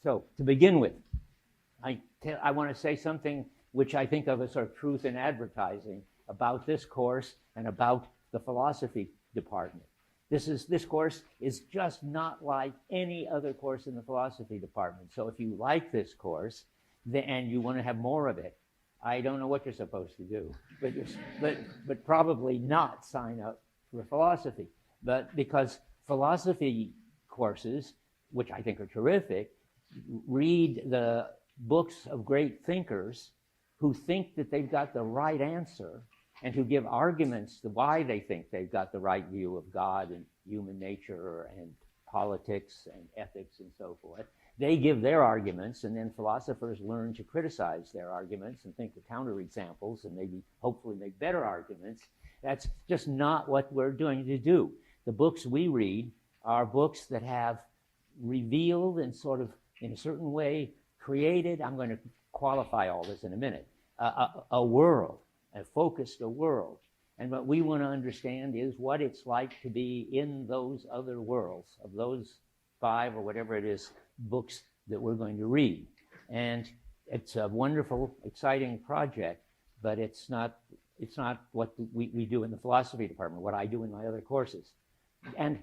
So, to begin with, I want to say something which I think of as sort of truth in advertising about this course and about the philosophy department. This course is just not like any other course in the philosophy department. So if you like this course and you want to have more of it, I don't know what you're supposed to do, but probably not sign up for philosophy. But because philosophy courses, which I think are terrific, read the books of great thinkers who think that they've got the right answer and who give arguments to why they think they've got the right view of God and human nature and politics and ethics and so forth. They give their arguments, and then philosophers learn to criticize their arguments and think of counterexamples and maybe hopefully make better arguments. That's just not what we're doing to do. The books we read are books that have revealed and sort of, in a certain way, created, I'm going to qualify all this in a minute, a world, focused a world. And what we want to understand is what it's like to be in those other worlds, of those 5 or whatever it is books that we're going to read. And it's a wonderful, exciting project, but it's not what we do in the philosophy department, what I do in my other courses. And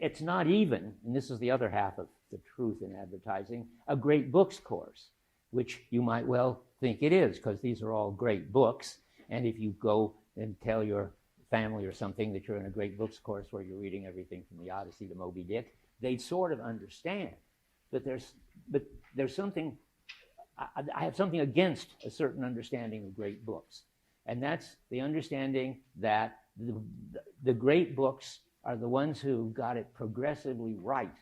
it's not even, and this is the other half of the truth in advertising, a great books course, which you might well think it is, because these are all great books. And if you go and tell your family or something that you're in a great books course where you're reading everything from the Odyssey to Moby Dick, they'd sort of understand. But there's something, I have something against a certain understanding of great books. And that's the understanding that the great books are the ones who got it progressively right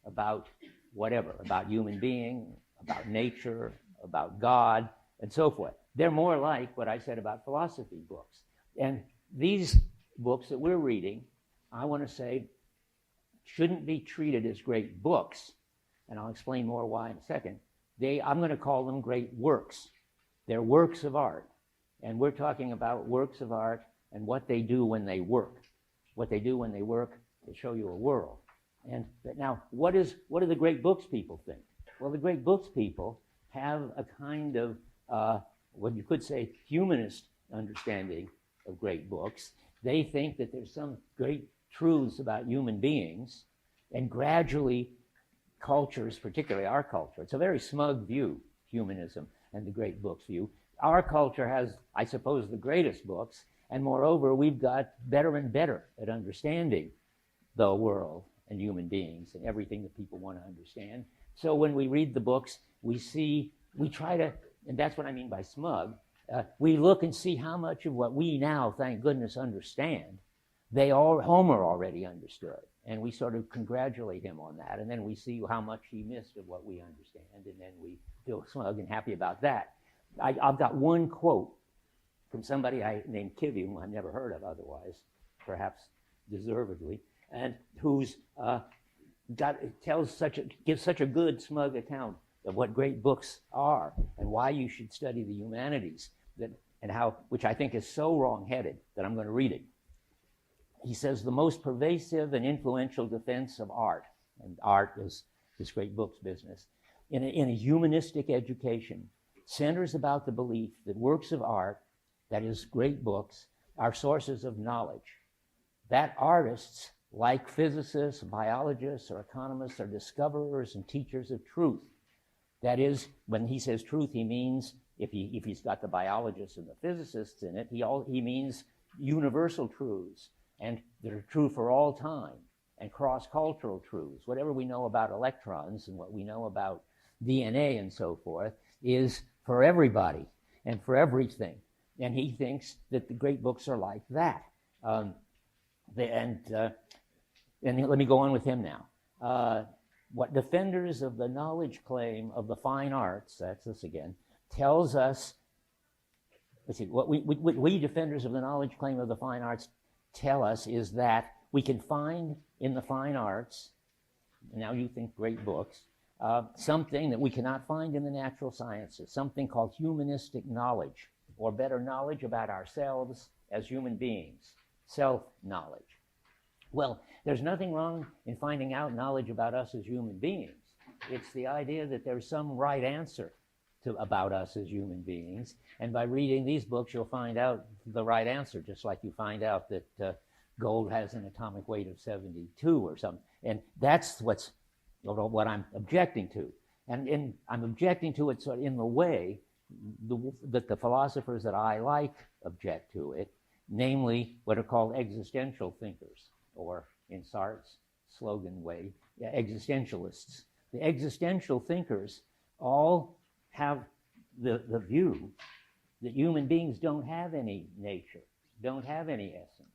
about whatever, about human being, about nature, about God, and so forth. They're more like what I said about philosophy books. And these books that we're reading, I want to say, shouldn't be treated as great books, and I'll explain more why in a second. I'm going to call them great works. They're works of art. And we're talking about works of art and what they do when they work. What they do when they work, they show you a world. And now, what do the great books people think? Well, the great books people have a kind of, what you could say, humanist understanding of great books. They think that there's some great truths about human beings, and gradually cultures, particularly our culture, it's a very smug view, humanism and the great books view. Our culture has, I suppose, the greatest books, and moreover, we've got better and better at understanding the world and human beings and everything that people want to understand. So when we read the books, we try to, and that's what I mean by smug, we look and see how much of what we now, thank goodness, understand, Homer already understood. And we sort of congratulate him on that. And then we see how much he missed of what we understand. And then we feel smug and happy about that. I've got one quote from somebody named Kivy, whom I've never heard of otherwise, perhaps deservedly, and who's gives such a good smug account of what great books are and why you should study the humanities, which I think is so wrong-headed that I'm going to read it. He says, the most pervasive and influential defense of art, and art is this great books business, in a humanistic education, centers about the belief that works of art, that is, great books, are sources of knowledge. That artists, like physicists, biologists, or economists, are discoverers and teachers of truth. That is, when he says truth, he means, if he's got the biologists and the physicists in it, he means universal truths, and that are true for all time, and cross-cultural truths. Whatever we know about electrons and what we know about DNA and so forth is for everybody and for everything. And he thinks that the great books are like that. And let me go on with him now. What defenders of the knowledge claim of the fine arts, that's this again, tells us, let's see, what we defenders of the knowledge claim of the fine arts tell us is that we can find in the fine arts, now you think great books, something that we cannot find in the natural sciences, something called humanistic knowledge, or better, knowledge about ourselves as human beings, self-knowledge. Well, there's nothing wrong in finding out knowledge about us as human beings, It's the idea that there's some right answer about us as human beings. And by reading these books, you'll find out the right answer, just like you find out that gold has an atomic weight of 72 or something. And that's what I'm objecting to. And I'm objecting to it sort of in the way that the philosophers that I like object to it, namely what are called existential thinkers, or in Sartre's slogan way, existentialists. The existential thinkers all have the view that human beings don't have any nature, don't have any essence.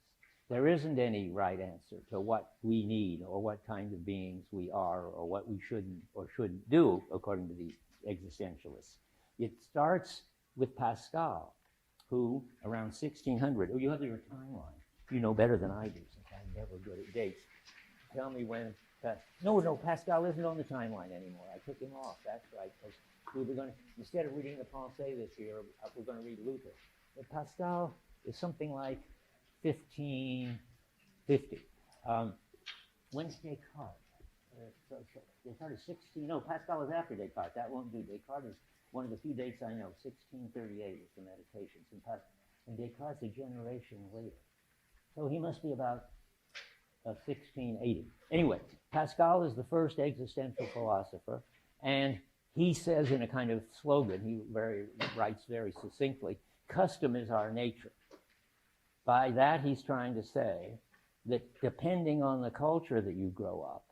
There isn't any right answer to what we need or what kind of beings we are or what we shouldn't or shouldn't do, according to these existentialists. It starts with Pascal, who around 1600, you have your timeline. You know better than I do, since I'm never good at dates. Tell me when. No, Pascal isn't on the timeline anymore. I took him off. That's right. We were going to, instead of reading the Pensée this year, we're going to read Luther. But Pascal is something like 1550. When's Descartes? Descartes is 16. No, Pascal is after Descartes. That won't do. Descartes is one of the few dates I know. 1638 is the Meditations, and Descartes a generation later. So he must be about 1680. Anyway, Pascal is the first existential philosopher, and he says in a kind of slogan, he writes very succinctly, custom is our nature. By that, he's trying to say that depending on the culture that you grow up,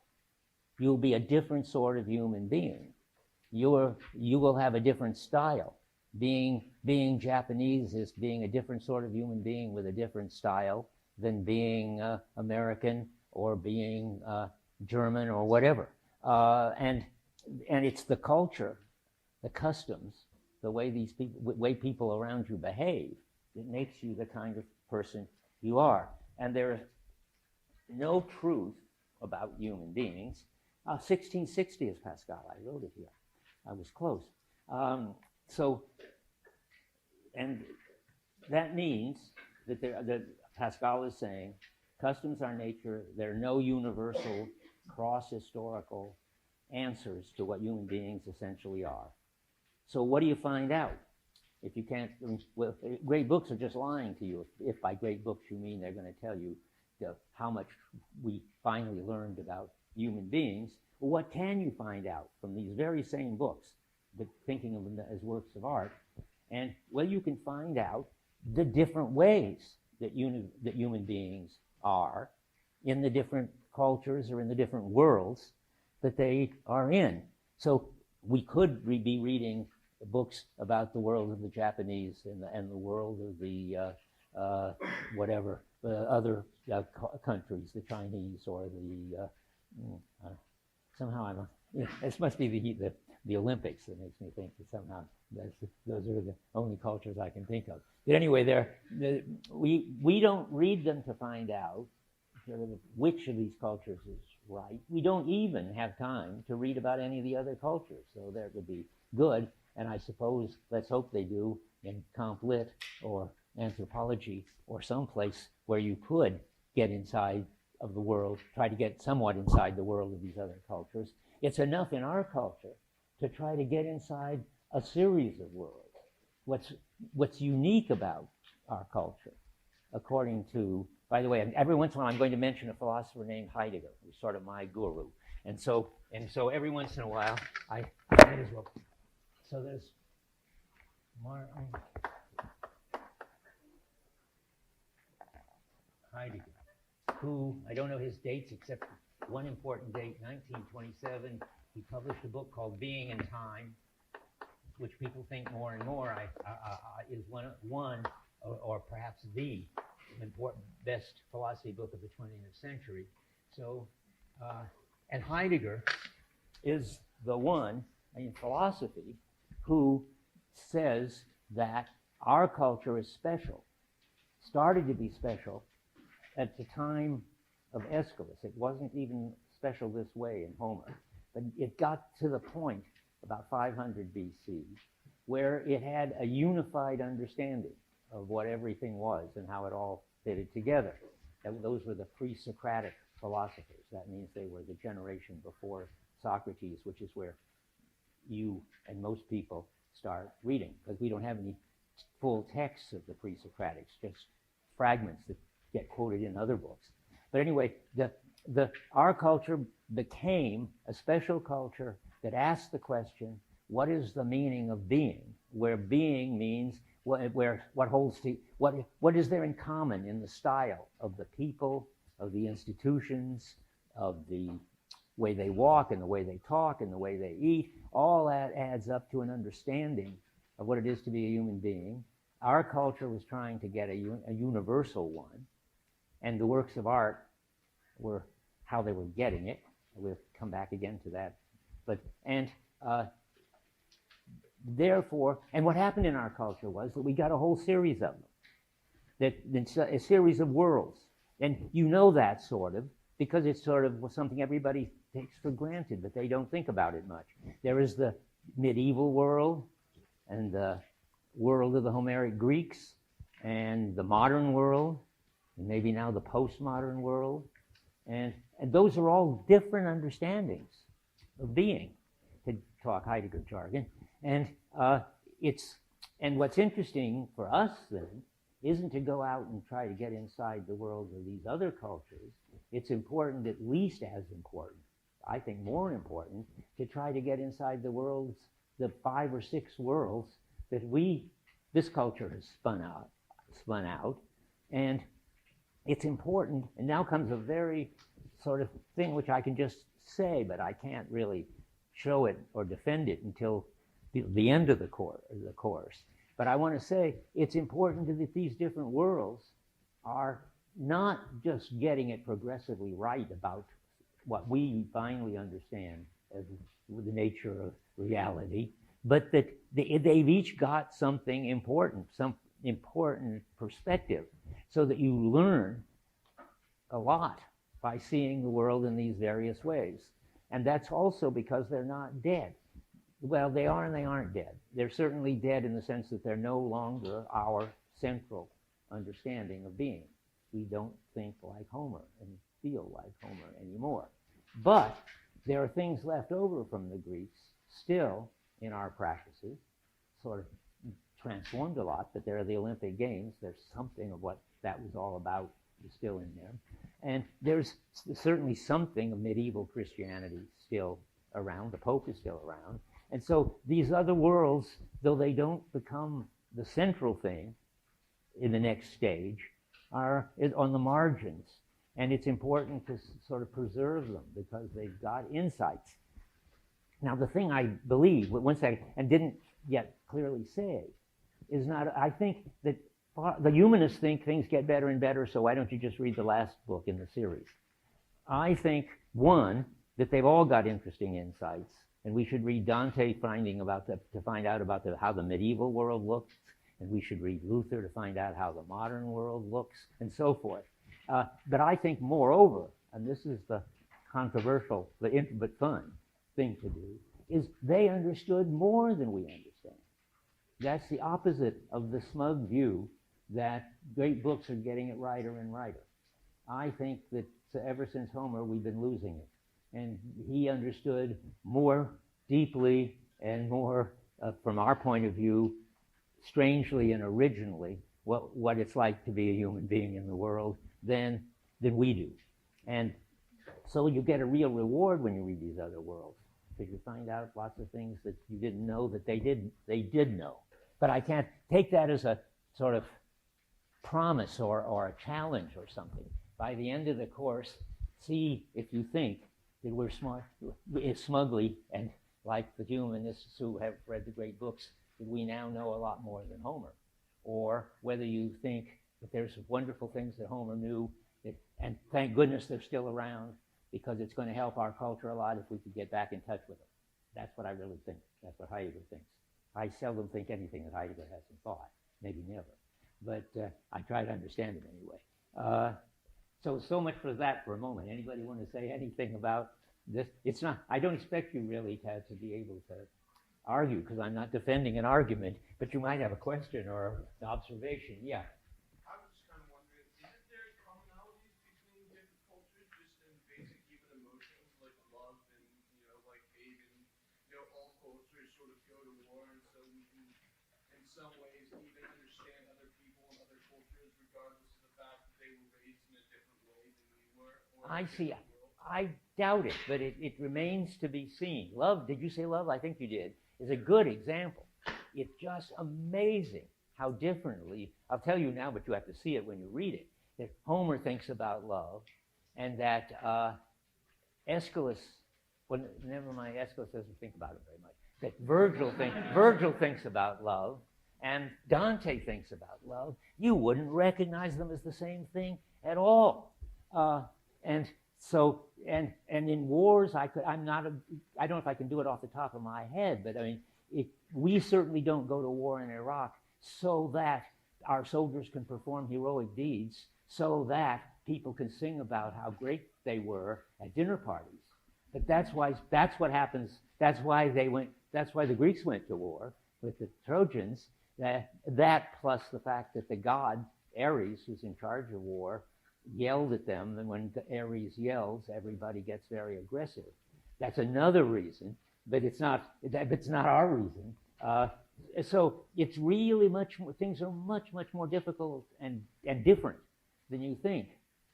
you'll be a different sort of human being. You will have a different style. Being Japanese is being a different sort of human being with a different style than being American or being German or whatever. And it's the culture, the customs, the way people around you behave that makes you the kind of person you are. And there's no truth about human beings. 1660 is Pascal. I wrote it here. I was close. And that means that Pascal is saying, customs are nature. There are no universal cross-historical answers to what human beings essentially are. So what do you find out? If you can't, well, great books are just lying to you. If by great books you mean they're going to tell you how much we finally learned about human beings. Well, what can you find out from these very same books, but thinking of them as works of art? And, well, you can find out the different ways that human beings are in the different cultures or in the different worlds that they are in. So we could be reading books about the world of the Japanese and the world of the other countries, the Chinese or the somehow this must be the Olympics that makes me think that somehow those are the only cultures I can think of. But anyway, we don't read them to find out sort of which of these cultures is right. We don't even have time to read about any of the other cultures. So there could be good, and I suppose, let's hope they do, in comp lit or anthropology or someplace where you could get inside of the world, try to get somewhat inside the world of these other cultures. It's enough in our culture to try to get inside a series of worlds. What's unique about our culture, according to, by the way, every once in a while I'm going to mention a philosopher named Heidegger, who's sort of my guru. And so every once in a while, I might as well. So there's Martin Heidegger, who, I don't know his dates except one important date, 1927. He published a book called Being and Time, which people think more and more is one or perhaps the important best philosophy book of the 20th century. So, and Heidegger is the one in philosophy who says that our culture is special, started to be special at the time of Aeschylus. It wasn't even special this way in Homer, but it got to the point about 500 BC where it had a unified understanding of what everything was and how it all fitted together. And those were the pre-Socratic philosophers. That means they were the generation before Socrates, which is where you and most people start reading, because we don't have any full texts of the pre-Socratics, just fragments that get quoted in other books. But anyway, our culture became a special culture that asked the question, what is the meaning of being? Where being means what is there in common in the style of the people, of the institutions, of the way they walk and the way they talk and the way they eat. All that adds up to an understanding of what it is to be a human being. Our culture was trying to get a universal one, and the works of art were how they were getting it. We'll come back again to that. Therefore, and what happened in our culture was that we got a whole series of them, a series of worlds. And you know that sort of, because it's sort of something everybody takes for granted, but they don't think about it much. There is the medieval world, and the world of the Homeric Greeks, and the modern world, and maybe now the postmodern world. And those are all different understandings of being, to talk Heidegger jargon. And what's interesting for us then isn't to go out and try to get inside the world of these other cultures. It's important, at least as important, I think more important, to try to get inside the worlds, the 5 or 6 worlds that this culture has spun out. And it's important, and now comes a very sort of thing which I can just say, but I can't really show it or defend it until the end of the course. But I want to say it's important that these different worlds are not just getting it progressively right about what we finally understand as the nature of reality, but that they've each got something important, some important perspective, so that you learn a lot by seeing the world in these various ways. And that's also because they're not dead. Well, they are and they aren't dead. They're certainly dead in the sense that they're no longer our central understanding of being. We don't think like Homer and feel like Homer anymore. But there are things left over from the Greeks still in our practices, sort of transformed a lot, but there are the Olympic Games. There's something of what that was all about is still in there. And there's certainly something of medieval Christianity still around. The Pope is still around. And so these other worlds, though they don't become the central thing in the next stage, are on the margins. And it's important to sort of preserve them because they've got insights. Now, the thing I believe, and didn't yet clearly say, is not, I think that the humanists think things get better and better, so why don't you just read the last book in the series? I think, one, that they've all got interesting insights, and we should read Dante to find out about how the medieval world looks, and we should read Luther to find out how the modern world looks, and so forth. But I think, moreover, and this is the controversial but fun thing to do, is they understood more than we understand. That's the opposite of the smug view that great books are getting it righter and righter. I think that ever since Homer, we've been losing it. And he understood more deeply and more, from our point of view, strangely and originally, what it's like to be a human being in the world than we do. And so you get a real reward when you read these other worlds, because you find out lots of things that you didn't know that they did know. But I can't take that as a sort of promise or a challenge or something. By the end of the course, see if you think that we're smart, smugly, and like the humanists who have read the great books, that we now know a lot more than Homer. Or whether you think that there's wonderful things that Homer knew, and thank goodness they're still around, because it's going to help our culture a lot if we could get back in touch with them. That's what I really think. That's what Heidegger thinks. I seldom think anything that Heidegger hasn't thought, maybe never. But I try to understand it anyway. So much for that for a moment. Anybody want to say anything about this? It's not, I don't expect you really to be able to argue, because I'm not defending an argument, but you might have a question or an observation. Yeah. I was just kind of wondering, isn't there commonalities between different cultures just in basic human emotions like love and, some ways even understand other people and other cultures, regardless of the fact that they were raised in a different way than we were? Or I a see. different world? I doubt it, but it remains to be seen. Love, did you say love? I think you did, is a good example. It's just amazing how differently, I'll tell you now, but you have to see it when you read it, that Homer thinks about love, and that Aeschylus, well, never mind, Aeschylus doesn't think about it very much, that Virgil thinks about love, and Dante thinks about love. You wouldn't recognize them as the same thing at all. And so, and in wars, I don't know if I can do it off the top of my head, but I mean, we certainly don't go to war in Iraq so that our soldiers can perform heroic deeds, so that people can sing about how great they were at dinner parties. But that's what happens. That's why the Greeks went to war with the Trojans. That plus the fact that the god Ares, who's in charge of war, yelled at them, and when Ares yells, everybody gets very aggressive. That's another reason, but it's not our reason. So it's really things are much more difficult and different than you think,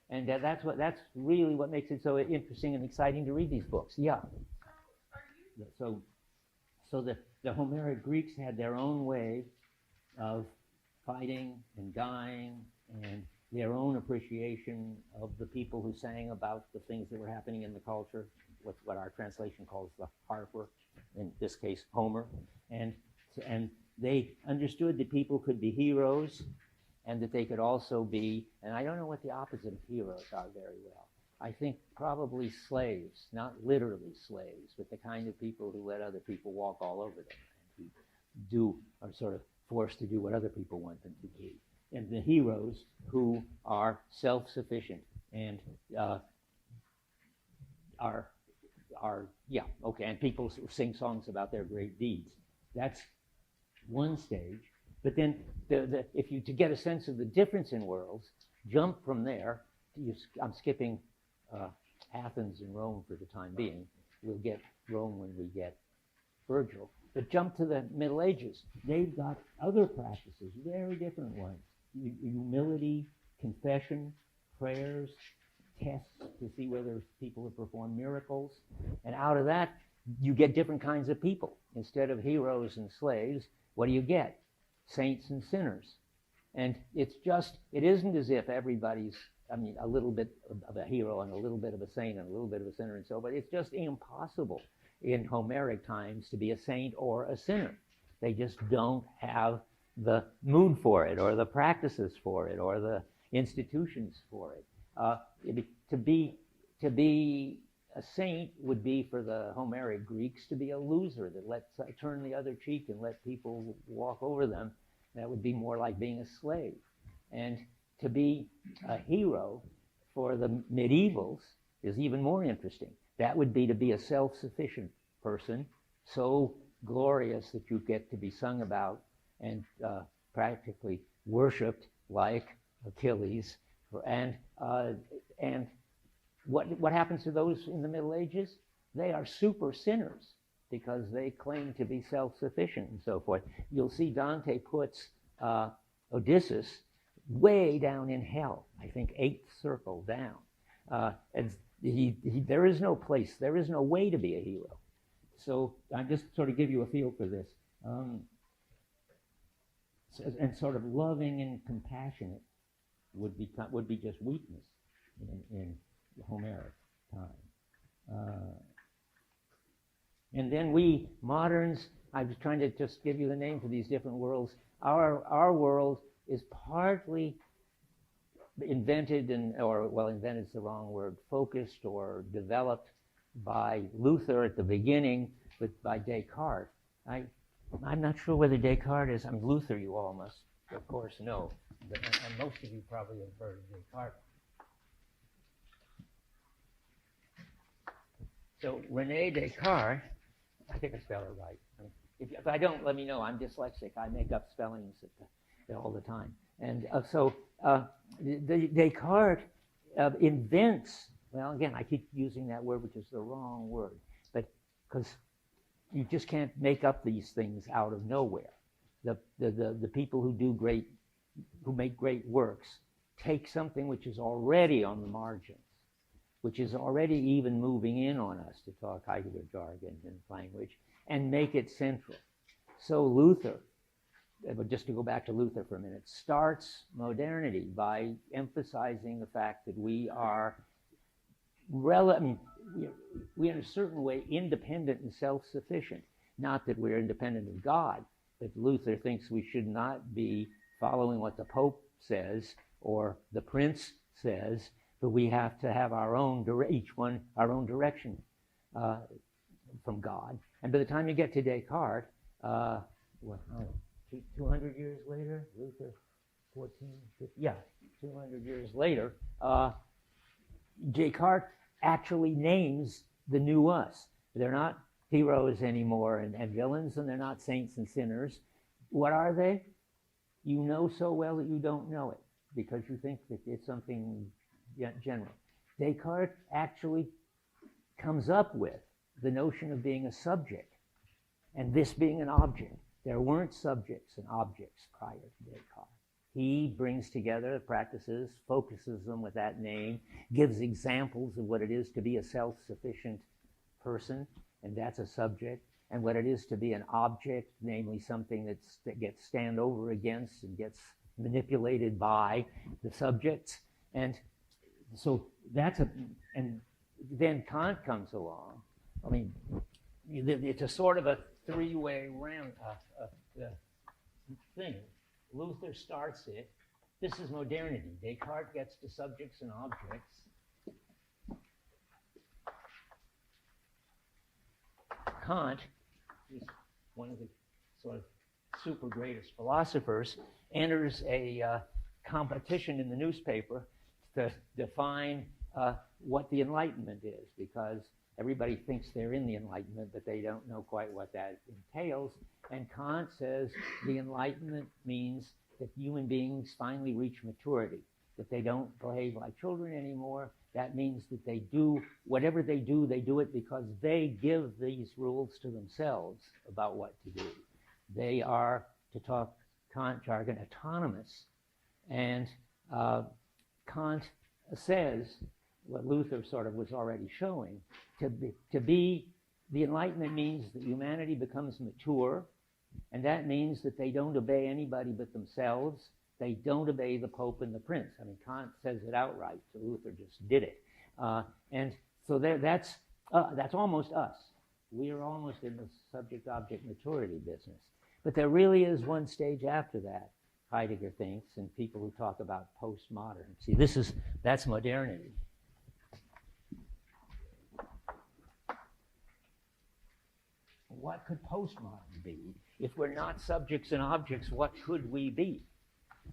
and that's really what makes it so interesting and exciting to read these books. Yeah. So the Homeric Greeks had their own way of fighting and dying, and their own appreciation of the people who sang about the things that were happening in the culture, what our translation calls the harper, in this case Homer, and they understood that people could be heroes, and that they could also be, and I don't know what the opposite of heroes are very well. I think probably slaves, not literally slaves, but the kind of people who let other people walk all over them, and who are sort of forced to do what other people want them to do. And the heroes who are self-sufficient and and people sing songs about their great deeds. That's one stage. But then, to get a sense of the difference in worlds, jump from there. I'm skipping Athens and Rome for the time being. We'll get Rome when we get Virgil. But jump to the Middle Ages. They've got other practices, very different ones. Humility, confession, prayers, tests to see whether people have performed miracles. And out of that, you get different kinds of people. Instead of heroes and slaves, what do you get? Saints and sinners. And it isn't as if everybody's, a little bit of a hero and a little bit of a saint and a little bit of a sinner and so forth. It's just impossible in Homeric times to be a saint or a sinner. They just don't have the mood for it, or the practices for it, or the institutions for it. To be a saint would be, for the Homeric Greeks, to be a loser that lets turn the other cheek and let people walk over them. That would be more like being a slave. And to be a hero for the medievals is even more interesting. That would be to be a self-sufficient person, so glorious that you get to be sung about and practically worshipped like Achilles. And what happens to those in the Middle Ages? They are super sinners because they claim to be self-sufficient and so forth. You'll see Dante puts Odysseus way down in hell, I think 8th circle down. And there is no place, there is no way to be a hero. So I just sort of give you a feel for this. And sort of loving and compassionate would be just weakness in the Homeric time. And then we moderns, I was trying to just give you the name for these different worlds. Our world is partly invented, invented's the wrong word, focused or developed by Luther at the beginning, but by Descartes. I'm not sure whether Descartes is, Luther you all must, of course, know, and most of you probably have heard of Descartes. So René Descartes, I think I spelled it right. If I don't, let me know. I'm dyslexic. I make up spellings all the time. And Descartes invents, well, again, I keep using that word, which is the wrong word, but because you just can't make up these things out of nowhere. the people who make great works take something which is already on the margins, which is already even moving in on us, to talk Heidegger jargon and language, and make it central. So Luther, but just to go back to Luther for a minute, starts modernity by emphasizing the fact that we are we in a certain way independent and self-sufficient. Not that we're independent of God, but Luther thinks we should not be following what the Pope says or the Prince says, but we have to have our own, each one, our own direction from God. And by the time you get to Descartes, 200 years later, Luther, 200 years later, Descartes actually names the new us. They're not heroes anymore and villains, and they're not saints and sinners. What are they? You know so well that you don't know it because you think that it's something general. Descartes actually comes up with the notion of being a subject and this being an object. There weren't subjects and objects prior to Descartes. He brings together practices, focuses them with that name, gives examples of what it is to be a self-sufficient person, and that's a subject, and what it is to be an object, namely something that gets stand over against and gets manipulated by the subjects. And so and then Kant comes along. I mean, it's a sort of a three-way round thing. Luther starts it. This is modernity. Descartes gets to subjects and objects. Kant, who's one of the sort of super greatest philosophers, enters a competition in the newspaper to define what the Enlightenment is, because everybody thinks they're in the Enlightenment, but they don't know quite what that entails. And Kant says the Enlightenment means that human beings finally reach maturity, that they don't behave like children anymore. That means that they do, whatever they do it because they give these rules to themselves about what to do. They are, to talk Kant jargon, autonomous. And Kant says, what Luther sort of was already showing, to be the Enlightenment means that humanity becomes mature, and that means that they don't obey anybody but themselves. They don't obey the Pope and the Prince. I mean, Kant says it outright, so Luther just did it. And so that's almost us. We are almost in the subject-object maturity business. But there really is one stage after that, Heidegger thinks, and people who talk about postmodern. See, that's modernity. What could postmodern be? If we're not subjects and objects, what could we be?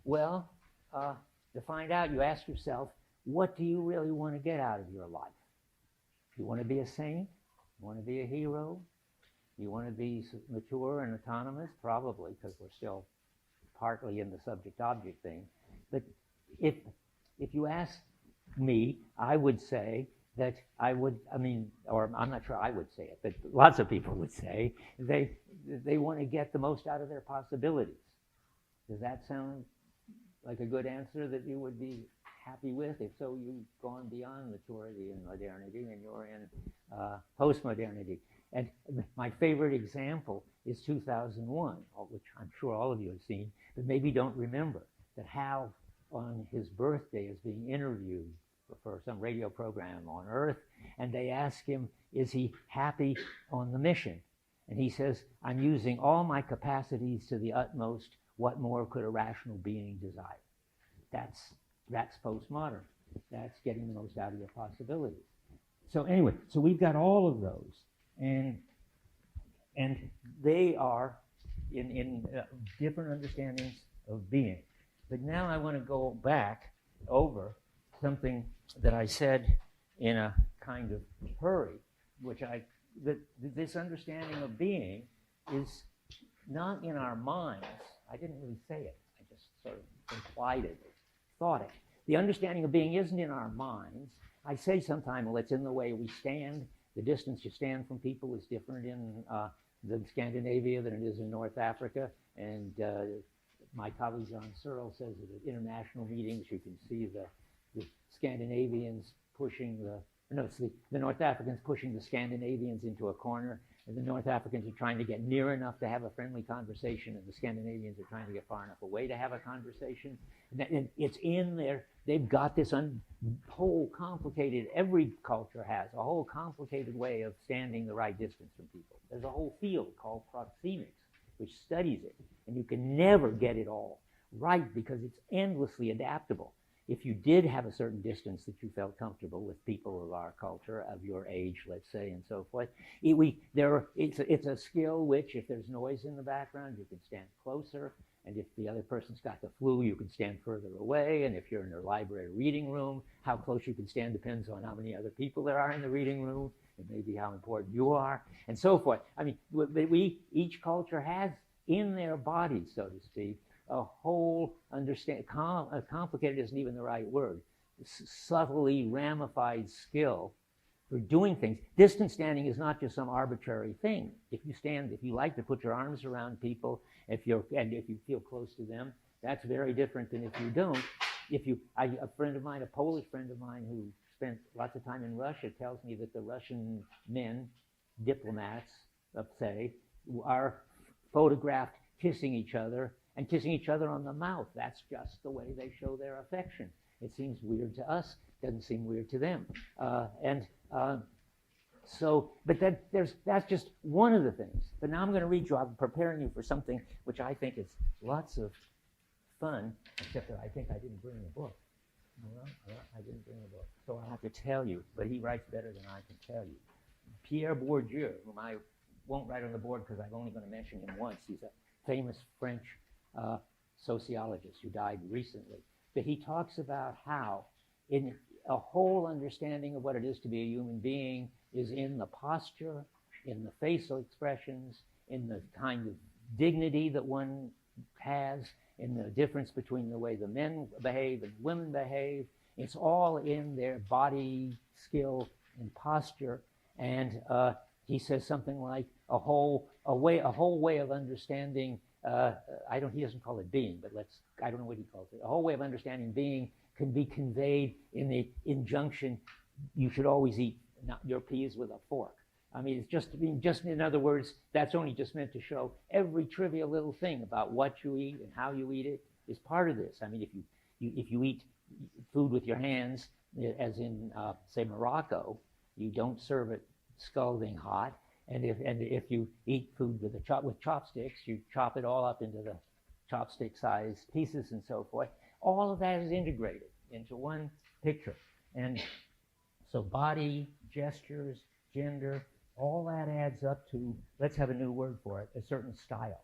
Well, to find out, you ask yourself, what do you really want to get out of your life? You want to be a saint? You want to be a hero? You want to be mature and autonomous? Probably, because we're still partly in the subject-object thing. But if you ask me, I would say that or I'm not sure I would say it, but lots of people would say they want to get the most out of their possibilities. Does that sound like a good answer that you would be happy with? If so, you've gone beyond maturity and modernity, and you're in postmodernity. And my favorite example is 2001, which I'm sure all of you have seen, but maybe don't remember, that Hal, on his birthday, is being interviewed for some radio program on Earth, and they ask him, is he happy on the mission? And he says, I'm using all my capacities to the utmost. What more could a rational being desire? That's postmodern. That's getting the most out of your possibilities. So anyway, so we've got all of those, and they are in different understandings of being. But now I want to go back over something that I said in a kind of hurry, that this understanding of being is not in our minds. I didn't really say it. I just sort of implied it, thought it. The understanding of being isn't in our minds. I say sometimes, well, it's in the way we stand. The distance you stand from people is different in the Scandinavia than it is in North Africa. And my colleague John Searle says that at international meetings you can see the Scandinavians pushing the North Africans pushing the Scandinavians into a corner, and the North Africans are trying to get near enough to have a friendly conversation, and the Scandinavians are trying to get far enough away to have a conversation. And it's in there. They've got this whole complicated, every culture has a whole complicated way of standing the right distance from people. There's a whole field called proxemics, which studies it, and you can never get it all right because it's endlessly adaptable. If you did have a certain distance that you felt comfortable with people of our culture, of your age, let's say, and so forth, it's a skill which, if there's noise in the background, you can stand closer, and if the other person's got the flu, you can stand further away, and if you're in a library reading room, how close you can stand depends on how many other people there are in the reading room, and maybe how important you are, and so forth. I mean, each culture has in their bodies, so to speak, a whole complicated isn't even the right word, subtly ramified skill for doing things. Distance standing is not just some arbitrary thing. If you like to put your arms around people, if you feel close to them, that's very different than if you don't. A friend of mine, a Polish friend of mine who spent lots of time in Russia, tells me that the Russian men, diplomats, let's say, are photographed kissing each other, and kissing each other on the mouth. That's just the way they show their affection. It seems weird to us, doesn't seem weird to them. That's just one of the things. But now I'm going to read you, I'm preparing you for something which I think is lots of fun, except that I think I didn't bring the book. Well, I didn't bring the book. So I'll have to tell you, but he writes better than I can tell you. Pierre Bourdieu, whom I won't write on the board because I'm only going to mention him once. He's a famous French sociologist who died recently. But he talks about how in a whole understanding of what it is to be a human being is in the posture, in the facial expressions, in the kind of dignity that one has, in the difference between the way the men behave and women behave. It's all in their body skill and posture. And he says something like a whole way of understanding. He doesn't call it being, but I don't know what he calls it. A whole way of understanding being can be conveyed in the injunction, you should always eat your peas with a fork. I mean, it's just in other words, that's only just meant to show every trivial little thing about what you eat and how you eat it is part of this. I mean, if you eat food with your hands, as in, say, Morocco, you don't serve it scalding hot. And if you eat food with chopsticks, you chop it all up into the chopstick-sized pieces and so forth. All of that is integrated into one picture. And so body, gestures, gender, all that adds up to, let's have a new word for it, a certain style.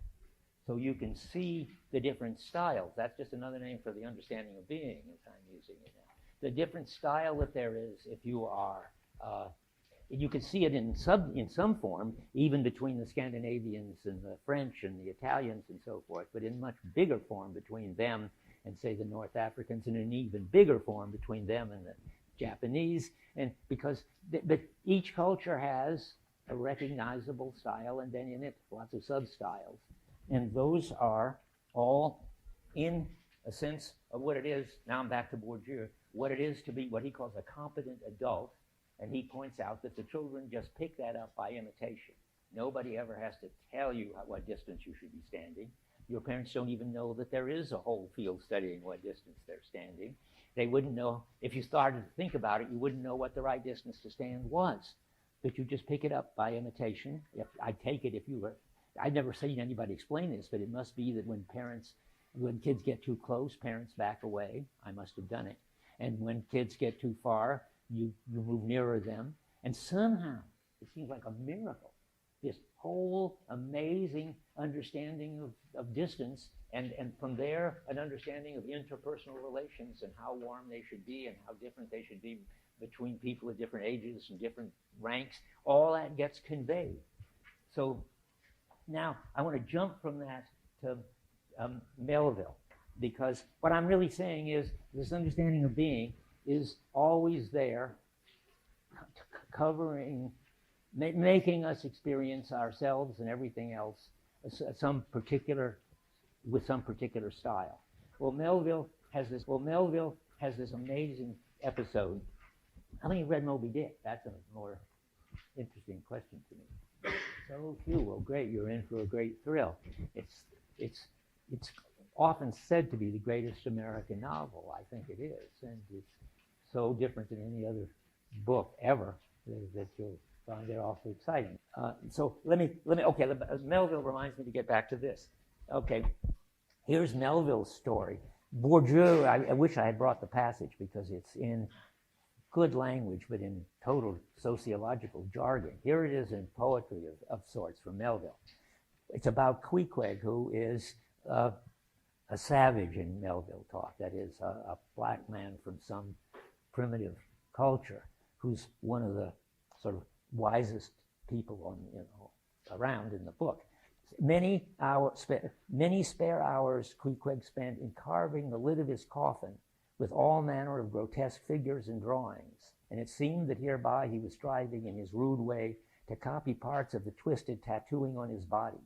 So you can see the different styles. That's just another name for the understanding of being, as I'm using it now. The different style that there is if you are you can see it in some form, even between the Scandinavians and the French and the Italians and so forth, but in much bigger form between them and, say, the North Africans, and in even bigger form between them and the Japanese. And but each culture has a recognizable style, and then in it, lots of sub-styles. And those are all in a sense of what it is, now I'm back to Bourdieu, what it is to be what he calls a competent adult. And he points out that the children just pick that up by imitation. Nobody ever has to tell you what distance you should be standing. Your parents don't even know that there is a whole field studying what distance they're standing. They wouldn't know, if you started to think about it, you wouldn't know what the right distance to stand was. But you just pick it up by imitation. I take it I've never seen anybody explain this, but it must be that when kids get too close, parents back away. I must have done it. And when kids get too far, you move nearer them, and somehow, it seems like a miracle, this whole amazing understanding of distance, and from there, an understanding of interpersonal relations and how warm they should be and how different they should be between people of different ages and different ranks, all that gets conveyed. So now, I want to jump from that to Melville, because what I'm really saying is this understanding of being is always there, covering making us experience ourselves and everything else with some particular style. Well, Melville has this amazing episode. How many read Moby Dick? That's a more interesting question to me. So few. Well, great. You're in for a great thrill. It's often said to be the greatest American novel. I think it is, and it's so different than any other book ever that you'll find it awfully exciting. So let me. Okay, Melville reminds me to get back to this. Okay, here's Melville's story. Bourdieu. I wish I had brought the passage because it's in good language, but in total sociological jargon. Here it is in poetry of sorts from Melville. It's about Queequeg, who is a savage in Melville talk. That is, a black man from some primitive culture who's one of the sort of wisest people around in the book. Many spare hours Queequeg spent in carving the lid of his coffin with all manner of grotesque figures and drawings, and it seemed that hereby he was striving in his rude way to copy parts of the twisted tattooing on his body.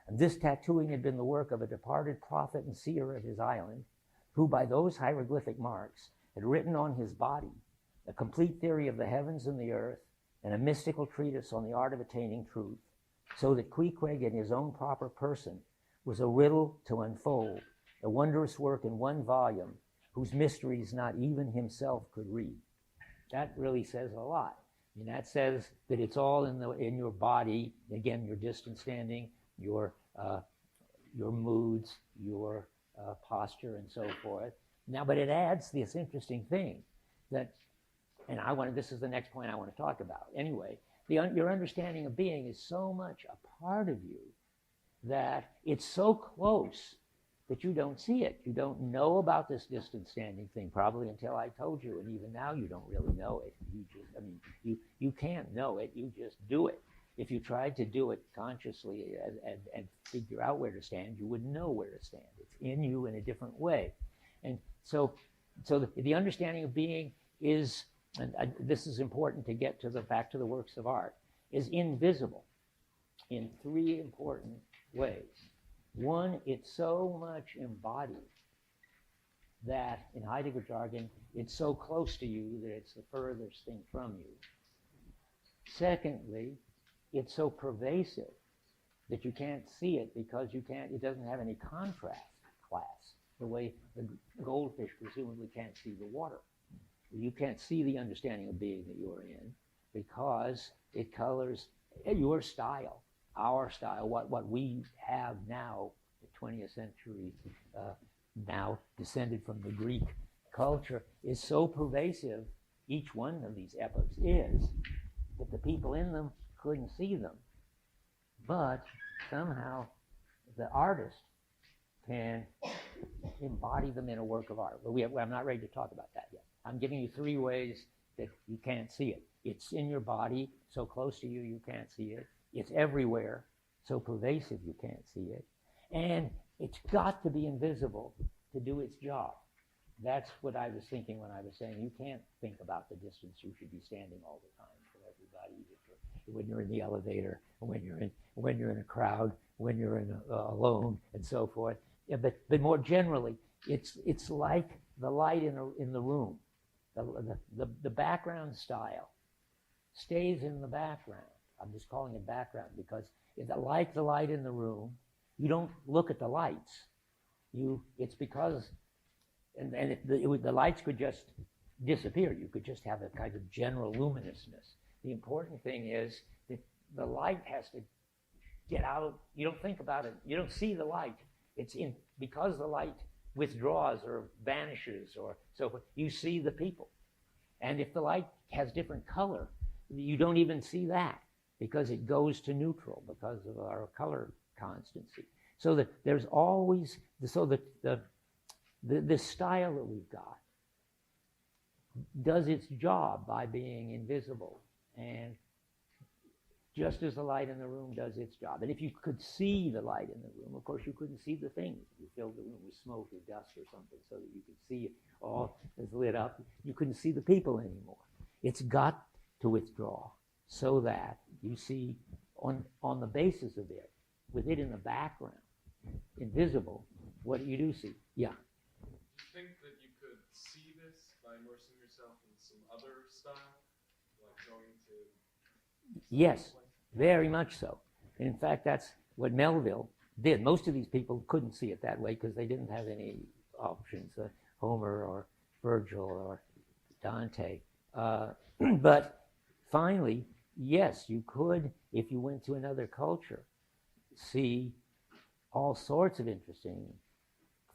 And this tattooing had been the work of a departed prophet and seer of his island, who by those hieroglyphic marks had written on his body a complete theory of the heavens and the earth, and a mystical treatise on the art of attaining truth, so that Queequeg in his own proper person was a riddle to unfold, a wondrous work in one volume, whose mysteries not even himself could read. That really says a lot. I mean, that says that it's all in your body, again, your distance standing, your moods, your posture, and so forth. Now, but it adds this interesting thing that, and this is the next point I want to talk about. Anyway, your understanding of being is so much a part of you that it's so close that you don't see it. You don't know about this distance standing thing probably until I told you, and even now you don't really know it. You can't know it, you just do it. If you tried to do it consciously and figure out where to stand, you wouldn't know where to stand. It's in you in a different way. And so the understanding of being is, and this is important to get back to the works of art, is invisible in three important ways. One, it's so much embodied that, in Heidegger jargon, it's so close to you that it's the furthest thing from you. Secondly, it's so pervasive that you can't see it because it doesn't have any contrast class, the way the goldfish presumably can't see the water. You can't see the understanding of being that you're in because it colors your style, our style, what we have now, the 20th century, now descended from the Greek culture, is so pervasive, each one of these epochs is, that the people in them couldn't see them. But somehow the artist can embody them in a work of art. But I'm not ready to talk about that yet. I'm giving you three ways that you can't see it. It's in your body, so close to you, you can't see it. It's everywhere, so pervasive, you can't see it. And it's got to be invisible to do its job. That's what I was thinking when I was saying you can't think about the distance you should be standing all the time from everybody, when you're in the elevator, when you're in a crowd, when you're alone, and so forth. Yeah, but more generally, it's like the light in the room. The background style stays in the background. I'm just calling it background because like the light in the room, you don't look at the lights. It's because, the lights could just disappear. You could just have a kind of general luminousness. The important thing is that the light has to get out. You don't think about it. You don't see the light. Because the light withdraws or vanishes or so forth, you see the people. And if the light has different color, you don't even see that because it goes to neutral because of our color constancy. So that there's always, this style that we've got does its job by being invisible, and just as the light in the room does its job. And if you could see the light in the room, of course you couldn't see the things. You filled the room with smoke or dust or something so that you could see it all as lit up. You couldn't see the people anymore. It's got to withdraw so that you see on the basis of it, with it in the background, invisible, what you do see. Yeah. Do you think that you could see this by immersing yourself in some other style, like going to? Yes, very much so. In fact, that's what Melville did. Most of these people couldn't see it that way because they didn't have any options, Homer or Virgil or Dante. But finally, yes, you could, if you went to another culture, see all sorts of interesting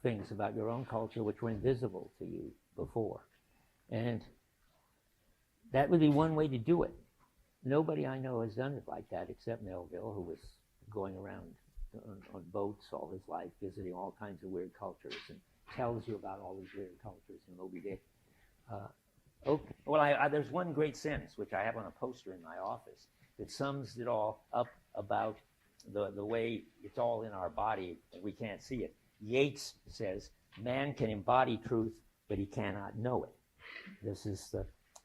things about your own culture which were invisible to you before. And that would be one way to do it. Nobody I know has done it like that except Melville, who was going around on boats all his life, visiting all kinds of weird cultures, and tells you about all these weird cultures in Moby Dick. Okay. Well, there's one great sentence, which I have on a poster in my office, that sums it all up about the way it's all in our body and we can't see it. Yeats says, man can embody truth, but he cannot know it.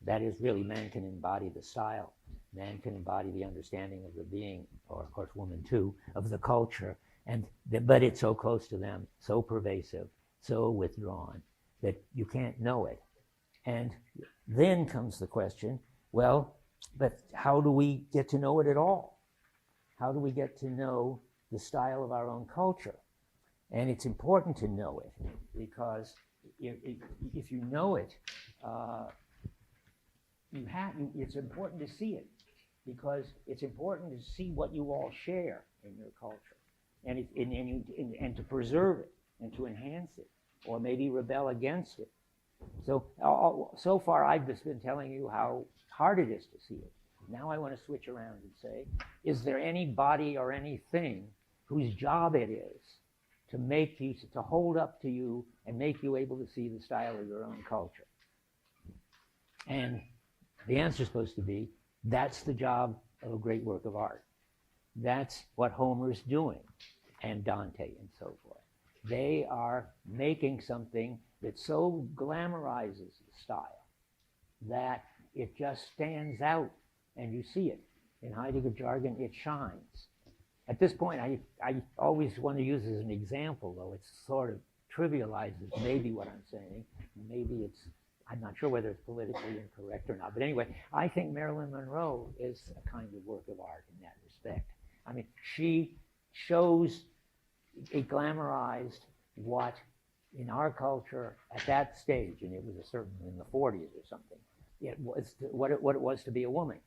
That is really, man can embody the style. Man can embody the understanding of the being, or of course woman too, of the culture, but it's so close to them, so pervasive, so withdrawn, that you can't know it. And then comes the question, well, but how do we get to know it at all? How do we get to know the style of our own culture? And it's important to know it, because if you know it, it's important to see it, because it's important to see what you all share in your culture, and to preserve it, and to enhance it, or maybe rebel against it. So far I've just been telling you how hard it is to see it. Now I want to switch around and say, is there anybody or anything whose job it is to make you, to hold up to you and make you able to see the style of your own culture? And the answer is supposed to be, that's the job of a great work of art. That's what Homer's doing, and Dante and so forth. They are making something that so glamorizes the style that it just stands out and you see it. In Heidegger jargon, it shines. At this point, I always want to use as an example, though it sort of trivializes maybe what I'm saying. Maybe I'm not sure whether it's politically incorrect or not. But anyway, I think Marilyn Monroe is a kind of work of art in that respect. I mean, she shows it glamorized what in our culture at that stage, and it was in the 40s or something, it was what it was to be a woman.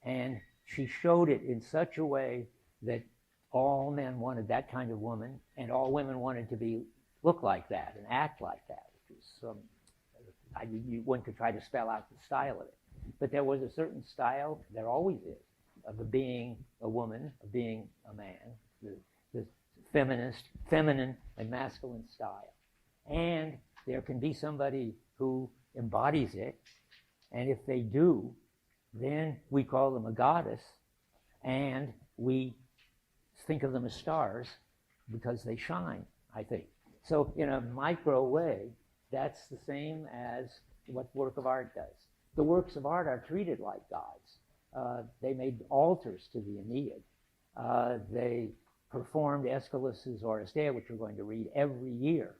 And she showed it in such a way that all men wanted that kind of woman, and all women wanted to look like that and act like that, which was one could try to spell out the style of it. But there was a certain style, there always is, of being a woman, of being a man, the feminine and masculine style. And there can be somebody who embodies it, and if they do, then we call them a goddess, and we think of them as stars because they shine, I think. So in a micro way, that's the same as what work of art does. The works of art are treated like gods. They made altars to the Aeneid. They performed Aeschylus's Odyssey, which we're going to read every year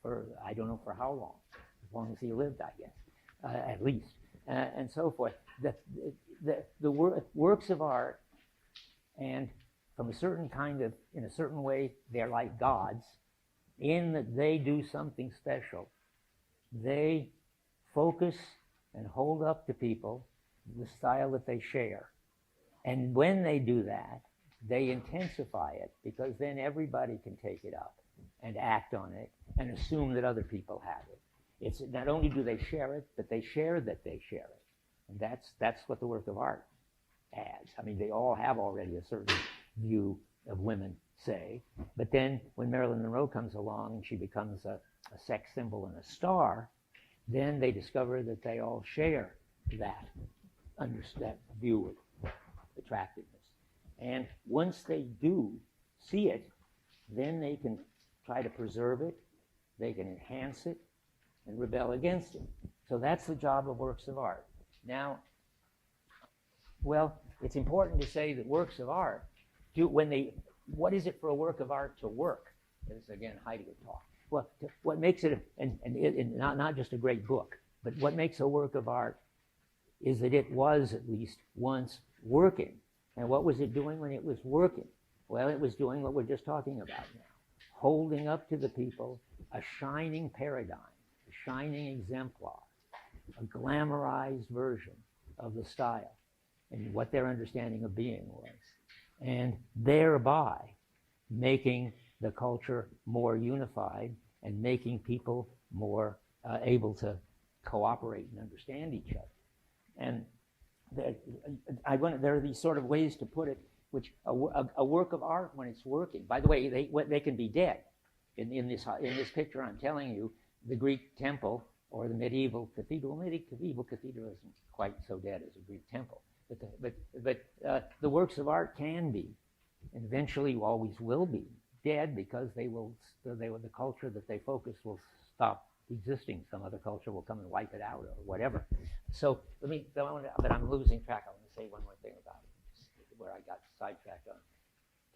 for, I don't know for how long, as long as he lived, I guess, at least, and so forth. The works of art, and from a certain kind of, in a certain way, they're like gods, in that they do something special. They focus and hold up to people the style that they share. And when they do that, they intensify it, because then everybody can take it up and act on it and assume that other people have it. It's not only do they share it, but they share that they share it. And that's what the work of art adds. I mean, they all have already a certain view of women, say, but then when Marilyn Monroe comes along and she becomes a sex symbol and a star, then they discover that they all share that view of attractiveness. And once they do see it, then they can try to preserve it, they can enhance it, and rebel against it. So that's the job of works of art. Now, Well, it's important to say that works of art what is it for a work of art to work? This is again Heidegger talk. Well, what makes it, not just a great book, but what makes a work of art is that it was at least once working. And what was it doing when it was working? Well, it was doing what we're just talking about now, holding up to the people a shining paradigm, a shining exemplar, a glamorized version of the style and what their understanding of being was, and thereby making the culture more unified and making people more able to cooperate and understand each other. And there are these sort of ways to put it, which a work of art, when it's working, by the way, they can be dead. In this picture I'm telling you, the Greek temple or the medieval cathedral. Medieval cathedral isn't quite so dead as a Greek temple, but the works of art can be, and eventually always will be, dead because the culture that they focus will stop existing. Some other culture will come and wipe it out or whatever. So but I'm losing track. I want to say one more thing about it, where I got sidetracked on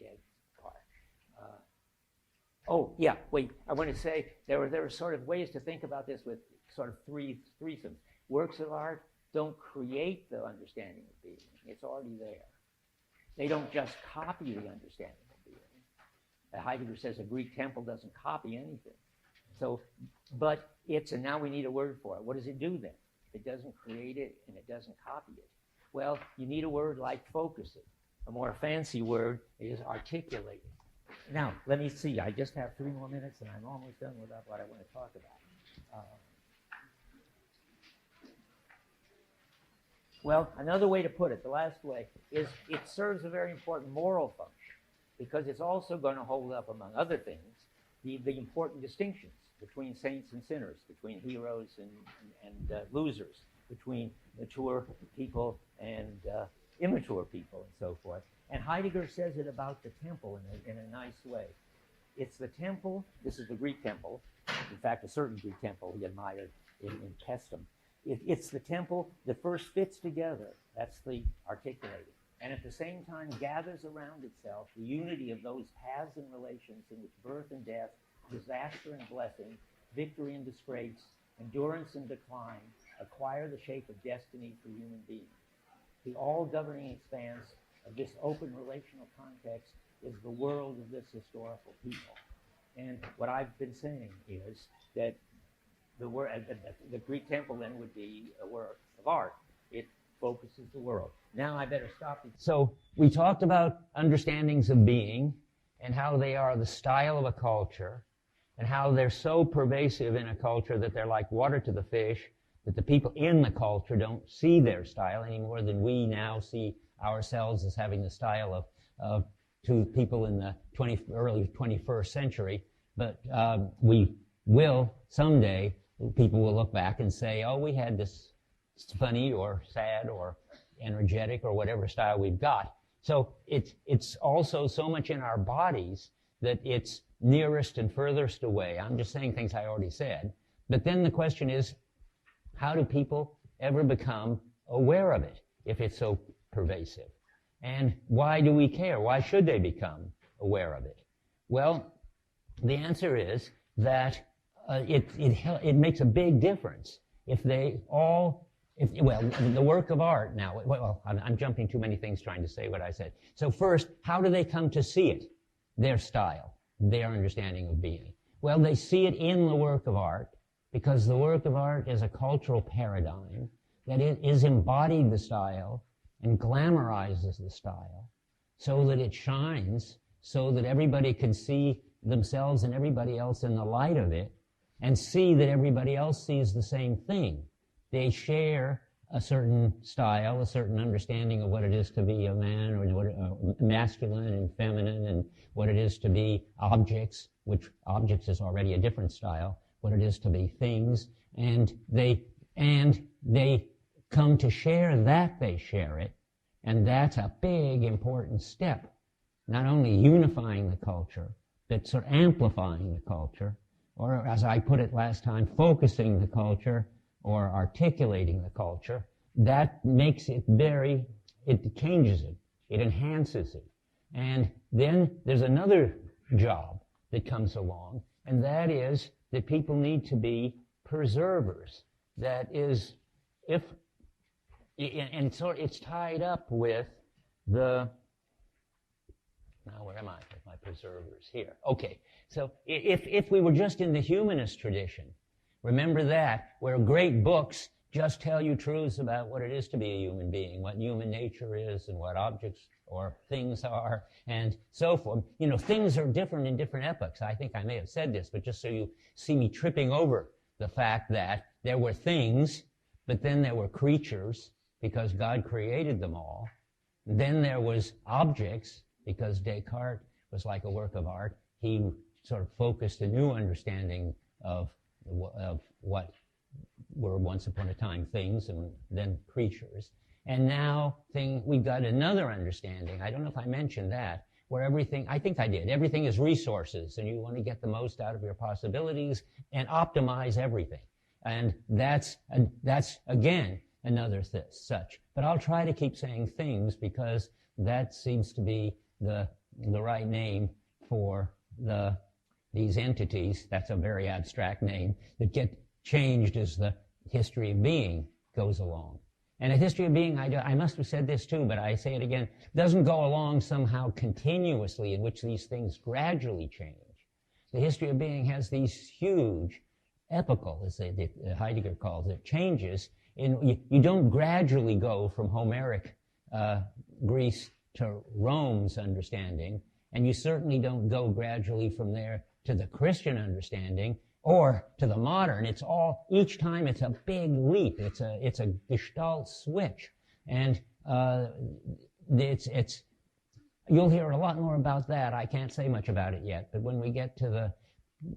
dead part. I want to say there are sort of ways to think about this with sort of threesomes. Works of art don't create the understanding of being. It's already there. They don't just copy the understanding of being. Heidegger says a Greek temple doesn't copy anything. So, but and now we need a word for it. What does it do then? It doesn't create it and it doesn't copy it. Well, you need a word like focusing. A more fancy word is articulating. Now, let me see. I just have 3 more minutes and I'm almost done with what I want to talk about. Well, another way to put it, the last way, is it serves a very important moral function because it's also going to hold up, among other things, the important distinctions between saints and sinners, between heroes and losers, between mature people and immature people and so forth. And Heidegger says it about the temple in a nice way. It's the temple, this is the Greek temple, in fact a certain Greek temple he admired in Paestum. It's the temple that first fits together, that's the articulating, and at the same time gathers around itself the unity of those paths and relations in which birth and death, disaster and blessing, victory and disgrace, endurance and decline acquire the shape of destiny for human beings. The all-governing expanse of this open relational context is the world of this historical people. And what I've been saying is that the Greek temple then would be a work of art. It focuses the world. Now I better stop. So we talked about understandings of being and how they are the style of a culture and how they're so pervasive in a culture that they're like water to the fish, that the people in the culture don't see their style any more than we now see ourselves as having the style of two people in the early 21st century. But we will someday, people will look back and say, oh, we had this funny or sad or energetic or whatever style we've got. So it's also so much in our bodies that it's nearest and furthest away. I'm just saying things I already said. But then the question is, how do people ever become aware of it if it's so pervasive? And why do we care? Why should they become aware of it? Well, the answer is that it makes a big difference if the work of art now, I'm jumping too many things trying to say what I said. So first, how do they come to see it? Their style, their understanding of being. Well, they see it in the work of art because the work of art is a cultural paradigm that is embodied the style and glamorizes the style so that it shines, so that everybody can see themselves and everybody else in the light of it and see that everybody else sees the same thing. They share a certain style, a certain understanding of what it is to be a man or what masculine and feminine and what it is to be objects, which objects is already a different style, what it is to be things, and they come to share that they share it, and that's a big important step, not only unifying the culture, but sort of amplifying the culture, or as I put it last time, focusing the culture or articulating the culture. That makes it very it changes it. It enhances it. And then there's another job that comes along, and that is that people need to be preservers. That is, and so it's tied up with now where am I with my preservers? Here. Okay, so if we were just in the humanist tradition, remember that, where great books just tell you truths about what it is to be a human being, what human nature is, and what objects or things are, and so forth. You know, things are different in different epochs. I think I may have said this, but just so you see me tripping over the fact that there were things, but then there were creatures, because God created them all. Then there was objects, because Descartes was like a work of art. He sort of focused a new understanding of what were once upon a time things and then creatures. And now we've got another understanding. I don't know if I mentioned that, where everything, I think I did, everything is resources, and you want to get the most out of your possibilities and optimize everything. And that's again, another such. But I'll try to keep saying things, because that seems to be the right name for these entities. That's a very abstract name that get changed as the history of being goes along. And a history of being, I must have said this too, but I say it again, doesn't go along somehow continuously, in which these things gradually change. The history of being has these huge, epochal, as Heidegger calls it, changes. You don't gradually go from Homeric Greece to Rome's understanding, and you certainly don't go gradually from there to the Christian understanding or to the modern. It's all, each time it's a big leap. It's a Gestalt switch. And you'll hear a lot more about that. I can't say much about it yet, but when we get to the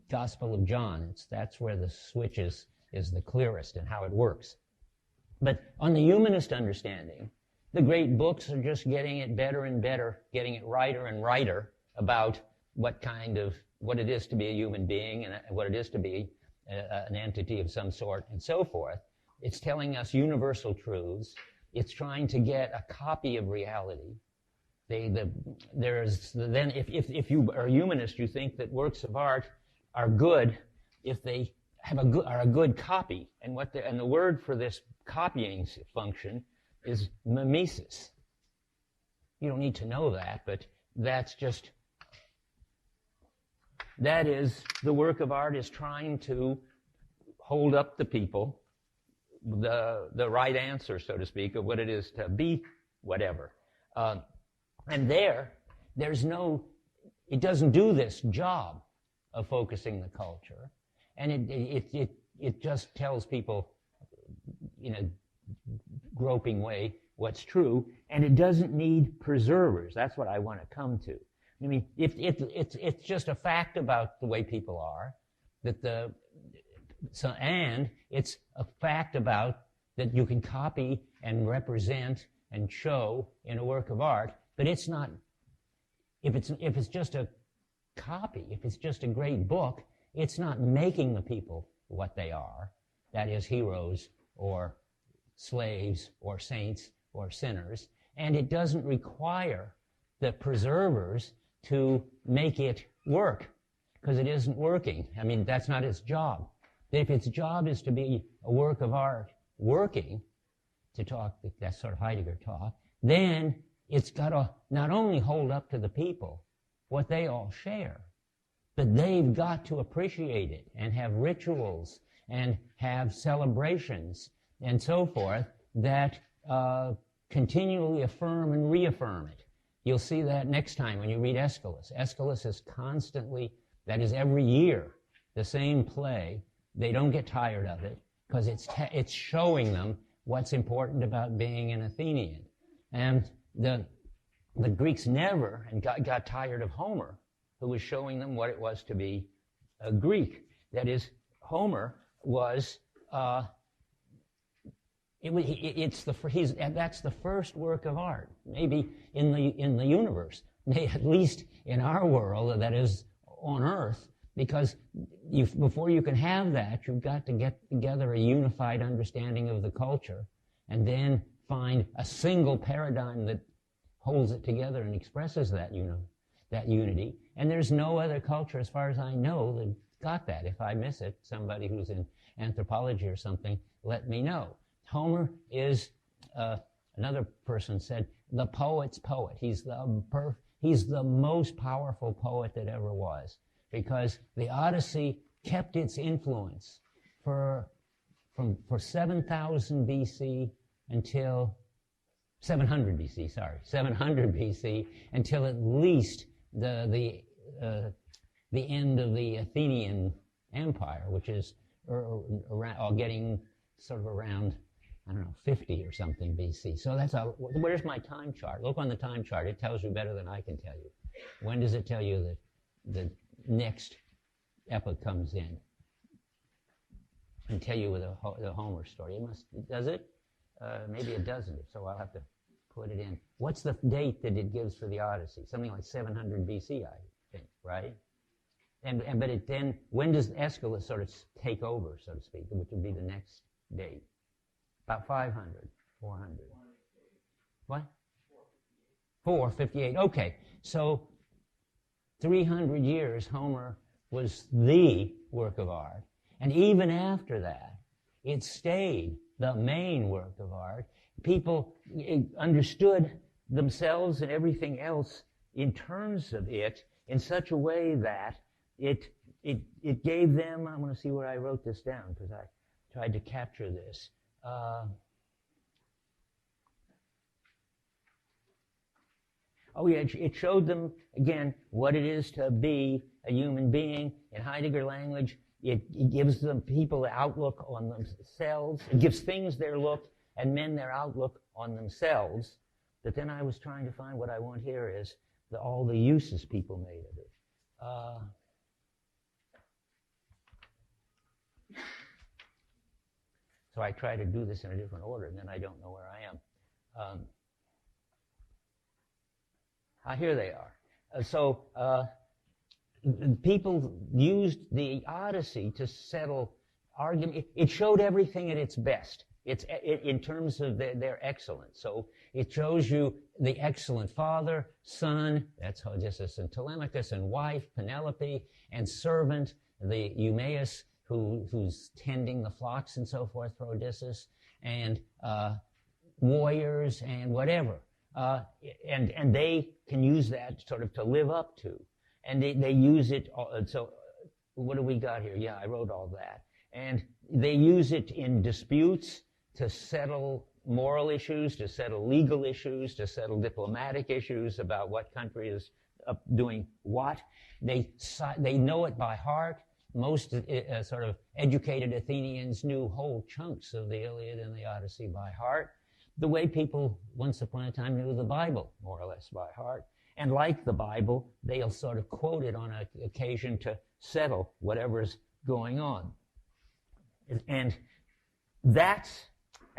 Gospel of John, that's where the switch is the clearest and how it works. But on the humanist understanding, the great books are just getting it better and better, getting it righter and righter about what it is to be a human being and what it is to be an entity of some sort and so forth. It's telling us universal truths. It's trying to get a copy of reality. Then if you are a humanist, you think that works of art are good if they are a good copy. And the word for this copying function is mimesis. You don't need to know that, but that is, the work of art is trying to hold up the people the right answer, so to speak, of what it is to be whatever. And there's no, it doesn't do this job of focusing the culture. And it just tells people in a groping way what's true, and it doesn't need preservers. That's what I want to come to. I mean, it's just a fact about the way people are, and it's a fact about that you can copy and represent and show in a work of art, but it's not, if it's just a copy, if it's just a great book, it's not making the people what they are, that is, heroes or slaves or saints or sinners, and it doesn't require the preservers to make it work, because it isn't working. I mean, that's not its job. If its job is to be a work of art working, to talk, that's sort of Heidegger talk, then it's got to not only hold up to the people what they all share, but they've got to appreciate it and have rituals and have celebrations and so forth that continually affirm and reaffirm it. You'll see that next time when you read Aeschylus. Aeschylus is constantly, that is every year, the same play. They don't get tired of it because it's showing them what's important about being an Athenian. And the Greeks never got tired of Homer, who was showing them what it was to be a Greek. That is, Homer was that's the first work of art, maybe in the universe, at least in our world, that is on Earth, because before you can have that, you've got to get together a unified understanding of the culture, and then find a single paradigm that holds it together and expresses that, that unity. And there's no other culture, as far as I know, that got that. If I miss it, somebody who's in anthropology or something, let me know. Homer is, another person said, the poet's poet. He's the most powerful poet that ever was, because the Odyssey kept its influence for 7,000 BC until 700 BC. 700 BC until at least the end of the Athenian Empire, which is getting sort of around, I don't know, 50 or something BC. So where's my time chart? Look on the time chart. It tells you better than I can tell you. When does it tell you that the next epoch comes in? And tell you the Homer story. Does it? Maybe it doesn't, so I'll have to put it in. What's the date that it gives for the Odyssey? Something like 700 BC, I think, right? But then, when does Aeschylus sort of take over, so to speak, which would be the next date? About 500, 400. What? 458. Okay, so 300 years Homer was the work of art. And even after that, it stayed the main work of art. People understood themselves and everything else in terms of it in such a way that it gave them, I want to see where I wrote this down because I tried to capture this. It showed them, again, what it is to be a human being. In Heidegger language, it gives them people the outlook on themselves. It gives things their look and men their outlook on themselves. But then I was trying to find what I want here is all the uses people made of it. So I try to do this in a different order, and then I don't know where I am. Here they are. People used the Odyssey to settle argument. It showed everything at its best. In terms of their excellence. So it shows you the excellent father, son, that's Odysseus and Telemachus, and wife, Penelope, and servant, the Eumaeus, who's tending the flocks and so forth for Odysseus, and warriors and whatever. And they can use that sort of to live up to. And they use it, so what do we got here? Yeah, I wrote all that. And they use it in disputes to settle moral issues, to settle legal issues, to settle diplomatic issues about what country is doing what. They know it by heart. Most sort of educated Athenians knew whole chunks of the Iliad and the Odyssey by heart, the way people once upon a time knew the Bible, more or less by heart. And like the Bible, they'll sort of quote it on an occasion to settle whatever's going on. And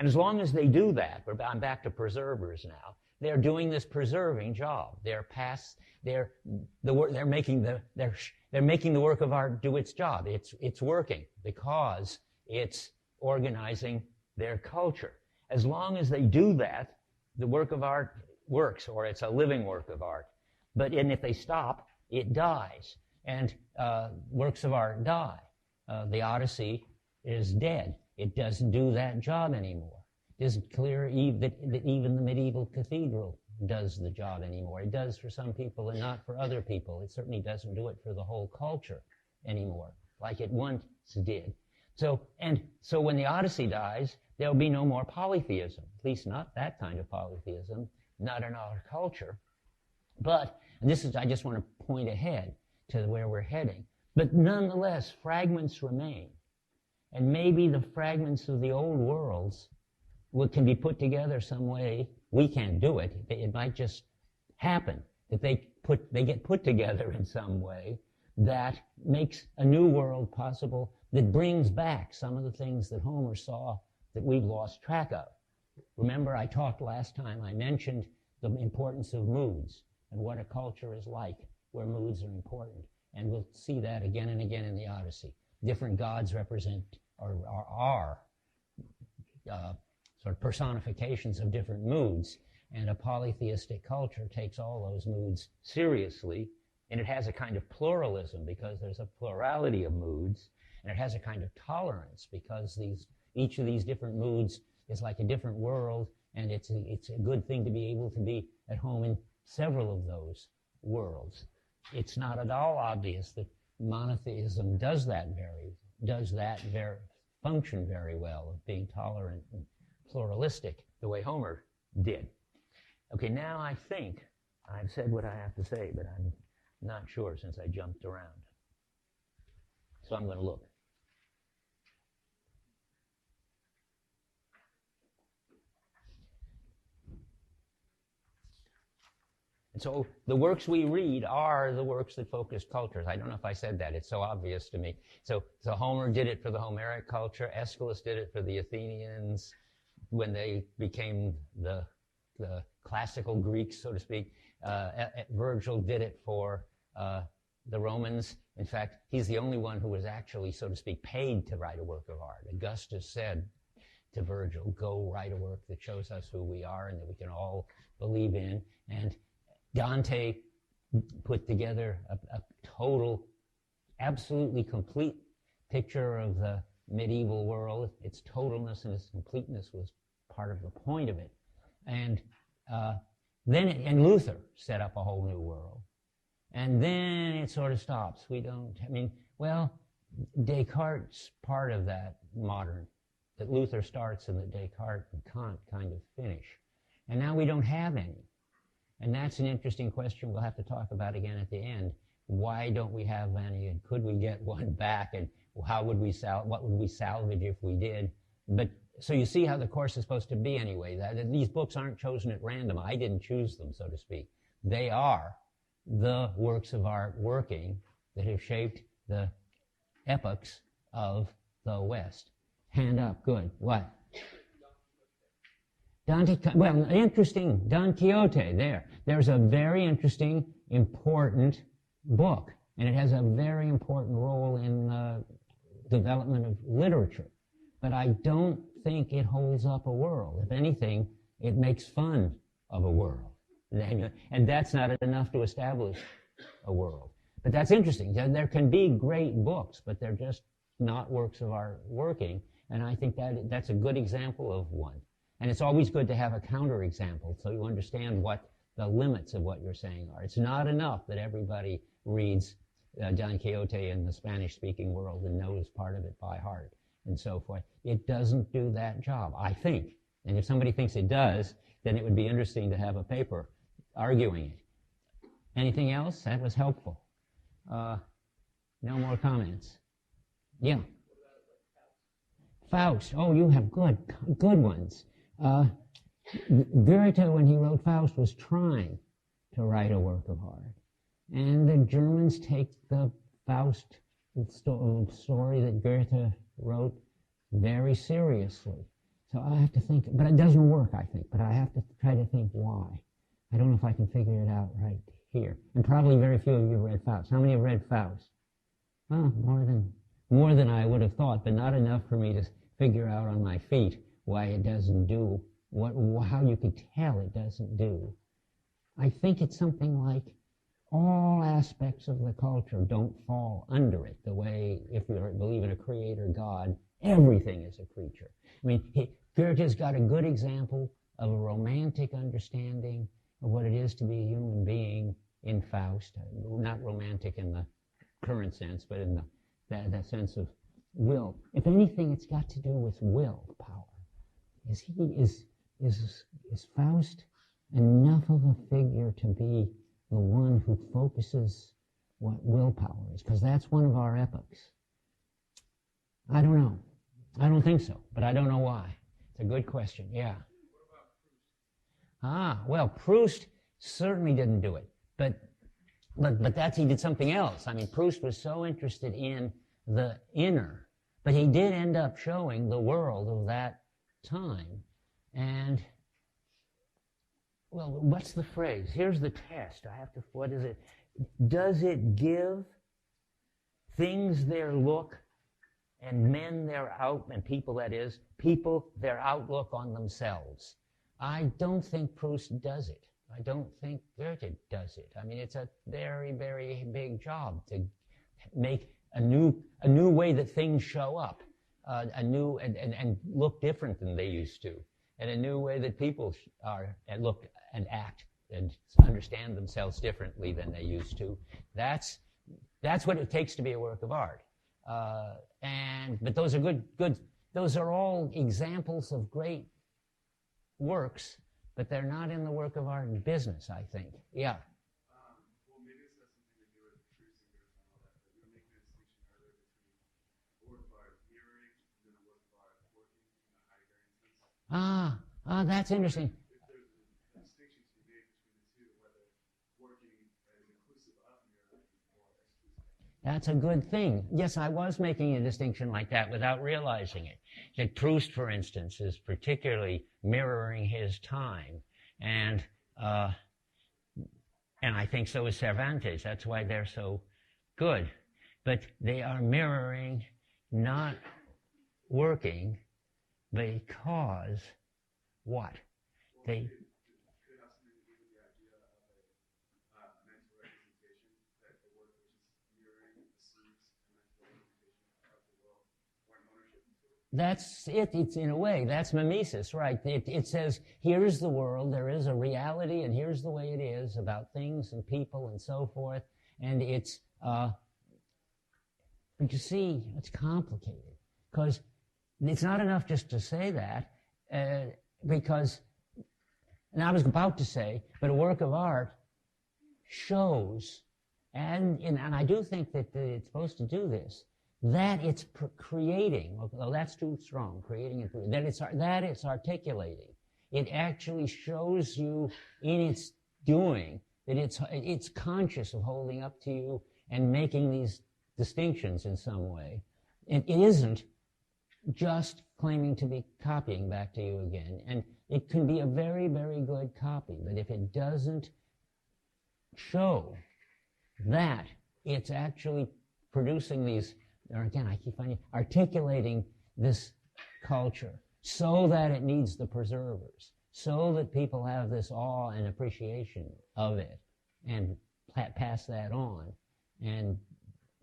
as long as they do that, I'm back to preservers now, they're doing this preserving job. They're making the work of art do its job. It's working because it's organizing their culture. As long as they do that, the work of art works, or it's a living work of art. And if they stop, it dies. And works of art die. The Odyssey is dead. It doesn't do that job anymore. It isn't clear that even the medieval cathedral does the job anymore. It does for some people and not for other people. It certainly doesn't do it for the whole culture anymore, like it once did. So when the Odyssey dies, there'll be no more polytheism, at least not that kind of polytheism, not in our culture. But, I just want to point ahead to where we're heading. But nonetheless, fragments remain. And maybe the fragments of the old worlds can be put together some way. We can't do it. It might just happen that they get put together in some way that makes a new world possible, that brings back some of the things that Homer saw that we've lost track of. Remember, I talked last time, I mentioned the importance of moods and what a culture is like where moods are important. And we'll see that again and again in the Odyssey. Different gods represent or are sort of personifications of different moods. And a polytheistic culture takes all those moods seriously, and it has a kind of pluralism because there's a plurality of moods, and it has a kind of tolerance because each of these different moods is like a different world, and it's a good thing to be able to be at home in several of those worlds. It's not at all obvious that monotheism does that function very well, of being tolerant and pluralistic, the way Homer did. Okay, now I think I've said what I have to say, but I'm not sure since I jumped around. So I'm going to look. And so the works we read are the works that focus cultures. I don't know if I said that. It's so obvious to me. So Homer did it for the Homeric culture. Aeschylus did it for the Athenians when they became the classical Greeks, so to speak. Virgil did it for the Romans. In fact, he's the only one who was actually, so to speak, paid to write a work of art. Augustus said to Virgil, go write a work that shows us who we are and that we can all believe in. And Dante put together a total, absolutely complete picture of the medieval world. Its totalness and its completeness was part of the point of it. And then Luther set up a whole new world. And then it sort of stops. Descartes' part of that modern, that Luther starts and that Descartes and Kant kind of finish. And now we don't have any. And that's an interesting question we'll have to talk about again at the end. Why don't we have any, and could we get one back, and what would we salvage if we did? But so you see how the course is supposed to be anyway. That these books aren't chosen at random. I didn't choose them, so to speak. They are the works of art working that have shaped the epochs of the West. Hand up, good. What? Interesting, Don Quixote, there's a very interesting, important book, and it has a very important role in the development of literature, but I don't think it holds up a world. If anything, it makes fun of a world, and that's not enough to establish a world. But that's interesting. There can be great books, but they're just not works of art working, and I think that's a good example of one. And it's always good to have a counterexample so you understand what the limits of what you're saying are. It's not enough that everybody reads Don Quixote in the Spanish-speaking world and knows part of it by heart and so forth. It doesn't do that job, I think. And if somebody thinks it does, then it would be interesting to have a paper arguing it. Anything else? That was helpful. No more comments. Yeah. Faust. Oh, you have good ones. Goethe, when he wrote Faust, was trying to write a work of art. And the Germans take the Faust story that Goethe wrote very seriously. So I have to think, but it doesn't work, I think, but I have to try to think why. I don't know if I can figure it out right here. And probably very few of you have read Faust. How many have read Faust? Well, more than I would have thought, but not enough for me to figure out on my feet why it doesn't do how you could tell it doesn't do. I think it's something like all aspects of the culture don't fall under it, the way if you believe in a creator God, everything is a creature. I mean, Goethe's got a good example of a romantic understanding of what it is to be a human being in Faust. Not romantic in the current sense, but in that sense of will. If anything, it's got to do with willpower. Is Faust enough of a figure to be the one who focuses what willpower is? Because that's one of our epochs. I don't know. I don't think so, but I don't know why. It's a good question. Yeah. Proust certainly didn't do it, but he did something else. I mean, Proust was so interested in the inner, but he did end up showing the world of that time. And, well, what's the phrase? Here's the test. What is it? Does it give things their look and men their and people, that is, people their outlook on themselves. I don't think Proust does it. I don't think Goethe does it. I mean, it's a very, very big job to make a new way that things show up, a new and look different than they used to, and a new way that people are and look and act and understand themselves differently than they used to. That's what it takes to be a work of art. But those are good. Those are all examples of great works, but they're not in the work of art business, I think. Yeah. Well, maybe this has something to do with true singers and all that, but you were making a distinction earlier between a work of art mirroring and then a work of art working in a Heideggerian sense. That's interesting. If there's a distinction to be made between the two, whether working is inclusive of mirroring or exclusive. That's a good thing. Yes, I was making a distinction like that without realizing it. That Proust, for instance, is particularly mirroring his time, and I think so is Cervantes. That's why they're so good. But they are mirroring, not working, because what? They Could have something to do with the idea of a mental representation, that the work which is mirroring assumes a mental representation of the world, or an ownership to it. That's it. It's in a way, that's mimesis, right? It says, here's the world, there is a reality, and here's the way it is about things and people and so forth. And it's, but you see, it's complicated. Because it's not enough just to say that, because, and I was about to say, but a work of art shows, and I do think that it's supposed to do this, that it's creating, although that's too strong, creating and that it's articulating. It actually shows you in its doing that it's conscious of holding up to you and making these distinctions in some way. It isn't just claiming to be copying back to you again. And it can be a very, very good copy, but if it doesn't show that it's actually producing these, or again, I keep finding, articulating this culture so that it needs the preservers, so that people have this awe and appreciation of it and pass that on and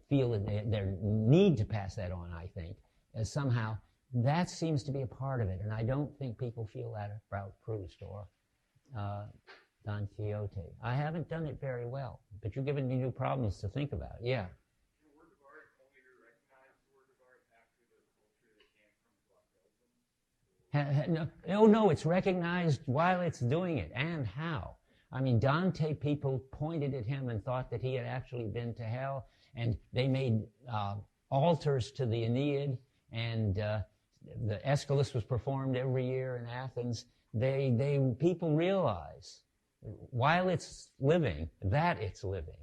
feel that their need to pass that on, I think, as somehow that seems to be a part of it. And I don't think people feel that about Proust or Don Quixote. I haven't done it very well, but you've given me new problems to think about. Yeah. Can a work of art only be recognized as a work of art after the culture that came from what built them? Oh, no, it's recognized while it's doing it. And how? I mean, Dante, people pointed at him and thought that he had actually been to hell, and they made altars to the Aeneid, and the Aeschylus was performed every year in Athens. People realize while it's living, that it's living.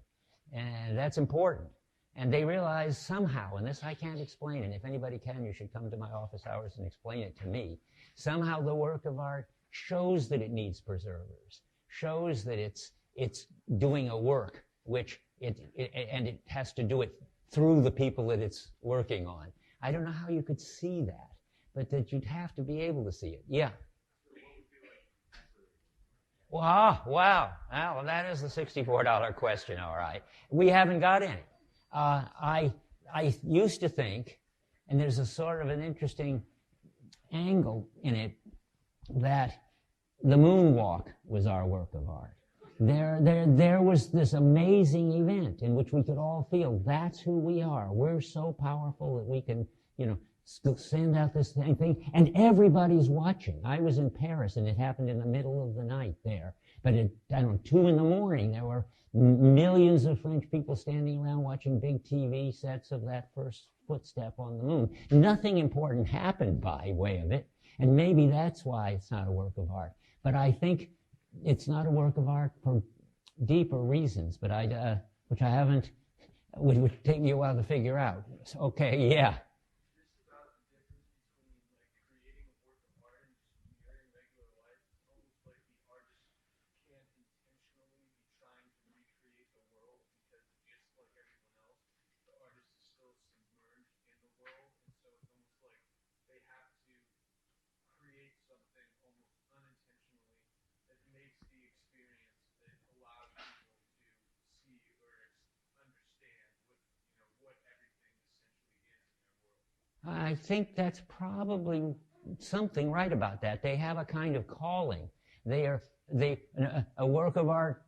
And that's important. And they realize somehow, and this I can't explain, and if anybody can, you should come to my office hours and explain it to me. Somehow the work of art shows that it needs preservers, shows that it's doing a work which it has to do it through the people that it's working on. I don't know how you could see that, but that you'd have to be able to see it. Yeah. Wow. Well, that is the $64 question, all right. We haven't got any. I used to think, and there's a sort of an interesting angle in it, that the moonwalk was our work of art. There was this amazing event in which we could all feel that's who we are. We're so powerful that we can, send out this thing, and everybody's watching. I was in Paris, and it happened in the middle of the night there. But at, 2 in the morning, there were millions of French people standing around watching big TV sets of that first footstep on the moon. Nothing important happened by way of it, and maybe that's why it's not a work of art. But I think it's not a work of art for deeper reasons, but which would take me a while to figure out. Okay, yeah. Artist is still submerged in the world, and so I think that's probably something right about that. They have a kind of calling. A work of art.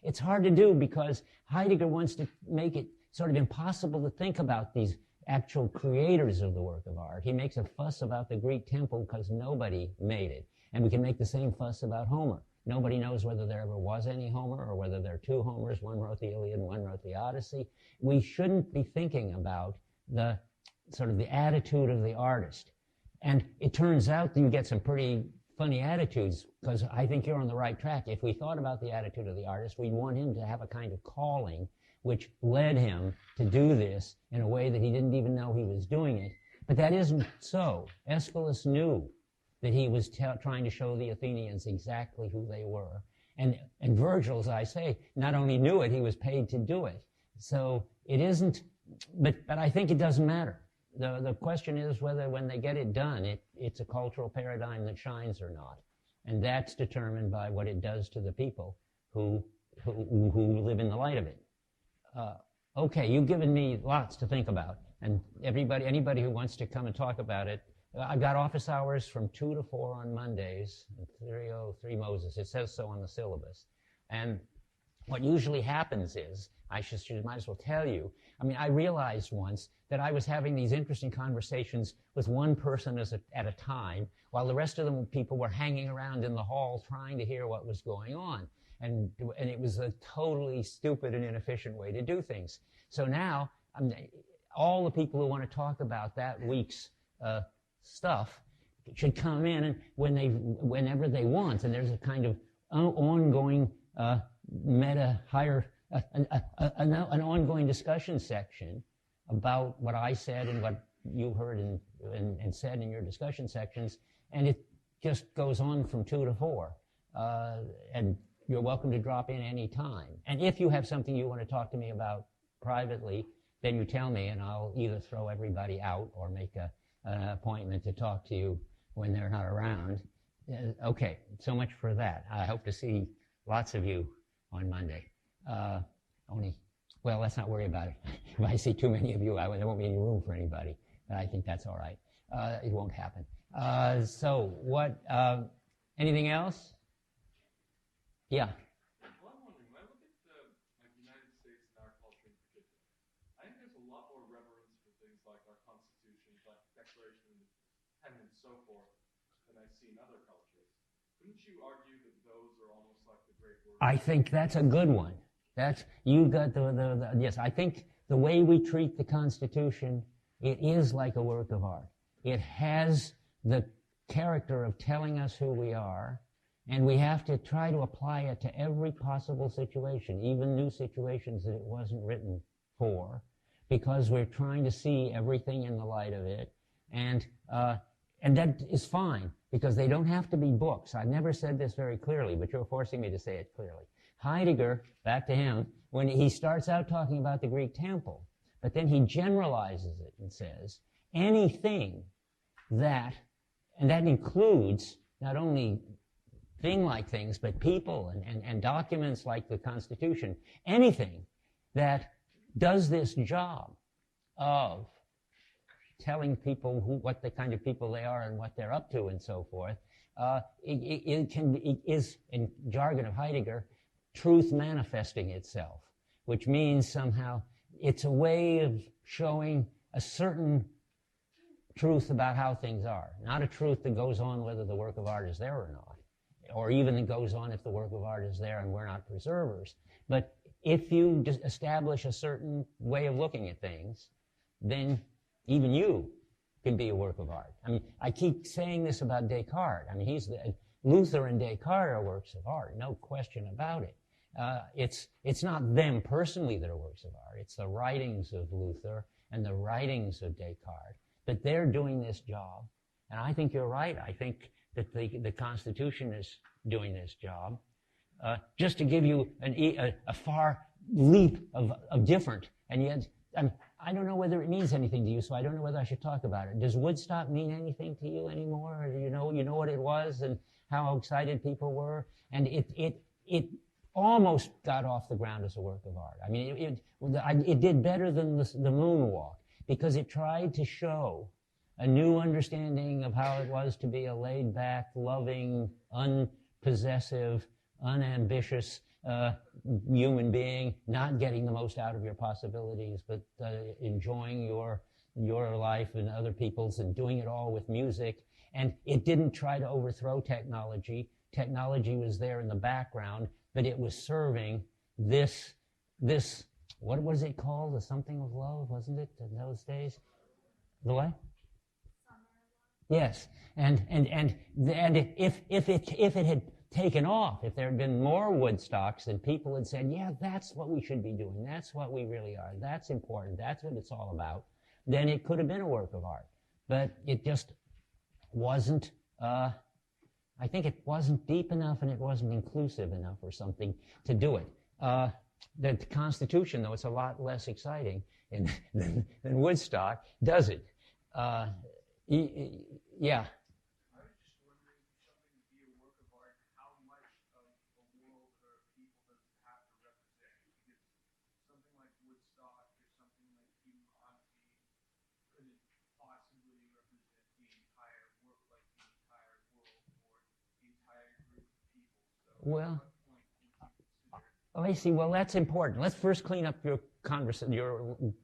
It's hard to do because Heidegger wants to make it sort of impossible to think about these actual creators of the work of art. He makes a fuss about the Greek temple because nobody made it. And we can make the same fuss about Homer. Nobody knows whether there ever was any Homer or whether there are two Homers. One wrote the Iliad and one wrote the Odyssey. We shouldn't be thinking about the sort of the attitude of the artist. And it turns out that you get some pretty funny attitudes, because I think you're on the right track. If we thought about the attitude of the artist, we'd want him to have a kind of calling which led him to do this in a way that he didn't even know he was doing it. But that isn't so. Aeschylus knew that he was trying to show the Athenians exactly who they were. And Virgil, as I say, not only knew it, he was paid to do it. So it isn't, but I think it doesn't matter. The question is whether when they get it done, it's a cultural paradigm that shines or not. And that's determined by what it does to the people who live in the light of it. Okay, you've given me lots to think about. And anybody who wants to come and talk about it, I've got office hours from 2 to 4 on Mondays, and 303 Moses. It says so on the syllabus. And what usually happens is, I might as well tell you, I mean, I realized once that I was having these interesting conversations with one person at a time, while the rest of the people were hanging around in the hall trying to hear what was going on. And it was a totally stupid and inefficient way to do things. So now, all the people who want to talk about that week's stuff should come in and whenever they want, and there's a kind of ongoing an ongoing discussion section about what I said and what you heard and said in your discussion sections, and it just goes on from 2 to 4. And you're welcome to drop in any time. And if you have something you want to talk to me about privately, then you tell me, and I'll either throw everybody out or make an appointment to talk to you when they're not around. Okay, so much for that. I hope to see lots of you on Monday. Well, let's not worry about it. If I see too many of you, there won't be any room for anybody. But I think that's all right. It won't happen. Anything else? Yeah. Well, I'm wondering, when I look at the United States and our culture in particular, I think there's a lot more reverence for things like our constitutions, like Declaration of Independence and so forth, than I see in other cultures. Wouldn't you argue that those are almost like the great words? I think that's a good one. You've got yes, I think the way we treat the Constitution, it is like a work of art. It has the character of telling us who we are, and we have to try to apply it to every possible situation, even new situations that it wasn't written for, because we're trying to see everything in the light of it. And that is fine, because they don't have to be books. I've never said this very clearly, but you're forcing me to say it clearly. Heidegger, back to him, when he starts out talking about the Greek temple, but then he generalizes it and says, anything that, and that includes not only thing-like things, but people and documents like the Constitution, anything that does this job of telling people what the kind of people they are and what they're up to and so forth, it is, in jargon of Heidegger, truth manifesting itself, which means somehow it's a way of showing a certain truth about how things are, not a truth that goes on whether the work of art is there or not, or even that goes on if the work of art is there and we're not preservers. But if you establish a certain way of looking at things, then even you can be a work of art. I mean, I keep saying this about Descartes. I mean, Luther and Descartes are works of art, no question about it. It's not them personally that are works of art. It's the writings of Luther and the writings of Descartes. But they're doing this job. And I think you're right. I think that the Constitution is doing this job. Just to give you a far leap of different, and yet I don't know whether it means anything to you, so I don't know whether I should talk about it. Does Woodstock mean anything to you anymore? Or you know what it was and how excited people were? And it almost got off the ground as a work of art. I mean, it did better than the moonwalk. because it tried to show a new understanding of how it was to be a laid-back, loving, unpossessive, unambitious human being, not getting the most out of your possibilities, but enjoying your life and other people's, and doing it all with music. And it didn't try to overthrow technology. Technology was there in the background, but it was serving this, what was it called? The something of love, wasn't it, in those days? The what? Yes. And if it had taken off, if there had been more Woodstocks, then people had said, yeah, that's what we should be doing. That's what we really are. That's important. That's what it's all about. Then it could have been a work of art. But it just wasn't, I think it wasn't deep enough, and it wasn't inclusive enough or something to do it. The Constitution, though, it's a lot less exciting than Woodstock, does it? Yeah. I was just wondering, something to be a work of art, how much of a world or people does it have to represent? Because something like Woodstock or something like Human Odyssey couldn't possibly represent the entire work, like the entire world or the entire group of people. So Well, at what point would you consider? oh, I see. Well, that's important. Let's first clean up your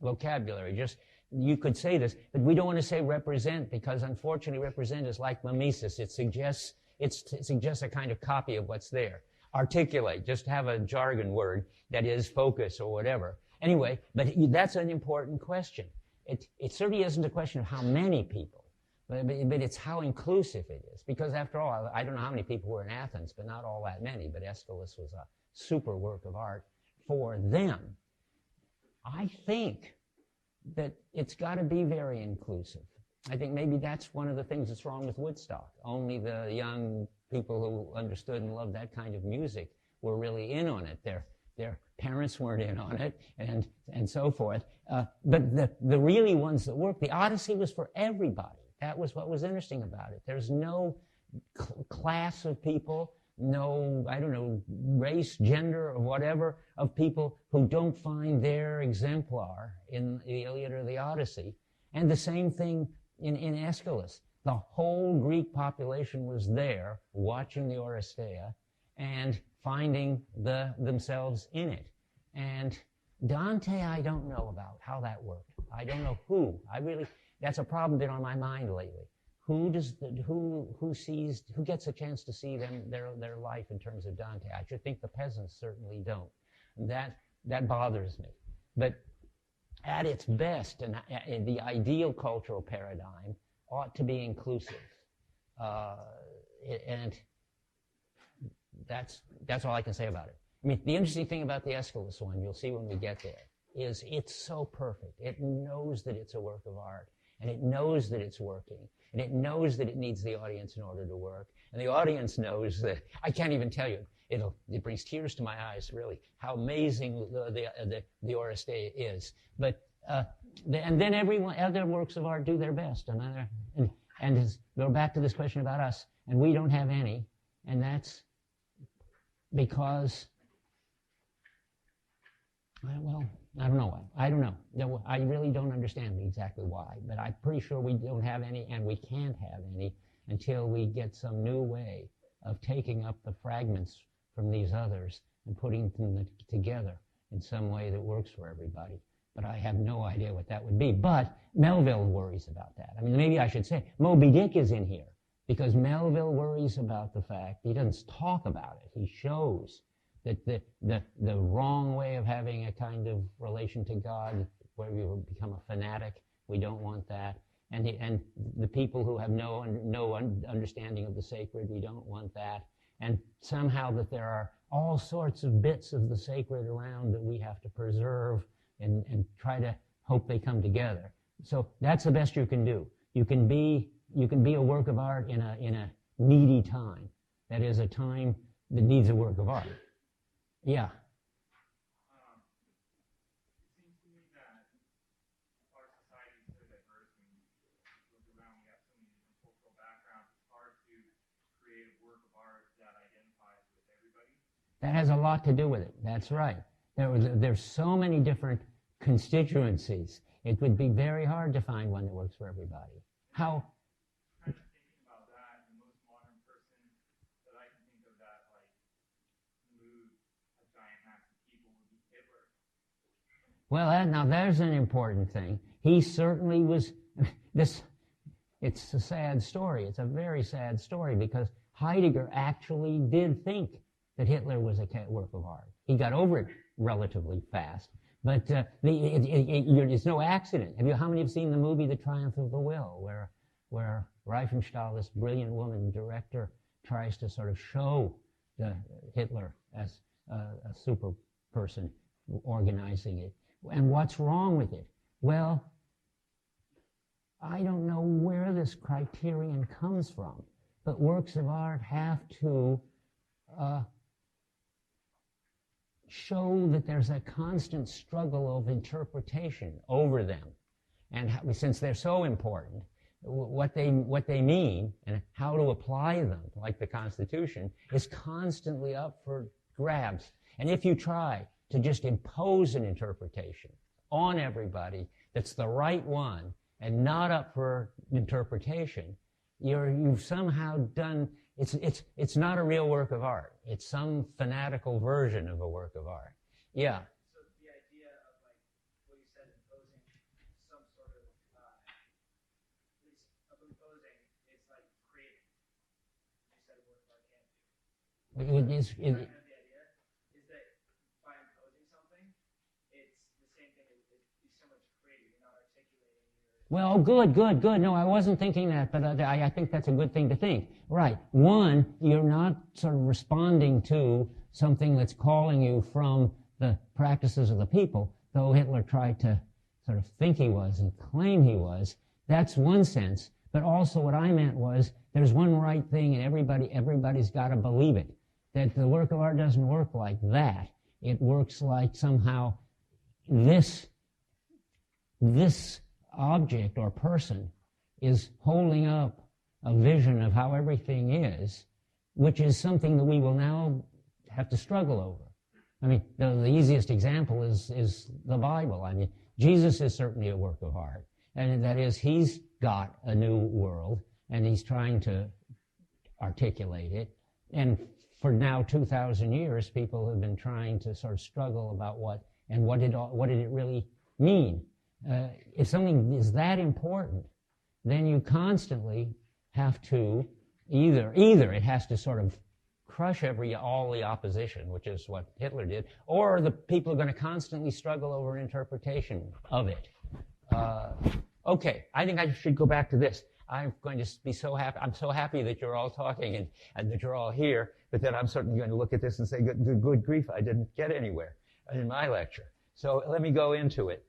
vocabulary. You could say this, but we don't want to say represent, because unfortunately represent is like mimesis. It suggests a kind of copy of what's there. Articulate, just have a jargon word that is focus or whatever. Anyway, but that's an important question. It certainly isn't a question of how many people, but it's how inclusive it is. Because after all, I don't know how many people were in Athens, but not all that many. But Aeschylus was a super work of art for them. I think that it's got to be very inclusive. I think maybe that's one of the things that's wrong with Woodstock. Only the young people who understood and loved that kind of music were really in on it. Their parents weren't in on it, and so forth. But the really ones that worked, the Odyssey was for everybody. That was what was interesting about it. There's no class of people, no, I don't know, race, gender, or whatever, of people who don't find their exemplar in the Iliad or the Odyssey. And the same thing in Aeschylus. The whole Greek population was there watching the Oresteia and finding themselves in it. And Dante, I don't know about how that worked. I don't know who. That's a problem been on my mind lately. Who gets a chance to see their life in terms of Dante? I should think the peasants certainly don't. That bothers me. But at its best, and the ideal cultural paradigm ought to be inclusive. And that's all I can say about it. I mean, the interesting thing about the Aeschylus one, you'll see when we get there, is it's so perfect. It knows that it's a work of art, and it knows that it's working, and it knows that it needs the audience in order to work, and the audience knows that, I can't even tell you, it brings tears to my eyes, really, how amazing the Oresteia is. But and then other works of art do their best, and go back to this question about us, and we don't have any, and that's because, well, I don't know why. I don't know. I really don't understand exactly why, but I'm pretty sure we don't have any, and we can't have any until we get some new way of taking up the fragments from these others and putting them together in some way that works for everybody. But I have no idea what that would be. But Melville worries about that. I mean, maybe I should say Moby Dick is in here because Melville worries about the fact, he doesn't talk about it, he shows that the wrong way of having a kind of relation to God where you become a fanatic, we don't want that. And the people who have no understanding of the sacred, we don't want that. And somehow that there are all sorts of bits of the sacred around that we have to preserve and try to hope they come together. So that's the best you can do. You can be a work of art in a needy time. That is a time that needs a work of art. Yeah. It seems to me that our society is so diverse, and we look around, we have so many different cultural backgrounds, it's hard to create a work of art that identifies with everybody. That has a lot to do with it. That's right. There's so many different constituencies It would be very hard to find one that works for everybody. How? Kind of thinking about that, the most modern person that I can think of that like moved a giant mass of people would be Hitler. Well, now there's an important thing. He certainly was. It's a sad story. It's a very sad story because Heidegger actually did think that Hitler was a work of art. He got over it relatively fast, but it's no accident. How many have seen the movie The Triumph of the Will, where Riefenstahl, this brilliant woman director, tries to sort of show Hitler as a super person organizing it? And what's wrong with it? Well, I don't know where this criterion comes from, but works of art have to show that there's a constant struggle of interpretation over them. And since they're so important, what they mean and how to apply them, like the Constitution, is constantly up for grabs. And if you try to just impose an interpretation on everybody that's the right one and not up for interpretation, you've somehow done, it's not a real work of art. It's some fanatical version of a work of art. Yeah. So the idea of like what you said, imposing some sort of imposing is like creating. You said a work of art can't do. It is. The idea is that by imposing something, it's the same thing. It's so much creative. You're not articulating your. Well, good. No, I wasn't thinking that, but I think that's a good thing to think. Right. One, you're not sort of responding to something that's calling you from the practices of the people, though Hitler tried to sort of think he was and claim he was. That's one sense. But also what I meant was there's one right thing and everybody's got to believe it. That the work of art doesn't work like that. It works like somehow this object or person is holding up a vision of how everything is, which is something that we will now have to struggle over. I mean, the easiest example is the Bible. I mean, Jesus is certainly a work of art, and that is he's got a new world, and he's trying to articulate it. And for now 2,000 years, people have been trying to sort of struggle about what did it really mean. If something is that important, then you constantly have to either it has to sort of crush all the opposition, which is what Hitler did, or the people are going to constantly struggle over an interpretation of it. Okay, I think I should go back to this. I'm going to be so happy. I'm so happy that you're all talking and that you're all here, but then I'm certainly going to look at this and say, good grief, I didn't get anywhere in my lecture. So let me go into it.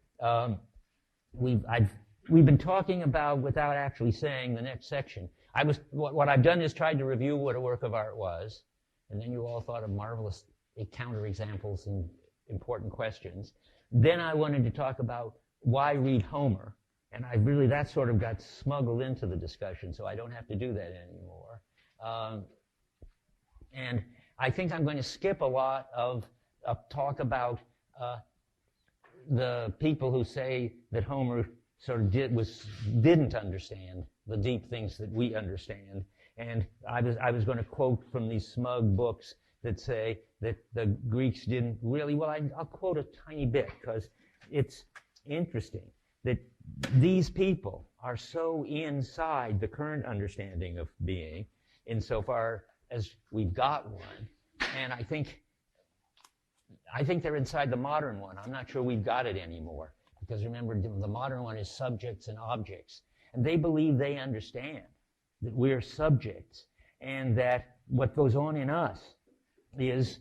We've been talking about, without actually saying the next section, what I've done is tried to review what a work of art was, and then you all thought of marvelous counterexamples and important questions. Then I wanted to talk about why read Homer, and that sort of got smuggled into the discussion, so I don't have to do that anymore. And I think I'm going to skip a lot of talk about the people who say that Homer sort of didn't understand the deep things that we understand. And I was going to quote from these smug books that say that the Greeks didn't really, well, I'll quote a tiny bit because it's interesting that these people are so inside the current understanding of being insofar as we've got one. And I think they're inside the modern one. I'm not sure we've got it anymore. Because remember, the modern one is subjects and objects. And they believe they understand that we're subjects and that what goes on in us is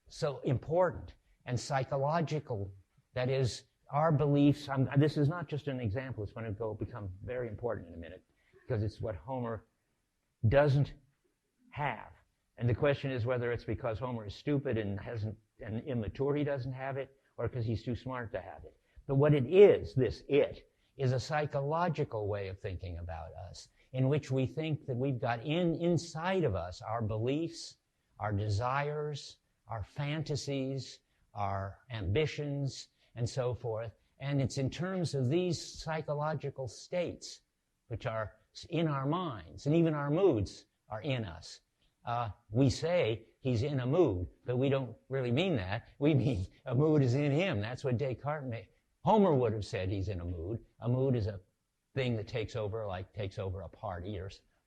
so important and psychological. That is, our beliefs, this is not just an example, it's going to become very important in a minute because it's what Homer doesn't have. And the question is whether it's because Homer is stupid and immature he doesn't have it, or because he's too smart to have it. But what it is, is a psychological way of thinking about us, in which we think that we've got inside of us our beliefs, our desires, our fantasies, our ambitions, and so forth. And it's in terms of these psychological states, which are in our minds, and even our moods are in us. We say he's in a mood, but we don't really mean that. We mean a mood is in him. That's what Descartes made. Homer would have said he's in a mood. A mood is a thing that takes over a party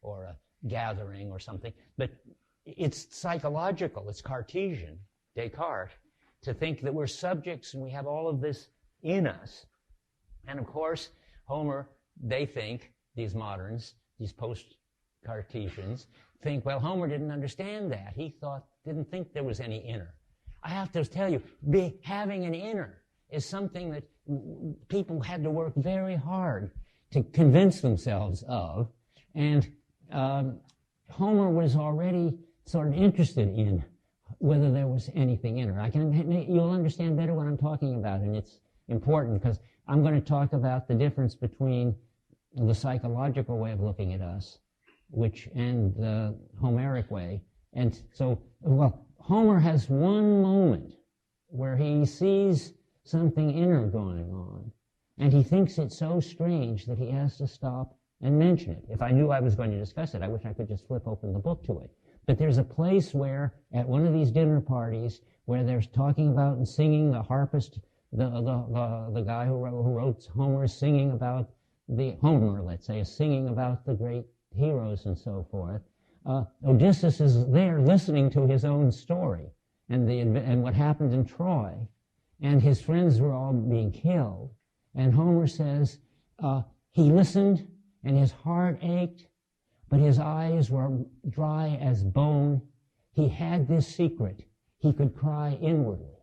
or a gathering or something. But it's psychological. It's Cartesian, Descartes, to think that we're subjects and we have all of this in us. And of course, Homer, they think, these moderns, these post-Cartesians, think, well, Homer didn't understand that. He didn't think there was any inner. I have to tell you, having an inner is something that people had to work very hard to convince themselves of. And Homer was already sort of interested in whether there was anything inner. You'll understand better what I'm talking about, and it's important because I'm going to talk about the difference between the psychological way of looking at us, and the Homeric way. And so, Homer has one moment where he sees something inner going on, and he thinks it's so strange that he has to stop and mention it. If I knew I was going to discuss it, I wish I could just flip open the book to it. But there's a place where, at one of these dinner parties, where they're talking about and singing, the harpist, the guy who wrote Homer is singing about Homer, let's say, is singing about the great heroes and so forth. Odysseus is there listening to his own story and what happened in Troy. And his friends were all being killed. And Homer says, he listened and his heart ached, but his eyes were dry as bone. He had this secret. He could cry inwardly.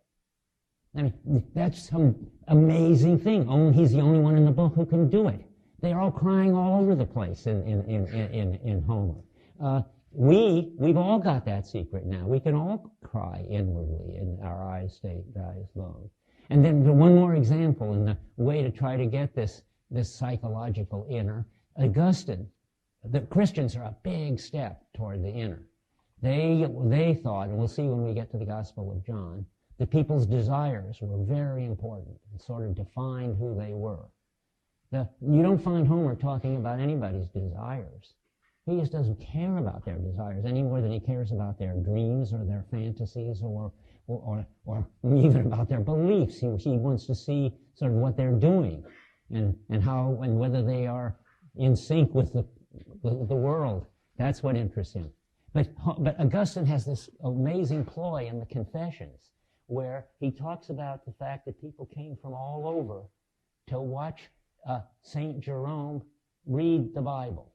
I mean, that's some amazing thing. He's the only one in the book who can do it. They're all crying all over the place in Homer. We've all got that secret now. We can all cry inwardly and our eyes stay dry as bone. And then one more example in the way to try to get this psychological inner. Augustine, the Christians are a big step toward the inner. They thought, and we'll see when we get to the Gospel of John, that people's desires were very important and sort of defined who they were. You don't find Homer talking about anybody's desires. He just doesn't care about their desires any more than he cares about their dreams or their fantasies or even about their beliefs. He wants to see sort of what they're doing and how and whether they are in sync with the world. That's what interests him. But Augustine has this amazing ploy in the Confessions where he talks about the fact that people came from all over to watch St. Jerome read the Bible.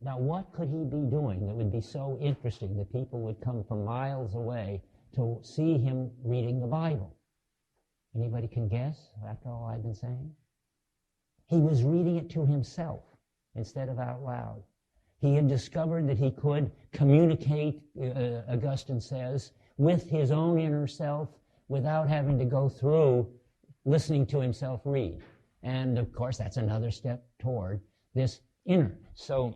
Now, what could he be doing that would be so interesting that people would come from miles away to see him reading the Bible? Anybody can guess after all I've been saying? He was reading it to himself instead of out loud. He had discovered that he could communicate, Augustine says, with his own inner self without having to go through listening to himself read. And, of course, that's another step toward this inner. So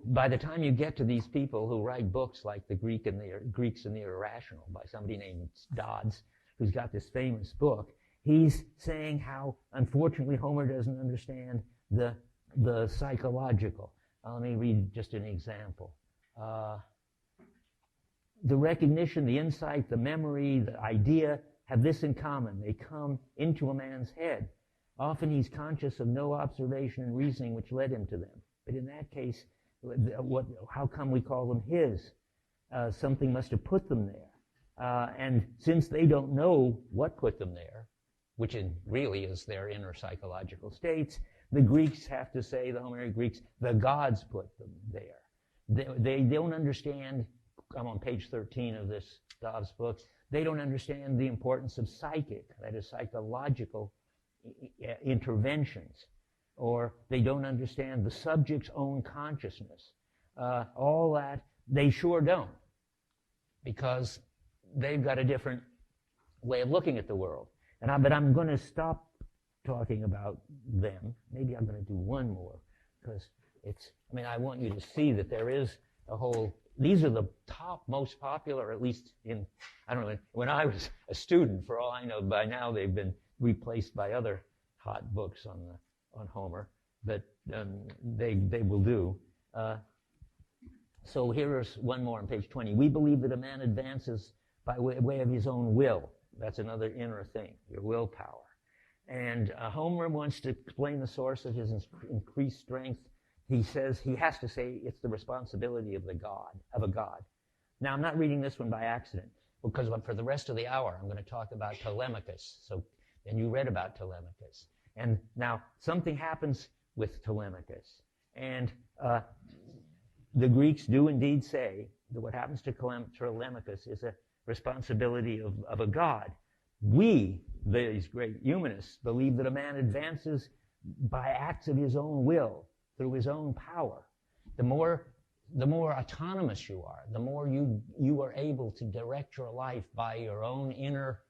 by the time you get to these people who write books like The Greeks and the Irrational by somebody named Dodds, who's got this famous book, he's saying how, unfortunately, Homer doesn't understand the psychological. Let me read just an example. The recognition, the insight, the memory, the idea have this in common. They come into a man's head. Often he's conscious of no observation and reasoning which led him to them. But in that case, how come we call them his? Something must have put them there. And since they don't know what put them there, which really is their inner psychological states, the Greeks have to say, the Homeric Greeks, the gods put them there. They don't understand, I'm on page 13 of this Dobbs book, they don't understand the importance of psychic, that is psychological interventions, or they don't understand the subject's own consciousness. All that, they sure don't, because they've got a different way of looking at the world. But I'm going to stop talking about them. Maybe I'm going to do one more, because I want you to see that there is a whole, these are the top most popular, at least when I was a student, for all I know, by now they've been replaced by other hot books on Homer, but they will do. So here's one more on page 20. We believe that a man advances by way of his own will. That's another inner thing, your willpower. And Homer wants to explain the source of his increased strength. He says he has to say it's the responsibility of a god. Now, I'm not reading this one by accident, because for the rest of the hour, I'm going to talk about Telemachus. And you read about Telemachus. And now, something happens with Telemachus. And the Greeks do indeed say that what happens to Telemachus is a responsibility of a god. We, these great humanists, believe that a man advances by acts of his own will, through his own power. The more autonomous you are, the more you are able to direct your life by your own inner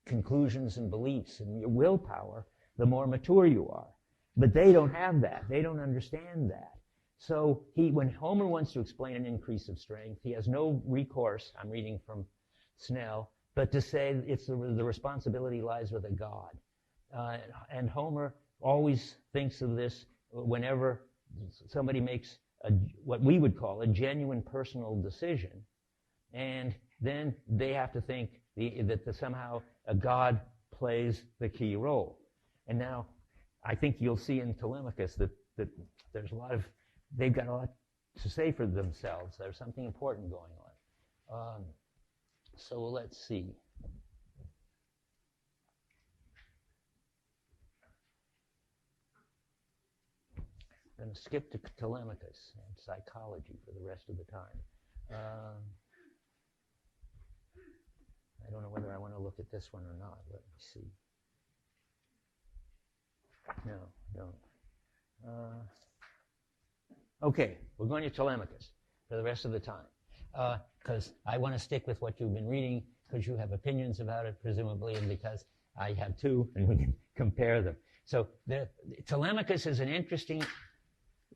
conclusions and beliefs and your willpower, the more mature you are. But they don't have that. They don't understand that. So when Homer wants to explain an increase of strength, he has no recourse, I'm reading from Snell, but to say it's the responsibility lies with a god. And Homer always thinks of this whenever somebody makes what we would call a genuine personal decision, and then they have to think that somehow a god plays the key role. And now, I think you'll see in Telemachus that there's they've got a lot to say for themselves. There's something important going on. So let's see. I'm going to skip to Telemachus and psychology for the rest of the time. I don't know whether I want to look at this one or not. Let me see. No, don't. Okay, we're going to Telemachus for the rest of the time, because I want to stick with what you've been reading, because you have opinions about it, presumably, and because I have too, and we can compare them. So Telemachus is an interesting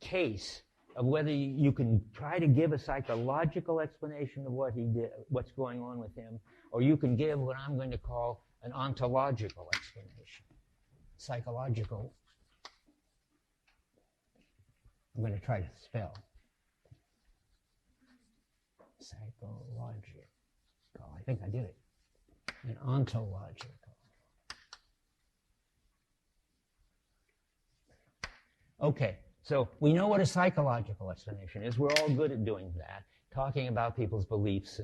case of whether you can try to give a psychological explanation of what he did, what's going on with him, or you can give what I'm going to call an ontological explanation. Psychological. I'm going to try to spell. Psychological. I think I did it. And ontological. Okay, so we know what a psychological explanation is. We're all good at doing that, talking about people's beliefs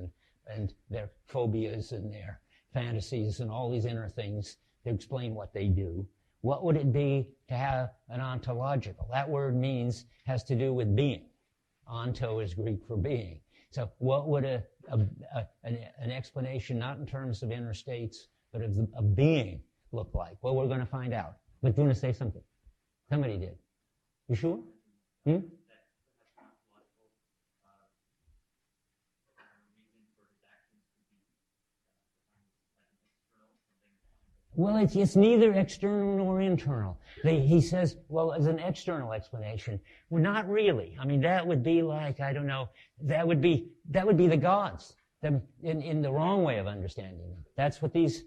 and their phobias and their fantasies and all these inner things to explain what they do. What would it be to have an ontological? That word has to do with being. Onto is Greek for being. So what would an explanation, not in terms of inner states, but of a being look like? Well, we're going to find out. But do you want to say something? Somebody did. You sure? Well, it's neither external nor internal. He says, well, as an external explanation, well, not really. I mean, that would be like, I don't know, that would be the gods, in the wrong way of understanding them. That's what these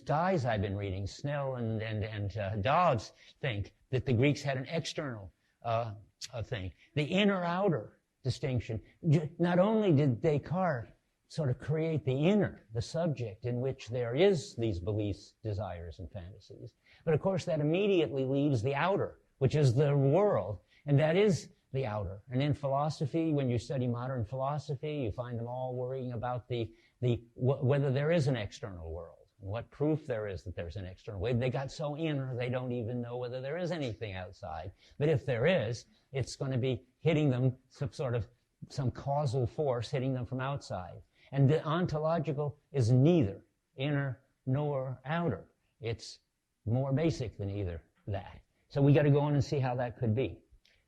guys I've been reading, Snell and Dodds, think, that the Greeks had an external thing. The inner-outer distinction. Not only did Descartes sort of create the inner, the subject in which there is these beliefs, desires, and fantasies. But of course that immediately leaves the outer, which is the world, and that is the outer. And in philosophy, when you study modern philosophy, you find them all worrying about whether there is an external world, and what proof there is that there's an external world. They got so inner, they don't even know whether there is anything outside. But if there is, it's going to be hitting them, some causal force hitting them from outside. And the ontological is neither inner nor outer. It's more basic than either that. So we got to go on and see how that could be.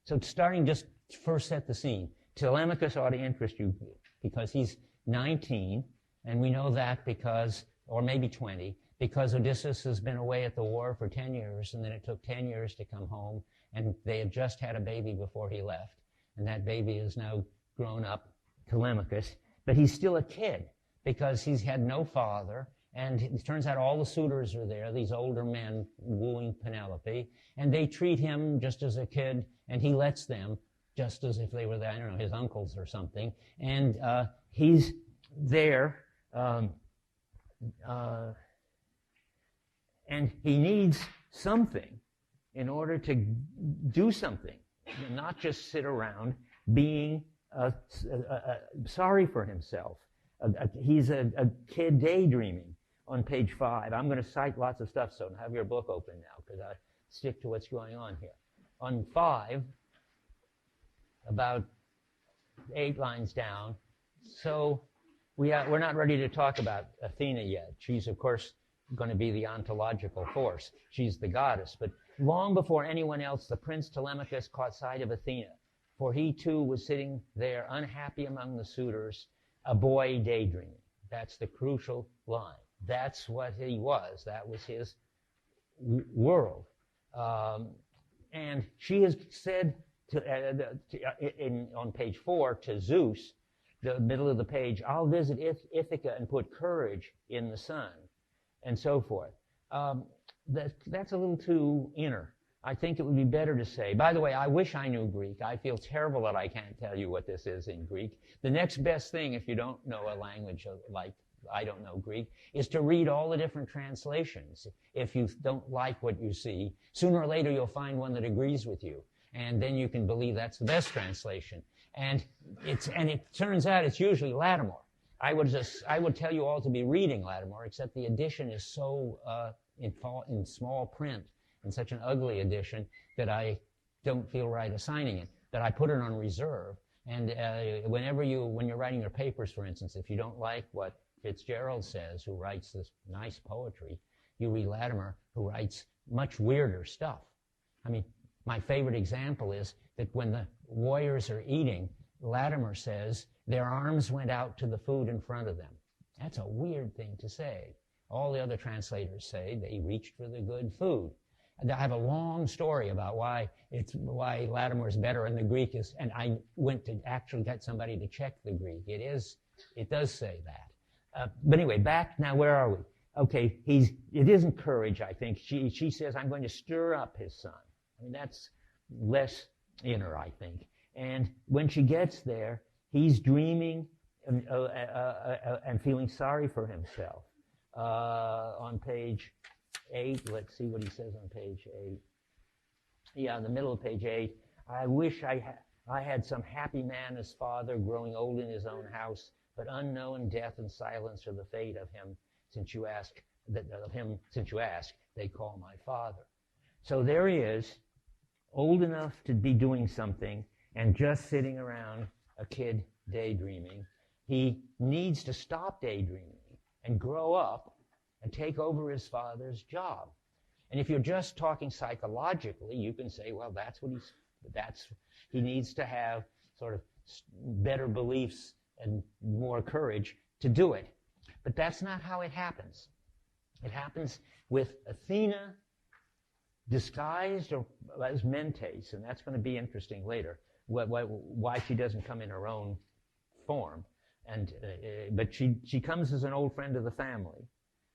So starting, just first set the scene. Telemachus ought to interest you because he's 19, and we know that because, or maybe 20, because Odysseus has been away at the war for 10 years, and then it took 10 years to come home, and they had just had a baby before he left, and that baby is now grown up, Telemachus. But he's still a kid because he's had no father, And it turns out all the suitors are there, these older men wooing Penelope, and they treat him just as a kid, and he lets them just as if they were, I don't know, his uncles or something. And he's there, and he needs something in order to do something, not just sit around being sorry for himself. He's a kid daydreaming on page 5. I'm going to cite lots of stuff, so have your book open now, because I stick to what's going on here. On 5, about 8 lines down, so we're not ready to talk about Athena yet. She's, of course, going to be the ontological force. She's the goddess. But long before anyone else, the prince Telemachus caught sight of Athena, for he too was sitting there unhappy among the suitors, a boy daydreaming. That's the crucial line. That's what he was. That was his world. And she has said on page 4 to Zeus, the middle of the page, I'll visit Ithaca and put courage in the sun, and so forth. That's a little too inner. I think it would be better to say, by the way, I wish I knew Greek. I feel terrible that I can't tell you what this is in Greek. The next best thing, if you don't know a language like I don't know Greek, is to read all the different translations. If you don't like what you see, sooner or later you'll find one that agrees with you, and then you can believe that's the best translation. And it turns out it's usually Lattimore. I would tell you all to be reading Lattimore, except the edition is so in small print, in such an ugly edition, that I don't feel right assigning it, that I put it on reserve. And when you're writing your papers, for instance, if you don't like what Fitzgerald says, who writes this nice poetry, you read Latimer, who writes much weirder stuff. I mean, my favorite example is that when the warriors are eating, Latimer says, their arms went out to the food in front of them. That's a weird thing to say. All the other translators say they reached for the good food. And I have a long story about why Latimer's better and the Greek is, and I went to actually get somebody to check the Greek. It does say that. But anyway, back now, where are we? Okay, it isn't courage, I think. She says, I'm going to stir up his son. I mean, that's less inner, I think. And when she gets there, he's dreaming and feeling sorry for himself. On page 8, let's see what he says on page 8. Yeah, in the middle of page 8, I wish I had some happy man as father, growing old in his own house, but unknown death and silence are the fate of him. Since you ask, they call my father. So there he is, old enough to be doing something, and just sitting around a kid daydreaming. He needs to stop daydreaming and grow up and take over his father's job. And if you're just talking psychologically, you can say, well, he needs to have sort of better beliefs and more courage to do it. But that's not how it happens. It happens with Athena disguised as Mentes, and that's going to be interesting later, why she doesn't come in her own form. But she comes as an old friend of the family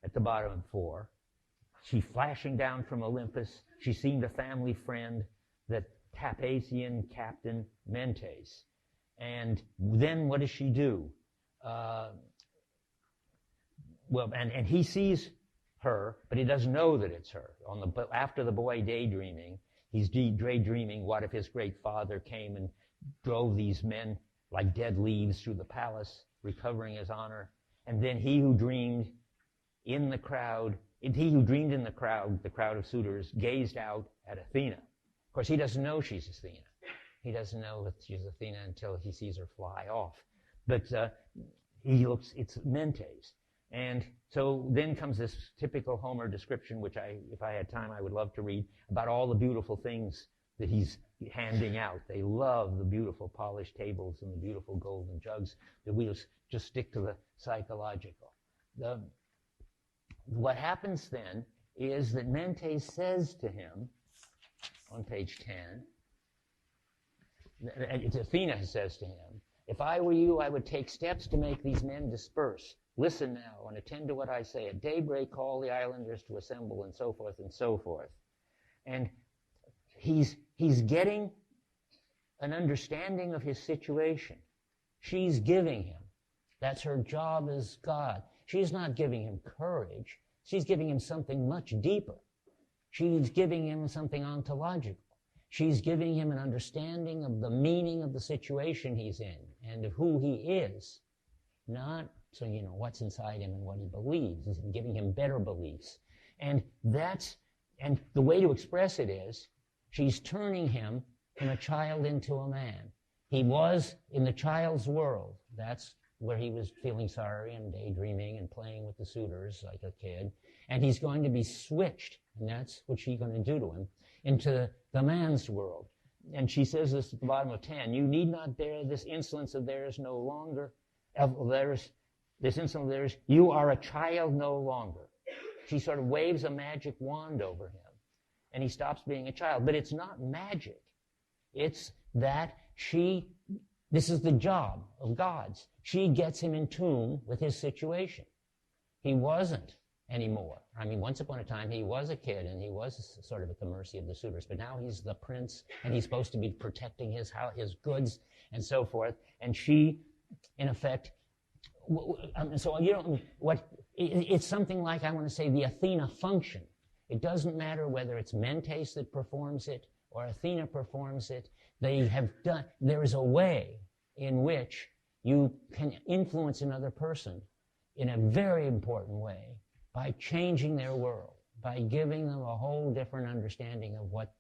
at the bottom of 4. She's flashing down from Olympus. She seemed a family friend, the Tapasian captain Mentes. And then what does she do? And he sees her, but he doesn't know that it's her. After the boy daydreaming, he's daydreaming what if his great father came and drove these men like dead leaves through the palace, recovering his honor. And then he who dreamed in the crowd, the crowd of suitors, gazed out at Athena. Of course, he doesn't know she's Athena. He doesn't know that she's Athena until he sees her fly off. But it's Mentes. And so then comes this typical Homer description, which if I had time, I would love to read, about all the beautiful things that he's handing out. They love the beautiful polished tables and the beautiful golden jugs. That we just stick to the psychological. What happens then is that Mentes says to him, on page 10, Athena says to him, if I were you, I would take steps to make these men disperse. Listen now and attend to what I say. At daybreak, call the islanders to assemble, and so forth and so forth. And he's getting an understanding of his situation. She's giving him. That's her job as God. She's not giving him courage. She's giving him something much deeper. She's giving him something ontological. She's giving him an understanding of the meaning of the situation he's in and of who he is. Not so what's inside him and what he believes. He's giving him better beliefs. And the way to express it is she's turning him from a child into a man. He was in the child's world. That's where he was feeling sorry and daydreaming and playing with the suitors like a kid. And he's going to be switched, and that's what she's going to do to him, into the man's world. And she says this at the bottom of 10, you need not bear this insolence of theirs no longer, this insolence of theirs, you are a child no longer. She sort of waves a magic wand over him, and he stops being a child. But it's not magic. It's that this is the job of God's. She gets him in tune with his situation. He wasn't anymore. I mean, once upon a time, he was a kid, and he was sort of at the mercy of the suitors. But now he's the prince, and he's supposed to be protecting his house, his goods, and so forth. And she, in effect, it's something like, I want to say, the Athena function. It doesn't matter whether it's Mentes that performs it or Athena performs it. There is a way in which you can influence another person in a very important way by changing their world, by giving them a whole different understanding of what's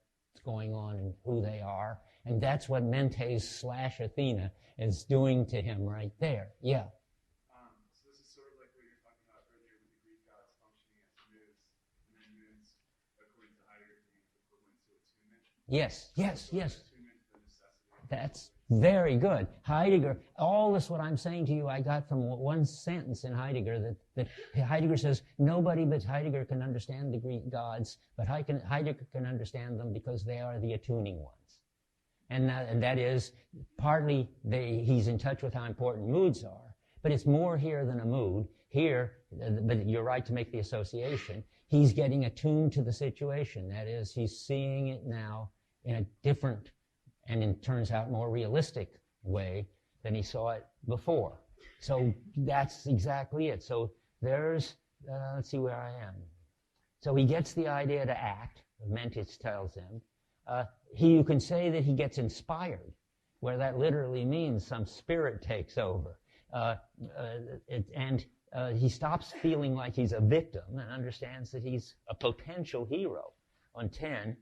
going on and who they are. And that's what Mentes / Athena is doing to him right there. Yeah. So this is sort of like what you were talking about earlier with the Greek gods functioning as moods, and then moods, according to Heidegger, being equivalent to attunement. Yes. Attunement to the necessity. That's very good. Heidegger, all this what I'm saying to you, I got from one sentence in Heidegger that Heidegger says, nobody but Heidegger can understand the Greek gods, but Heidegger can understand them because they are the attuning ones. And that is partly he's in touch with how important moods are, but it's more here than a mood. Here, but you're right to make the association, he's getting attuned to the situation. That is, he's seeing it now in a different and it turns out more realistic way than he saw it before. So that's exactly it. So there's, let's see where I am. So he gets the idea to act, Mentes tells him. You can say that he gets inspired, where that literally means some spirit takes over. He stops feeling like he's a victim and understands that he's a potential hero. On 10,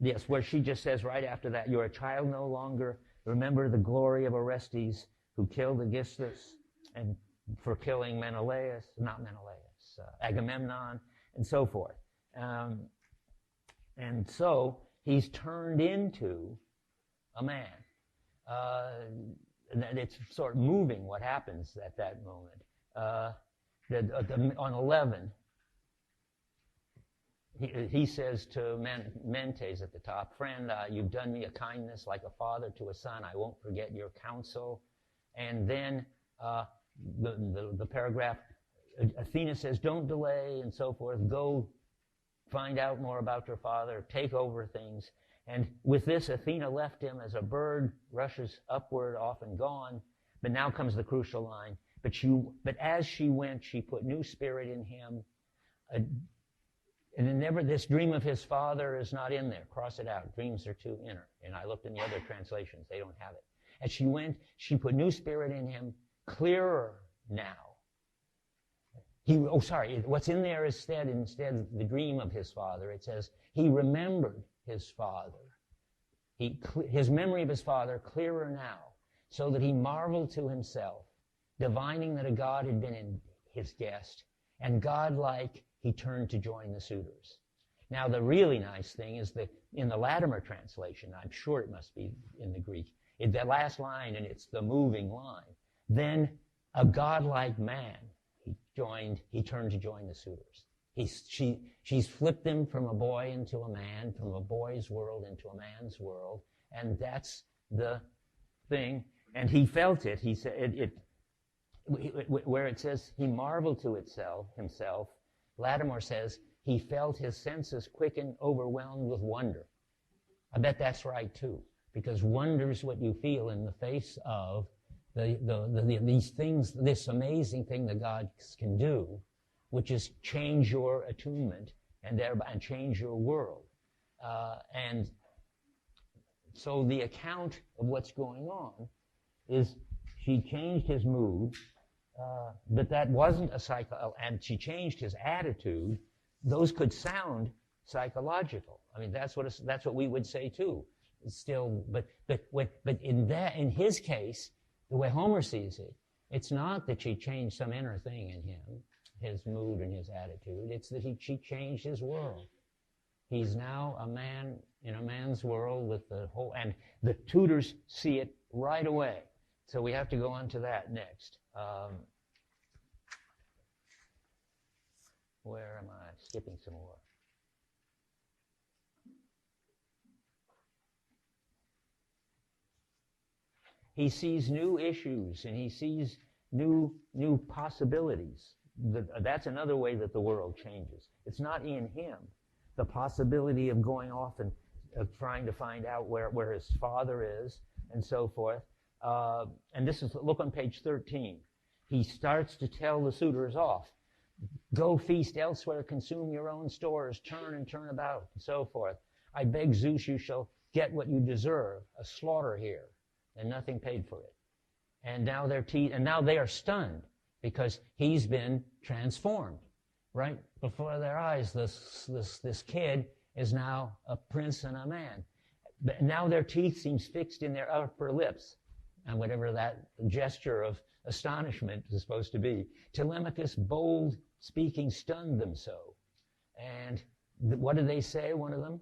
yes, where she just says right after that, you're a child no longer. Remember the glory of Orestes, who killed Aegisthus, and for killing Agamemnon, and so forth. And so he's turned into a man. It's sort of moving what happens at that moment. On 11, he says to Mentes at the top, friend, you've done me a kindness like a father to a son. I won't forget your counsel. And then the paragraph, Athena says, don't delay and so forth. Go find out more about your father. Take over things. And with this, Athena left him as a bird rushes upward, off and gone. But now comes the crucial line. But as she went, she put new spirit in him. And this dream of his father is not in there. Cross it out. Dreams are too inner. And I looked in the other translations. They don't have it. As she went, she put new spirit in him, clearer now. What's in there instead the dream of his father. It says, he remembered his father. His memory of his father clearer now, so that he marveled to himself, divining that a god had been in his guest, and godlike he turned to join the suitors. Now, the really nice thing is that in the Latimer translation, I'm sure it must be in the Greek, the last line, and it's the moving line, then a godlike man, he turned to join the suitors. She's flipped him from a boy into a man, from a boy's world into a man's world, and that's the thing. And he felt it. He said where it says he marveled to himself, Lattimore says he felt his senses quicken, overwhelmed with wonder. I bet that's right too, because wonder's what you feel in the face of these things, this amazing thing that God can do, which is change your attunement and change your world. And so the account of what's going on is she changed his mood, but that wasn't a and she changed his attitude. Those could sound psychological. I mean, that's what we would say too. Still, but in his case, the way Homer sees it, it's not that she changed some inner thing in him, his mood and his attitude. It's that she changed his world. He's now a man in a man's world with the whole, and the tutors see it right away. So we have to go on to that next. Where am I? Skipping some more. He sees new issues and he sees new possibilities. That's another way that the world changes. It's not in him. The possibility of going off and of trying to find out where his father is and so forth. And this is, look on page 13. He starts to tell the suitors off. Go feast elsewhere, consume your own stores, turn and turn about, and so forth. I beg Zeus, you shall get what you deserve, a slaughter here, and nothing paid for it. And now now they are stunned because he's been transformed, right before their eyes. This kid is now a prince and a man. But now their teeth seems fixed in their upper lips, and whatever that gesture of astonishment is supposed to be. Telemachus' bold speaking stunned them so. And what did they say, one of them?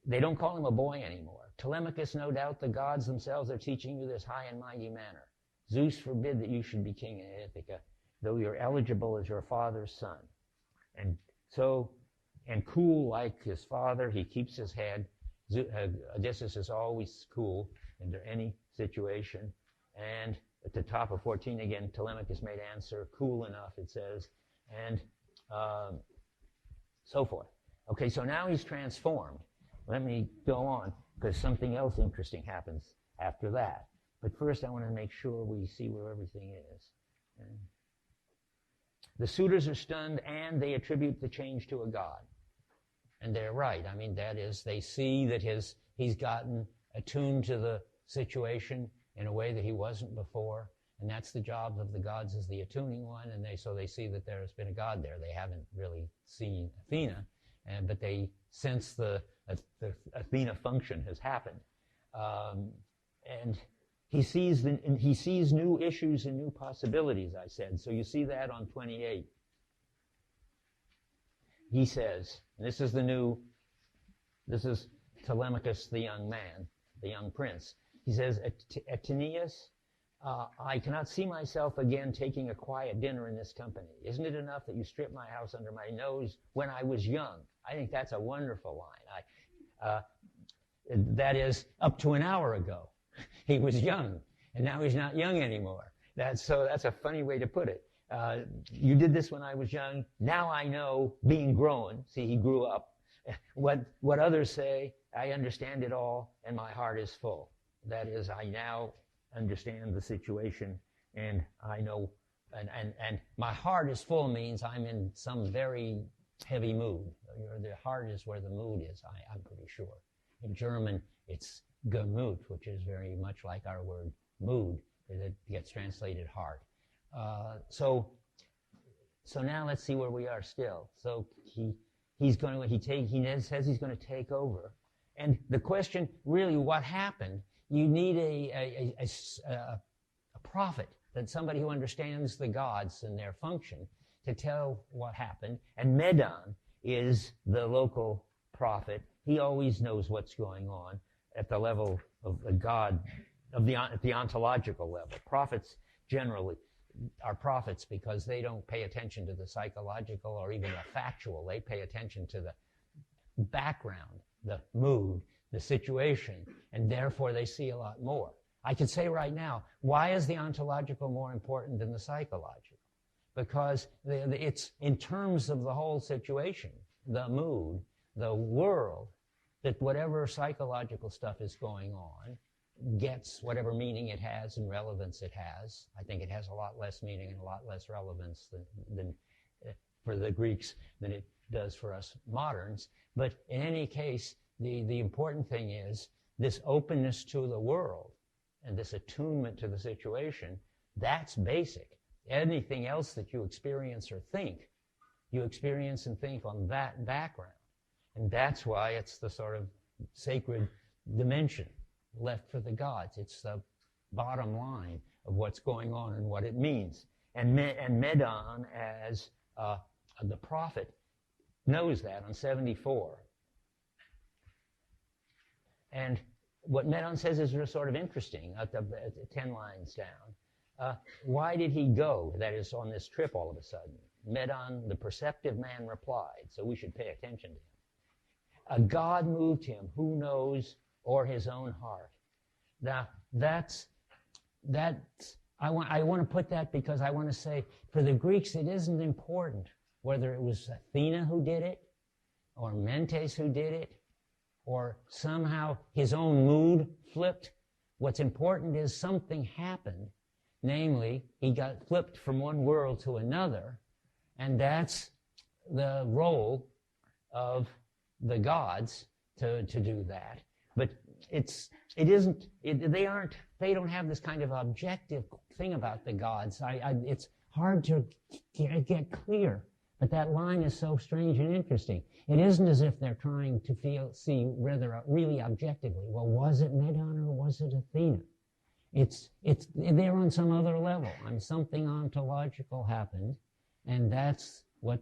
They don't call him a boy anymore. Telemachus, no doubt the gods themselves are teaching you this high and mighty manner. Zeus forbid that you should be king in Ithaca, though you're eligible as your father's son. And so, and cool like his father, he keeps his head. Odysseus is always cool under any situation. And at the top of 14 again, Telemachus made answer, cool enough, it says, and so forth. Okay, so now he's transformed. Let me go on, because something else interesting happens after that. But first I want to make sure we see where everything is. And the suitors are stunned, and they attribute the change to a god. And they're right. I mean, that is, they see that he's gotten attuned to the situation in a way that he wasn't before, and that's the job of the gods as the attuning one, and so they see that there's been a god there. They haven't really seen Athena, but they sense the Athena function has happened. And he sees new issues and new possibilities, I said. So you see that on 28. He says, and this is Telemachus, the young man, the young prince. He says, Aeneas, I cannot see myself again taking a quiet dinner in this company. Isn't it enough that you stripped my house under my nose when I was young? I think that's a wonderful line. That is, up to an hour ago, he was young, and now he's not young anymore. That's a funny way to put it. You did this when I was young. Now I know, being grown, see, he grew up. What others say, I understand it all, and my heart is full. That is, I now understand the situation, and I know, and my heart is full means I'm in some very heavy mood. The heart is where the mood is, I'm pretty sure. In German, it's Gemüt, which is very much like our word mood, that gets translated heart. So now let's see where we are still. So he says he's going to take over. And the question, really, what happened? You need a prophet, that somebody who understands the gods and their function, to tell what happened. And Medon is the local prophet. He always knows what's going on at the level of the god, at the ontological level. Prophets generally are prophets because they don't pay attention to the psychological or even the factual. They pay attention to the background, the mood, the situation, and therefore they see a lot more. I could say right now, why is the ontological more important than the psychological? Because it's in terms of the whole situation, the mood, the world, that whatever psychological stuff is going on gets whatever meaning it has and relevance it has. I think it has a lot less meaning and a lot less relevance than for the Greeks than it does for us moderns. But in any case, the important thing is this openness to the world and this attunement to the situation. That's basic. Anything else that you experience or think, you experience and think on that background. And that's why it's the sort of sacred dimension left for the gods. It's the bottom line of what's going on and what it means. And Medon, as the prophet, knows that on 74. And what Medon says is sort of interesting, at 10 lines down. Why did he go, that is, on this trip all of a sudden? Medon, the perceptive man, replied, so we should pay attention to him. A God moved him, who knows, or his own heart. Now, I want to put that because I want to say, for the Greeks, it isn't important whether it was Athena who did it, or Mentes who did it, or somehow his own mood flipped. What's important is something happened, namely, he got flipped from one world to another, and that's the role of the gods to do that. But they don't have this kind of objective thing about the gods. It's hard to get clear, but that line is so strange and interesting. It isn't as if they're trying to see really objectively, well, was it Medon or was it Athena? They're on some other level. Something ontological happened, and that's what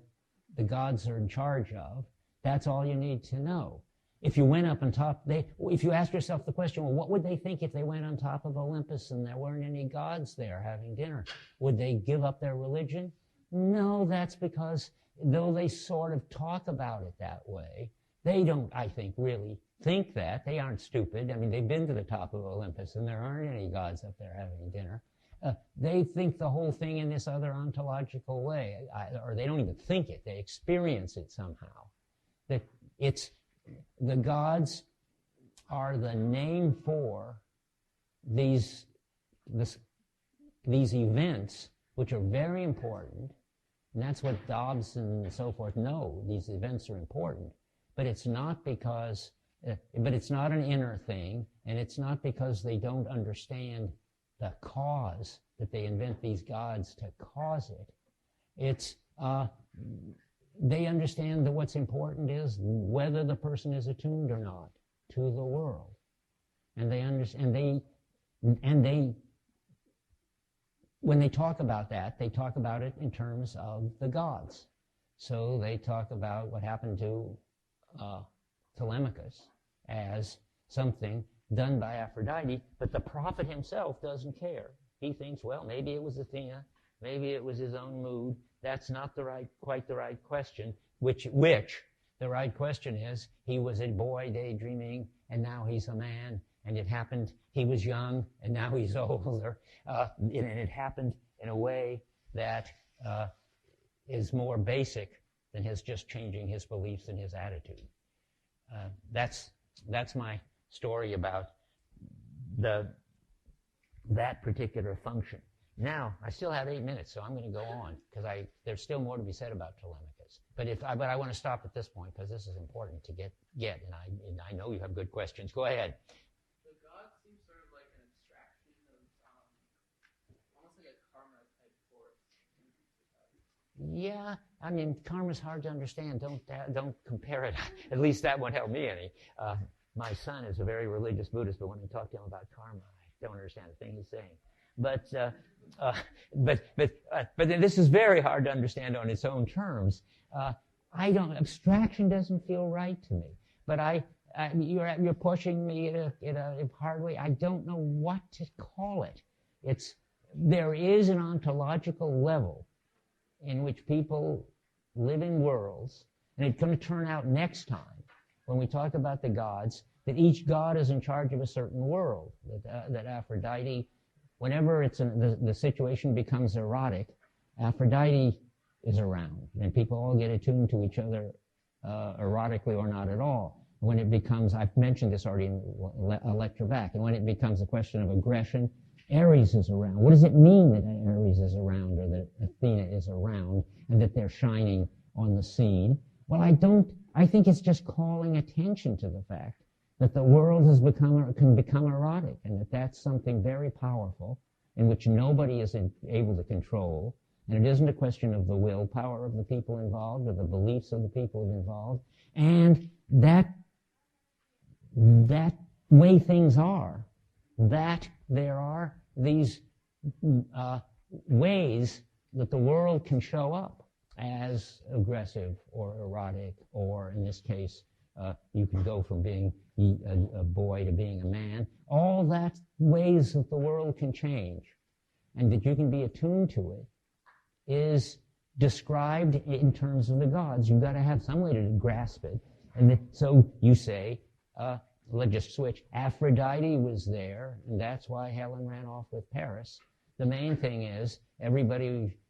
the gods are in charge of. That's all you need to know. If you went up on top, if you ask yourself the question, well, what would they think if they went on top of Olympus and there weren't any gods there having dinner? Would they give up their religion? No, that's because though they sort of talk about it that way, they don't, I think, really think that. They aren't stupid. I mean, they've been to the top of Olympus and there aren't any gods up there having dinner. They think the whole thing in this other ontological way, or they don't even think it. They experience it somehow. That the gods are the name for these events, which are very important, and that's what Dobbs and so forth know. These events are important, but it's not because, but it's not an inner thing, and it's not because they don't understand the cause that they invent these gods to cause it. It's they understand that what's important is whether the person is attuned or not to the world. And they understand, when they talk about that, they talk about it in terms of the gods. So they talk about what happened to Telemachus as something done by Aphrodite, but the prophet himself doesn't care. He thinks, well, maybe it was Athena, maybe it was his own mood. That's not quite the right question, which the right question is, he was a boy daydreaming, and now he's a man, and it happened, he was young, and now he's older, and it happened in a way that is more basic than his just changing his beliefs and his attitude. That's my story about that particular function. Now, I still have 8 minutes, so I'm going to go on, because there's still more to be said about Telemachus. But I want to stop at this point, because this is important to get, and I know you have good questions. Go ahead. The god seems sort of like an abstraction of, almost like a karma type force. Yeah, I mean, karma's hard to understand. Don't compare it. At least that won't help me any. My son is a very religious Buddhist, but when I talk to him about karma, I don't understand a thing he's saying. But this is very hard to understand on its own terms. Abstraction doesn't feel right to me. But you're pushing me in a hard way. I don't know what to call it. There is an ontological level in which people live in worlds, and it's going to turn out next time when we talk about the gods that each god is in charge of a certain world, that Aphrodite, whenever the situation becomes erotic, Aphrodite is around, and people all get attuned to each other erotically or not at all. When it becomes, I've mentioned this already in a lecture back, and when it becomes a question of aggression, Ares is around. What does it mean that Ares is around, or that Athena is around, and that they're shining on the scene? Well, I think it's just calling attention to the fact that the world can become erotic, and that that's something very powerful in which nobody is able to control. And it isn't a question of the willpower of the people involved or the beliefs of the people involved. And that way things are, that there are these ways that the world can show up as aggressive or erotic, or in this case, you can go from being a boy to being a man. All that ways that the world can change and that you can be attuned to it is described in terms of the gods. You've got to have some way to grasp it. And so you say, let's just switch. Aphrodite was there, and that's why Helen ran off with Paris. The main thing is,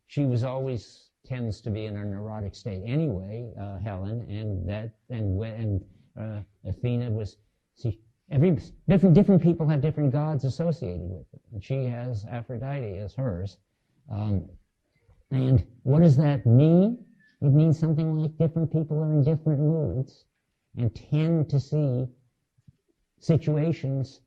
she was always tends to be in a neurotic state anyway, Helen, and Athena was, different people have different gods associated with it, and she has Aphrodite as hers. And what does that mean? It means something like different people are in different moods and tend to see situations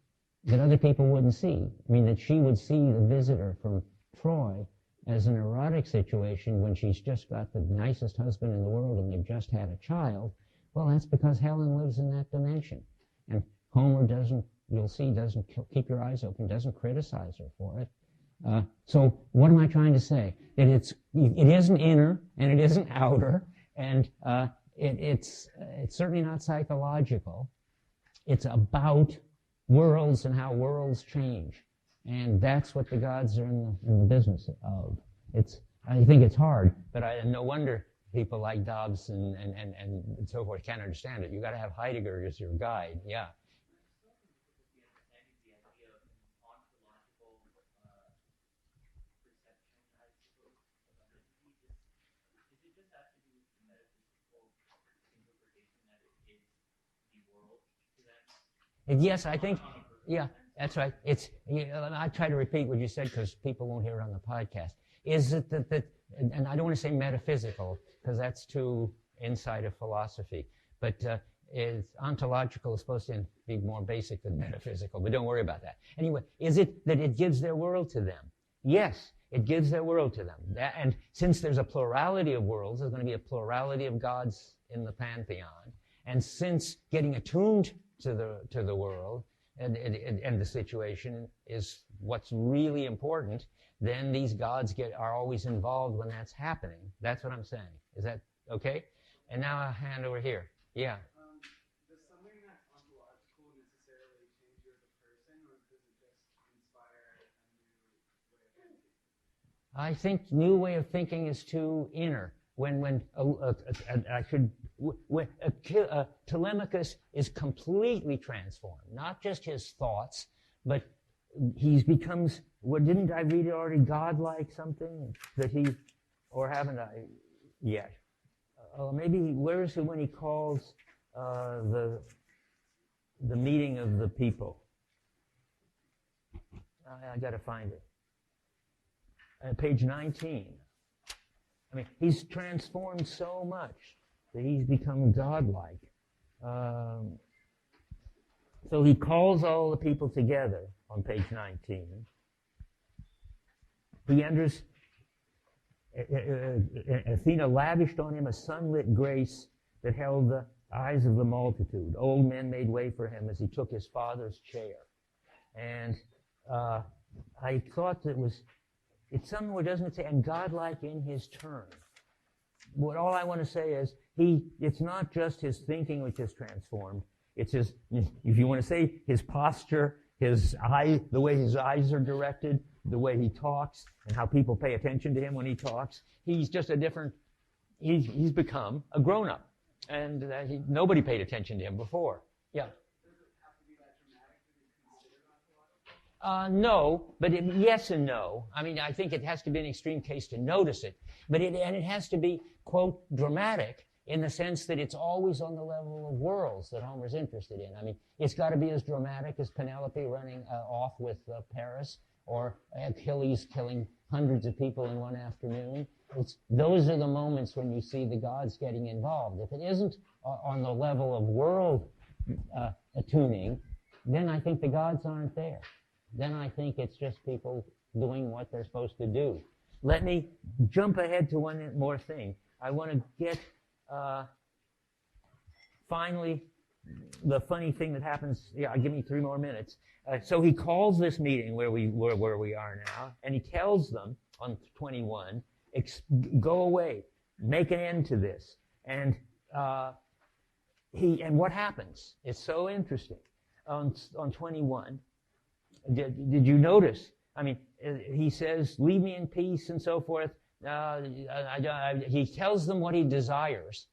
that other people wouldn't see. I mean, that she would see the visitor from Troy as an erotic situation when she's just got the nicest husband in the world and they've just had a child. Well, that's because Helen lives in that dimension. And Homer doesn't keep your eyes open, doesn't criticize her for it. So what am I trying to say? That it isn't inner and it isn't outer, and it's certainly not psychological. It's about worlds and how worlds change, and that's what the gods are in the business of. I think it's hard, but no wonder people like Dobbs and so forth can't understand it. You got to have Heidegger as your guide. Yeah. Yes, I think, yeah, that's right. I try to repeat what you said because people won't hear it on the podcast. Is it that and I don't want to say metaphysical because that's too inside of philosophy, but ontological is supposed to be more basic than metaphysical, but don't worry about that. Anyway, is it that it gives their world to them? Yes, it gives their world to them. And since there's a plurality of worlds, there's going to be a plurality of gods in the pantheon. And since getting attuned to the world and the situation is what's really important, then these gods are always involved when that's happening. That's what I'm saying. Is that okay? And now I'll hand over here. Yeah. Does something that's ontological necessarily change you as a person, or does it just inspire a new way of thinking? I think new way of thinking is too inner. Telemachus is completely transformed. Not just his thoughts, but he becomes, didn't I read it already, godlike something? Or haven't I yet? Maybe, where is it when he calls the meeting of the people? I got to find it. Page 19. I mean, he's transformed so much that he's become godlike. So he calls all the people together on page 19. He enters, Athena lavished on him a sunlit grace that held the eyes of the multitude. Old men made way for him as he took his father's chair. And I thought it's somewhere, doesn't it say, and godlike in his turn. All I want to say is, it's not just his thinking which is transformed. It's his, if you want to say, his posture, the way his eyes are directed, the way he talks, and how people pay attention to him when he talks. He's just he's become a grown-up. And nobody paid attention to him before. Yeah. Does it No, but yes and no. I mean, I think it has to be an extreme case to notice it. But it has to be, quote, dramatic in the sense that it's always on the level of worlds that Homer's interested in. I mean, it's got to be as dramatic as Penelope running off with Paris, or Achilles killing hundreds of people in one afternoon. Those are the moments when you see the gods getting involved. If it isn't on the level of world attuning, then I think the gods aren't there. Then I think it's just people doing what they're supposed to do. Let me jump ahead to one more thing. I want to get, finally, the funny thing that happens. Yeah, give me 3 more minutes. So he calls this meeting where we are now, and he tells them on 21, go away, make an end to this. And what happens? It's so interesting. On 21, did you notice? I mean, he says, leave me in peace and so forth. He tells them what he desires.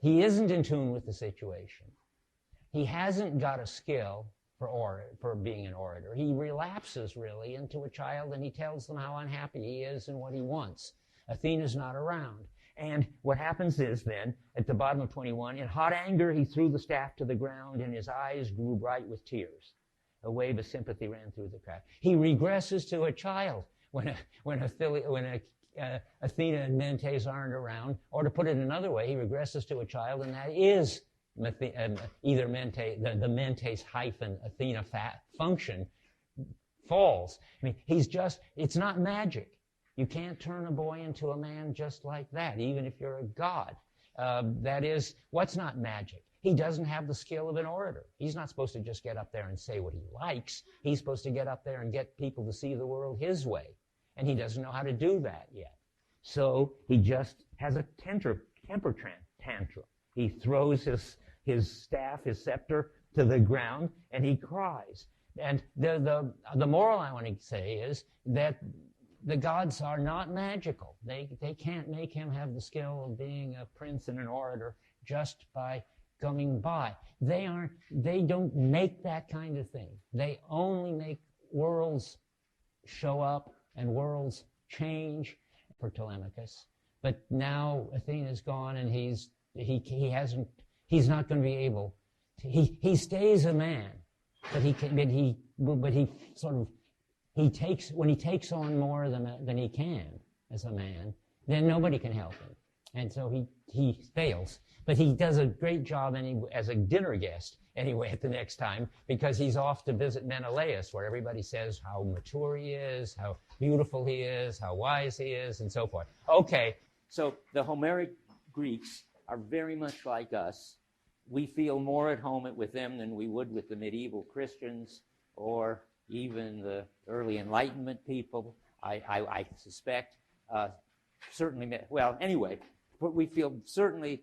He isn't in tune with the situation. He hasn't got a skill for being an orator. He relapses, really, into a child, and he tells them how unhappy he is and what he wants. Athena's not around. And what happens is then, at the bottom of 21, in hot anger, he threw the staff to the ground, and his eyes grew bright with tears. A wave of sympathy ran through the crowd. He regresses to a child when Athena and Mentes aren't around. Or to put it another way, he regresses to a child, and that is either Mentes, the Mentes hyphen Athena function falls. I mean, it's not magic. You can't turn a boy into a man just like that, even if you're a god. That is, what's not magic? He doesn't have the skill of an orator. He's not supposed to just get up there and say what he likes. He's supposed to get up there and get people to see the world his way. And he doesn't know how to do that yet. So he just has a temper tantrum. He throws his staff, his scepter, to the ground, and he cries. And the moral I want to say is that the gods are not magical. They can't make him have the skill of being a prince and an orator just by coming by. They don't make that kind of thing. They only make worlds show up and worlds change for Telemachus. But now Athena's gone, and he's not going to be able to, he stays a man, but when he takes on more than he can as a man, then nobody can help him. And so he fails. But he does a great job as a dinner guest anyway at the next time, because he's off to visit Menelaus, where everybody says how mature he is, how beautiful he is, how wise he is, and so forth. Okay, So the Homeric Greeks are very much like us. We feel more at home with them than we would with the medieval Christians or even the early Enlightenment people, I suspect. Certainly, well, anyway, but we feel certainly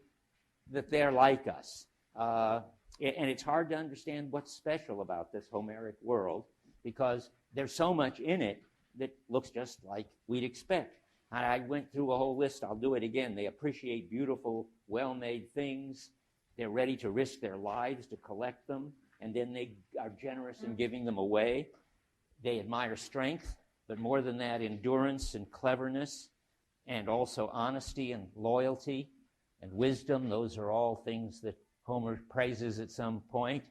that they're like us. And it's hard to understand what's special about this Homeric world, because there's so much in it that looks just like we'd expect. I went through a whole list. I'll do it again. They appreciate beautiful, well-made things. They're ready to risk their lives to collect them, and then they are generous in giving them away. They admire strength, but more than that, endurance and cleverness, and also honesty and loyalty and wisdom. Those are all things that Homer praises at some point.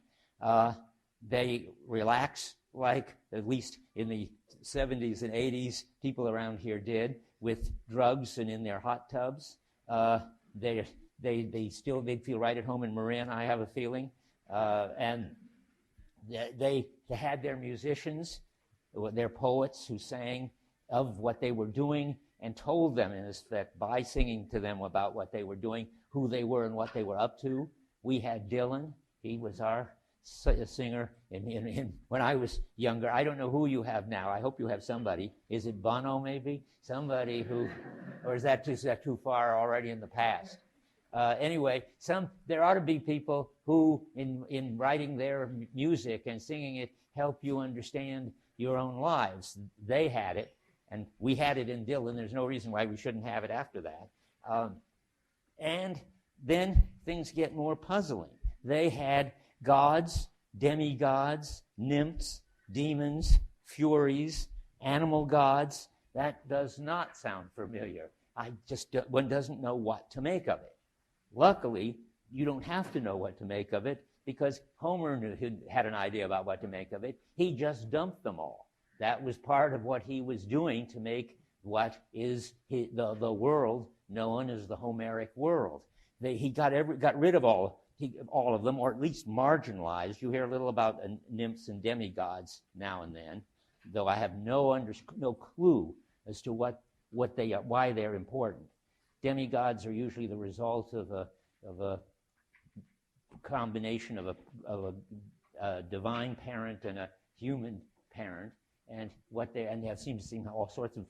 They relax, like at least in the 70s and 80s, people around here did, with drugs and in their hot tubs. They'd feel right at home in Marin, I have a feeling. And they had their musicians, their poets who sang of what they were doing and told them, in effect, by singing to them about what they were doing, who they were and what they were up to. We had Dylan. He was our singer when I was younger. I don't know who you have now. I hope you have somebody. Is it Bono, maybe? Somebody who, or is that too far already in the past? Anyway, there ought to be people who, in writing their music and singing it, help you understand your own lives. They had it, and we had it in Dylan. There's no reason why we shouldn't have it after that. And then things get more puzzling. They had gods, demigods, nymphs, demons, furies, animal gods. That does not sound familiar. One doesn't know what to make of it. Luckily, you don't have to know what to make of it, because Homer had an idea about what to make of it. He just dumped them all. That was part of what he was doing to make what is the world known as the Homeric world. He got rid of all of them, or at least marginalized. You hear a little about nymphs and demigods now and then, though I have no clue as to why they're important. Demigods are usually the result of a combination of a divine parent and a human parent, and they seem to have all sorts of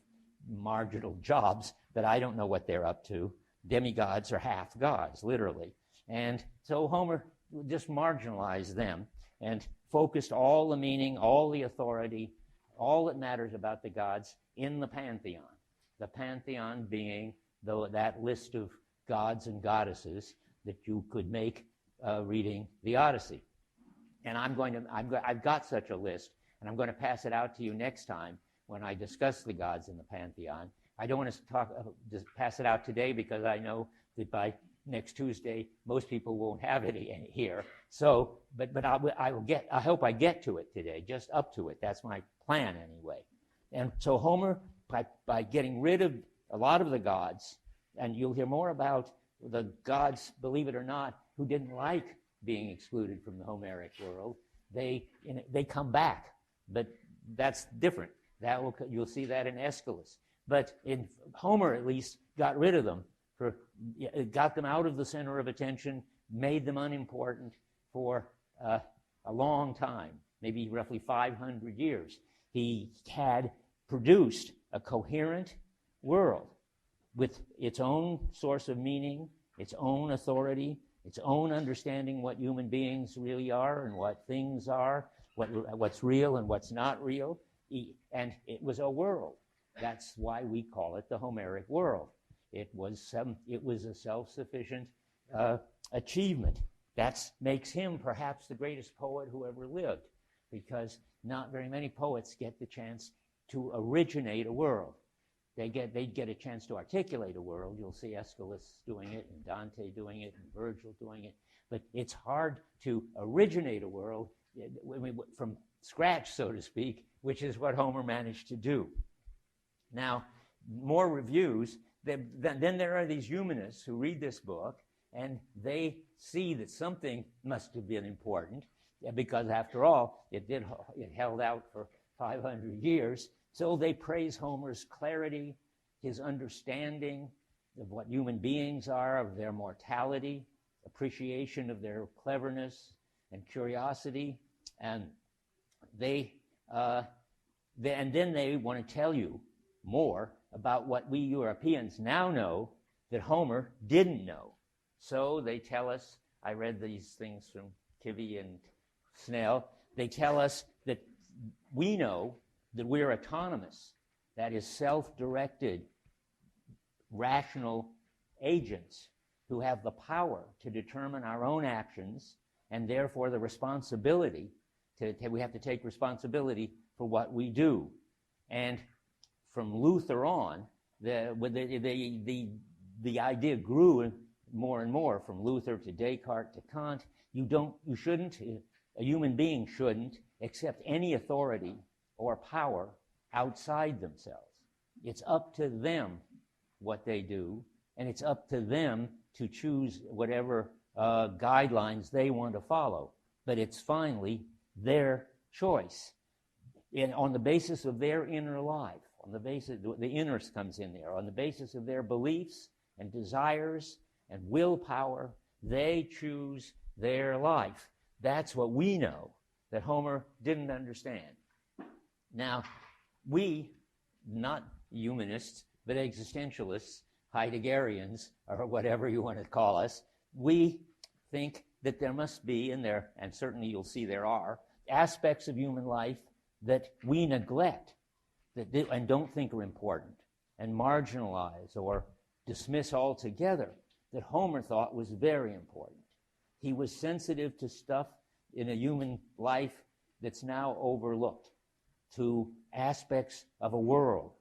marginal jobs that I don't know what they're up to. Demigods are half gods, literally. And so Homer just marginalized them and focused all the meaning, all the authority, all that matters about the gods in the pantheon. The pantheon being that list of gods and goddesses that you could make reading the Odyssey. And I've got such a list, and I'm going to pass it out to you next time when I discuss the gods in the pantheon. I don't want to just pass it out today, because I know that by next Tuesday most people won't have it here. So, but I hope I get to it today, just up to it. That's my plan anyway. And so Homer, by getting rid of a lot of the gods, and you'll hear more about the gods, believe it or not, who didn't like being excluded from the Homeric world, they come back, but that's different. You'll see that in Aeschylus. But in Homer, at least, got rid of them, got them out of the center of attention, made them unimportant for a long time, maybe roughly 500 years. He had produced a coherent world with its own source of meaning, its own authority, its own understanding what human beings really are and what things are, what's real and what's not real. And it was a world. That's why we call it the Homeric world. It was a self-sufficient achievement. That makes him perhaps the greatest poet who ever lived, because not very many poets get the chance to originate a world. They'd get a chance to articulate a world. You'll see Aeschylus doing it, and Dante doing it, and Virgil doing it. But it's hard to originate a world from scratch, so to speak, which is what Homer managed to do. Now, more reviews. Then there are these humanists who read this book, and they see that something must have been important, because after all, it held out for 500 years. So they praise Homer's clarity, his understanding of what human beings are, of their mortality, appreciation of their cleverness and curiosity, and then they want to tell you more about what we Europeans now know that Homer didn't know. So they tell us, I read these things from Tivy and Snell, they tell us that we know that we're autonomous, that is, self-directed, rational agents who have the power to determine our own actions, and therefore the responsibility we have to take responsibility for what we do. And from Luther on, the idea grew more and more, from Luther to Descartes to Kant. A human being shouldn't accept any authority or power outside themselves. It's up to them what they do, and it's up to them to choose whatever guidelines they want to follow. But it's finally their choice, on the basis of their inner life, on the basis, the inner comes in there, on the basis of their beliefs and desires and willpower, they choose their life. That's what we know that Homer didn't understand. Now, we, not humanists, but existentialists, Heideggerians, or whatever you want to call us, we think that there must be, and certainly you'll see there are, aspects of human life that we neglect and don't think are important, and marginalize or dismiss altogether, that Homer thought was very important. He was sensitive to stuff in a human life that's now overlooked. to aspects of a world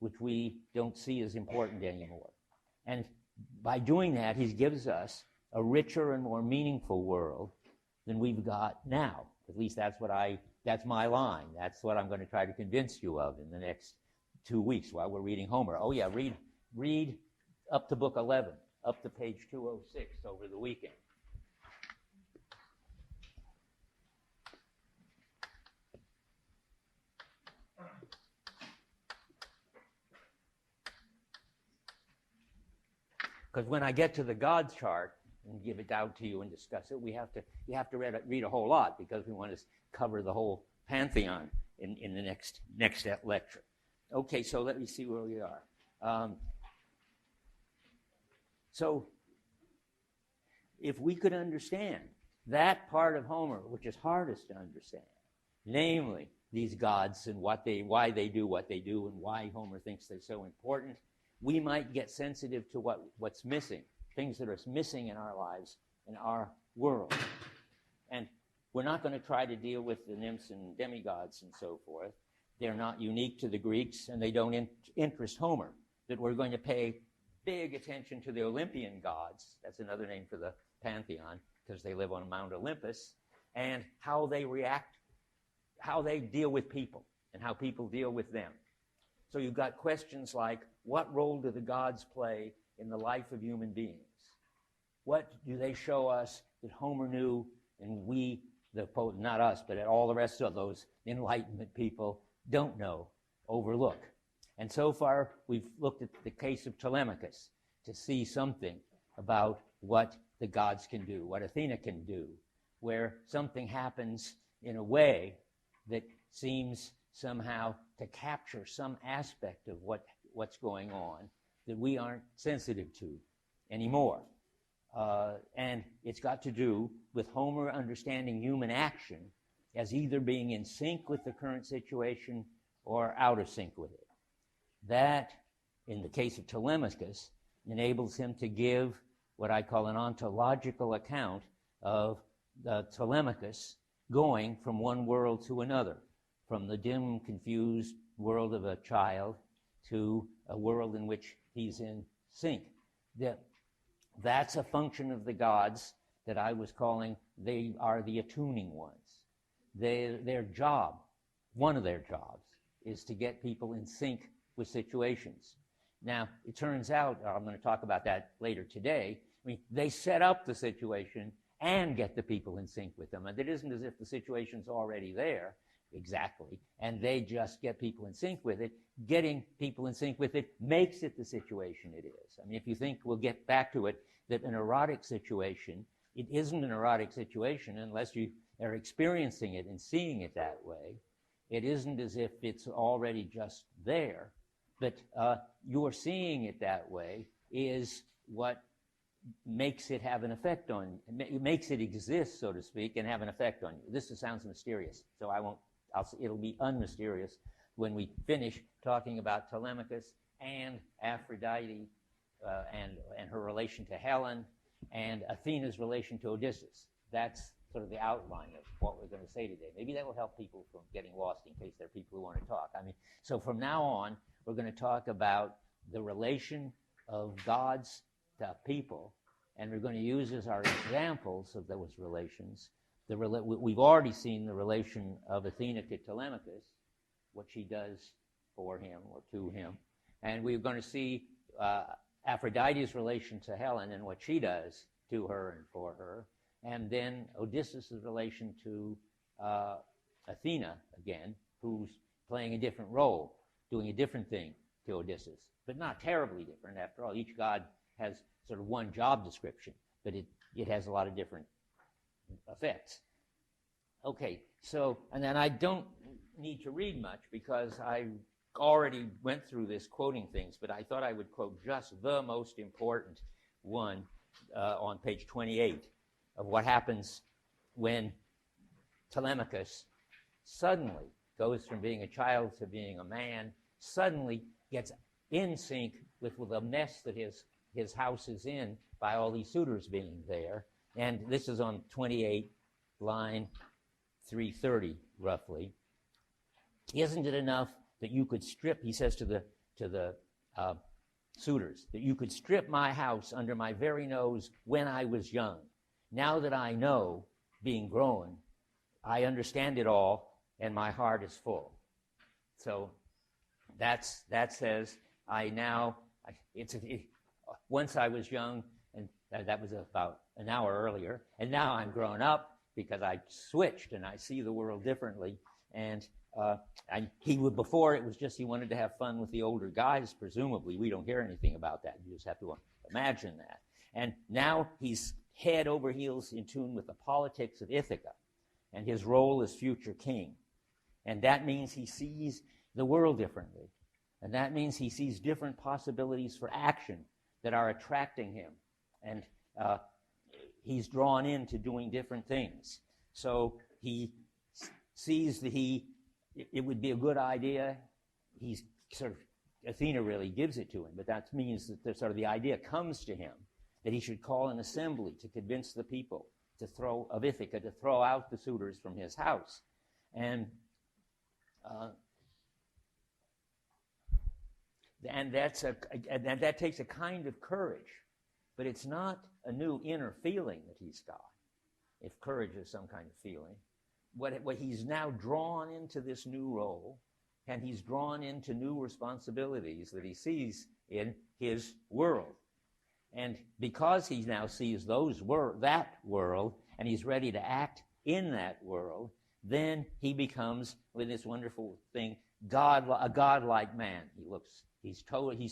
which we don't see as important anymore. And by doing that, he gives us a richer and more meaningful world than we've got now. At least that's my line. That's what I'm going to try to convince you of in the next 2 weeks while we're reading Homer. Oh yeah, read up to book 11, up to page 206 over the weekend. Because when I get to the God chart and give it out to you and discuss it, you have to read a whole lot, because we want to cover the whole pantheon in the next lecture. Okay, so let me see where we are. So if we could understand that part of Homer, which is hardest to understand, namely these gods and why they do what they do and why Homer thinks they're so important, we might get sensitive to what's missing, things that are missing in our lives, in our world. And we're not going to try to deal with the nymphs and demigods and so forth. They're not unique to the Greeks, and they don't interest Homer. That we're going to pay big attention to the Olympian gods, that's another name for the pantheon, because they live on Mount Olympus, and how they react, how they deal with people, and how people deal with them. So you've got questions like, what role do the gods play in the life of human beings? What do they show us that Homer knew and we, not us, but all the rest of those Enlightenment people don't know, overlook? And so far, we've looked at the case of Telemachus to see something about what the gods can do, what Athena can do, where something happens in a way that seems somehow to capture some aspect of what's going on that we aren't sensitive to anymore. And it's got to do with Homer understanding human action as either being in sync with the current situation or out of sync with it. That, in the case of Telemachus, enables him to give what I call an ontological account of Telemachus going from one world to another, from the dim, confused world of a child to a world in which he's in sync. That's a function of the gods that I was calling, they are the attuning ones. Their job, one of their jobs, is to get people in sync with situations. Now, it turns out, I'm going to talk about that later today, they set up the situation and get the people in sync with them. And it isn't as if the situation's already there, exactly, and they just get people in sync with it. Getting people in sync with it makes it the situation it is. If you think, we'll get back to it, that an erotic situation, it isn't an erotic situation unless you are experiencing it and seeing it that way. It isn't as if it's already just there, but your seeing it that way is what makes it have an effect on you. It makes it exist, so to speak, and have an effect on you. This sounds mysterious, so it'll be unmysterious when we finish talking about Telemachus and Aphrodite and her relation to Helen and Athena's relation to Odysseus. That's sort of the outline of what we're going to say today. Maybe that will help people from getting lost in case there are people who want to talk. So from now on, we're going to talk about the relation of gods to people, and we're going to use as our examples of those relations. We've already seen the relation of Athena to Telemachus, what she does for him or to him. And we're going to see Aphrodite's relation to Helen and what she does to her and for her. And then Odysseus' relation to Athena, again, who's playing a different role, doing a different thing to Odysseus, but not terribly different. After all, each god has sort of one job description, but it has a lot of different effects. Okay, so, and then I don't need to read much because I already went through this quoting things, but I thought I would quote just the most important one on page 28 of what happens when Telemachus suddenly goes from being a child to being a man, suddenly gets in sync with the mess that his house is in by all these suitors being there. And this is on 28, line 330, roughly. Isn't it enough that you could strip, he says to the suitors, that you could strip my house under my very nose when I was young. Now that I know, being grown, I understand it all, and my heart is full. So that says, once I was young, and that was about an hour earlier, and now I'm grown up because I switched and I see the world differently. And before it was just he wanted to have fun with the older guys, presumably. We don't hear anything about that. You just have to imagine that. And now he's head over heels in tune with the politics of Ithaca and his role as future king. And that means he sees the world differently. And that means he sees different possibilities for action that are attracting him. And he's drawn into doing different things. So he sees that it would be a good idea. He's sort of, Athena really gives it to him, but that means that the idea comes to him that he should call an assembly to convince the people of Ithaca to throw out the suitors from his house. And that takes a kind of courage, but it's not a new inner feeling that he's got, if courage is some kind of feeling. What he's now drawn into this new role, and he's drawn into new responsibilities that he sees in his world. And because he now sees that world, and he's ready to act in that world, then he becomes, with this wonderful thing, a godlike man. He's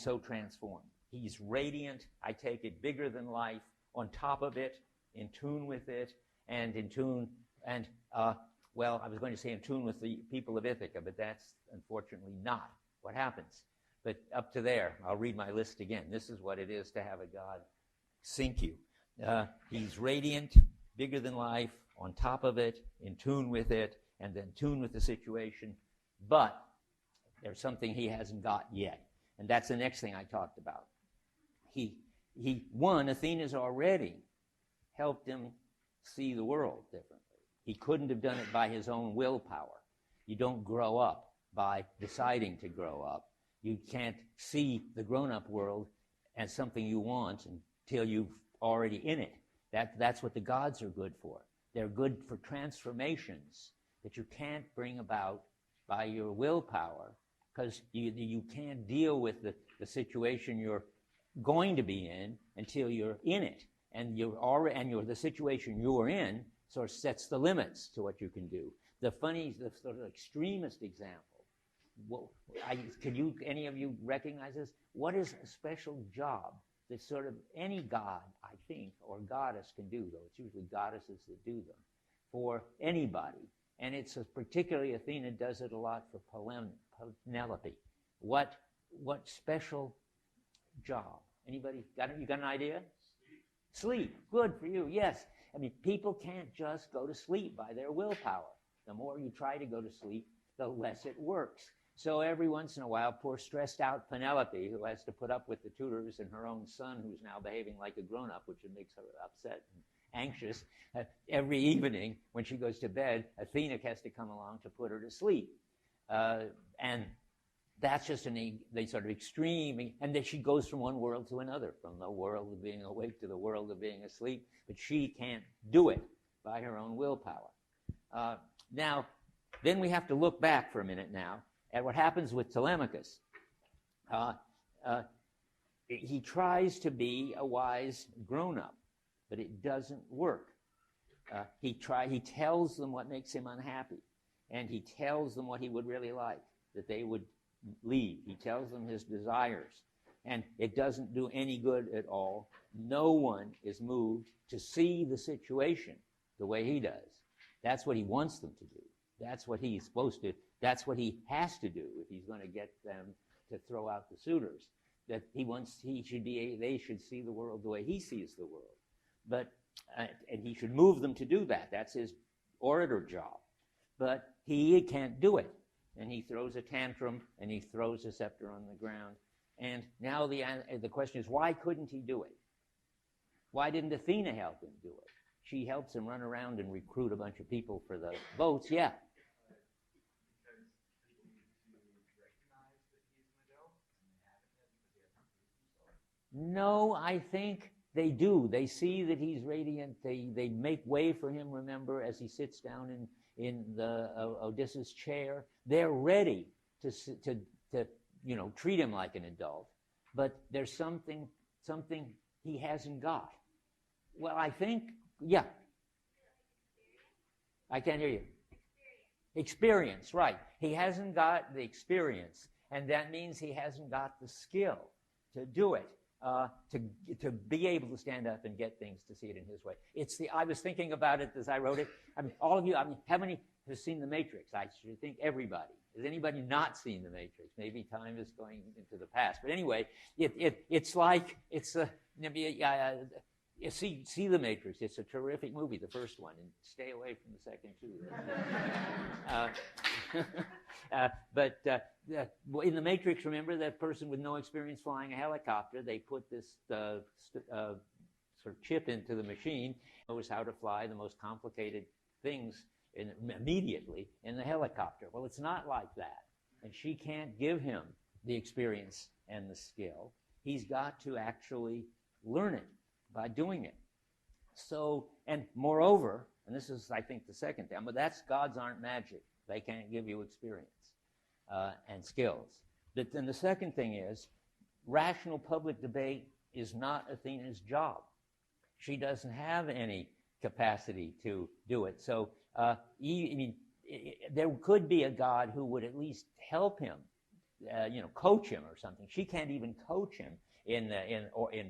so transformed. He's radiant, I take it, bigger than life, on top of it, in tune with it, and in tune, and, I was going to say in tune with the people of Ithaca, but that's unfortunately not what happens. But up to there, I'll read my list again. This is what it is to have a God sink you. He's radiant, bigger than life, on top of it, in tune with it, and then tune with the situation. But there's something he hasn't got yet. And that's the next thing I talked about. Athena's already helped him see the world differently. He couldn't have done it by his own willpower. You don't grow up by deciding to grow up. You can't see the grown-up world as something you want until you're already in it. That's what the gods are good for. They're good for transformations that you can't bring about by your willpower, because you can't deal with the situation you're going to be in until you're in it. And the situation you're in sort of sets the limits to what you can do. The sort of extremist example, any of you recognize this? What is a special job that sort of any god, I think, or goddess can do, though it's usually goddesses that do them, for anybody? And it's particularly Athena does it a lot for Penelope. What special job? Anybody you got an idea? Sleep. Good for you. Yes. I mean, people can't just go to sleep by their willpower. The more you try to go to sleep, the less it works. So every once in a while, poor stressed out Penelope, who has to put up with the tutors and her own son, who's now behaving like a grown-up, which makes her upset and anxious, every evening when she goes to bed, Athena has to come along to put her to sleep. And that's just the sort of extreme, and then she goes from one world to another, from the world of being awake to the world of being asleep, but she can't do it by her own willpower. Now, then we have to look back for a minute now at what happens with Telemachus. He tries to be a wise grown-up, but it doesn't work. He tells them what makes him unhappy, and he tells them what he would really like, that they would leave. He tells them his desires, and it doesn't do any good at all. No one is moved to see the situation the way he does. That's what he wants them to do. That's what he's supposed to. That's what he has to do if he's going to get them to throw out the suitors. That they should see the world the way he sees the world. But and he should move them to do that. That's his orator job. But he can't do it. And he throws a tantrum, and he throws a scepter on the ground. And now the question is, why couldn't he do it? Why didn't Athena help him do it? She helps him run around and recruit a bunch of people for the votes, yeah. Because people No, I think they do. They see that he's radiant. They make way for him, remember, as he sits down in the Odysseus' chair. They're ready to treat him like an adult. But there's something he hasn't got. Well, I think, yeah. I can't hear you. Experience, right. He hasn't got the experience, and that means he hasn't got the skill to do it, to be able to stand up and get things to see it in his way. I was thinking about it as I wrote it. I mean, all of you, how many have seen The Matrix? I should think everybody. Has anybody not seen The Matrix? Maybe time is going into the past. But anyway, you see The Matrix. It's a terrific movie, the first one, and stay away from the second two. But in The Matrix, remember that person with no experience flying a helicopter? They put this sort of chip into the machine, knows how to fly the most complicated things immediately in the helicopter. Well, it's not like that, and she can't give him the experience and the skill. He's got to actually learn it by doing it. So, and moreover, and this is, I think, the second thing, but that's gods aren't magic. They can't give you experience and skills. But then the second thing is, rational public debate is not Athena's job. She doesn't have any capacity to do it. So, there could be a god who would at least help him, coach him or something. She can't even coach him in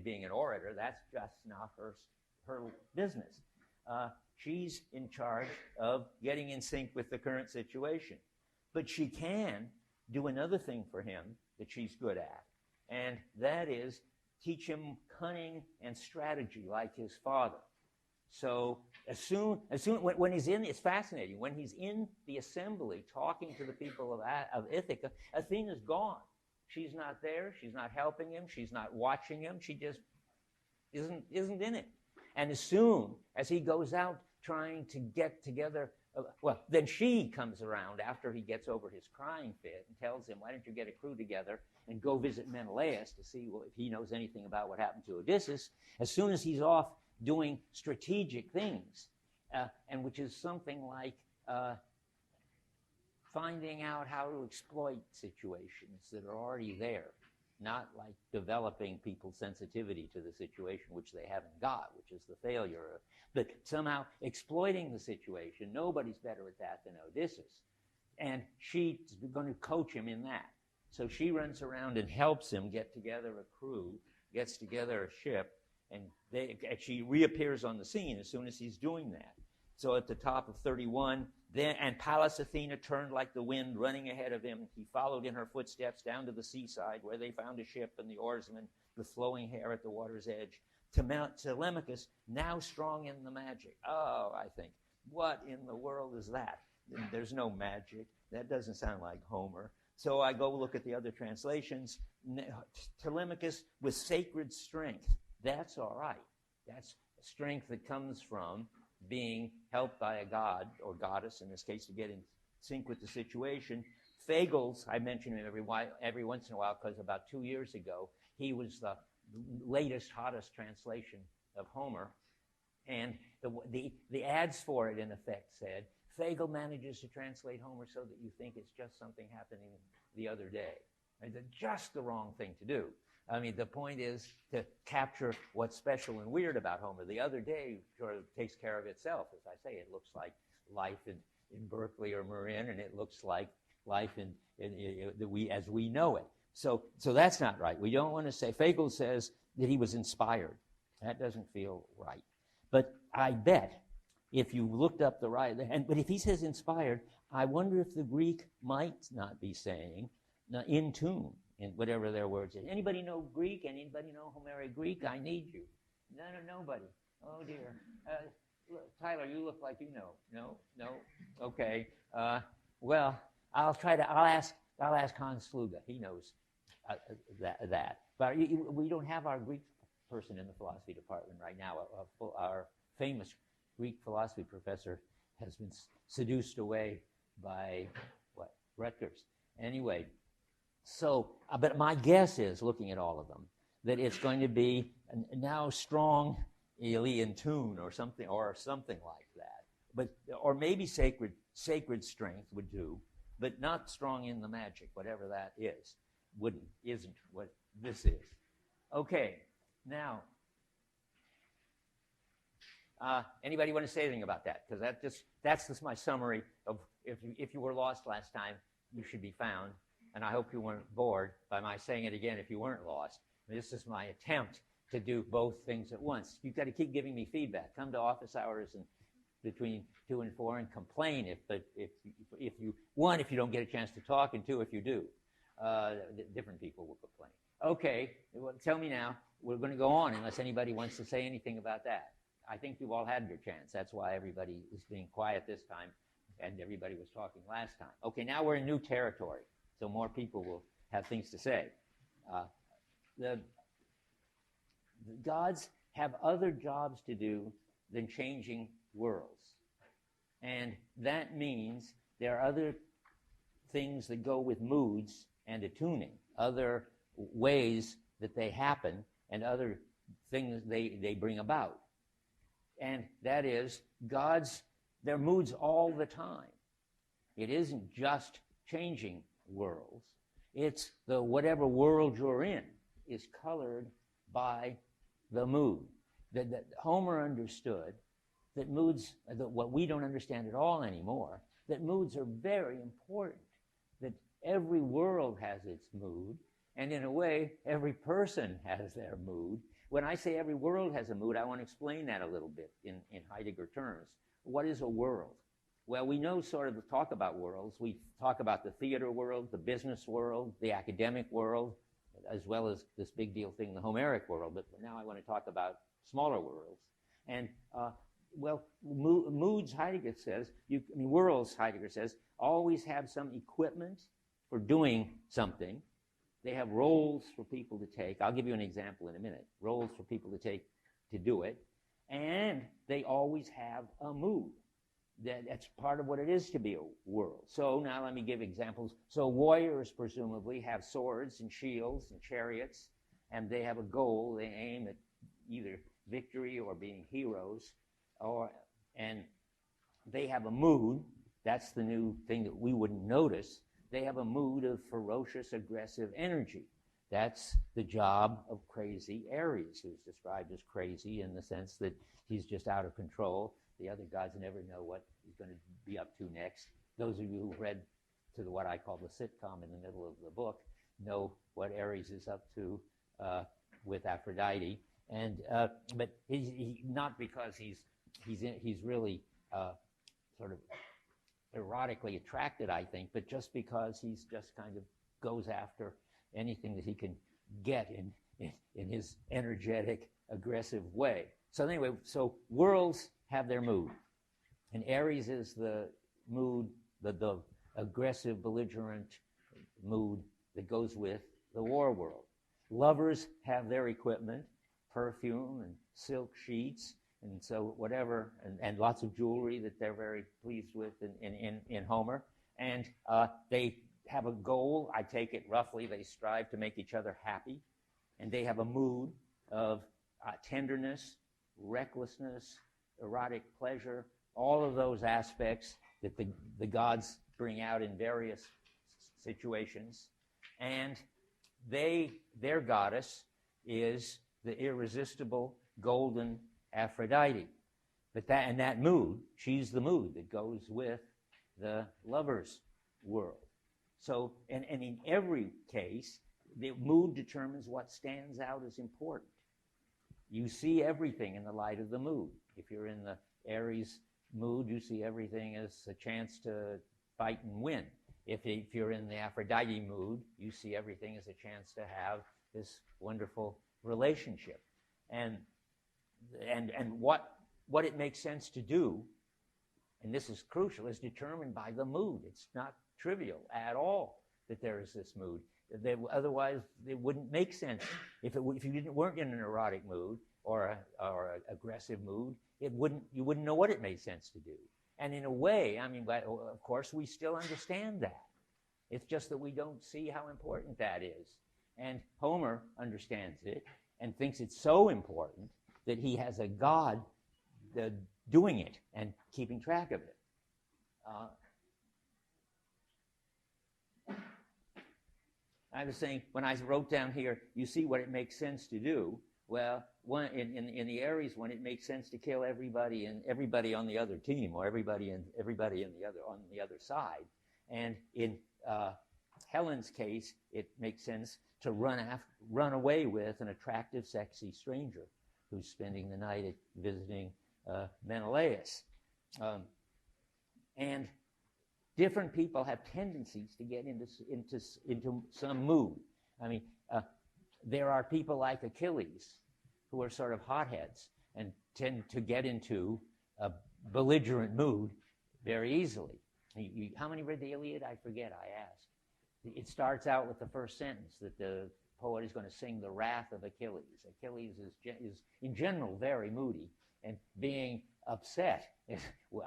being an orator. That's just not her business. She's in charge of getting in sync with the current situation. But she can do another thing for him that she's good at, and that is teach him cunning and strategy like his father. So when he's in, it's fascinating, when he's in the assembly talking to the people of Ithaca, Athena's gone. She's not there. She's not helping him. She's not watching him. She just isn't in it. And as soon as he goes out trying to get together, then she comes around after he gets over his crying fit and tells him, why don't you get a crew together and go visit Menelaus to see if he knows anything about what happened to Odysseus. As soon as he's off doing strategic things, and which is something like finding out how to exploit situations that are already there, not like developing people's sensitivity to the situation which they haven't got, which is the failure, but somehow exploiting the situation. Nobody's better at that than Odysseus. And she's going to coach him in that. So she runs around and helps him get together a crew, gets together a ship, and she reappears on the scene as soon as he's doing that. So at the top of 31, and Pallas Athena turned like the wind, running ahead of him. He followed in her footsteps down to the seaside, where they found a ship and the oarsmen, with flowing hair at the water's edge. Telemachus, now strong in the magic. Oh, I think, what in the world is that? There's no magic. That doesn't sound like Homer. So I go look at the other translations. Telemachus with sacred strength. That's all right. That's strength that comes from being helped by a god, or goddess in this case, to get in sync with the situation. Fagles, I mention him every once in a while, because about 2 years ago, he was the latest, hottest translation of Homer. And the ads for it, in effect, said, Fagel manages to translate Homer so that you think it's just something happening the other day. And it's just the wrong thing to do. I mean, the point is to capture what's special and weird about Homer. The other day sort of takes care of itself. As I say, it looks like life in Berkeley or Marin, and it looks like life as we know it. So that's not right. We don't want to say, Fagel says that he was inspired. That doesn't feel right. But I bet if you looked up but if he says inspired, I wonder if the Greek might not be saying in tune, in whatever their words is. Anybody know Greek? Anybody know Homeric Greek? I need you. Nobody. Oh dear. Look, Tyler, you look like you know. No. Okay. Well, I'll ask Hans Sluga. He knows that. But we don't have our Greek person in the philosophy department right now. Our famous Greek philosophy professor has been seduced away by Rutgers. Anyway. So, but my guess is, looking at all of them, that it's going to be now strongly in tune or something like that. But or maybe sacred strength would do, but not strong in the magic, whatever that is. Isn't what this is. Okay, now anybody want to say anything about that? Because that's just my summary of if you were lost last time, you should be found. And I hope you weren't bored by my saying it again if you weren't lost. This is my attempt to do both things at once. You've got to keep giving me feedback. Come to office hours and between 2 and 4 and complain if you don't get a chance to talk, and 2, if you do. Different people will complain. Okay, well, tell me now. We're going to go on unless anybody wants to say anything about that. I think you've all had your chance. That's why everybody is being quiet this time, and everybody was talking last time. Okay, now we're in new territory, so more people will have things to say. The gods have other jobs to do than changing worlds. And that means there are other things that go with moods and attuning, other ways that they happen, and other things they bring about. And that is, their moods all the time. It isn't just changing worlds. It's whatever world you're in is colored by the mood. That Homer understood that moods, what we don't understand at all anymore, that moods are very important, that every world has its mood, and in a way, every person has their mood. When I say every world has a mood, I want to explain that a little bit in Heidegger terms. What is a world? Well, we know sort of talk about worlds. We talk about the theater world, the business world, the academic world, as well as this big deal thing, the Homeric world. But now I want to talk about smaller worlds. And moods, Heidegger says, worlds, Heidegger says, always have some equipment for doing something. They have roles for people to take. I'll give you an example in a minute. Roles for people to take to do it. And they always have a mood. That's part of what it is to be a world. So now let me give examples. So warriors presumably have swords and shields and chariots, and they have a goal. They aim at either victory or being heroes, and they have a mood. That's the new thing that we wouldn't notice. They have a mood of ferocious, aggressive energy. That's the job of crazy Ares, who's described as crazy in the sense that he's just out of control. The other gods never know what he's going to be up to next. Those of you who've read to what I call the sitcom in the middle of the book know what Ares is up to with Aphrodite. And but he not because he's really sort of erotically attracted, I think, but just because he's just kind of goes after anything that he can get in his energetic, aggressive way. So anyway, so worlds have their mood, and Ares is the mood, the aggressive, belligerent mood that goes with the war world. Lovers have their equipment, perfume and silk sheets, and so whatever, and lots of jewelry that they're very pleased with in Homer. And they have a goal. I take it roughly. They strive to make each other happy, and they have a mood of tenderness, recklessness, erotic pleasure, all of those aspects that the gods bring out in various situations. And their goddess is the irresistible golden Aphrodite. But that mood, she's the mood that goes with the lover's world. So, and in every case, the mood determines what stands out as important. You see everything in the light of the mood. If you're in the Aries mood, you see everything as a chance to fight and win. If you're in the Aphrodite mood, you see everything as a chance to have this wonderful relationship. And what it makes sense to do, and this is crucial, is determined by the mood. It's not trivial at all that there is this mood. Otherwise, it wouldn't make sense. If you weren't in an erotic mood or an aggressive mood, you wouldn't know what it made sense to do. And in a way, of course, we still understand that. It's just that we don't see how important that is. And Homer understands it and thinks it's so important that he has a god doing it and keeping track of it. I was saying, when I wrote down here, you see what it makes sense to do. Well, in the Aries one, it makes sense to kill everybody on the other team, or everybody on the other side. And in Helen's case, it makes sense to run away with an attractive, sexy stranger who's spending the night visiting Menelaus. And different people have tendencies to get into some mood. I mean, there are people like Achilles who are sort of hotheads and tend to get into a belligerent mood very easily. How many read the Iliad? I forget, I asked. It starts out with the first sentence that the poet is going to sing the wrath of Achilles. Achilles is in general very moody, and being upset,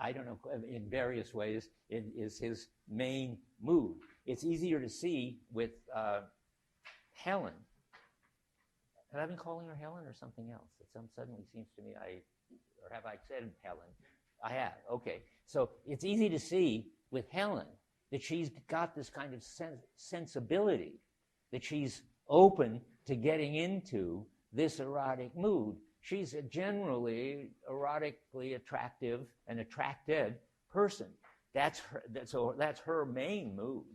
I don't know, in various ways, is his main mood. It's easier to see with Helen. Have I been calling her Helen or something else? It suddenly seems to me or have I said Helen? I have, okay. So it's easy to see with Helen that she's got this kind of sensibility, that she's open to getting into this erotic mood. She's a generally erotically attractive and attracted person. That's her main mood,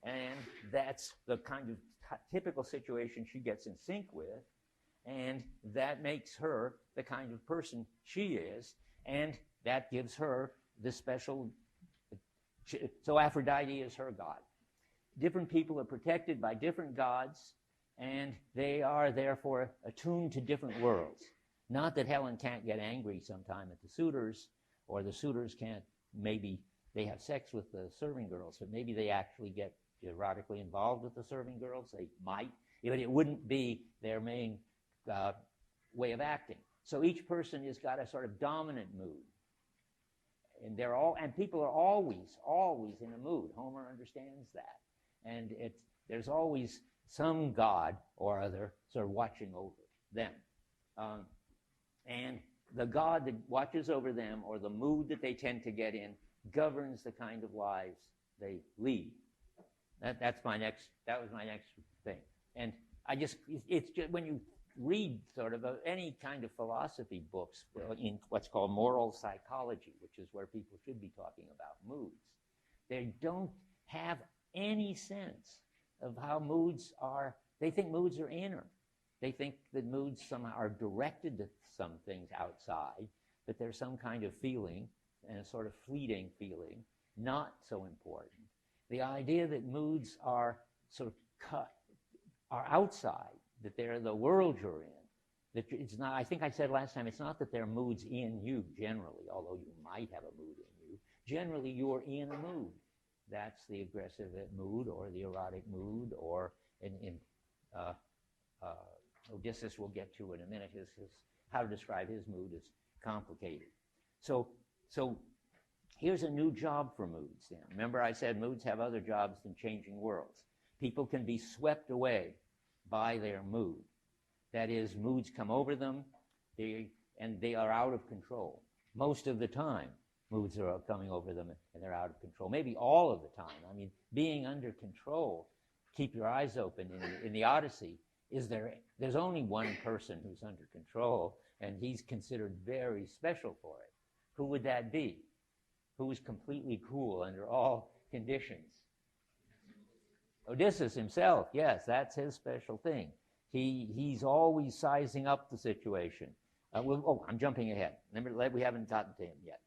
and that's the kind of typical situation she gets in sync with, and that makes her the kind of person she is, and that gives her the special. So Aphrodite is her god. Different people are protected by different gods, and they are therefore attuned to different worlds. Not that Helen can't get angry sometime at the suitors, or the suitors can't, maybe they have sex with the serving girls, but maybe they actually get erotically involved with the serving girls. They might, but it wouldn't be their main way of acting. So each person has got a sort of dominant mood. And people are always in a mood. Homer understands that. And there's always some god or other sort of watching over them. And the god that watches over them, or the mood that they tend to get in, governs the kind of lives they lead. That was my next thing. And it's just when you read sort of any kind of philosophy books in what's called moral psychology, which is where people should be talking about moods, they don't have any sense of how moods are. They think moods are inner. They think that moods somehow are directed to some things outside, but there's some kind of feeling, and a sort of fleeting feeling, not so important. The idea that moods are sort of are outside, that they're the world you're in, that it's not, I think I said last time, it's not that there are moods in you generally, although you might have a mood in you. Generally, you're in a mood. That's the aggressive mood, or the erotic mood, or in Odysseus we'll get to in a minute. His how to describe his mood is complicated. So here's a new job for moods then. Remember I said moods have other jobs than changing worlds. People can be swept away by their mood. That is, moods come over them, and they are out of control. Most of the time, moods are coming over them and they're out of control. Maybe all of the time. I mean, being under control, keep your eyes open. In the Odyssey, there's only one person who's under control, and he's considered very special for it. Who would that be? Who is completely cool under all conditions? Odysseus himself, yes, that's his special thing. He's always sizing up the situation. I'm jumping ahead. Remember, we haven't gotten to him yet.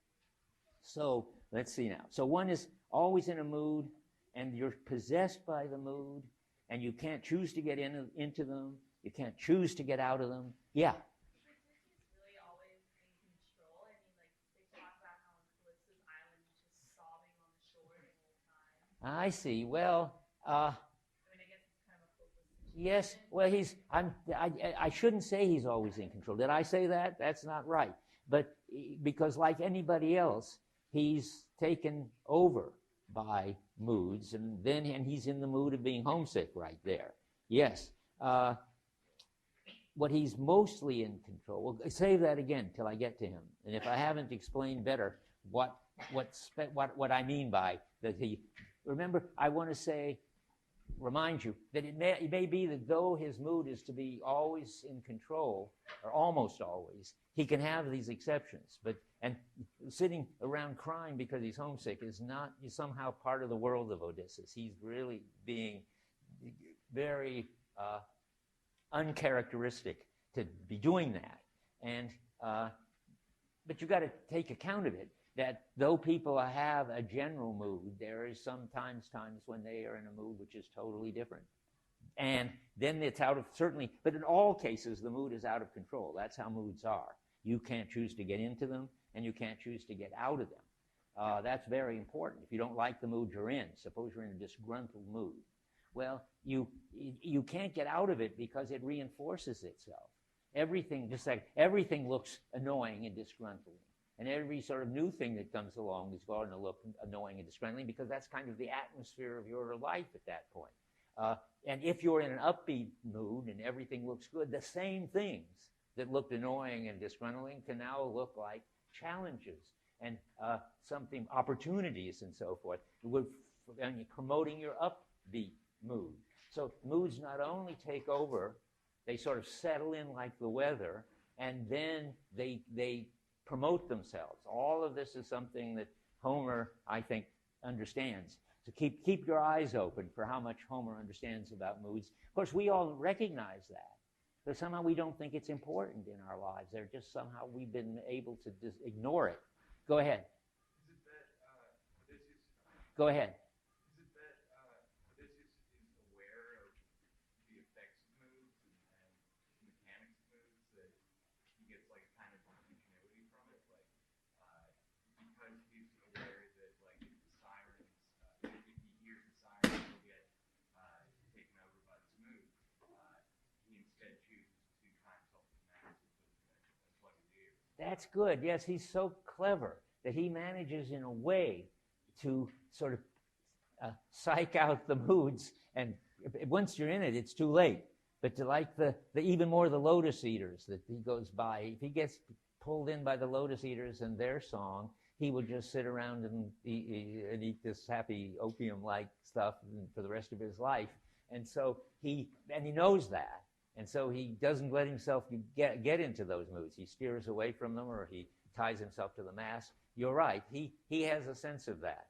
So let's see now. So one is always in a mood, and you're possessed by the mood, and you can't choose to get into them. You can't choose to get out of them. Yeah. Really always in control. I mean, like they talk about how on Calypso's island he's just sobbing on the shore the whole time. I see. Well, I mean, I guess it's kind of a hopeless situation. yes. Well, I shouldn't say he's always in control. Did I say that? That's not right. But because like anybody else, he's taken over by moods, and he's in the mood of being homesick right there. Yes. what he's mostly in control. Well, save that again till I get to him. And if I haven't explained better what I mean by that he, remember, I want to remind you that it may be that though his mood is to be always in control, or almost always, he can have these exceptions. And sitting around crying because he's homesick is not somehow part of the world of Odysseus. He's really being very uncharacteristic to be doing that. And but you've got to take account of it, that though people have a general mood, there is sometimes times when they are in a mood which is totally different. And then it's out of, certainly, but in all cases, the mood is out of control. That's how moods are. You can't choose to get into them, and you can't choose to get out of them. That's very important. If you don't like the mood you're in, suppose you're in a disgruntled mood, well, you can't get out of it because it reinforces itself. Everything looks annoying and disgruntling. And every sort of new thing that comes along is going to look annoying and disgruntling because that's kind of the atmosphere of your life at that point. And if you're in an upbeat mood and everything looks good, the same things that looked annoying and disgruntling can now look like challenges and something, opportunities and so forth. And you're promoting your upbeat mood. So moods not only take over, they sort of settle in like the weather, and then they promote themselves. All of this is something that Homer, I think, understands. So keep your eyes open for how much Homer understands about moods. Of course, we all recognize that, but somehow we don't think it's important in our lives. They're just somehow we've been able to just ignore it. Go ahead. Is it that Odysseus? Go ahead. Is it that Odysseus is aware of the effects of moods and mechanics of moods, that he gets like kind of continuity from it, like because he's aware that like if the sirens, if he hears the sirens, he'll get taken over by this mood. He instead chooses to try and self-manage as what it is. That's good. Yes, he's so clever that he manages in a way to sort of psych out the moods. And once you're in it, it's too late. But to like the even more the lotus eaters that he goes by, if he gets pulled in by the lotus eaters and their song, he would just sit around and eat this happy opium-like stuff for the rest of his life. And so he knows that. And so he doesn't let himself get into those moods. He steers away from them, or he ties himself to the mast. You're right. He has a sense of that.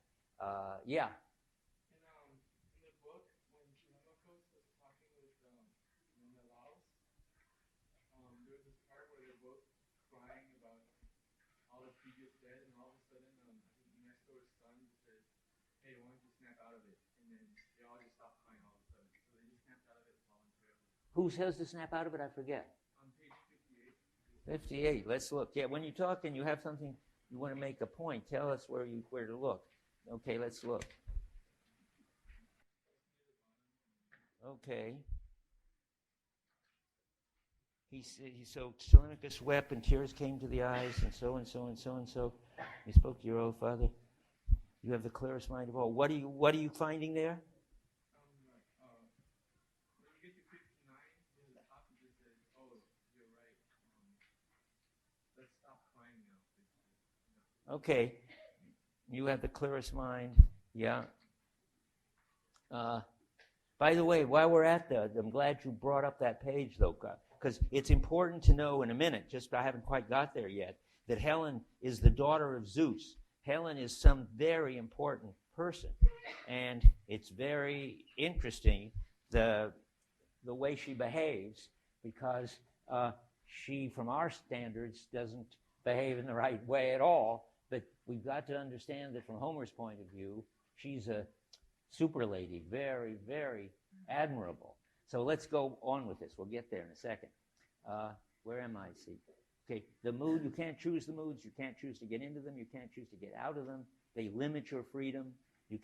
Yeah. And in the book, when Telemachus was talking with Menelaus, there was this part where they're both crying about all the previous dead, and all of a sudden, I think Nestor's son says, "Hey, why don't you snap out of it?" And then they all just stop crying all of a sudden. So they just snapped out of it voluntarily. Who says to snap out of it? I forget. On page 58. 58. Let's look. Yeah, when you talk and you have something you want to make a point, tell us where to look. Okay, let's look. Okay. So Telemachus wept and tears came to the eyes, and so and so and so and so. He spoke to your old father. You have the clearest mind of all. What are you finding there? When you get to 59, in the top it just says, "Oh, you're right. Let's stop crying now." Okay. You have the clearest mind. Yeah. By the way, while we're at that, I'm glad you brought up that page, though, because it's important to know in a minute, just I haven't quite got there yet, that Helen is the daughter of Zeus. Helen is some very important person. And it's very interesting the way she behaves, because she, from our standards, doesn't behave in the right way at all. But we've got to understand that from Homer's point of view, she's a super lady, very, very admirable. So let's go on with this. We'll get there in a second. Where am I? See. Okay, the mood, you can't choose the moods. You can't choose to get into them. You can't choose to get out of them. They limit your freedom. You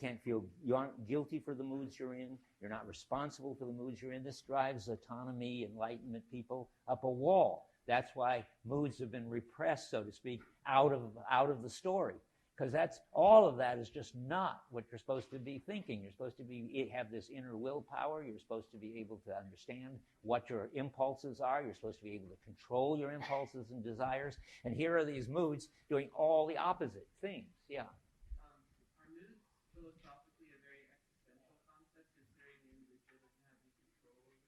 aren't guilty for the moods you're in. You're not responsible for the moods you're in. This drives autonomy, enlightenment people up a wall. That's why moods have been repressed, so to speak, out of the story. because that's all of that is just not what you're supposed to be thinking. You're supposed to have this inner willpower. You're supposed to be able to understand what your impulses are. You're supposed to be able to control your impulses and desires. And here are these moods doing all the opposite things. Yeah. Are moods philosophically a very existential concept, considering the individual doesn't have any control over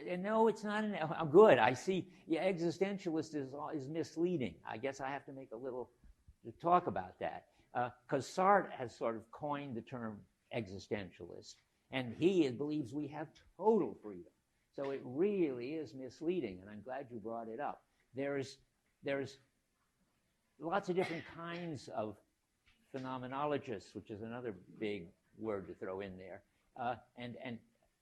them? No, it's not. Good. I see. Yeah, existentialist is misleading. I guess I have to make a little to talk about that, because Sartre has sort of coined the term existentialist, and he believes we have total freedom. So it really is misleading, and I'm glad you brought it up. There's lots of different kinds of phenomenologists, which is another big word to throw in there, and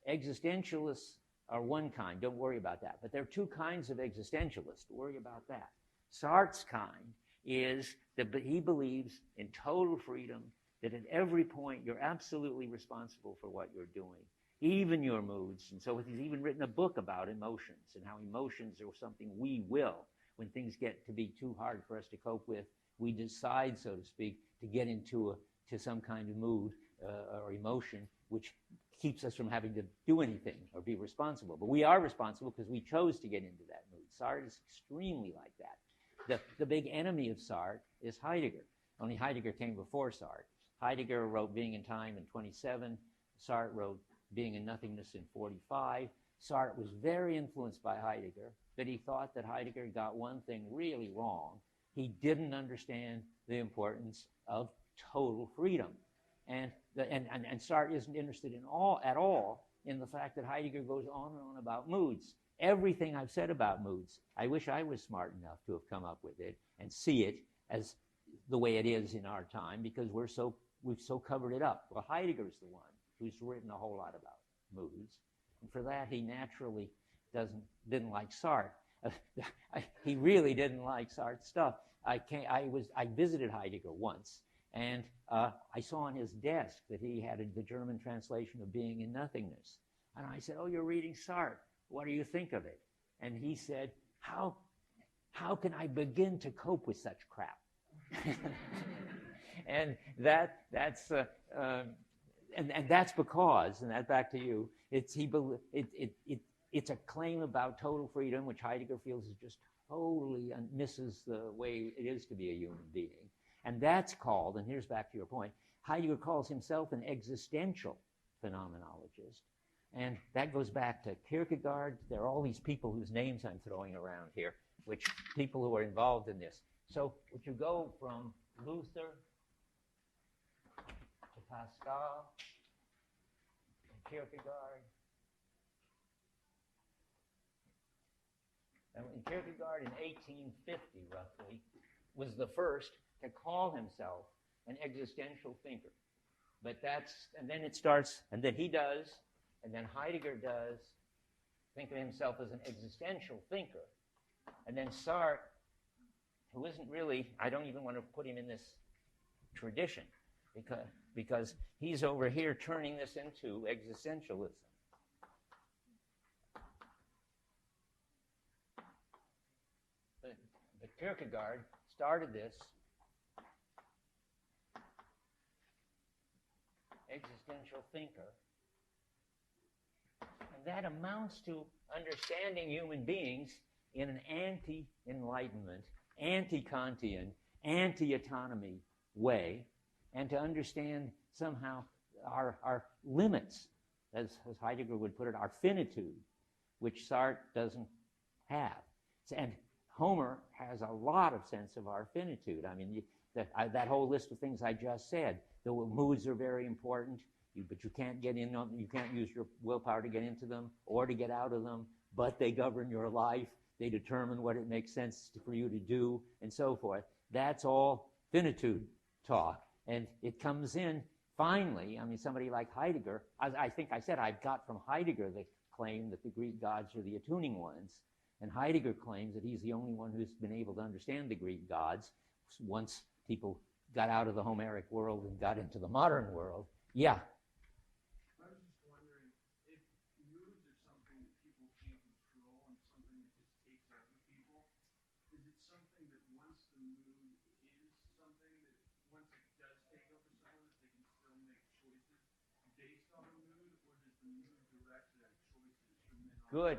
existentialists are one kind. Don't worry about that. But there are two kinds of existentialists. Worry about that. Sartre's kind is that he believes in total freedom, that at every point you're absolutely responsible for what you're doing, even your moods. And so he's even written a book about emotions and how emotions are something we will. When things get to be too hard for us to cope with, we decide, so to speak, to get into some kind of mood or emotion which keeps us from having to do anything or be responsible. But we are responsible because we chose to get into that mood. Sartre is extremely like that. The big enemy of Sartre is Heidegger. Only Heidegger came before Sartre. Heidegger wrote Being in Time in 27. Sartre wrote Being in Nothingness in 45. Sartre was very influenced by Heidegger, but he thought that Heidegger got one thing really wrong. He didn't understand the importance of total freedom. And Sartre isn't interested at all in the fact that Heidegger goes on and on about moods. Everything I've said about moods, I wish I was smart enough to have come up with it and see it as the way it is in our time, because we've so covered it up. Well, Heidegger's the one who's written a whole lot about moods, and for that he naturally didn't like Sartre. He really didn't like Sartre's stuff. I visited Heidegger once, and I saw on his desk that he had the German translation of Being in Nothingness. And I said, "Oh, you're reading Sartre. What do you think of it?" And he said, how can I begin to cope with such crap? And that's because, and that back to you, it's a claim about total freedom, which Heidegger feels is just totally misses the way it is to be a human being. And that's called, and here's back to your point, Heidegger calls himself an existential phenomenologist. And that goes back to Kierkegaard. There are all these people whose names I'm throwing around here, which people who are involved in this. So would you go from Luther to Pascal to Kierkegaard? And Kierkegaard in 1850, roughly, was the first to call himself an existential thinker. But and then it starts, and then he does, and then Heidegger does, think of himself as an existential thinker. And then Sartre, who isn't really, I don't even want to put him in this tradition, because he's over here turning this into existentialism. But Kierkegaard started this existential thinker. And that amounts to understanding human beings in an anti-enlightenment, anti-Kantian, anti-autonomy way, and to understand somehow our limits, as Heidegger would put it, our finitude, which Sartre doesn't have. And Homer has a lot of sense of our finitude. I mean, that whole list of things I just said, the moods are very important, but you can't get in on, you can't use your willpower to get into them or to get out of them, but they govern your life. They determine what it makes sense for you to do, and so forth. That's all finitude talk. And it comes in, finally, I mean, somebody like Heidegger, I think I said I've got from Heidegger the claim that the Greek gods are the attuning ones. And Heidegger claims that he's the only one who's been able to understand the Greek gods once people got out of the Homeric world and got into the modern world. Yeah. I was just wondering, if moods are something that people can't control and something that just takes over people, is it something that once the mood is Good.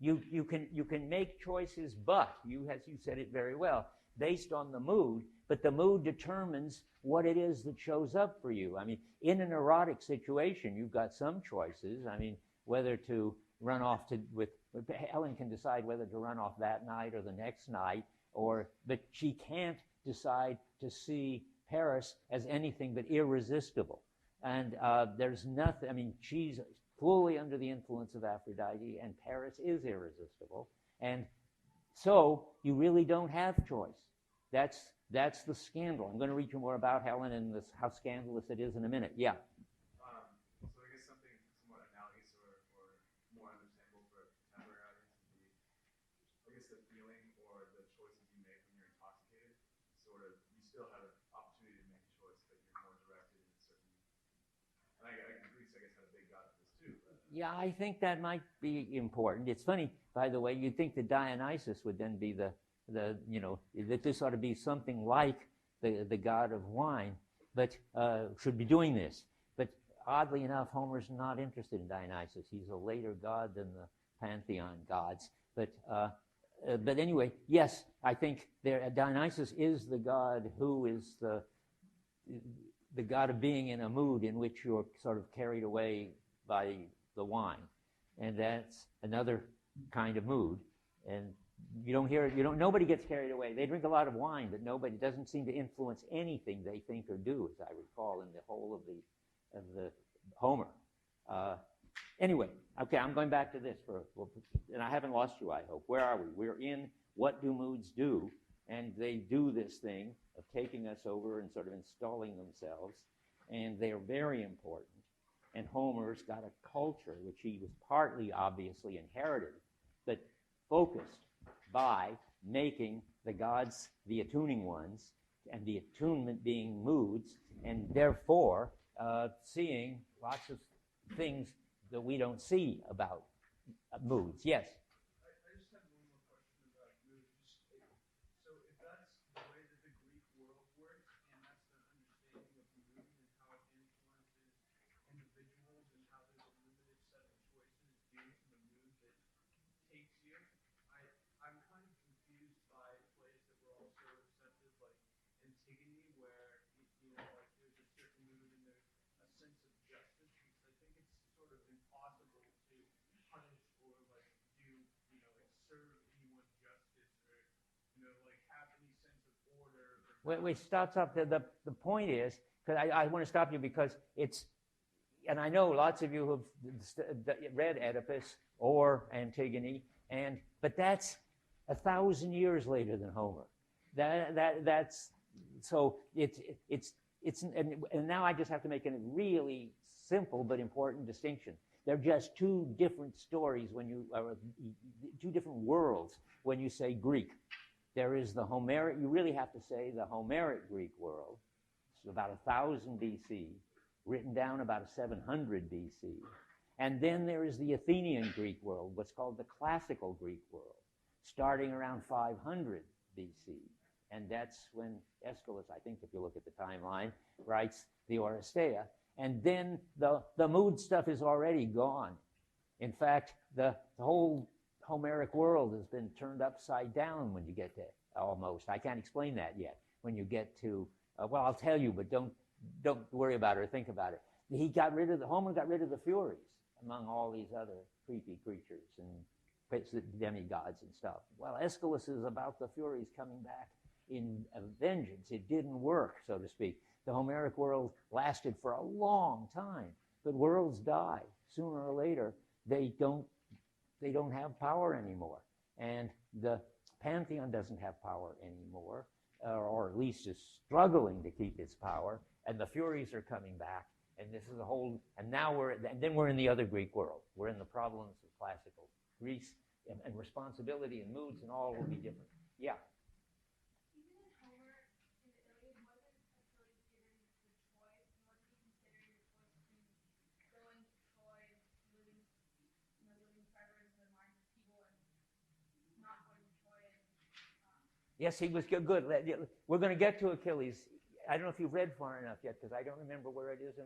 You can make choices, but as you said it very well, based on the mood, but the mood determines what it is that shows up for you. I mean, in an erotic situation, you've got some choices. I mean, whether to run off with Helen can decide whether to run off that night or the next night, but she can't decide to see Paris as anything but irresistible. And there's nothing, I mean, she's fully under the influence of Aphrodite, and Paris is irresistible. And so you really don't have choice. That's the scandal. I'm going to read you more about Helen and how scandalous it is in a minute. Yeah. So I guess something somewhat analogous or more understandable for a contemporary audience would be, I guess, the feeling or the choices you make when you're intoxicated. Sort of, you still have an opportunity to make a choice, but you're more directed in a certain. And Greece, I guess, had a big god for this too. But, Yeah, I think that might be important. It's funny, by the way, you'd think that Dionysus would then be that this ought to be something like the god of wine, but should be doing this. But oddly enough, Homer's not interested in Dionysus. He's a later god than the pantheon gods. But anyway, yes, I think Dionysus is the god who is the god of being in a mood in which you're sort of carried away by the wine. And that's another kind of mood. And nobody gets carried away. They drink a lot of wine, but nobody doesn't seem to influence anything they think or do, as I recall, in the whole of the Homer. Anyway, okay, I'm going back to this and I haven't lost you, I hope. Where are we? We're in What Do Moods Do? And they do this thing of taking us over and sort of installing themselves, and they are very important. And Homer's got a culture, which he was partly obviously inherited, but focused by making the gods the attuning ones, and the attunement being moods, and therefore seeing lots of things that we don't see about moods. Yes? I just have one more question about mood. So if that's the way that the Greek world works, and that's the understanding of mood and how it influences individuals and how there's a limited set of choices due to the mood that takes you, I'm kind of confused by plays that were also receptive, like Antigone, where like there's a certain mood and there's a sense of justice, because I think it's sort of impossible to punish or like serve anyone justice or like have any sense of order. Wait, stop. The point is, because I want to stop you because it's, and I know lots of you have read Oedipus or Antigone, but that's 1,000 years later than Homer. That's so and now I just have to make a really simple but important distinction. They're just two different stories two different worlds when you say Greek. There is the Homeric, you really have to say the Homeric Greek world. It's about 1,000 BC, written down about 700 BC. And then there is the Athenian Greek world, what's called the classical Greek world, starting around 500 BC. And that's when Aeschylus, I think if you look at the timeline, writes the Odyssey. And then the mood stuff is already gone. In fact, the whole Homeric world has been turned upside down when you get to almost. I can't explain that yet. When you get to, well, I'll tell you, but don't worry about it or think about it. Homer got rid of the Furies among all these other creepy creatures and demigods and stuff. Well, Aeschylus is about the Furies coming back in a vengeance. It didn't work, so to speak. The Homeric world lasted for a long time, but worlds die. Sooner or later, they don't have power anymore. And the pantheon doesn't have power anymore, or at least is struggling to keep its power, and the Furies are coming back, and this is a whole, and then we're in the other Greek world. We're in the problems of classical Greece, and responsibility and moods and all will be different. Yeah? Even in Homer, in the Iliad, wasn't Achilles given the choice, and wasn't he considering the choice between going to Troy and living forever in the minds of people and not going to Troy and Yes, he was good. We're going to get to Achilles. I don't know if you've read far enough yet, because I don't remember where it is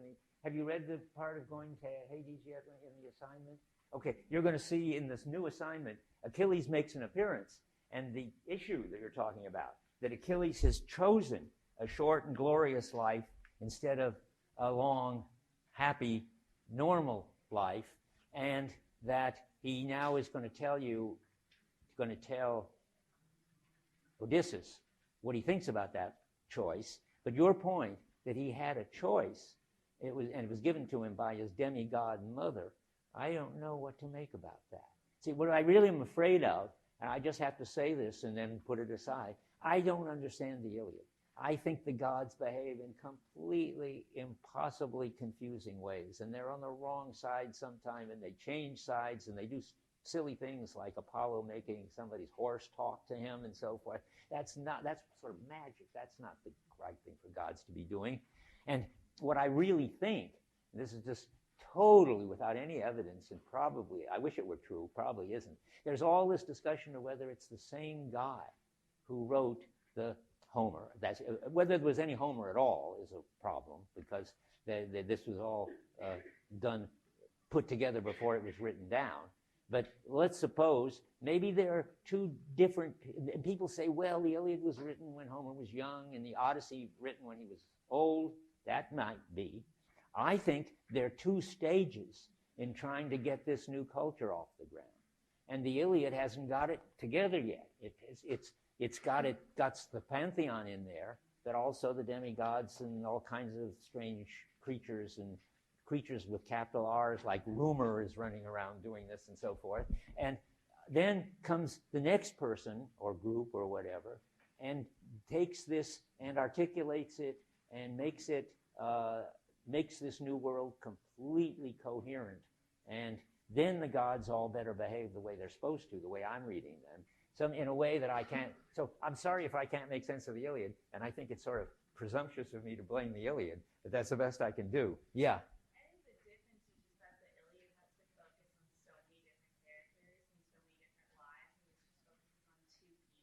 have you read the part of going to Hades yet in the assignment? Okay, you're going to see in this new assignment, Achilles makes an appearance. And the issue that you're talking about, that Achilles has chosen a short and glorious life instead of a long, happy, normal life, and that he now is going to tell Odysseus what he thinks about that choice. But your point that he had a choice, it was given to him by his demigod mother, I don't know what to make about that. See, what I really am afraid of, and I just have to say this and then put it aside, I don't understand the Iliad. I think the gods behave in completely, impossibly confusing ways, and they're on the wrong side sometime, and they change sides, and they do silly things like Apollo making somebody's horse talk to him and so forth. That's sort of magic. That's not the right thing for gods to be doing. And what I really think, and this is just totally without any evidence, and probably, I wish it were true, probably isn't, there's all this discussion of whether it's the same guy who wrote the Homer. Whether there was any Homer at all is a problem, because this was all put together before it was written down. But let's suppose maybe there are two different, people say, well, the Iliad was written when Homer was young and the Odyssey written when he was old. That might be. I think there are two stages in trying to get this new culture off the ground. And the Iliad hasn't got it together yet. It's got the pantheon in there, but also the demigods and all kinds of strange creatures and creatures with capital R's, like Rumor is running around doing this and so forth. And then comes the next person or group or whatever and takes this and articulates it and makes this new world completely coherent. And then the gods all better behave the way they're supposed to, the way I'm reading them. So in a way that I can't, so I'm sorry if I can't make sense of the Iliad, and I think it's sort of presumptuous of me to blame the Iliad, but that's the best I can do. Yeah. I think the difference is just that the Iliad has to focus on so many different characters and so many different lives, and this just focuses on two people.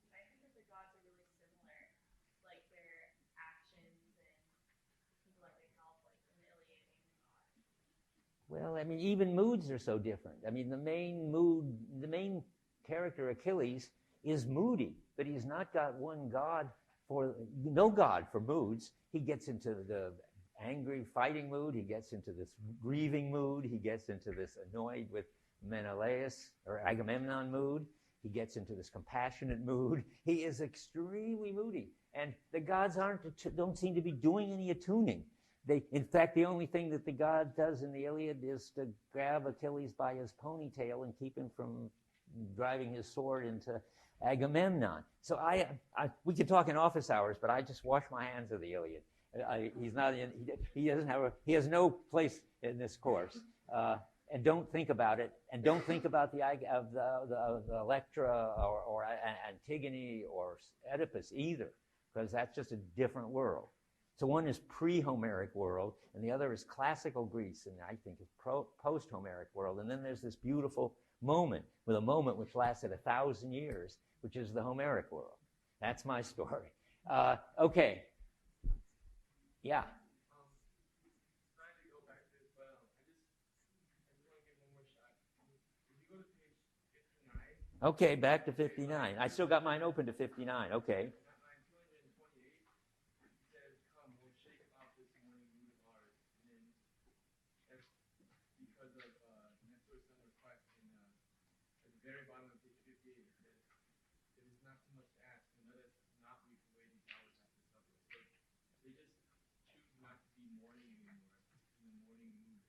But I think that the gods are really similar, like their actions and people that they help, like in the Iliad and the gods. Well, I mean, even moods are so different. I mean, the main character, Achilles, is moody, but he's not got no god for moods. He gets into the angry fighting mood, he gets into this grieving mood, he gets into this annoyed with Menelaus or Agamemnon mood, he gets into this compassionate mood. He is extremely moody, and the gods don't seem to be doing any attuning. In fact, the only thing that the god does in the Iliad is to grab Achilles by his ponytail and keep him from driving his sword into Agamemnon. So we could talk in office hours, but I just wash my hands of the Iliad. He has no place in this course. And don't think about it. And don't think about the Electra or Antigone or Oedipus either, because that's just a different world. So one is pre-Homeric world, and the other is classical Greece, and I think is post-Homeric world. And then there's this beautiful moment, with a moment which lasted 1,000 years, which is the Homeric world. That's my story. Okay. Yeah. Sorry to go back to this, but I just want to give one more shot. If you go to page 59. Okay, back to 59. I still got mine open to 59. Okay. Line 228, it says, "Come, we'll shake off this morning mood of ours." And then that's because of Nestor's son request. And at the very bottom of page 58, it says, "It is not too much to ask, and let us not weep for waiting hours after supper." So they just choose not to be mourning anymore, in the morning mood.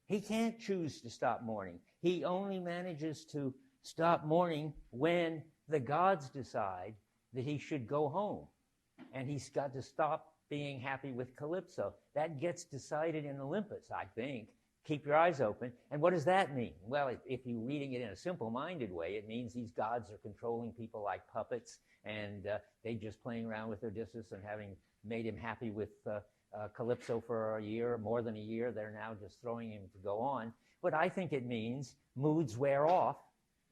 He can't choose to stop mourning. He only manages to stop mourning when the gods decide that he should go home. And he's got to stop being happy with Calypso. That gets decided in Olympus, I think. Keep your eyes open. And what does that mean? Well, if you're reading it in a simple-minded way, it means these gods are controlling people like puppets, and they just playing around with Odysseus and having made him happy with Calypso for a year, more than a year. They're now just throwing him to go on. But I think it means moods wear off,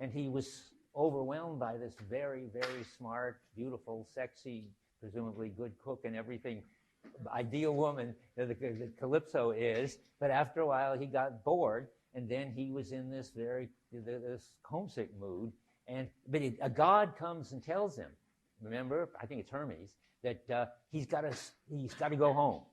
and he was overwhelmed by this very, very smart, beautiful, sexy, presumably good cook and everything, ideal woman that Calypso is. But after a while, he got bored, and then he was in this this homesick mood. But a god comes and tells him, remember, I think it's Hermes, that he's got to go home,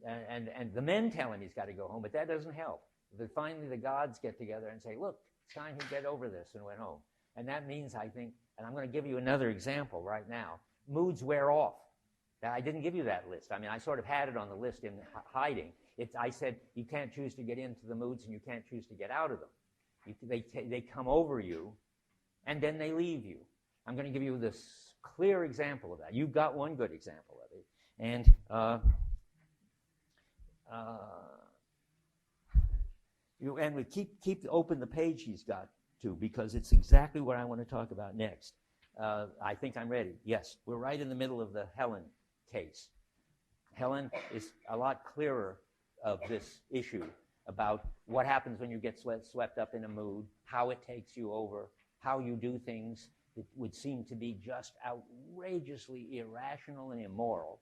and the men tell him he's got to go home, but that doesn't help. But finally, the gods get together and say, "Look, it's time he get over this," and went home. And that means, I think, and I'm going to give you another example right now. Moods wear off. Now, I didn't give you that list. I mean, I sort of had it on the list in hiding. I said you can't choose to get into the moods and you can't choose to get out of them. They come over you, and then they leave you. I'm going to give you this clear example of that. You've got one good example of it. And we keep open the page he's got to, because it's exactly what I want to talk about next. I think I'm ready. Yes, we're right in the middle of the Helen case. Helen is a lot clearer of this issue about what happens when you get swept up in a mood, how it takes you over, how you do things that would seem to be just outrageously irrational and immoral.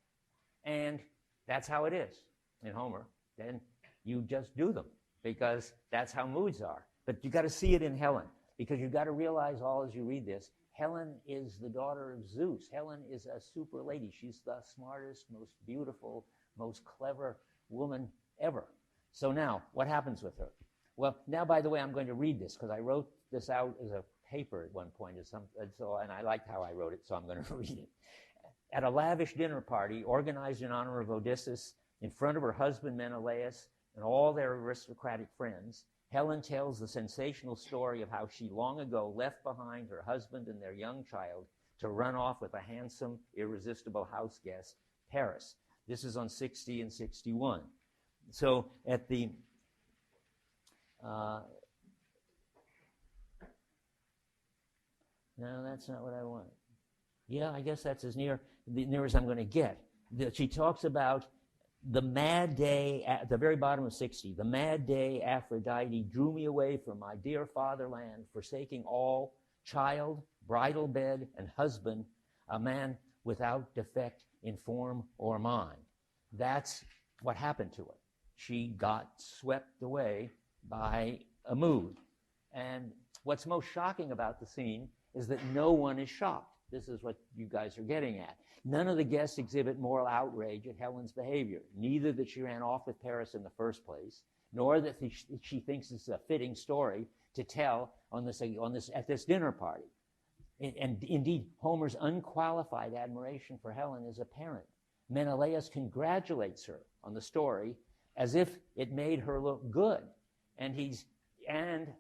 And that's how it is in Homer. Then you just do them, because that's how moods are. But you got to see it in Helen, because you got to realize all as you read this, Helen is the daughter of Zeus. Helen is a super lady. She's the smartest, most beautiful, most clever woman ever. So now, what happens with her? Well, now, by the way, I'm going to read this, because I wrote this out as a paper at one point, and I liked how I wrote it, so I'm going to read it. At a lavish dinner party organized in honor of Odysseus, in front of her husband Menelaus and all their aristocratic friends, Helen tells the sensational story of how she long ago left behind her husband and their young child to run off with a handsome, irresistible house guest, Paris. This is on 60 and 61. So at the no, that's not what I want. Yeah, I guess that's as near as I'm going to get. She talks about the mad day at the very bottom of 60. The mad day Aphrodite drew me away from my dear fatherland, forsaking all, child, bridal bed, and husband, a man without defect in form or mind. That's what happened to her. She got swept away by a mood. And what's most shocking about the scene is that no one is shocked. This is what you guys are getting at. None of the guests exhibit moral outrage at Helen's behavior, neither that she ran off with Paris in the first place, nor that she thinks it's a fitting story to tell at this dinner party. And indeed, Homer's unqualified admiration for Helen is apparent. Menelaus congratulates her on the story as if it made her look good. And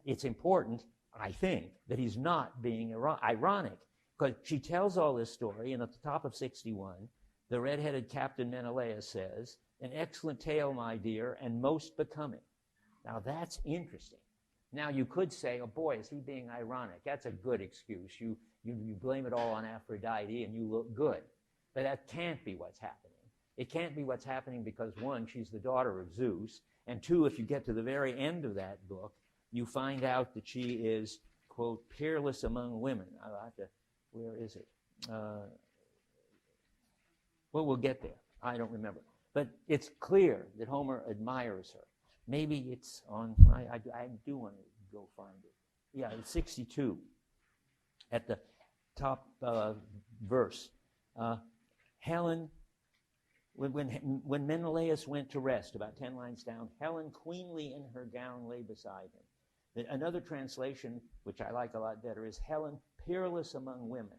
it's important, I think, that he's not being ironic. Because she tells all this story, and at the top of 61, the red-headed Captain Menelaus says, "An excellent tale, my dear, and most becoming." Now, that's interesting. Now, you could say, oh, boy, is he being ironic? That's a good excuse. You blame it all on Aphrodite, and you look good. But that can't be what's happening. It can't be what's happening because, one, she's the daughter of Zeus, and two, if you get to the very end of that book, you find out that she is, quote, peerless among women. I'll have to... Where is it? Well, we'll get there. I don't remember. But it's clear that Homer admires her. Maybe it's on... I do want to go find it. Yeah, it's 62 at the top verse. Helen, when Menelaus went to rest, about 10 lines down, Helen, queenly in her gown, lay beside him. Another translation, which I like a lot better, is Helen, peerless among women,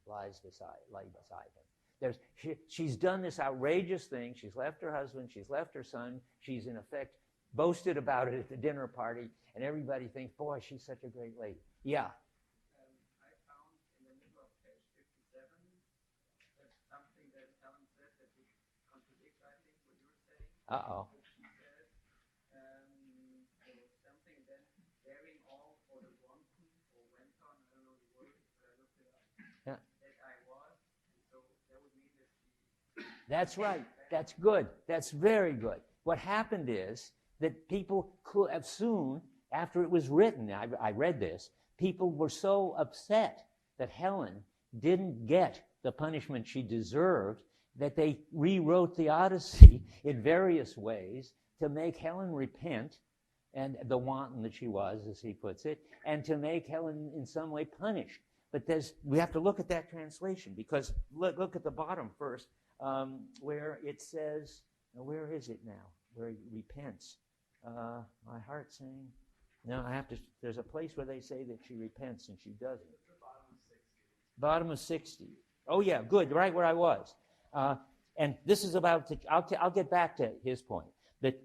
lay beside him. She's done this outrageous thing. She's left her husband. She's left her son. She's, in effect, boasted about it at the dinner party, and everybody thinks, boy, she's such a great lady. Yeah. I found in the middle of page 57 that something that Helen said that would contradict, I think, what you're saying. Uh-oh. She says, there was something then, bearing all for the wanton or went on, I don't know the word, but I looked it up, Yeah. that I was, and so that would mean that she... That's right. That's good. That's very good. What happened is that people could have soon, after it was written, I read this, people were so upset that Helen didn't get the punishment she deserved that they rewrote the Odyssey in various ways to make Helen repent and the wanton that she was, as he puts it, and to make Helen in some way punished. But we have to look at that translation, because look at the bottom first, where it says, where is it now? Where he repents. My heart saying, no, there's a place where they say that she repents and she doesn't. Bottom of 60. Oh yeah, good, right where I was. And this is about, I'll get back to his point, that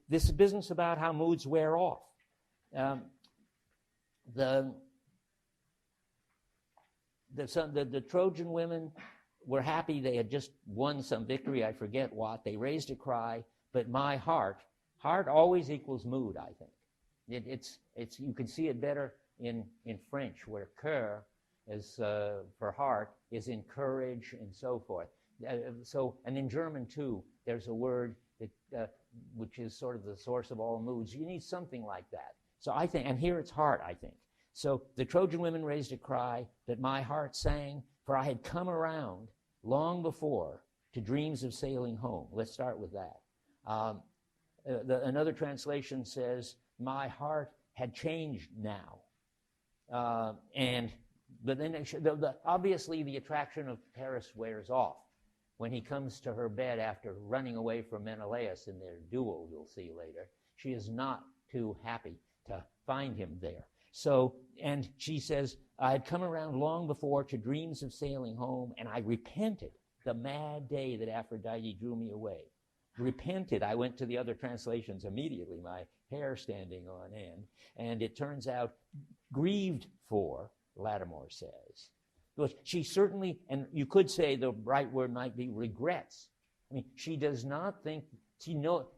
this business about how moods wear off. The Trojan women were happy they had just won some victory, I forget what. They raised a cry, but my heart always equals mood, I think. It's you can see it better in French, where cœur is for heart is in courage and so forth. And in German too, there's a word that which is sort of the source of all moods. You need something like that. So I think, and here it's heart, I think. So the Trojan women raised a cry that my heart sang, for I had come around long before to dreams of sailing home. Let's start with that. Another translation says, my heart had changed now. But then obviously the attraction of Paris wears off when he comes to her bed after running away from Menelaus in their duel, you'll see later. She is not too happy to find him there. So, and she says, I had come around long before to dreams of sailing home, and I repented the mad day that Aphrodite drew me away. Repented, I went to the other translations immediately, my hair standing on end, and it turns out grieved for, Lattimore says. Because she certainly, and you could say the right word might be regrets. I mean, she does not think,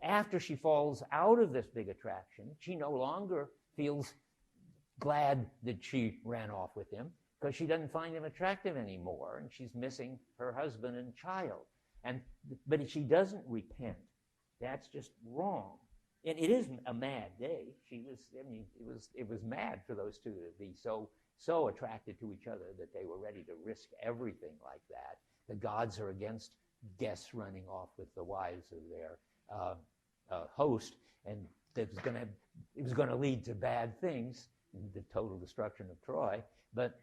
after she falls out of this big attraction, she no longer feels glad that she ran off with him, because she doesn't find him attractive anymore, and she's missing her husband and child. But she doesn't repent. That's just wrong. And it is a mad day. It was mad for those two to be so attracted to each other that they were ready to risk everything like that. The gods are against guests running off with the wives of their host, and it was going to lead to bad things, the total destruction of Troy. But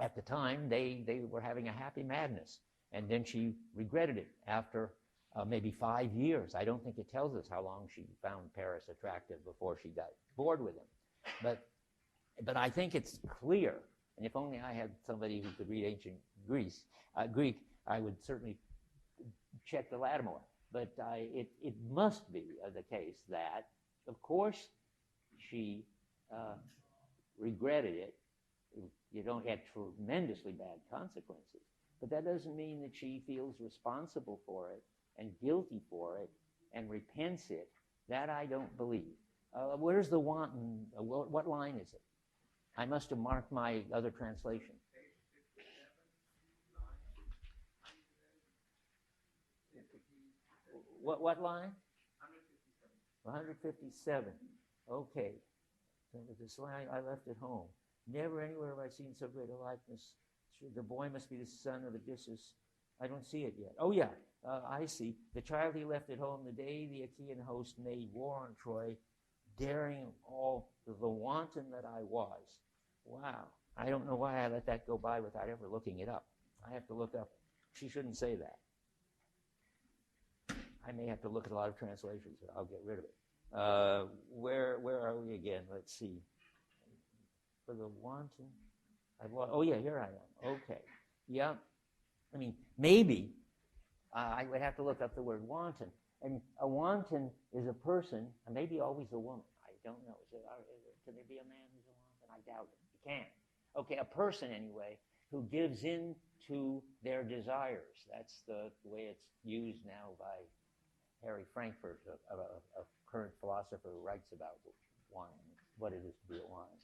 at the time, they were having a happy madness. And then she regretted it after maybe 5 years. I don't think it tells us how long she found Paris attractive before she got bored with him. But I think it's clear, and if only I had somebody who could read ancient Greek, I would certainly check the Lattimore. But it must be the case that, of course, she regretted it. You don't have tremendously bad consequences. But that doesn't mean that she feels responsible for it and guilty for it and repents it. That I don't believe. Where's the wanton? What line is it? I must have marked my other translation. What line? 157. Okay. This line I left at home. Never anywhere have I seen so great a likeness. The boy must be the son of Odysseus. I don't see it yet. Oh, yeah, I see. The child he left at home the day the Achaean host made war on Troy, daring all the wanton that I was. Wow. I don't know why I let that go by without ever looking it up. I have to look up. She shouldn't say that. I may have to look at a lot of translations, but I'll get rid of it. Where are we again? Let's see. For the wanton... Oh, yeah, here I am. Okay. Yeah. I mean, maybe I would have to look up the word wanton. And a wanton is a person, and maybe always a woman. I don't know. Can there be a man who's a wanton? I doubt it. You can't. Okay, a person, anyway, who gives in to their desires. That's the way it's used now by Harry Frankfurt, a current philosopher who writes about what it is to be a wanton.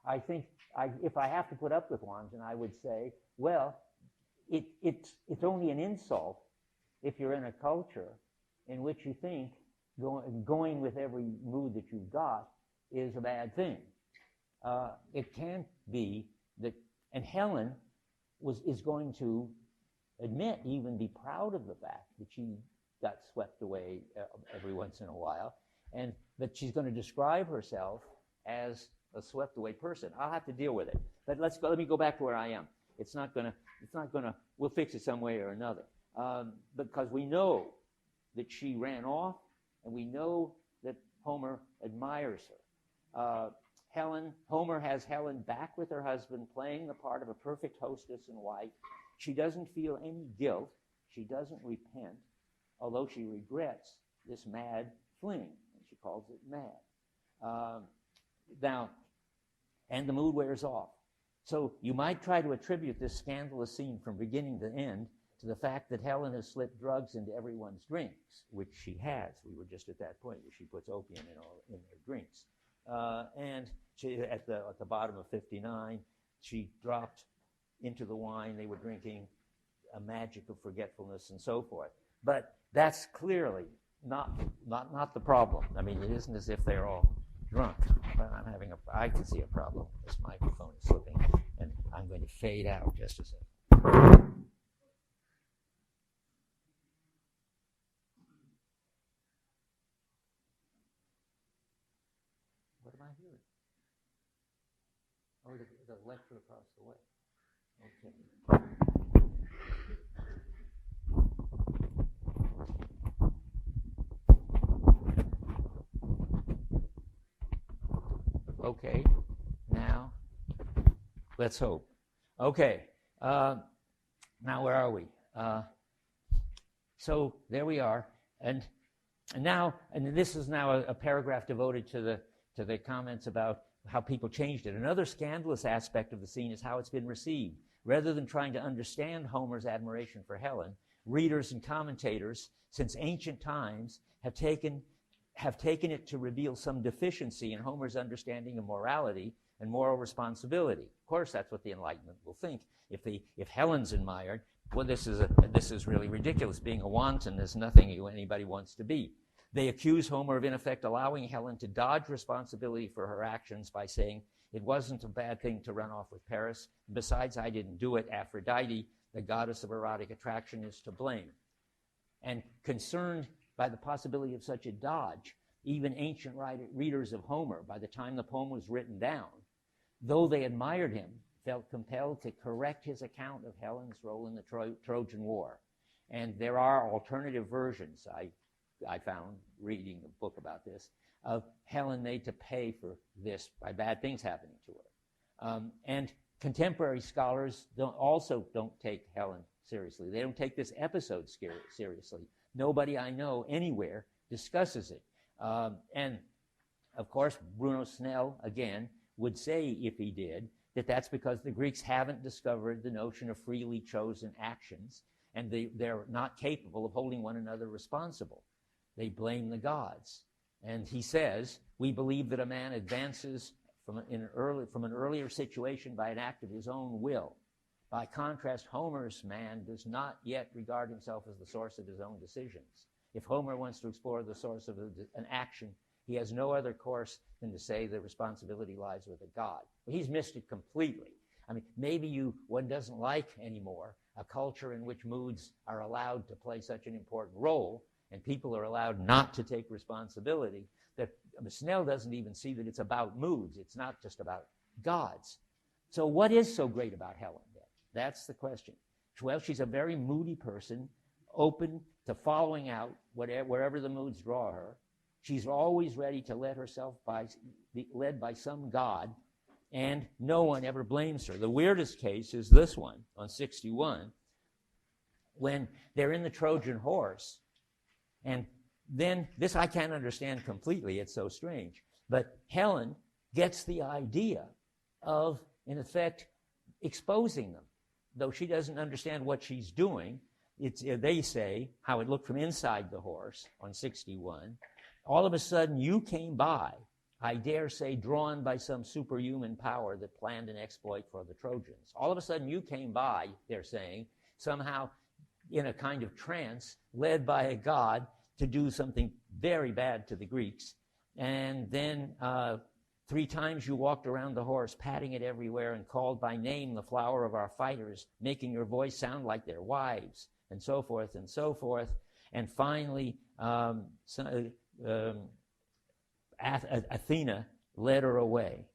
I think if I have to put up with wanton, I would say, well, it's only an insult if you're in a culture in which you think going with every mood that you've got is a bad thing. It can't be that, and Helen is going to admit, even be proud of the fact that she got swept away every once in a while. but she's going to describe herself as a swept away person. I'll have to deal with it. But let me go back to where I am. It's not gonna, we'll fix it some way or another. Because we know that she ran off, and we know that Homer admires her. Homer has Helen back with her husband, playing the part of a perfect hostess and wife. She doesn't feel any guilt. She doesn't repent, although she regrets this mad fling, and she calls it mad. Now, and the mood wears off. So you might try to attribute this scandalous scene from beginning to end to the fact that Helen has slipped drugs into everyone's drinks, which she has. We were just at that point where she puts opium in their drinks. And she, at the bottom of 59, she dropped into the wine they were drinking a magic of forgetfulness and so forth. But that's clearly not the problem. I mean, it isn't as if they're all drunk. But I can see a problem. This microphone is slipping, and I'm going to fade out just a second. What am I hearing? Oh, the lecture across the way. Okay. Okay, now let's hope. Okay, now where are we? So there we are, and this is now a paragraph devoted to the comments about how people changed it. Another scandalous aspect of the scene is how it's been received. Rather than trying to understand Homer's admiration for Helen, readers and commentators since ancient times have taken it to reveal some deficiency in Homer's understanding of morality and moral responsibility. Of course, that's what the Enlightenment will think. If Helen's admired, well, this is really ridiculous. Being a wanton is nothing anybody wants to be. They accuse Homer of, in effect, allowing Helen to dodge responsibility for her actions by saying, it wasn't a bad thing to run off with Paris. Besides, I didn't do it. Aphrodite, the goddess of erotic attraction, is to blame. And concerned by the possibility of such a dodge, even ancient readers of Homer, by the time the poem was written down, though they admired him, felt compelled to correct his account of Helen's role in the Trojan War. And there are alternative versions, I found reading a book about this, of Helen made to pay for this by bad things happening to her. And contemporary scholars also don't take Helen seriously. They don't take this episode seriously. Nobody I know anywhere discusses it. And, of course, Bruno Snell, again, would say, if he did, that that's because the Greeks haven't discovered the notion of freely chosen actions, and they're not capable of holding one another responsible. They blame the gods. And he says, we believe that a man advances from an earlier situation by an act of his own will. By contrast, Homer's man does not yet regard himself as the source of his own decisions. If Homer wants to explore the source of an action, he has no other course than to say the responsibility lies with a god. But he's missed it completely. I mean, maybe one doesn't like anymore a culture in which moods are allowed to play such an important role, and people are allowed not to take responsibility, that Snell doesn't even see that it's about moods. It's not just about gods. So what is so great about Helen then? That's the question. Well, she's a very moody person, open to following out wherever the moods draw her. She's always ready to let herself be led by some god, and no one ever blames her. The weirdest case is this one on 61, when they're in the Trojan horse, and then this I can't understand completely. It's so strange. But Helen gets the idea of, in effect, exposing them. Though she doesn't understand what she's doing, they say how it looked from inside the horse on 61. All of a sudden, you came by, I dare say, drawn by some superhuman power that planned an exploit for the Trojans. All of a sudden, you came by, they're saying, somehow in a kind of trance, led by a god to do something very bad to the Greeks. And then 3 times you walked around the horse, patting it everywhere, and called by name the flower of our fighters, making your voice sound like their wives, and so forth and so forth. And finally, Athena led her away.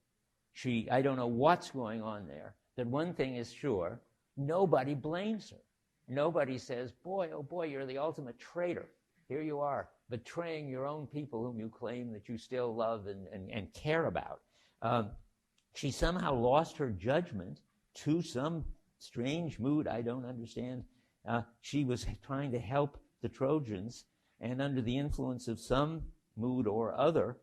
I don't know what's going on there. That one thing is sure, nobody blames her. Nobody says, boy, oh boy, you're the ultimate traitor. Here you are, betraying your own people whom you claim that you still love and care about. She somehow lost her judgment to some strange mood I don't understand. She was trying to help the Trojans, and under the influence of some mood or other,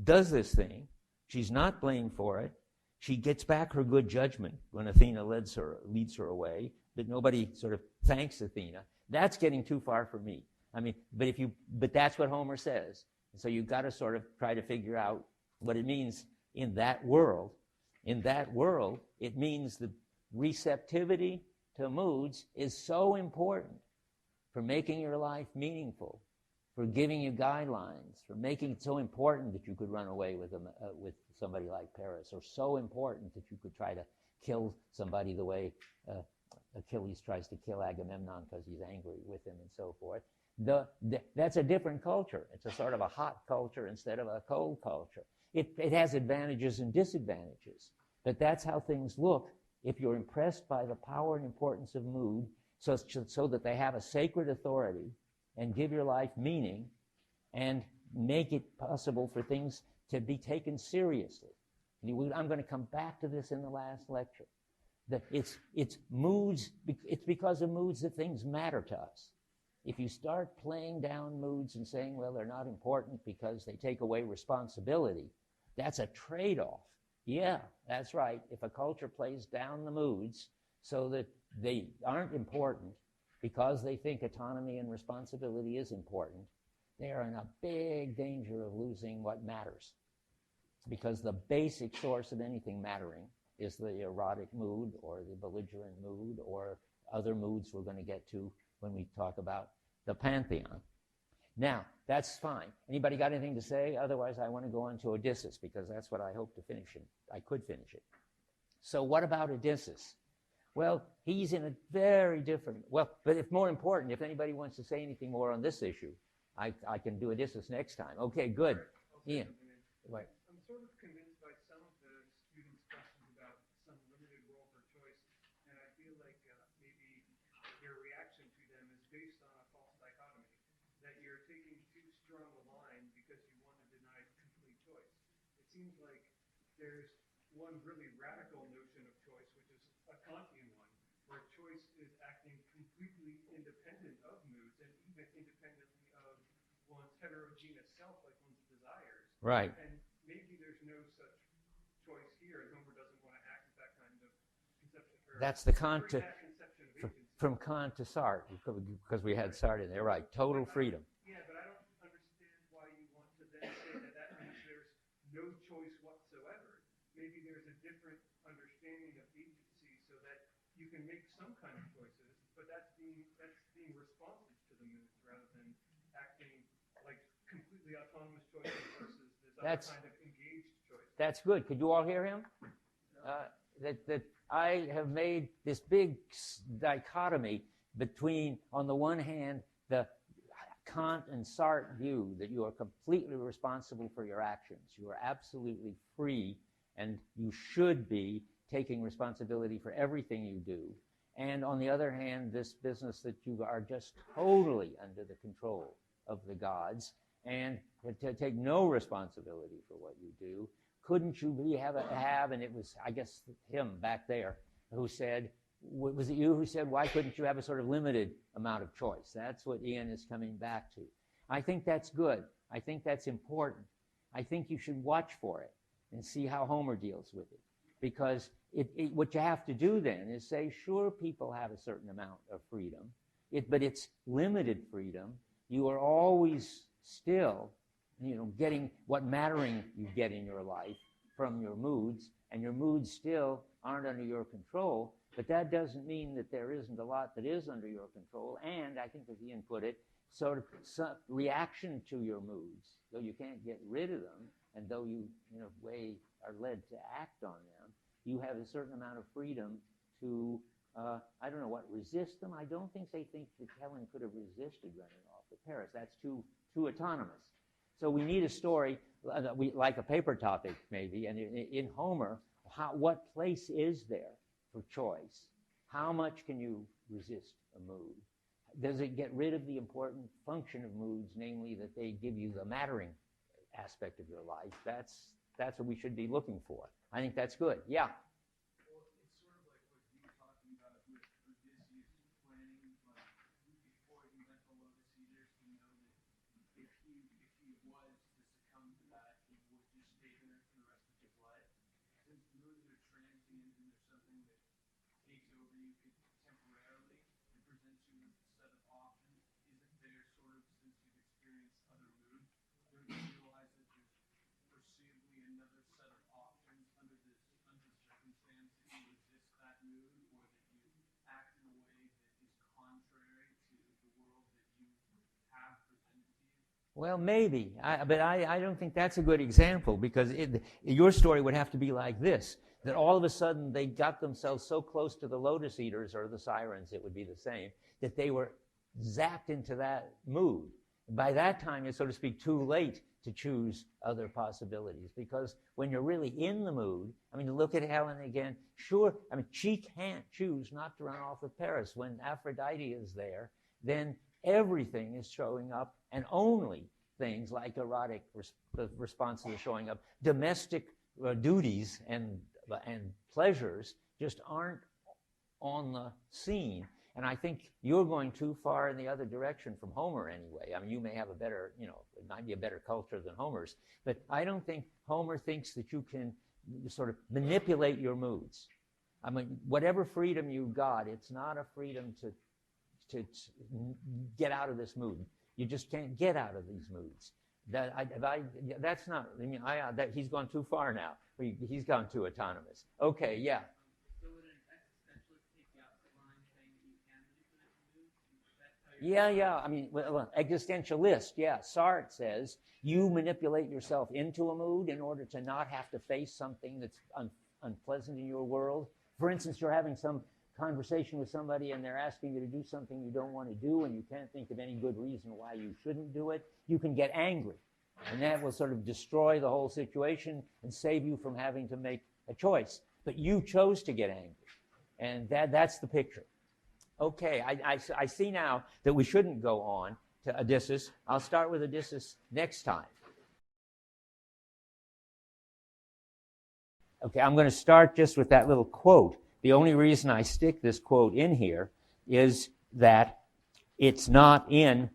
does this thing. She's not blamed for it. She gets back her good judgment when Athena leads her away, but nobody sort of thanks Athena. That's getting too far for me. I mean, but that's what Homer says. So you've got to sort of try to figure out what it means in that world. In that world, it means the receptivity to moods is so important for making your life meaningful, for giving you guidelines, for making it so important that you could run away with somebody like Paris, or so important that you could try to kill somebody the way Achilles tries to kill Agamemnon because he's angry with him and so forth. That's a different culture. It's a sort of a hot culture instead of a cold culture. It has advantages and disadvantages, but that's how things look if you're impressed by the power and importance of mood so that they have a sacred authority and give your life meaning and make it possible for things to be taken seriously. I'm going to come back to this in the last lecture. That it's moods, it's because of moods that things matter to us. If you start playing down moods and saying, well, they're not important because they take away responsibility, that's a trade-off. Yeah, that's right. If a culture plays down the moods so that they aren't important because they think autonomy and responsibility is important, they are in a big danger of losing what matters. Because the basic source of anything mattering is the erotic mood or the belligerent mood or other moods we're going to get to when we talk about the pantheon. Now, that's fine. Anybody got anything to say? Otherwise, I want to go on to Odysseus, because that's what I hope to finish it. I could finish it. So what about Odysseus? Well, he's in a very different... Well, but if more important, if anybody wants to say anything more on this issue, I can do Odysseus next time. Okay, good. Ian. Right. I'm sort of convinced by some of the students' questions about some limited role for choice, and I feel like maybe your reaction to them is based on a false dichotomy, that you're taking too strong a line because you want to deny complete choice. It seems like there's one really radical notion of choice, which is a Kantian one, where choice is acting completely independent of moods and even independently of one's heterogeneous self, like one's desires. Right. And maybe there's no such choice here, and Homer doesn't want to act with that kind of conception. That's the Kant from Kant to Sartre, because we had Sartre in there, right? Total freedom. Yeah, but I don't understand why you want to then say that that means there's no choice whatsoever. Maybe there's a different understanding of agency so that you can make some kind of choices, but that's being responsive to the moods rather than acting like completely autonomous choices versus this other kind of engaged choice. That's good. Could you all hear him? That I have made this big dichotomy between, on the one hand, the Kant and Sartre view that you are completely responsible for your actions. You are absolutely free, and you should be taking responsibility for everything you do. And on the other hand, this business that you are just totally under the control of the gods and to take no responsibility for what you do. Couldn't you have, and it was, I guess, him back there who said, was it you who said, why couldn't you have a sort of limited amount of choice? That's what Ian is coming back to. I think that's good. I think that's important. I think you should watch for it and see how Homer deals with it. Because what you have to do then is say, sure, people have a certain amount of freedom, but it's limited freedom. You are always still, getting what mattering you get in your life from your moods, and your moods still aren't under your control, but that doesn't mean that there isn't a lot that is under your control, and I think as Ian put it, sort of some reaction to your moods, though you can't get rid of them, and though you, in a way, are led to act on them, you have a certain amount of freedom to, I don't know what, resist them. I don't think they think that Helen could have resisted running off with Paris. That's too autonomous. So we need a story like a paper topic, maybe. And in Homer, what place is there for choice? How much can you resist a mood? Does it get rid of the important function of moods, namely that they give you the mattering aspect of your life? That's what we should be looking for. I think that's good. Yeah. Well, it's sort of like what you were talking about with Odysseus planning, like before he met the Lotus Eaters, to know that if he was to succumb to that, he would just stay there for the rest of his life. Since moods are transient and there's something that takes over you temporarily and presents you with a set of options, isn't there sort of, since you've experienced other moods, don't you realize that there's foreseeably another set of options under circumstance that you resist that mood, or that you act in a way that is contrary to the world that you have presented to you? Well, maybe, but I don't think that's a good example, because your story would have to be like this, that all of a sudden they got themselves so close to the Lotus Eaters, or the Sirens, it would be the same, that they were zapped into that mood. By that time, it's, so to speak, too late to choose other possibilities, because when you're really in the mood, I mean, look at Helen again. Sure, I mean, she can't choose not to run off with Paris. When Aphrodite is there, then everything is showing up, and only things like erotic responses are showing up. Domestic duties and pleasures just aren't on the scene. And I think you're going too far in the other direction from Homer anyway. I mean, you may have a better, it might be a better culture than Homer's, but I don't think Homer thinks that you can sort of manipulate your moods. I mean, whatever freedom you've got, it's not a freedom to get out of this mood. You just can't get out of these moods. That's not, I mean, he's gone too far now. He's gone too autonomous. Okay, yeah. So would an existentialist take the opposite line, saying that you can manipulate the moods? Yeah. I mean, existentialist, yeah. Sartre says you manipulate yourself into a mood in order to not have to face something that's unpleasant in your world. For instance, you're having some conversation with somebody and they're asking you to do something you don't want to do, and you can't think of any good reason why you shouldn't do it. You can get angry, and that will sort of destroy the whole situation and save you from having to make a choice. But you chose to get angry, and that's the picture. Okay, I see now that we shouldn't go on to Odysseus. I'll start with Odysseus next time. Okay, I'm going to start just with that little quote. The only reason I stick this quote in here is that it's not in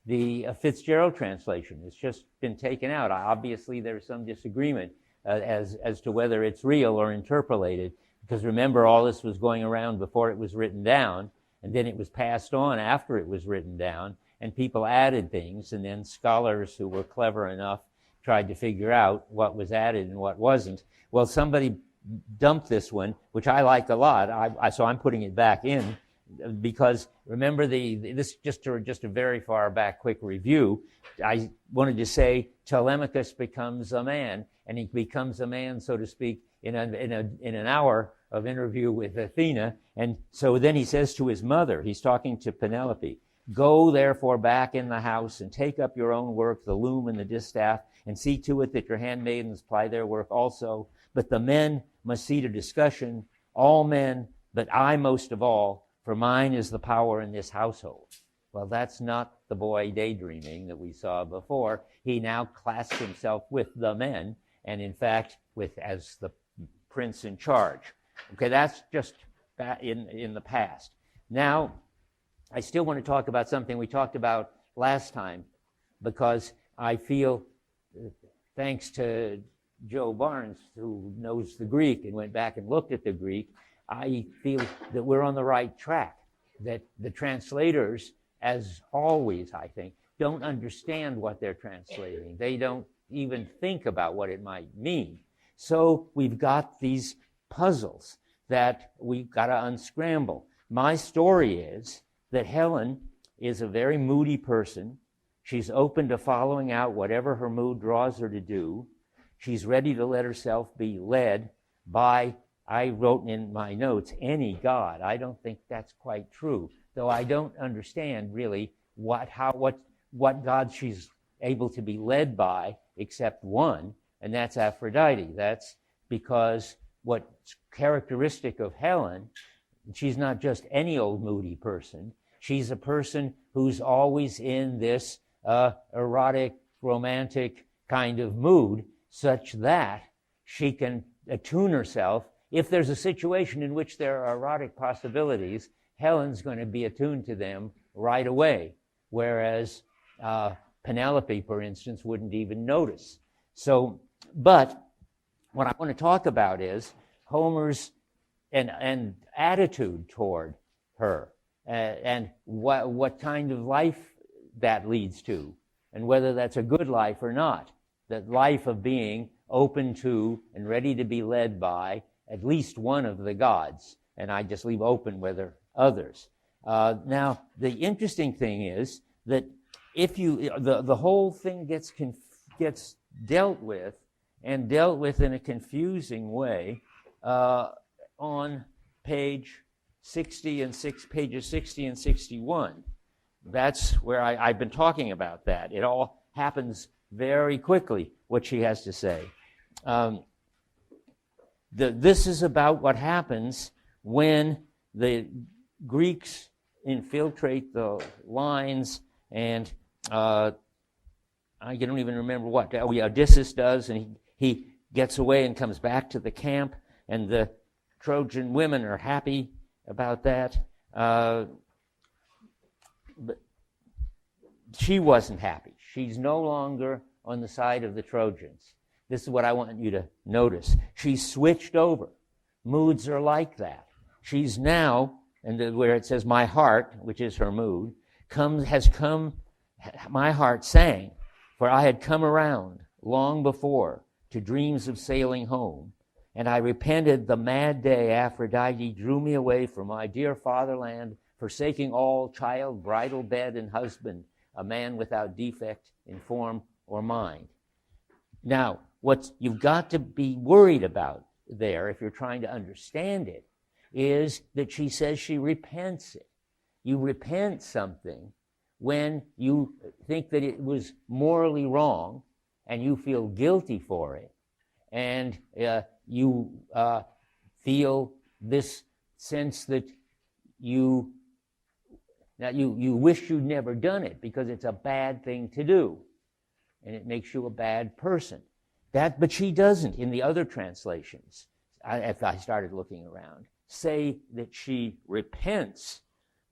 the Fitzgerald translation. It's just been taken out. Obviously, there's some disagreement as to whether it's real or interpolated, because remember, all this was going around before it was written down, and then it was passed on after it was written down, and people added things, and then scholars who were clever enough tried to figure out what was added and what wasn't. Well, somebody dumped this one, which I like a lot, so I'm putting it back in, because remember, this just a very far back quick review. I wanted to say Telemachus becomes a man, and he becomes a man, so to speak, in an hour of interview with Athena. And so then he says to his mother, he's talking to Penelope, "Go therefore back in the house and take up your own work, the loom and the distaff, and see to it that your handmaidens ply their work also. But the men must see to discussion, all men, but I most of all, for mine is the power in this household." Well, that's not the boy daydreaming that we saw before. He now classes himself with the men, and in fact, as the prince in charge. Okay, that's just in the past. Now, I still want to talk about something we talked about last time, because I feel, thanks to Joe Barnes, who knows the Greek and went back and looked at the Greek, I feel that we're on the right track, that the translators, as always, I think, don't understand what they're translating. They don't even think about what it might mean. So we've got these puzzles that we've got to unscramble. My story is that Helen is a very moody person. She's open to following out whatever her mood draws her to do. She's ready to let herself be led by, I wrote in my notes, any god. I don't think that's quite true, though I don't understand really what god she's able to be led by except one, and that's Aphrodite. That's because what's characteristic of Helen, she's not just any old moody person. She's a person who's always in this erotic, romantic kind of mood, such that she can attune herself. If there's a situation in which there are erotic possibilities, Helen's going to be attuned to them right away, whereas Penelope, for instance, wouldn't even notice. So, but what I want to talk about is Homer's and attitude toward her, and what kind of life that leads to, and whether that's a good life or not. That life of being open to and ready to be led by at least one of the gods, and I just leave open whether others. Now, the interesting thing is that if the whole thing gets dealt with, and dealt with in a confusing way, on pages 60 and 61. That's where I've been talking about that. It all happens very quickly, what she has to say. This is about what happens when the Greeks infiltrate the lines, and I don't even remember what. Odysseus does, and he gets away and comes back to the camp, and the Trojan women are happy about that. But she wasn't happy. She's no longer on the side of the Trojans. This is what I want you to notice. She's switched over. Moods are like that. She's now, and where it says my heart, which is her mood, my heart sang, for I had come around long before to dreams of sailing home, and I repented the mad day Aphrodite drew me away from my dear fatherland, forsaking all child, bridal bed, and husband, a man without defect in form or mind. Now, what you've got to be worried about there, if you're trying to understand it, is that she says she repents it. You repent something when you think that it was morally wrong and you feel guilty for it, and you feel this sense that you wish you'd never done it because it's a bad thing to do, and it makes you a bad person. But she doesn't, in the other translations, if I started looking around, say that she repents.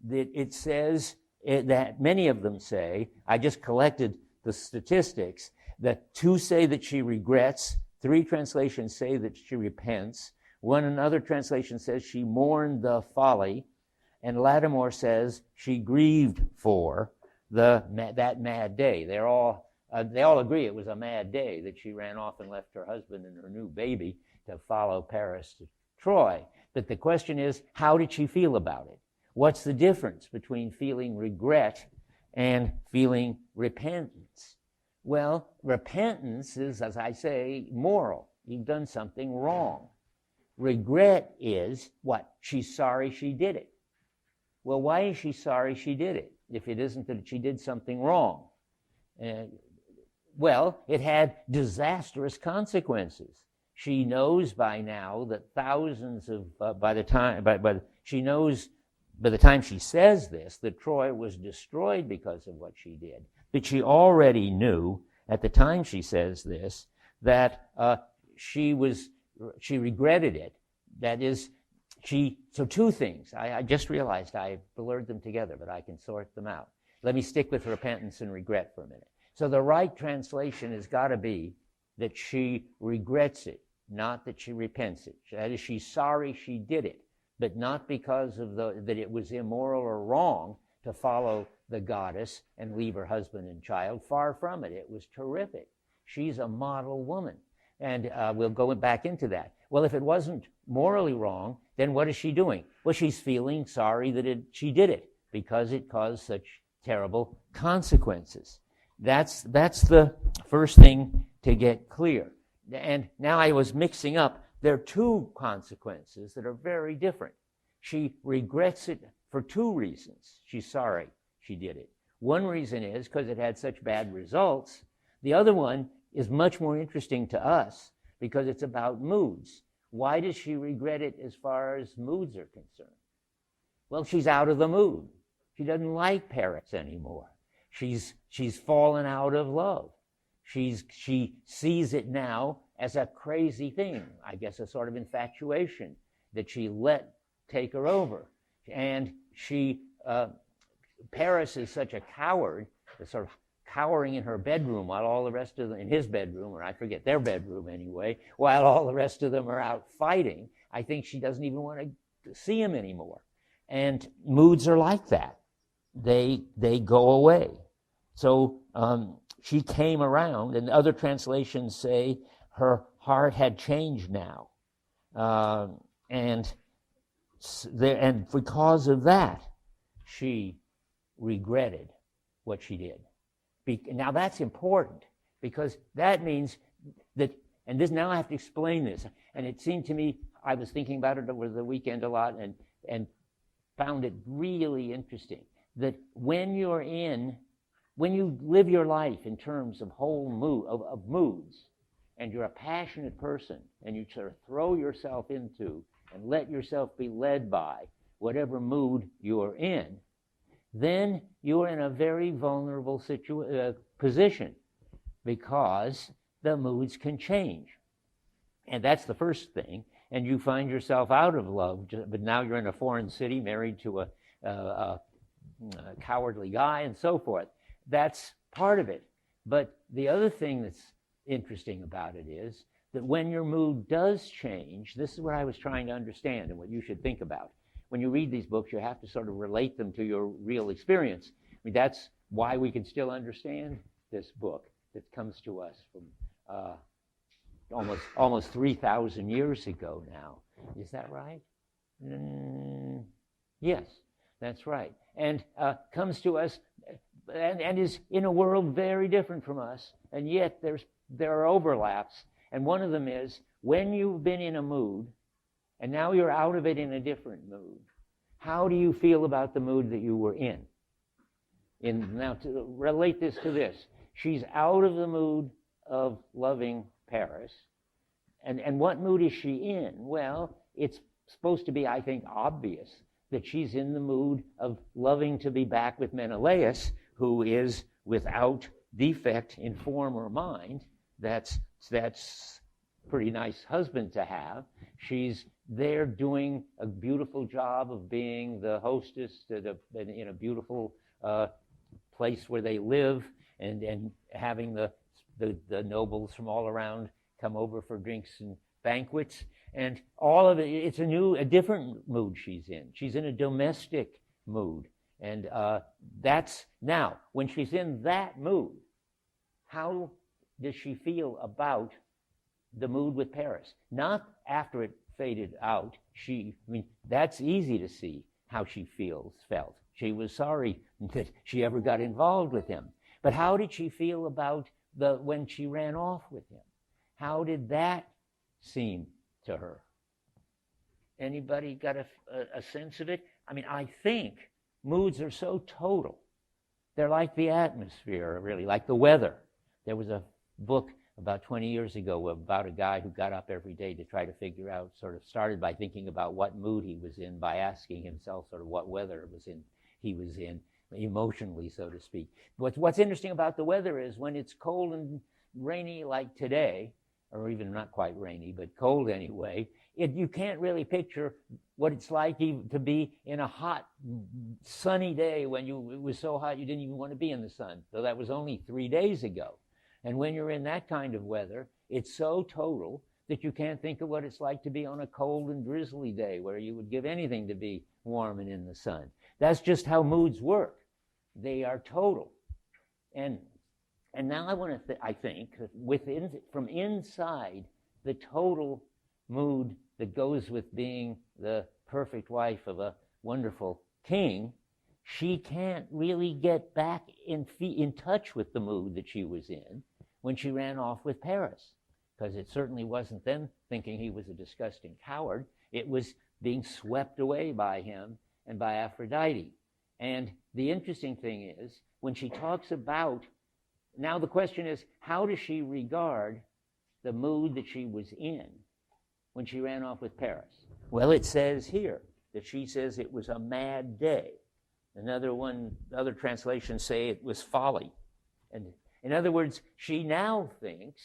That it says, that many of them say, I just collected the statistics, that 2 say that she regrets, 3 translations say that she repents, another translation says she mourned the folly, and Lattimore says she grieved for that mad day. They all agree it was a mad day, that she ran off and left her husband and her new baby to follow Paris to Troy. But the question is, how did she feel about it? What's the difference between feeling regret and feeling repentance? Well, repentance is, as I say, moral. You've done something wrong. Regret is what? She's sorry she did it. Well, why is she sorry she did it if it isn't that she did something wrong? Well, it had disastrous consequences. She knows by now that thousands of, by the time she says this, that Troy was destroyed because of what she did. But she already knew at the time she says this that she regretted it. That is, so 2 things. I just realized I blurred them together, but I can sort them out. Let me stick with repentance and regret for a minute. So the right translation has got to be that she regrets it, not that she repents it. That is, she's sorry she did it, but not because of that it was immoral or wrong to follow the goddess and leave her husband and child. Far from it. It was terrific. She's a model woman. And we'll go back into that. Well, if it wasn't morally wrong, then what is she doing? Well, she's feeling sorry that she did it because it caused such terrible consequences. That's the first thing to get clear. And now I was mixing up. There are 2 consequences that are very different. She regrets it for 2 reasons. She's sorry she did it. One reason is because it had such bad results. The other one is much more interesting to us because it's about moods. Why does she regret it as far as moods are concerned? Well, she's out of the mood. She doesn't like Paris anymore. She's fallen out of love. She sees it now as a crazy thing, I guess a sort of infatuation that she let take her over. And Paris is such a coward, sort of cowering in her bedroom while all the rest of them, in his bedroom, or I forget, their bedroom anyway, while all the rest of them are out fighting. I think she doesn't even want to see him anymore. And moods are like that. They go away. So she came around, and other translations say her heart had changed now. And because of that, she regretted what she did. Now that's important, because that means that, and this, now I have to explain this, and it seemed to me, I was thinking about it over the weekend a lot and found it really interesting, that when you live your life in terms of whole of moods, and you're a passionate person, and you sort of throw yourself into and let yourself be led by whatever mood you're in, then you're in a very vulnerable position, because the moods can change. And that's the first thing. And you find yourself out of love, but now you're in a foreign city, married to a cowardly guy, and so forth. That's part of it. But the other thing that's interesting about it is that when your mood does change, this is what I was trying to understand and what you should think about. When you read these books, you have to sort of relate them to your real experience. I mean, that's why we can still understand this book that comes to us from almost 3,000 years ago now. Is that right? Yes, that's right. And comes to us and is in a world very different from us, and yet there are overlaps. And one of them is when you've been in a mood, and now you're out of it in a different mood. How do you feel about the mood that you were in? Now, to relate this to this, she's out of the mood of loving Paris. And what mood is she in? Well, it's supposed to be, I think, obvious that she's in the mood of loving to be back with Menelaus, who is without defect in form or mind. That's pretty nice husband to have. She's there doing a beautiful job of being the hostess in a beautiful place where they live, and having the nobles from all around come over for drinks and banquets, and all of it. It's a different mood she's in. She's in a domestic mood, and that's now when she's in that mood. How does she feel about the mood with Paris? Not after it faded out. That's easy to see how she felt. She was sorry that she ever got involved with him. But how did she feel about when she ran off with him? How did that seem to her? Anybody got a sense of it? I mean, I think moods are so total. They're like the atmosphere, really, like the weather. There was a book about 20 years ago about a guy who got up every day to try to figure out, sort of started by thinking about what mood he was in, by asking himself sort of what weather he was in, emotionally, so to speak. What's interesting about the weather is when it's cold and rainy like today, or even not quite rainy, but cold anyway, you can't really picture what it's like to be in a hot, sunny day when it was so hot you didn't even want to be in the sun. So that was only 3 days ago. And when you're in that kind of weather, it's so total that you can't think of what it's like to be on a cold and drizzly day where you would give anything to be warm and in the sun. That's just how moods work. They are total. And now I want to, I think, from inside the total mood that goes with being the perfect wife of a wonderful king, she can't really get back in touch with the mood that she was in when she ran off with Paris, because it certainly wasn't them thinking he was a disgusting coward. It was being swept away by him and by Aphrodite. And the interesting thing is, when she talks about, now the question is, how does she regard the mood that she was in when she ran off with Paris? Well, it says here that she says it was a mad day. Other translations say it was folly. And in other words, she now thinks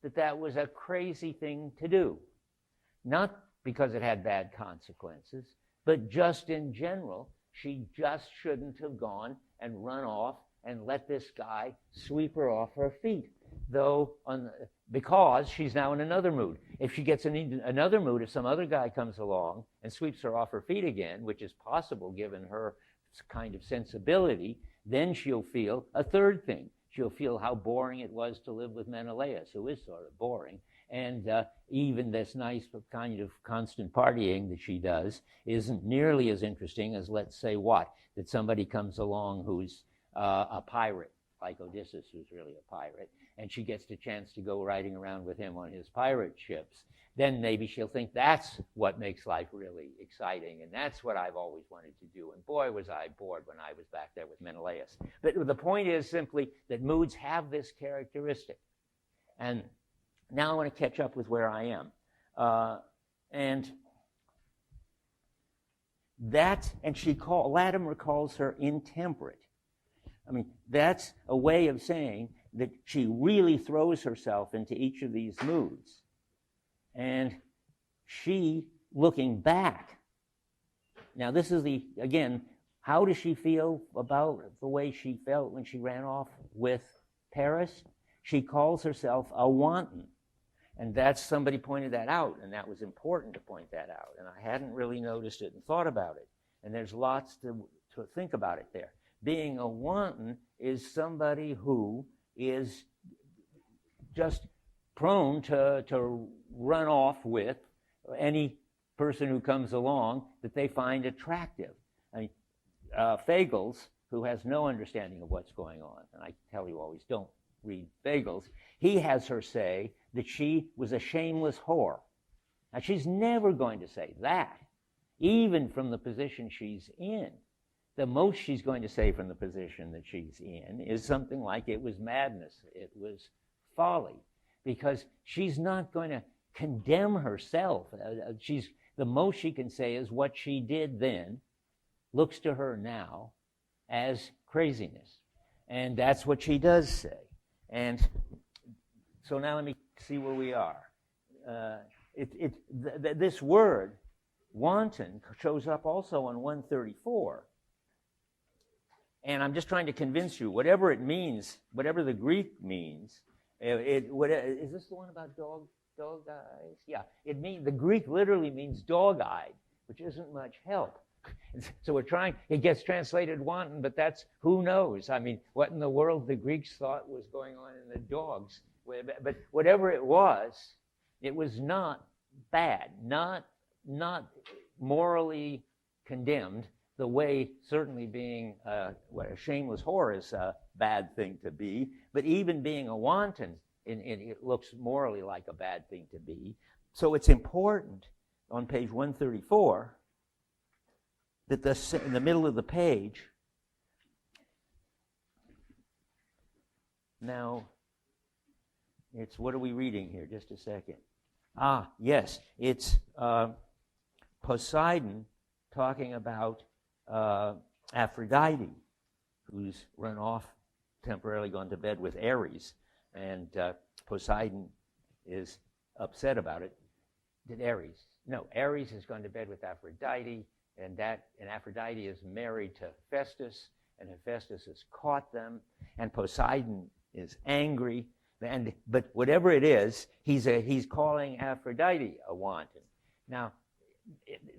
that that was a crazy thing to do. Not because it had bad consequences, but just in general, she just shouldn't have gone and run off and let this guy sweep her off her feet. Because she's now in another mood. If she gets in another mood, if some other guy comes along and sweeps her off her feet again, which is possible given her kind of sensibility, then she'll feel a third thing. She'll feel how boring it was to live with Menelaus, who is sort of boring. And even this nice kind of constant partying that she does isn't nearly as interesting as, let's say, that somebody comes along who's a pirate, like Odysseus, who's really a pirate, and she gets the chance to go riding around with him on his pirate ships. Then maybe she'll think that's what makes life really exciting, and that's what I've always wanted to do. And boy, was I bored when I was back there with Menelaus. But the point is simply that moods have this characteristic. And now I want to catch up with where I am. And Latimer calls her intemperate. I mean, that's a way of saying that she really throws herself into each of these moods. And she, looking back, now this is again, how does she feel about the way she felt when she ran off with Paris? She calls herself a wanton. And somebody pointed that out, and that was important to point that out. And I hadn't really noticed it and thought about it. And there's lots to think about it there. Being a wanton is somebody who is just prone to run off with any person who comes along that they find attractive. I mean, Fagles, who has no understanding of what's going on, and I tell you always, don't read Fagles, he has her say that she was a shameless whore. Now, she's never going to say that, even from the position she's in. The most she's going to say from the position that she's in is something like it was madness, it was folly, because she's not going to condemn herself. The most she can say is what she did then looks to her now as craziness. And that's what she does say. And so now let me see where we are. This word, wanton, shows up also on 134. And I'm just trying to convince you, whatever it means, whatever the Greek means, is this the one about dog eyes? Yeah, the Greek literally means dog-eyed, which isn't much help. So it gets translated wanton, but that's, who knows? I mean, what in the world the Greeks thought was going on in the dogs. But whatever it was not bad, not morally condemned, the way certainly being what a shameless whore is a bad thing to be, but even being a wanton, it looks morally like a bad thing to be. So it's important on page 134 that in the middle of the page, now, what are we reading here? Just a second. Yes, it's Poseidon talking about Aphrodite, who's run off, temporarily gone to bed with Ares, and Poseidon is upset about it. Ares has gone to bed with Aphrodite, and Aphrodite is married to Hephaestus, and Hephaestus has caught them, and Poseidon is angry. But whatever it is, he's calling Aphrodite a wanton. Now,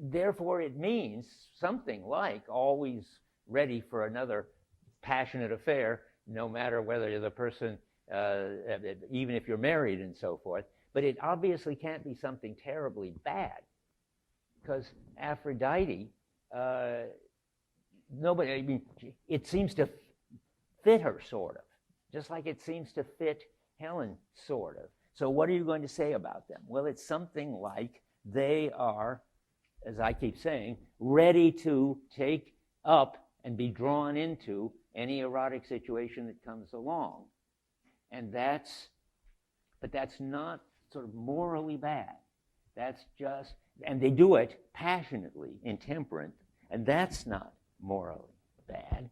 therefore, it means something like always ready for another passionate affair, no matter whether the person, even if you're married and so forth. But it obviously can't be something terribly bad, because Aphrodite, it seems to fit her, sort of, just like it seems to fit Helen, sort of. So what are you going to say about them? Well, it's something like they are, as I keep saying, ready to take up and be drawn into any erotic situation that comes along. And that's not sort of morally bad. That's just, and they do it passionately, intemperate, and that's not morally bad.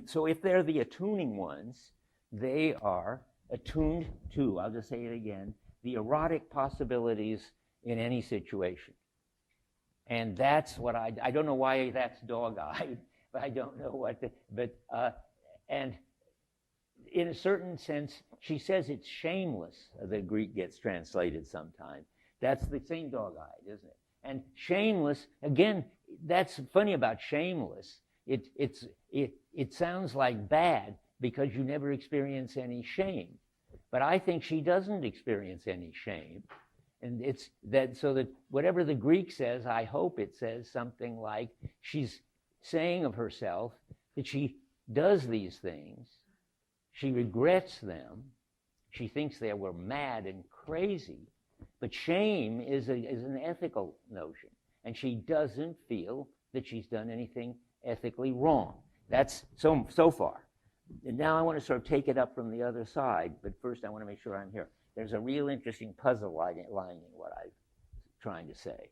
So if they're the attuning ones, they are attuned to, I'll just say it again, the erotic possibilities in any situation. And that's what I don't know why that's dog-eyed, but I don't know what, and in a certain sense, she says it's shameless. The Greek gets translated sometimes. That's the same dog-eyed, isn't it? And shameless, again, that's funny about shameless. It sounds like bad because you never experience any shame. But I think she doesn't experience any shame. And it's that, so that whatever the Greek says, I hope it says something like she's saying of herself that she does these things, she regrets them, she thinks they were mad and crazy, but shame is an ethical notion, and she doesn't feel that she's done anything ethically wrong. That's so far. And now I want to sort of take it up from the other side, but first I want to make sure I'm here. There's a real interesting puzzle line in what I'm trying to say.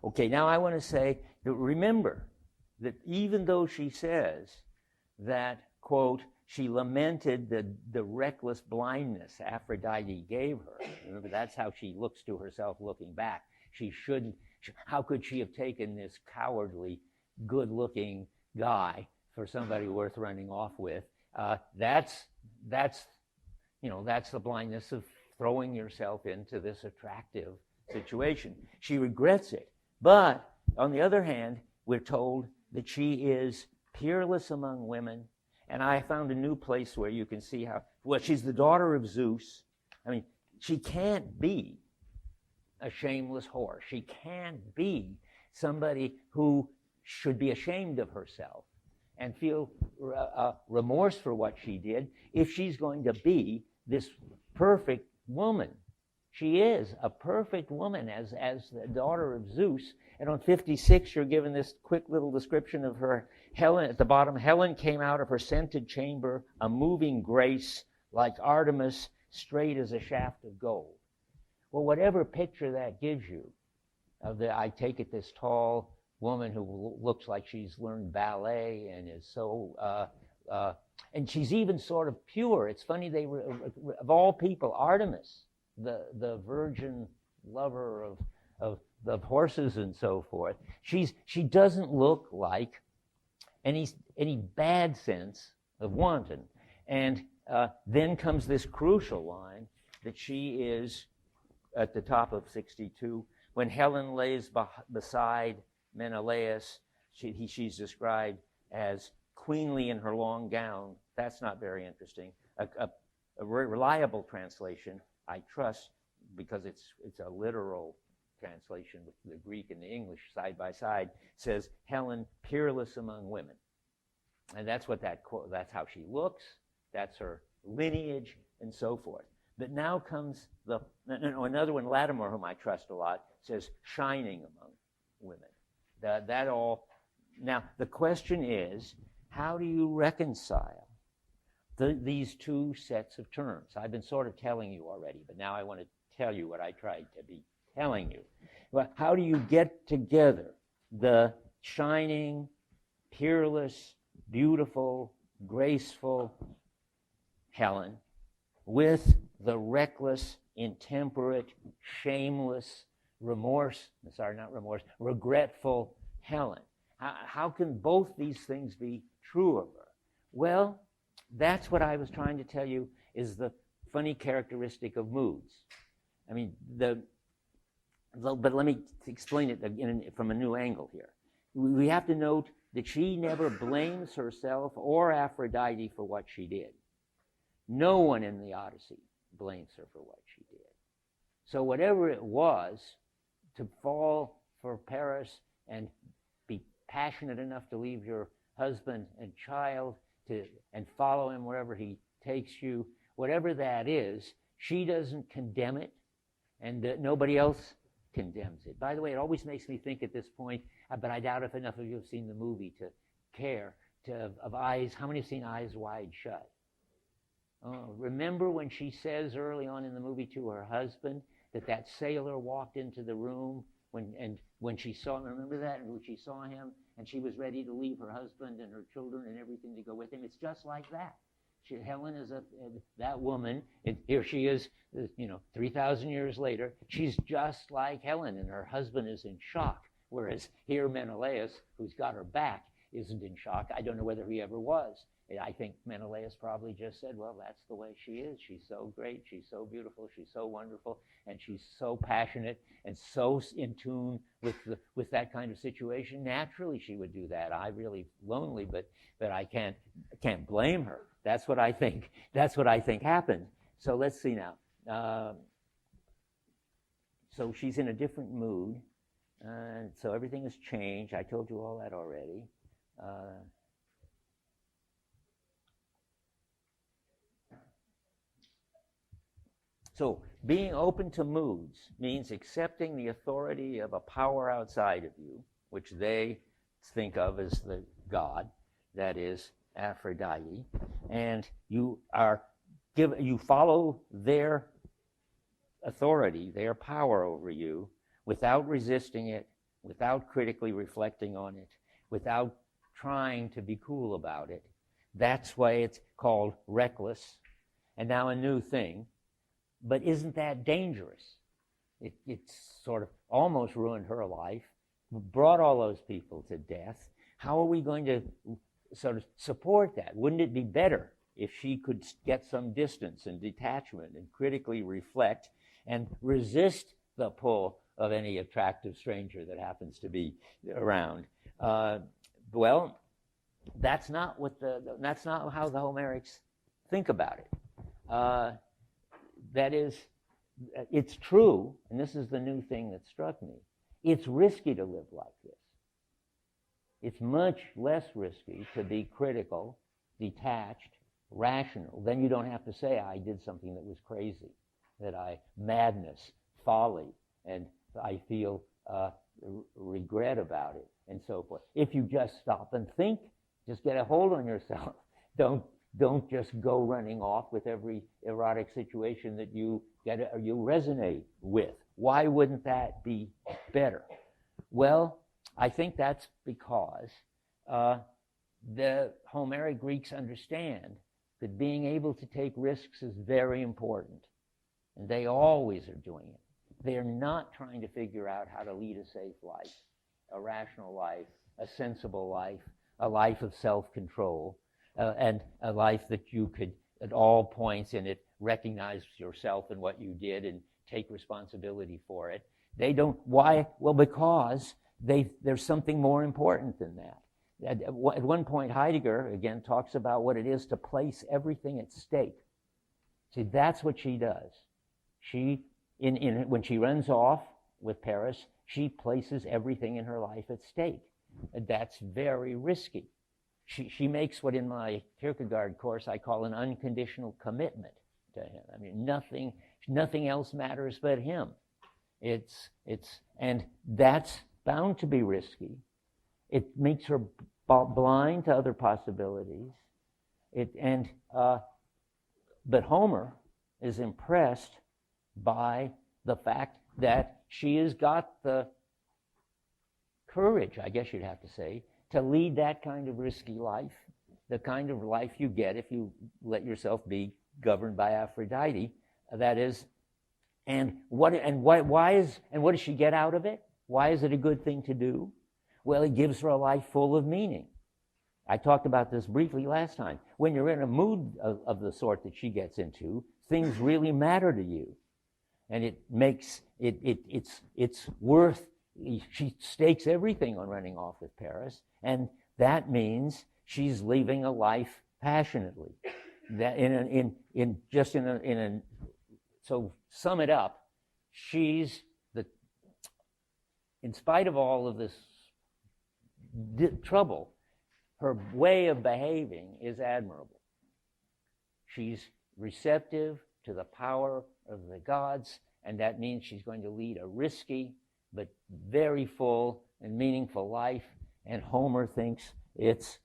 Okay, now I want to say that remember that even though she says that, quote, she lamented the reckless blindness Aphrodite gave her. Remember, that's how she looks to herself looking back. She shouldn't, how could she have taken this cowardly, good-looking guy for somebody worth running off with? That's the blindness of throwing yourself into this attractive situation. She regrets it. But on the other hand, we're told that she is peerless among women. And I found a new place where you can see how, well, she's the daughter of Zeus. I mean, she can't be a shameless whore. She can't be somebody who should be ashamed of herself and feel remorse for what she did if she's going to be this perfect woman. She is a perfect woman as the daughter of Zeus. And on 56, you're given this quick little description of her. Helen, at the bottom, Helen came out of her scented chamber, a moving grace, like Artemis, straight as a shaft of gold. Well, whatever picture that gives you, I take it this tall woman who looks like she's learned ballet and is so, and she's even sort of pure. It's funny, they were, of all people, Artemis, the virgin lover of horses and so forth, she doesn't look like any bad sense of wanton. And then comes this crucial line that she is at the top of 62. When Helen lays beside Menelaus, she's described as queenly in her long gown. That's not very interesting. A reliable translation, I trust, because it's a literal translation with the Greek and the English side by side, says Helen peerless among women. And that's what that's how she looks, that's her lineage, and so forth. But now comes another one, Latimer, whom I trust a lot, says shining among women. Now the question is, how do you reconcile these two sets of terms? I've been sort of telling you already, but now I want to tell you what I tried to be telling you. Well, how do you get together the shining, peerless, beautiful, graceful Helen with the reckless, intemperate, shameless, regretful Helen? How can both these things be true of her? Well, that's what I was trying to tell you is the funny characteristic of moods. I mean, but let me explain it from a new angle here. We have to note that she never blames herself or Aphrodite for what she did. No one in the Odyssey blames her for what she did. So whatever it was, to fall for Paris and be passionate enough to leave your husband and child and follow him wherever he takes you, whatever that is, she doesn't condemn it, and nobody else condemns it. By the way, it always makes me think at this point, but I doubt if enough of you have seen the movie to care, of Eyes. How many have seen Eyes Wide Shut? Oh, remember when she says early on in the movie to her husband that sailor walked into the room when she saw him, remember that? And when she saw him, and she was ready to leave her husband and her children and everything to go with him. It's just like that. Helen is that woman, and here she is, 3,000 years later. She's just like Helen, and her husband is in shock. Whereas here Menelaus, who's got her back, isn't in shock. I don't know whether he ever was. I think Menelaus probably just said, well, that's the way she is. She's so great. She's so beautiful. She's so wonderful. And she's so passionate and so in tune with that kind of situation. Naturally, she would do that. I'm really lonely, but I can't blame her. That's what I think. That's what I think happened. So let's see now. So she's in a different mood. So everything has changed. I told you all that already. So being open to moods means accepting the authority of a power outside of you, which they think of as the god, that is Aphrodite, and you follow their authority, their power over you, without resisting it, without critically reflecting on it, without trying to be cool about it. That's why it's called reckless. And now a new thing. But isn't that dangerous? It's sort of almost ruined her life, brought all those people to death. How are we going to sort of support that? Wouldn't it be better if she could get some distance and detachment and critically reflect and resist the pull of any attractive stranger that happens to be around? Well, that's not how the Homerics think about it. That is, it's true, and this is the new thing that struck me. It's risky to live like this. It's much less risky to be critical, detached, rational. Then you don't have to say, I did something that was crazy, madness, folly, and I feel regret about it, and so forth. If you just stop and think, just get a hold on yourself. Don't just go running off with every erotic situation that you get or you resonate with. Why wouldn't that be better? Well, I think that's because the Homeric Greeks understand that being able to take risks is very important, and they always are doing it. They're not trying to figure out how to lead a safe life, a rational life, a sensible life, a life of self-control. And a life that you could, at all points in it, recognize yourself and what you did and take responsibility for it. They don't. Why? Well, because there's something more important than that. At one point, Heidegger, again, talks about what it is to place everything at stake. See, that's what she does. When she runs off with Paris, she places everything in her life at stake. That's very risky. She makes what in my Kierkegaard course I call an unconditional commitment to him. I mean, nothing else matters but him. And that's bound to be risky. It makes her blind to other possibilities. But Homer is impressed by the fact that she has got the courage, I guess you'd have to say, to lead that kind of risky life, the kind of life you get if you let yourself be governed by Aphrodite. That is, what does she get out of it? Why is it a good thing to do? Well, it gives her a life full of meaning. I talked about this briefly last time. When you're in a mood of the sort that she gets into, things really matter to you, and it makes it's worth. She stakes everything on running off with Paris, and that means she's living a life passionately. That so sum it up, she's in spite of all of this trouble, her way of behaving is admirable. She's receptive to the power of the gods, and that means she's going to lead a risky but very full and meaningful life. And Homer thinks it's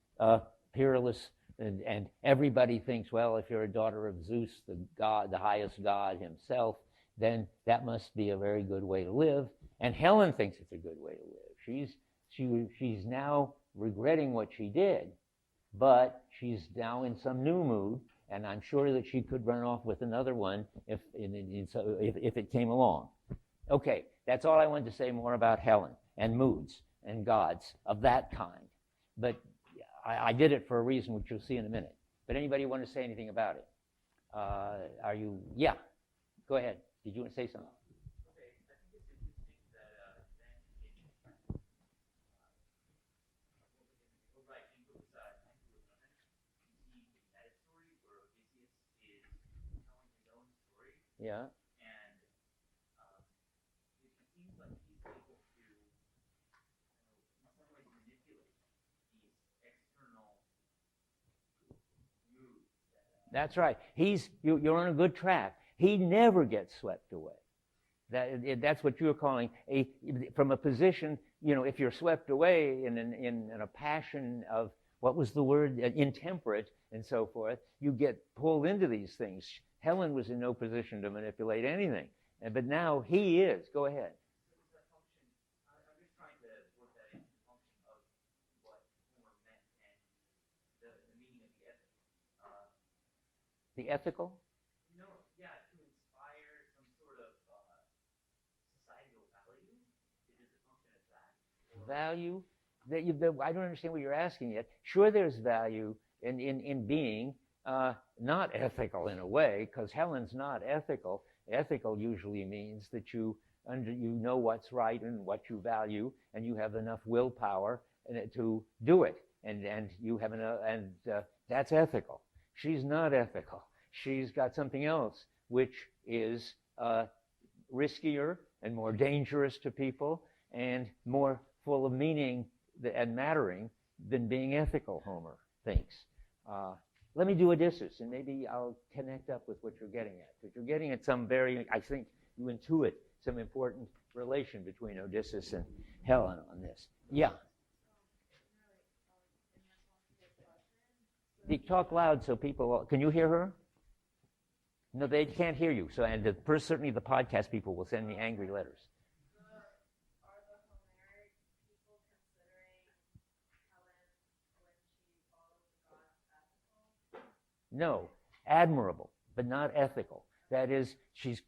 peerless, and everybody thinks, well, if you're a daughter of Zeus, the god, the highest god himself, then that must be a very good way to live. And Helen thinks it's a good way to live. She's now regretting what she did, but she's now in some new mood, and I'm sure that she could run off with another one if it came along. Okay, that's all I wanted to say more about Helen and moods and gods of that kind. But I did it for a reason, which you'll see in a minute. But anybody want to say anything about it? Are you? Yeah, go ahead. Did you want to say something? Okay, I think it's interesting that then in overwriting books, you see a meta story where Odysseus is telling his own story, Yeah. and it seems like he's able to, in some ways, manipulate these external moods. That's right. You're on a good track. He never gets swept away. That's what you're calling from a position. If you're swept away in a passion of, what was the word, intemperate and so forth, you get pulled into these things. Helen was in no position to manipulate anything, but now he is. Go ahead. So it's a function. I'm just trying to work that into the function of what Homer meant and the meaning of the ethic. The ethical? No, yeah, to inspire some sort of societal value. It is a function of that. Value? I don't understand what you're asking yet. Sure, there's value in being not ethical in a way, because Helen's not ethical. Ethical usually means that you know what's right and what you value, and you have enough willpower to do it, and you have enough, and that's ethical. She's not ethical. She's got something else, which is riskier and more dangerous to people and more full of meaning and mattering than being ethical, Homer thinks. Let me do Odysseus, and maybe I'll connect up with what you're getting at. Because you're getting at some I think you intuit some important relation between Odysseus and Helen on this. Yeah. Talk loud so people, can you hear her? No, they can't hear you. So, and certainly the podcast people will send me angry letters. Are the Homeric people considering Helen, when she follows the gods, ethical? No, admirable, but not ethical. That is, she's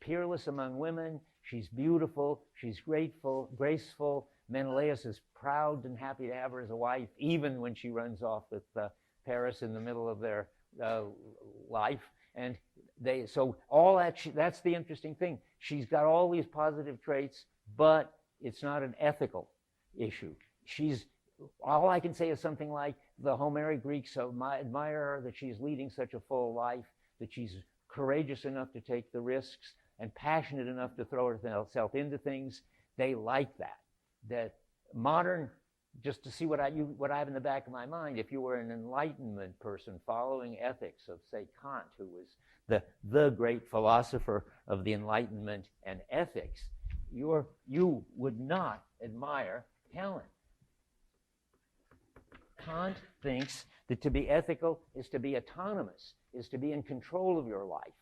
peerless among women. She's beautiful. She's graceful. Menelaus is proud and happy to have her as a wife, even when she runs off with Paris in the middle of their life. And so all that's the interesting thing. She's got all these positive traits, but it's not an ethical issue. All I can say is something like, the Homeric Greeks admire her, that she's leading such a full life, that she's courageous enough to take the risks and passionate enough to throw herself into things. They like that. That modern, just to see what I have in the back of my mind, if you were an Enlightenment person following ethics of, say, Kant, who was the great philosopher of the Enlightenment and ethics, you would not admire Helen. Kant thinks that to be ethical is to be autonomous, is to be in control of your life.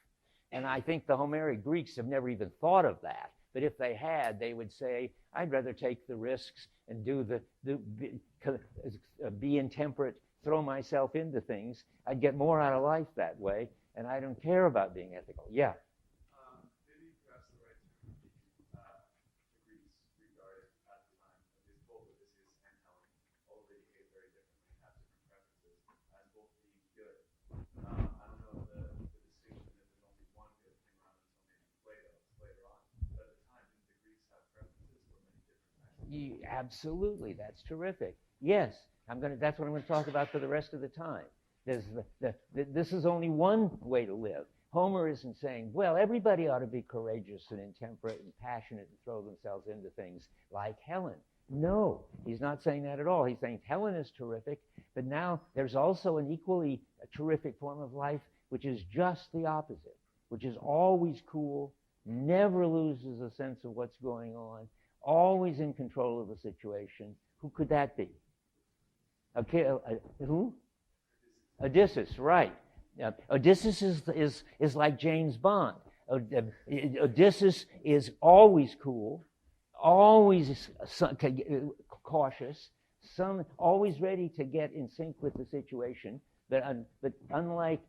And I think the Homeric Greeks have never even thought of that. But if they had, they would say, I'd rather take the risks and be intemperate, throw myself into things. I'd get more out of life that way, and I don't care about being ethical. Yeah. Maybe perhaps the right term would be the Greeks regarded at the time, at least both Odysseus and Helen, although they behave very differently and have different preferences, as both being good. I don't know the distinction if there's only one good thing around until maybe Plato later on. But at the time, didn't the Greeks have preferences for many different types of Absolutely, that's terrific. Yes, that's what I'm going to talk about for the rest of the time. This is only one way to live. Homer isn't saying, well, everybody ought to be courageous and intemperate and passionate and throw themselves into things like Helen. No, he's not saying that at all. He's saying Helen is terrific, but now there's also an equally terrific form of life which is just the opposite, which is always cool, never loses a sense of what's going on, always in control of the situation. Who could that be? Okay, who? Odysseus, right. Odysseus is like James Bond. Odysseus is always cool, always cautious, always ready to get in sync with the situation. But unlike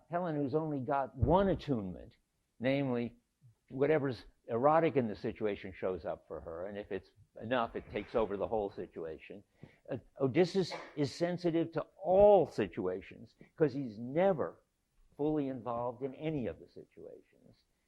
Helen, who's only got one attunement, namely whatever's erotic in the situation shows up for her, and if it's enough, it takes over the whole situation. Odysseus is sensitive to all situations because he's never fully involved in any of the situations.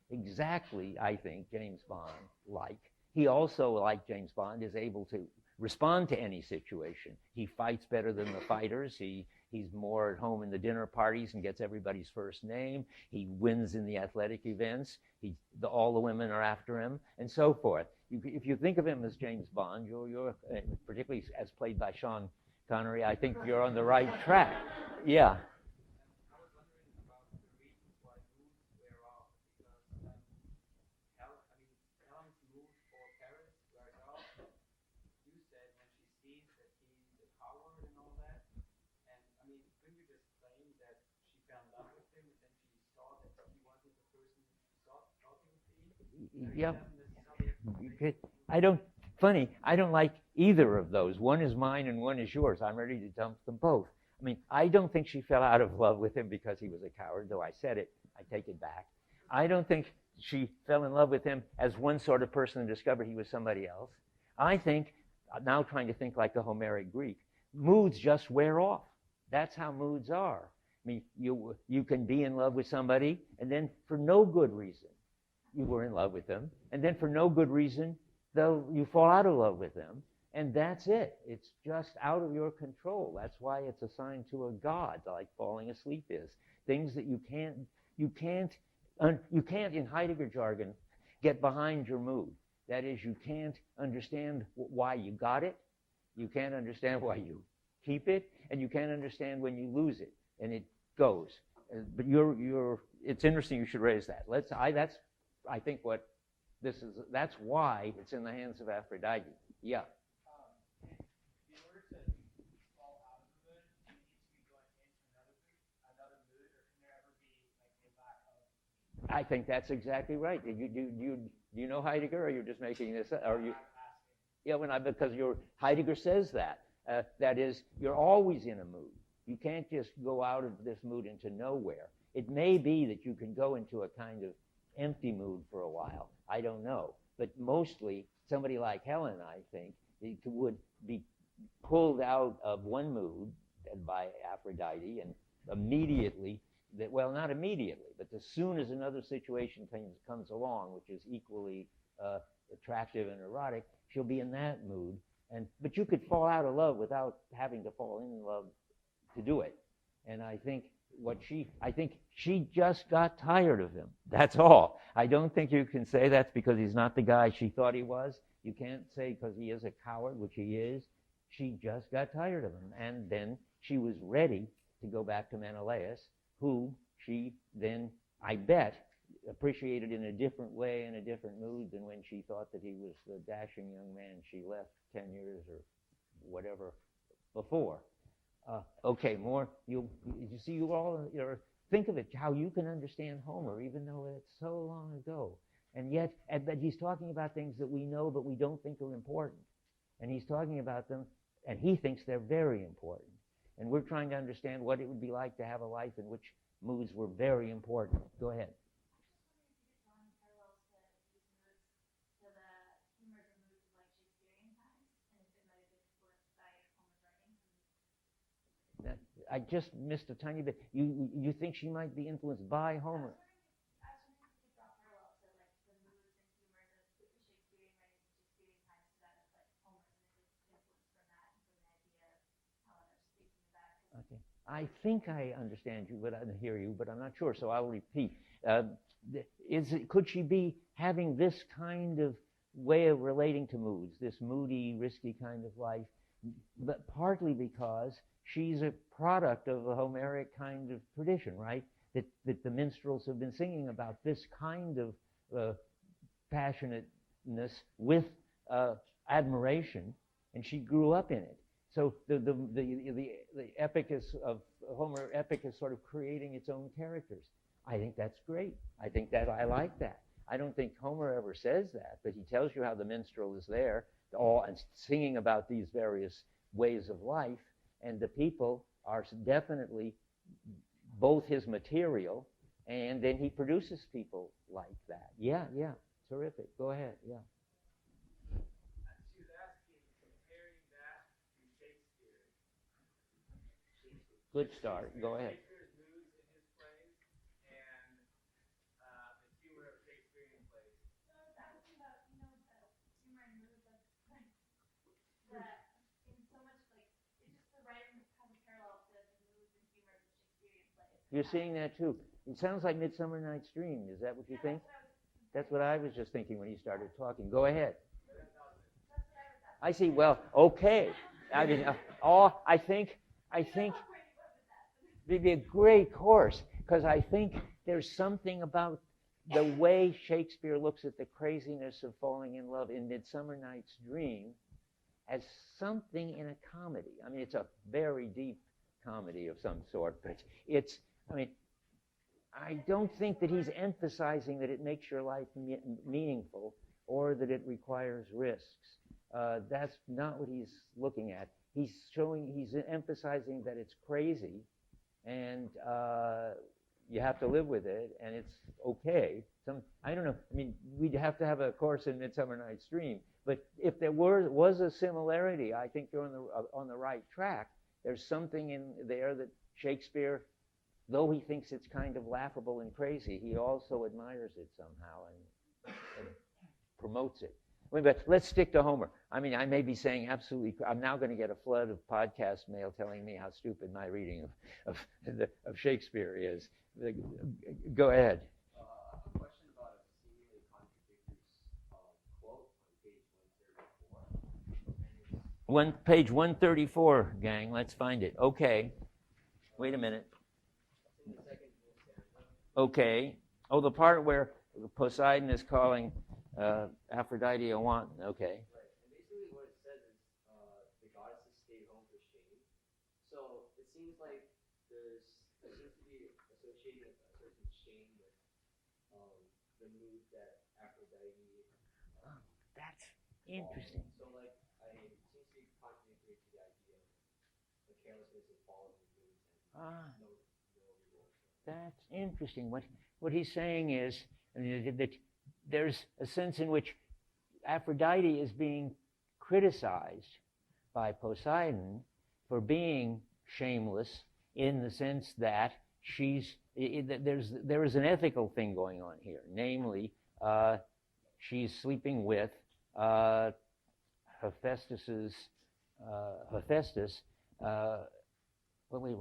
Exactly, I think, James Bond-like. He also, like James Bond, is able to respond to any situation. He fights better than the fighters. He's more at home in the dinner parties and gets everybody's first name. He wins in the athletic events. All the women are after him, and so forth. If you think of him as James Bond, you're particularly as played by Sean Connery, I think you're on the right track. Yeah. I was wondering about the reasons why moods wear off, because Helen's mood for Paris wears off. You said when she sees that he's a coward and all that, and couldn't you just claim that she fell in love with him and then she saw that he wasn't the person she thought he would be? Yeah. I don't like either of those. One is mine and one is yours. I'm ready to dump them both. I don't think she fell out of love with him because he was a coward, though I said it. I take it back. I don't think she fell in love with him as one sort of person and discovered he was somebody else. I think, now trying to think like the Homeric Greek, moods just wear off. That's how moods are. You can be in love with somebody, and then for no good reason, you were in love with them, and then for no good reason, though, you fall out of love with them, and that's it. It's just out of your control. That's why it's assigned to a god, like falling asleep is. Things that you can't, in Heidegger jargon, get behind your mood. That is, you can't understand why you got it, you can't understand why you keep it, and you can't understand when you lose it, and it goes. But it's interesting you should raise that. I think what this is, that's why it's in the hands of Aphrodite. Yeah. In order to fall out of the mood, do you need to be going into another mood, or can there ever be like a lack of? I think that's exactly right. Do you know Heidegger, or you're just making this up? Are you? Yeah, because Heidegger says that. That is, you're always in a mood. You can't just go out of this mood into nowhere. It may be that you can go into a kind of empty mood for a while. I don't know. But mostly, somebody like Helen, I think, would be pulled out of one mood by Aphrodite and immediately, not immediately, but as soon as another situation comes along, which is equally attractive and erotic, she'll be in that mood. But you could fall out of love without having to fall in love to do it. And I think she just got tired of him. That's all. I don't think you can say that's because he's not the guy she thought he was. You can't say because he is a coward, which he is. She just got tired of him. And then she was ready to go back to Menelaus, who she then, I bet, appreciated in a different way, in a different mood than when she thought that he was the dashing young man she left 10 years or whatever before. Okay, more. You see, think of it, how you can understand Homer, even though it's so long ago. And yet, but he's talking about things that we know but we don't think are important. And he's talking about them, and he thinks they're very important. And we're trying to understand what it would be like to have a life in which moods were very important. Go ahead. I just missed a tiny bit. You think she might be influenced by Homer? Okay. I think I understand you, but I didn't hear you, but I'm not sure, so I'll repeat. Could she be having this kind of way of relating to moods, this moody, risky kind of life, but partly because she's a product of a Homeric kind of tradition, right? that the minstrels have been singing about this kind of passionateness with admiration, and she grew up in it. So the epic is of Homer epic is sort of creating its own characters. I think that's great. I like that. I don't think Homer ever says that, but he tells you how the minstrel is there, all and singing about these various ways of life, and the people are definitely both his material, and then he produces people like that. Yeah, terrific. Go ahead. Yeah. She was asking, comparing that to Shakespeare. Good start. Go ahead. Shakespeare's moods in his plays and the humor of Shakespearean plays. So I was thinking about, the humor and mood, that in so much, it's just the writing has a parallel to the moods and humor of the Shakespearean plays. You're seeing that too. It sounds like Midsummer Night's Dream. Is that what you think? That's what That's what I was just thinking when you started talking. Go ahead. That's what I was asking. I see. Well, okay. I mean, I think it'd be a great course, because I think there's something about the way Shakespeare looks at the craziness of falling in love in Midsummer Night's Dream as something in a comedy. I mean, it's a very deep comedy of some sort, but I don't think that he's emphasizing that it makes your life meaningful or that it requires risks. That's not what he's looking at. He's emphasizing that it's crazy, and you have to live with it, and it's okay. I don't know. I mean, we'd have to have a course in Midsummer Night's Dream, but if there was a similarity, I think you're on the right track. There's something in there that Shakespeare, though he thinks it's kind of laughable and crazy, he also admires it somehow and promotes it. But let's stick to Homer. I mean, I may be saying absolutely. I'm now going to get a flood of podcast mail telling me how stupid my reading of Shakespeare is. Go ahead. A question about a seemingly contradictory quote on Page page 134. 134, gang. Let's find it. Okay. Wait a minute. In the second stanza. Okay. Oh, the part where Poseidon is calling Aphrodite a wanton. Okay. Right. And basically what it says is the goddesses stayed home for shame. So it seems like there seems to be associating a certain shame with the mood that Aphrodite. That's interesting. So it seems to be contradictory to the idea of the carelessness of following the moods and no reward. That's interesting. What he's saying is that there's a sense in which Aphrodite is being criticized by Poseidon for being shameless, in the sense that there is an ethical thing going on here. Namely, she's sleeping with Hephaestus.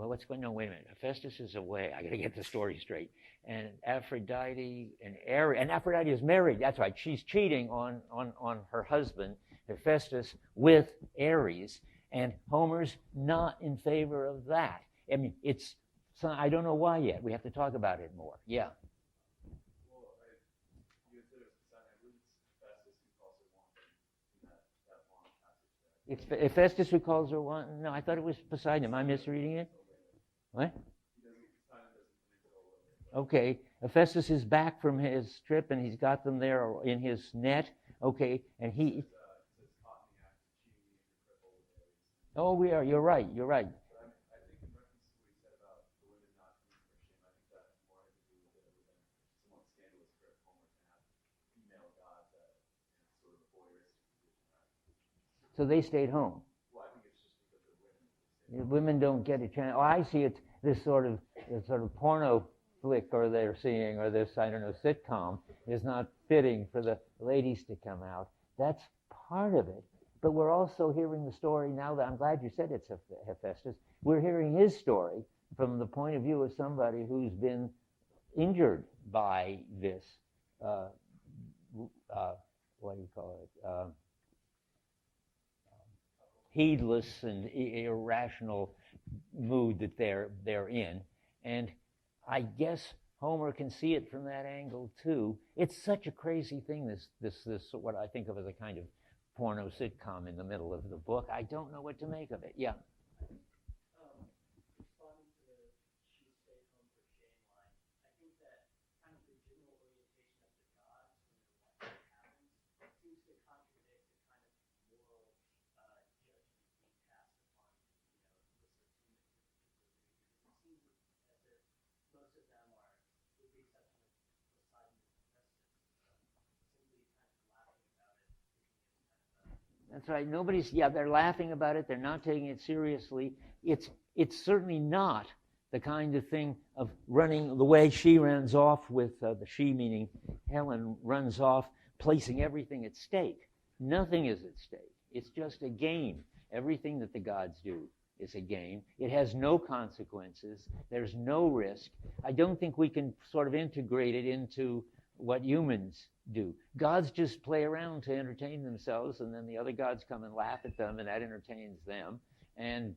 What's going on? Wait a minute. Hephaestus is away. I got to get the story straight. And Aphrodite and Ares, and Aphrodite is married. That's right. She's cheating on her husband, Hephaestus, with Ares. And Homer's not in favor of that. I mean, I don't know why yet. We have to talk about it more. Yeah. Well, you said it was Poseidon. I believe it's Hephaestus who calls her wanton in that long passage there. It's Hephaestus who calls her wanton. No, I thought it was Poseidon. Am I misreading it? What? Poseidon doesn't come until later. Okay. Hephaestus is back from his trip, and he's got them there in his net. Okay. And he... It says caught in the act of cheating me and crippled with Ares. Oh, you're right. You're right. But I think in reference to what he said about the women not being for shame, I think that more had to do with it than somewhat scandalous for Homer to have female gods in sort of a voyeuristic position. Right? So they stayed home. Well, I think it's just because the women. The women don't get a chance. Oh, I see. It's this sort of porno flick, or they're seeing, or this, I don't know, sitcom is not fitting for the ladies to come out. That's part of it. But we're also hearing the story now that I'm glad you said it's Hephaestus. We're hearing his story from the point of view of somebody who's been injured by this, what do you call it, heedless and irrational mood that they're in. And I guess Homer can see it from that angle too. It's such a crazy thing, this what I think of as a kind of porno sitcom in the middle of the book. I don't know what to make of it. Yeah. Responding to the she stayed home for shame line, I think that kind of the general orientation of the gods when their life happens seems to contradict the kind of moral judgment being passed upon, the sort of human people, because it seems as if most of them are, with the exception of Poseidon and Hephaestus, simply kind of laughing about it, thinking it's kind of a That's right. They're laughing about it. They're not taking it seriously. It's certainly not the kind of thing of running the way she runs off with, the she meaning Helen runs off, placing everything at stake. Nothing is at stake. It's just a game. Everything that the gods do is a game. It has no consequences. There's no risk. I don't think we can sort of integrate it into what humans do. Gods just play around to entertain themselves, and then the other gods come and laugh at them, and that entertains them. And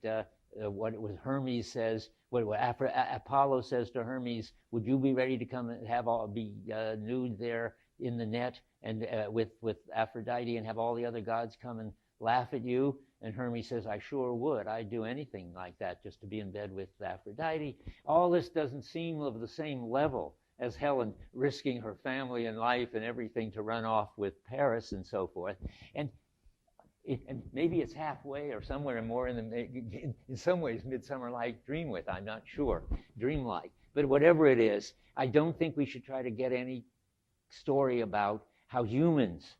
what it was Hermes says, Apollo says to Hermes, would you be ready to come and be nude there in the net and with Aphrodite and have all the other gods come and laugh at you? And Hermes says, I sure would. I'd do anything like that just to be in bed with Aphrodite. All this doesn't seem of the same level as Helen risking her family and life and everything to run off with Paris and so forth. And maybe it's halfway or somewhere more in some ways Midsummer-like Dreamwith, I'm not sure, dreamlike. But whatever it is, I don't think we should try to get any story about how humans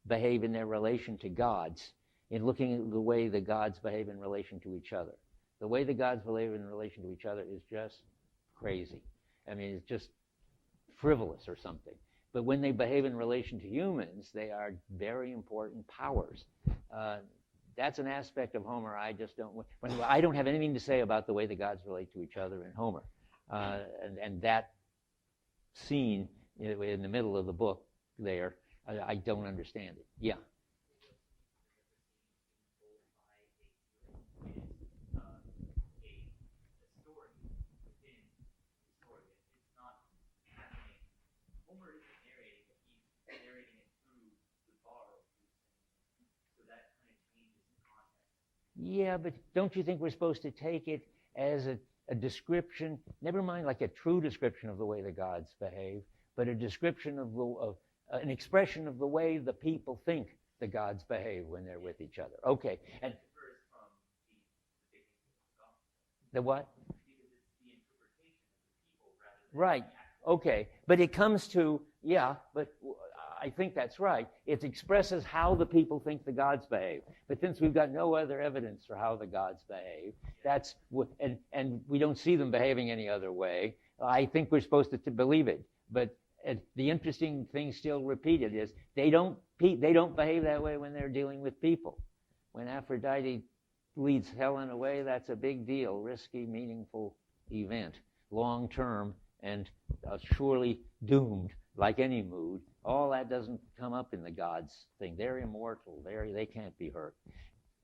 behave in their relation to gods in looking at the way the gods behave in relation to each other. The way the gods behave in relation to each other is just crazy. I mean, it's just frivolous or something. But when they behave in relation to humans, they are very important powers. That's an aspect of Homer I just don't... I don't have anything to say about the way the gods relate to each other in Homer. And that scene in the middle of the book there, I don't understand it. Yeah. Yeah, but don't you think we're supposed to take it as a description, never mind like a true description of the way the gods behave, but a description of an expression of the way the people think the gods behave when they're with each other. Okay. And the what? Right. Okay. But it comes to, yeah, but I think that's right. It expresses how the people think the gods behave. But since we've got no other evidence for how the gods behave, and we don't see them behaving any other way, I think we're supposed to believe it. But the interesting thing still repeated is they don't behave that way when they're dealing with people. When Aphrodite leads Helen away, that's a big deal, risky, meaningful event, long term, and surely doomed, like any mood. All that doesn't come up in the gods thing. They're immortal. They can't be hurt.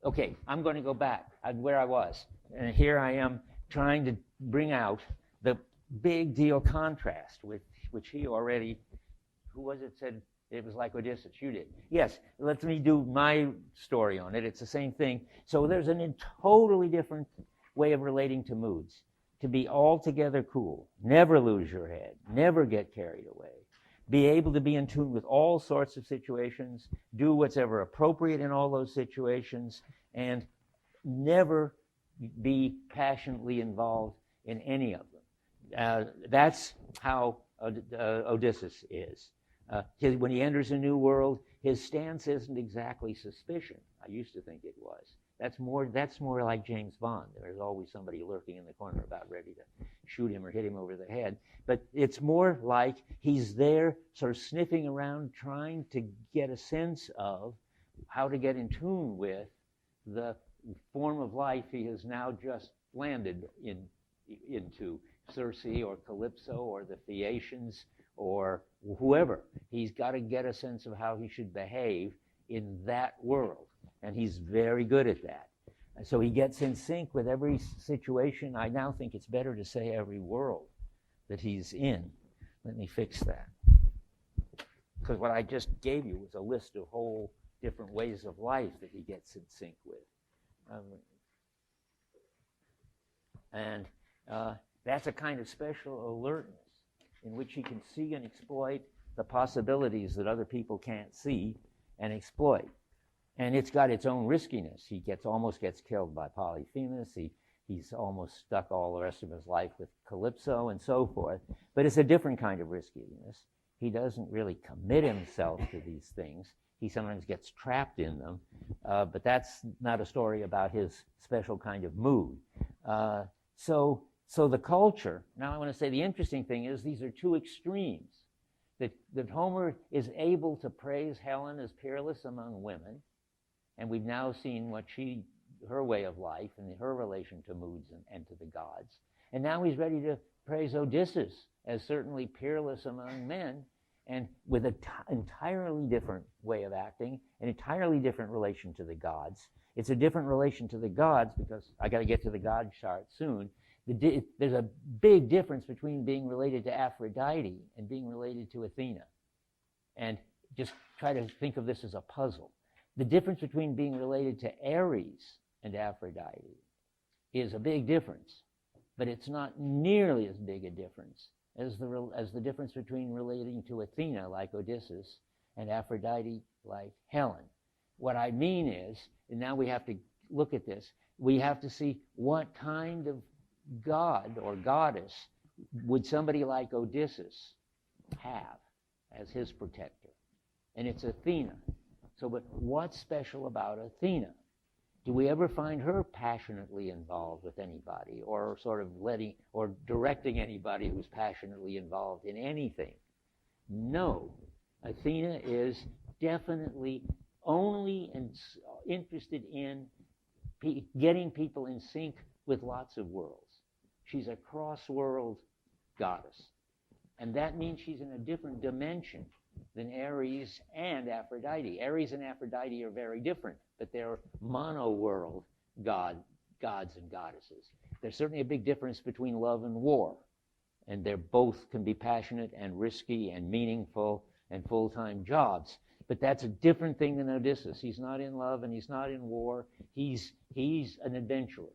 Okay, I'm going to go back where I was. And here I am trying to bring out the big deal contrast with which he already, who was it, said it was like Odysseus. You did. Yes, let me do my story on it. It's the same thing. So there's a totally different way of relating to moods. To be altogether cool, never lose your head, never get carried away, be able to be in tune with all sorts of situations, do what's ever appropriate in all those situations, and never be passionately involved in any of them. That's how Odysseus is. When he enters a new world, his stance isn't exactly suspicion. I used to think it was. That's more like James Bond. There's always somebody lurking in the corner about ready to shoot him or hit him over the head. But it's more like he's there sort of sniffing around, trying to get a sense of how to get in tune with the form of life he has now just landed into, Circe or Calypso or the Phaeacians or whoever. He's got to get a sense of how he should behave in that world. And he's very good at that. So he gets in sync with every situation. I now think it's better to say every world, that he's in. Let me fix that. Because what I just gave you was a list of whole different ways of life that he gets in sync with. And that's a kind of special alertness in which he can see and exploit the possibilities that other people can't see and exploit. And it's got its own riskiness. He almost gets killed by Polyphemus. He's almost stuck all the rest of his life with Calypso and so forth. But it's a different kind of riskiness. He doesn't really commit himself to these things. He sometimes gets trapped in them. But that's not a story about his special kind of mood. So the culture, now I want to say the interesting thing is these are two extremes. That Homer is able to praise Helen as peerless among women, and we've now seen what her way of life and her relation to moods and to the gods. And now he's ready to praise Odysseus as certainly peerless among men, and with an entirely different way of acting, an entirely different relation to the gods. It's a different relation to the gods because I got to get to the god chart soon. There's a big difference between being related to Aphrodite and being related to Athena. And just try to think of this as a puzzle. The difference between being related to Ares and Aphrodite is a big difference, but it's not nearly as big a difference as the difference between relating to Athena, like Odysseus, and Aphrodite, like Helen. What I mean is, and now we have to look at this, we have to see what kind of god or goddess would somebody like Odysseus have as his protector? And it's Athena. So, but what's special about Athena? Do we ever find her passionately involved with anybody, or sort of or directing anybody who's passionately involved in anything? No. Athena is definitely only interested in getting people in sync with lots of worlds. She's a cross-world goddess. And that means she's in a different dimension than Ares and Aphrodite. Ares and Aphrodite are very different, but they're mono-world gods and goddesses. There's certainly a big difference between love and war, and they're both can be passionate and risky and meaningful and full-time jobs. But that's a different thing than Odysseus. He's not in love and he's not in war. He's an adventurer.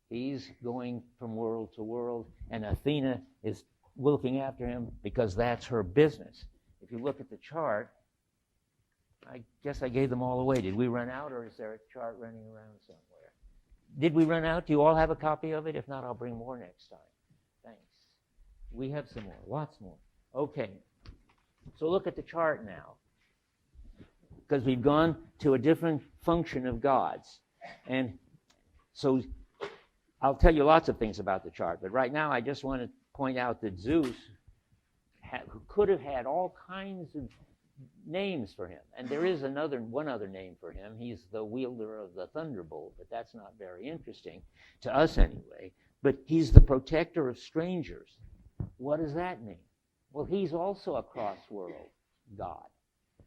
He's going from world to world, and Athena is looking after him because that's her business. If you look at the chart, I guess I gave them all away. Did we run out, or is there a chart running around somewhere? Did we run out? Do you all have a copy of it? If not, I'll bring more next time. Thanks. We have some more, lots more. Okay, so look at the chart now, because we've gone to a different function of gods. And so I'll tell you lots of things about the chart, but right now I just want to point out that Zeus could have had all kinds of names for him. And there is one other name for him. He's the wielder of the thunderbolt, but that's not very interesting, to us anyway. But he's the protector of strangers. What does that mean? Well, he's also a cross-world god.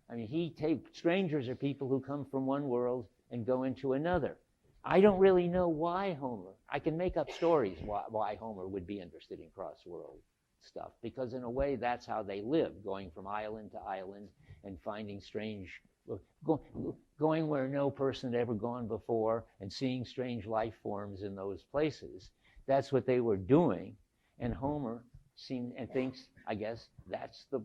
I mean, strangers are people who come from one world and go into another. I don't really know why Homer, I can make up stories why Homer would be interested in cross-world stuff, because in a way that's how they live, going from island to island and finding strange, going where no person had ever gone before and seeing strange life forms in those places. That's what they were doing, and Homer thinks, I guess, that's the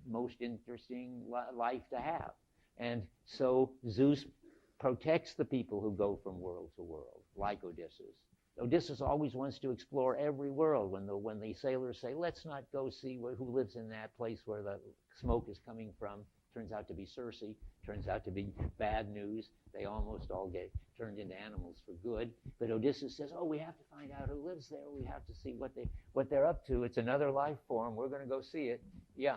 most interesting life to have. And so Zeus protects the people who go from world to world, like Odysseus. Odysseus always wants to explore every world. When the sailors say, let's not go see who lives in that place where the smoke is coming from, turns out to be Circe, turns out to be bad news. They almost all get turned into animals for good. But Odysseus says, we have to find out who lives there. We have to see what they're up to. It's another life form. We're going to go see it. Yeah.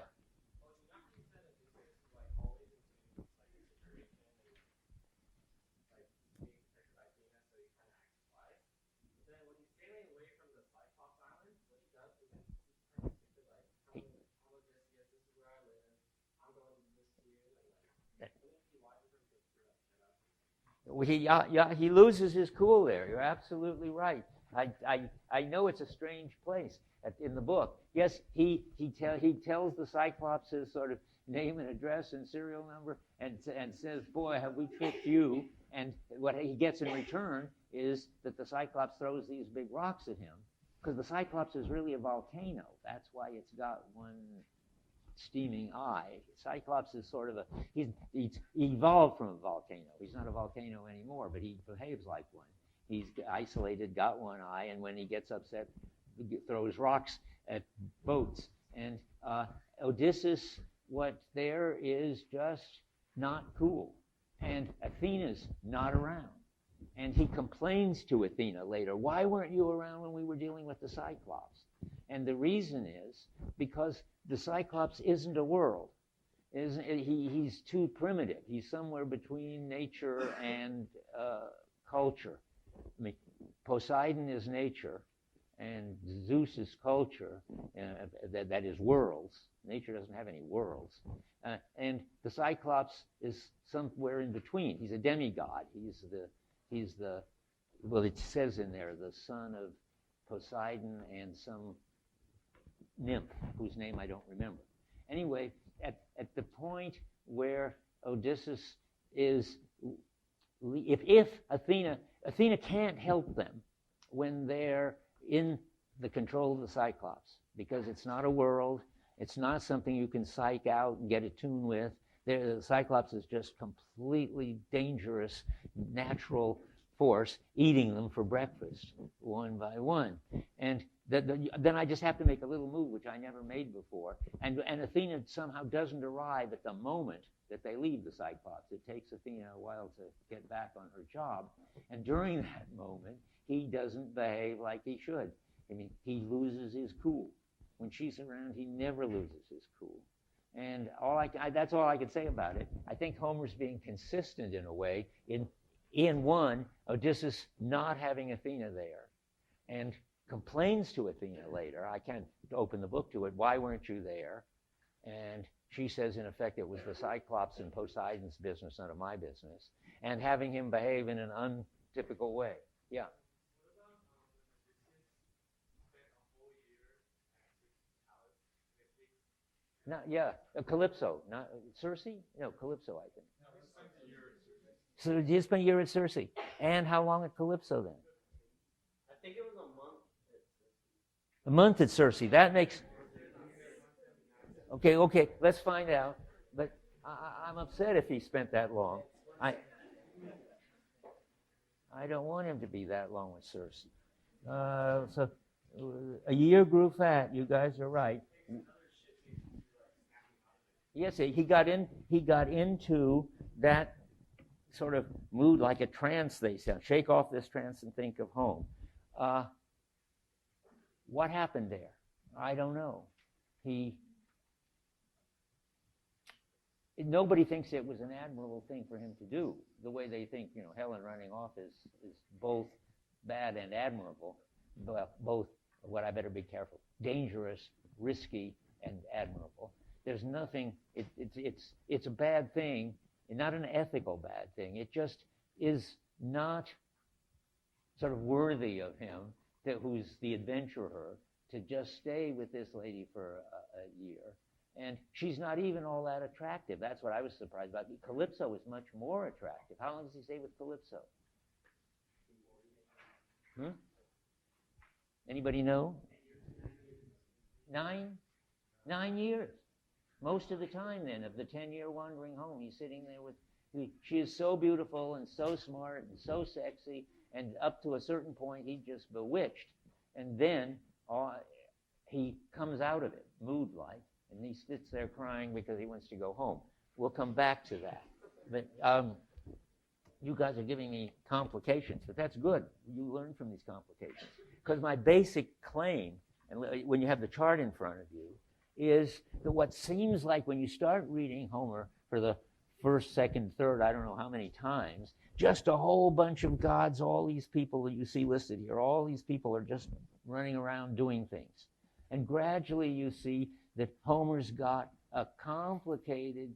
He loses his cool there. You're absolutely right. I know it's a strange place in the book. Yes, he tells the Cyclops his sort of name and address and serial number and says, boy, have we tricked you. And what he gets in return is that the Cyclops throws these big rocks at him, because the Cyclops is really a volcano. That's why it's got one steaming eye. Cyclops is sort of he's evolved from a volcano. He's not a volcano anymore, but he behaves like one. He's isolated, got one eye, and when he gets upset, he throws rocks at boats. And Odysseus, what there is just not cool. And Athena's not around. And he complains to Athena later, why weren't you around when we were dealing with the Cyclops? And the reason is because the Cyclops isn't a world. He's too primitive. He's somewhere between nature and culture. I mean, Poseidon is nature, and Zeus is culture, that is worlds. Nature doesn't have any worlds. And the Cyclops is somewhere in between. He's a demigod. He's the well, it says in there, the son of Poseidon and some nymph whose name I don't remember. Anyway, at the point where Odysseus is, if Athena can't help them when they're in the control of the Cyclops, because it's not a world, it's not something you can psych out and get attuned with. The Cyclops is just completely dangerous, natural force, eating them for breakfast, one by one. And then I just have to make a little move, which I never made before. And Athena somehow doesn't arrive at the moment that they leave the Cyclops. It takes Athena a while to get back on her job. And during that moment, he doesn't behave like he should. I mean, he loses his cool. When she's around, he never loses his cool. And that's all I can say about it. I think Homer's being consistent in a way in one, Odysseus not having Athena there, and complains to Athena later. I can't open the book to it. Why weren't you there? And she says, in effect, it was the Cyclops and Poseidon's business, none of my business. And having him behave in an untypical way. Yeah. Calypso, not Circe? No, Calypso, I think. So he spent a year at Circe. And how long at Calypso then? I think it was a month. A month at Circe. That makes... Okay, let's find out. But I'm upset if he spent that long. I don't want him to be that long with Circe. So a year grew fat. You guys are right. Yes, he got into that sort of mood, like a trance, they say. Shake off this trance and think of home. What happened there? I don't know. Nobody thinks it was an admirable thing for him to do. The way they think, Helen running off is both bad and admirable. Well, both, what I better be careful, dangerous, risky, and admirable. There's nothing, it's a bad thing, not an ethical bad thing. It just is not sort of worthy of him, who's the adventurer, to just stay with this lady for a year. And she's not even all that attractive. That's what I was surprised about. Calypso is much more attractive. How long does he stay with Calypso? Anybody know? 9 years. Most of the time, then, of the 10-year wandering home, he's sitting there with... She is so beautiful and so smart and so sexy, and up to a certain point, he's just bewitched. And then he comes out of it, mood-like, and he sits there crying because he wants to go home. We'll come back to that. But you guys are giving me complications, but that's good. You learn from these complications. Because my basic claim, and when you have the chart in front of you, is that what seems like when you start reading Homer for the first, second, third, I don't know how many times, just a whole bunch of gods, all these people that you see listed here, all these people are just running around doing things. And gradually you see that Homer's got a complicated,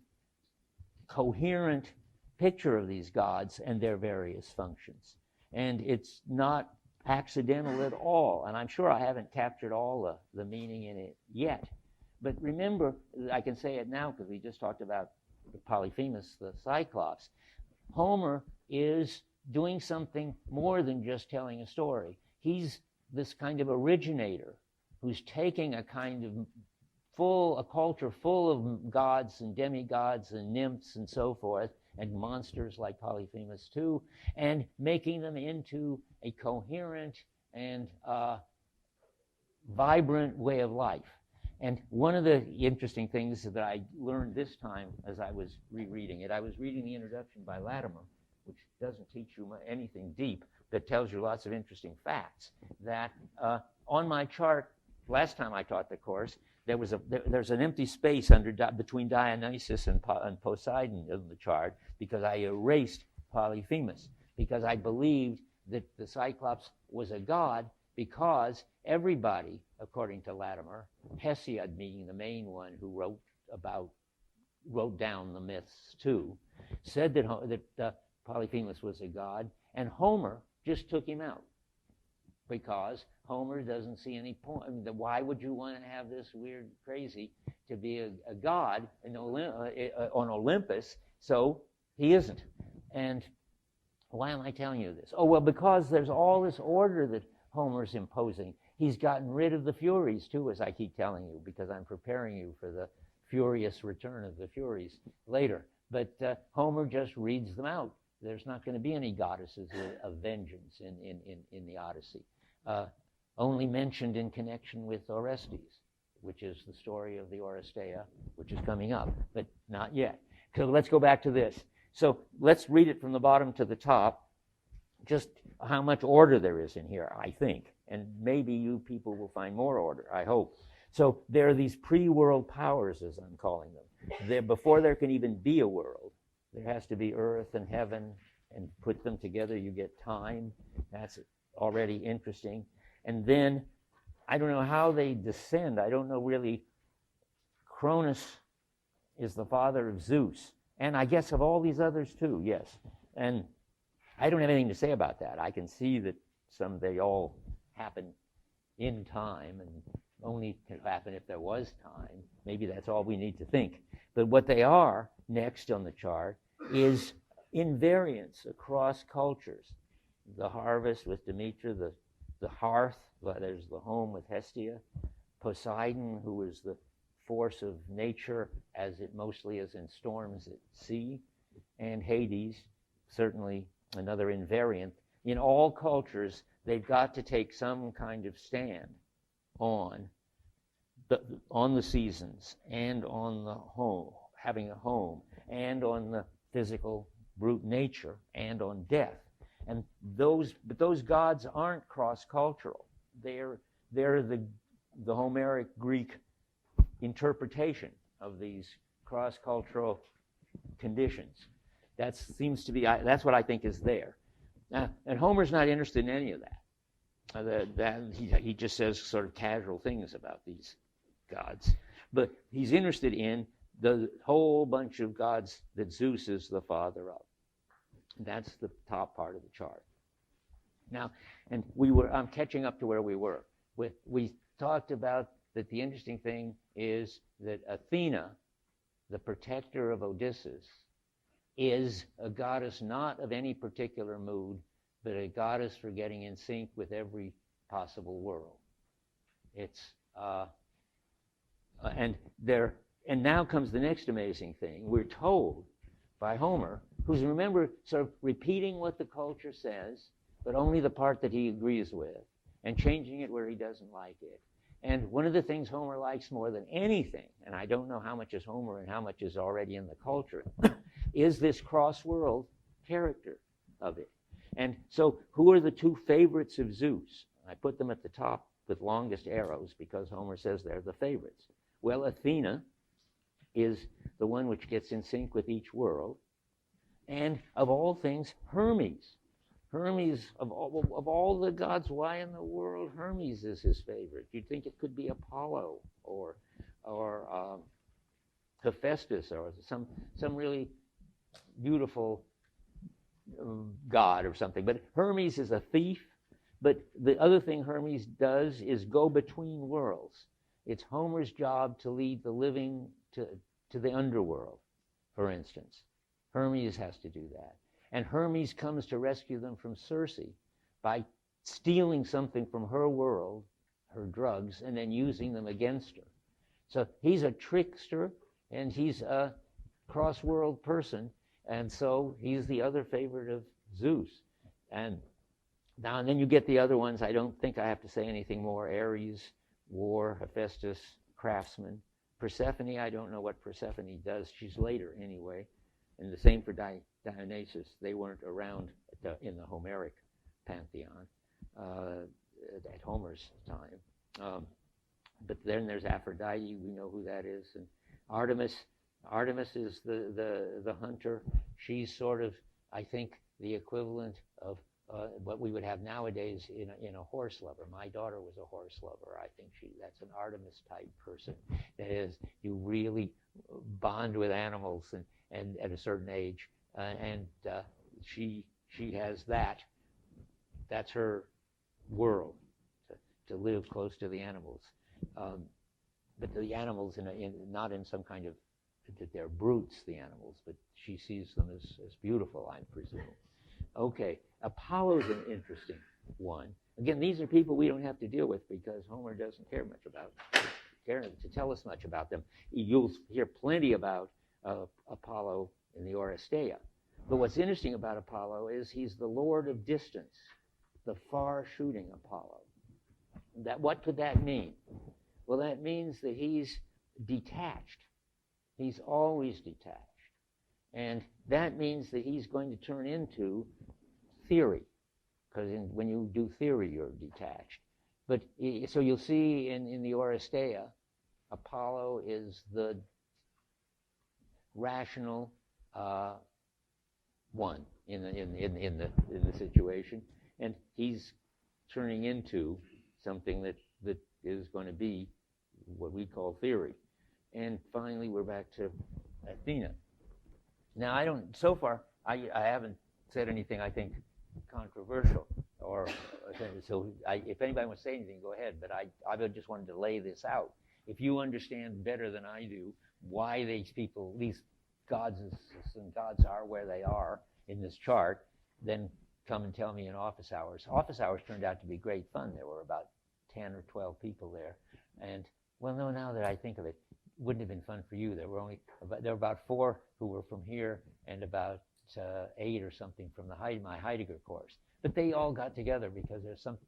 coherent picture of these gods and their various functions. And it's not accidental at all. And I'm sure I haven't captured all the meaning in it yet. But remember, I can say it now because we just talked about Polyphemus, the Cyclops. Homer is doing something more than just telling a story. He's this kind of originator who's taking a kind of a culture full of gods and demigods and nymphs and so forth, and monsters like Polyphemus too, and making them into a coherent and vibrant way of life. And one of the interesting things that I learned this time as I was rereading it, I was reading the introduction by Latimer, which doesn't teach you anything deep, but tells you lots of interesting facts, that on my chart, last time I taught the course, there's an empty space between Dionysus and Poseidon in the chart because I erased Polyphemus, because I believed that the Cyclops was a god because everybody, according to Latimer, Hesiod being the main one who wrote down the myths too, said that Polyphemus was a god, and Homer just took him out because Homer doesn't see any point. I mean, why would you want to have this weird crazy to be a god on Olympus? So he isn't. And why am I telling you this? Oh, well, because there's all this order that Homer's imposing. He's gotten rid of the Furies, too, as I keep telling you, because I'm preparing you for the furious return of the Furies later. But Homer just reads them out. There's not going to be any goddesses of vengeance in the Odyssey. Only mentioned in connection with Orestes, which is the story of the Oresteia, which is coming up, but not yet. So let's go back to this. So let's read it from the bottom to the top, just how much order there is in here, I think. And maybe you people will find more order, I hope. So there are these pre-world powers, as I'm calling them. Before there can even be a world, there has to be earth and heaven, and put them together, you get time. That's already interesting. And then, I don't know how they descend. I don't know really. Cronus is the father of Zeus, and I guess of all these others too, yes. And I don't have anything to say about that. I can see that they all happen in time, and only could happen if there was time. Maybe that's all we need to think. But what they are, next on the chart, is invariance across cultures. The harvest with Demeter, the hearth, there's the home with Hestia, Poseidon, who is the force of nature as it mostly is in storms at sea, and Hades, certainly another invariant. In all cultures, they've got to take some kind of stand on the seasons and on the home, having a home, and on the physical brute nature, and on death. And those gods aren't cross-cultural. They're the Homeric Greek interpretation of these cross-cultural conditions. That's what I think is there. And Homer's not interested in any of that. He just says sort of casual things about these gods. But he's interested in the whole bunch of gods that Zeus is the father of. That's the top part of the chart. Now, and I'm catching up to where we were. We talked about that the interesting thing is that Athena, the protector of Odysseus, is a goddess not of any particular mood, but a goddess for getting in sync with every possible world. It's and now comes the next amazing thing. We're told by Homer, who's, remember, sort of repeating what the culture says, but only the part that he agrees with, and changing it where he doesn't like it. And one of the things Homer likes more than anything, and I don't know how much is Homer and how much is already in the culture, is this cross-world character of it. And so who are the two favorites of Zeus? I put them at the top with longest arrows because Homer says they're the favorites. Well, Athena is the one which gets in sync with each world. And of all things, Hermes. Hermes, of all the gods, why in the world Hermes is his favorite? You'd think it could be Apollo or Hephaestus or some really beautiful god or something. But Hermes is a thief But the other thing Hermes does is go between worlds. It's Homer's job to lead the living to the underworld, for instance. Hermes has to do that. And Hermes comes to rescue them from Circe by stealing something from her world, her drugs, and then using them against her. So he's a trickster, and he's a cross-world person, and so he's the other favorite of Zeus. And then you get the other ones. I don't think I have to say anything more. Ares, war, Hephaestus, craftsman. Persephone, I don't know what Persephone does. She's later anyway. And the same for Dionysus. They weren't around in the Homeric pantheon at Homer's time. But then there's Aphrodite. We know who that is. And Artemis is the hunter. She's sort of, I think, the equivalent of what we would have nowadays in a horse lover. My daughter was a horse lover. I think that's an Artemis type person. That is, you really bond with animals and at a certain age, and she has that. That's her world, to live close to the animals. But the animals not in some kind of that they're brutes, the animals, but she sees them as beautiful, I presume. Okay, Apollo's an interesting one. Again, these are people we don't have to deal with because Homer doesn't care to tell us much about them. You'll hear plenty about Apollo in the Oresteia. But what's interesting about Apollo is he's the lord of distance, the far-shooting Apollo. What could that mean? Well, that means that he's detached. He's always detached. And that means that he's going to turn into theory, because when you do theory, you're detached. But so you'll see in the Oresteia, Apollo is the rational one in the situation, and he's turning into something that is going to be what we call theory. And finally, we're back to Athena. Now, I haven't said anything I think controversial, if anybody wants to say anything, go ahead. But I just wanted to lay this out. If you understand better than I do why these gods and gods are where they are in this chart, then come and tell me in office hours. Office hours turned out to be great fun. There were about 10 or 12 people there, and well, no, now that I think of it, wouldn't have been fun for you. There were about 4 who were from here, and about 8 or something from my Heidegger course. But they all got together because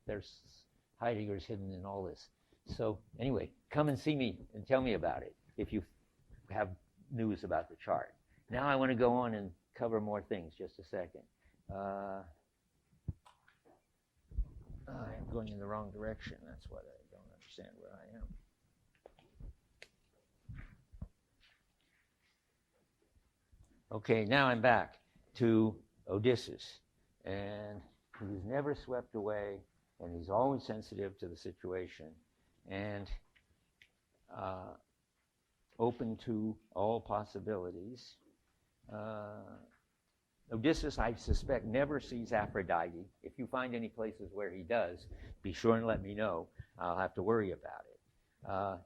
there's Heidegger's hidden in all this. So anyway, come and see me and tell me about it if you have news about the chart. Now I want to go on and cover more things. Just a second. I'm going in the wrong direction. That's what I don't understand where I am. Okay, now I'm back to Odysseus, and he's never swept away, and he's always sensitive to the situation, and open to all possibilities. Odysseus, I suspect, never sees Aphrodite. If you find any places where he does, be sure and let me know. I'll have to worry about it.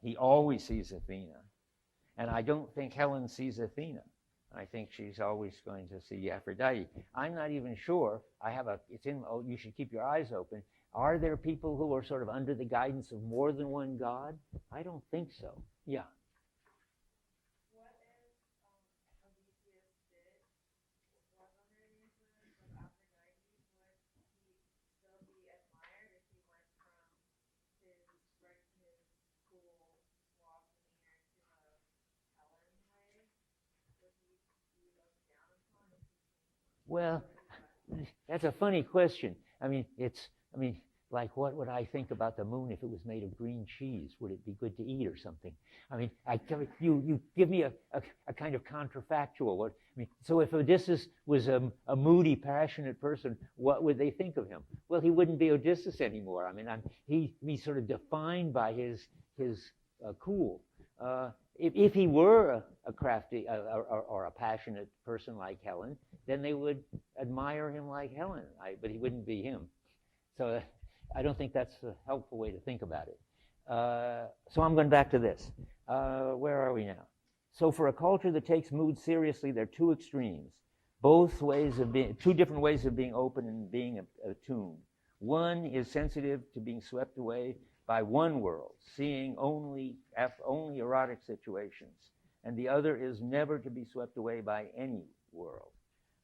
He always sees Athena, and I don't think Helen sees Athena. I think she's always going to see Aphrodite. I'm not even sure. You should keep your eyes open. Are there people who are sort of under the guidance of more than one god? I don't think so. Yeah. What if Odysseus was under the influence of Aphrodite? Would he still be admired if he went from his cool, suave demeanor to a Helen way? Would he be looked down upon if he changed? Well, that's a funny question. Like what would I think about the moon if it was made of green cheese? Would it be good to eat or something? You give me a kind of counterfactual. So if Odysseus was a moody, passionate person, what would they think of him? Well, he wouldn't be Odysseus anymore. He's sort of defined by his cool. If he were a crafty or a passionate person like Helen, then they would admire him like Helen. But he wouldn't be him. So I don't think that's a helpful way to think about it. So I'm going back to this. Where are we now? So for a culture that takes mood seriously, there are two extremes. Two different ways of being open and being attuned. One is sensitive to being swept away by one world, seeing only erotic situations. And the other is never to be swept away by any world.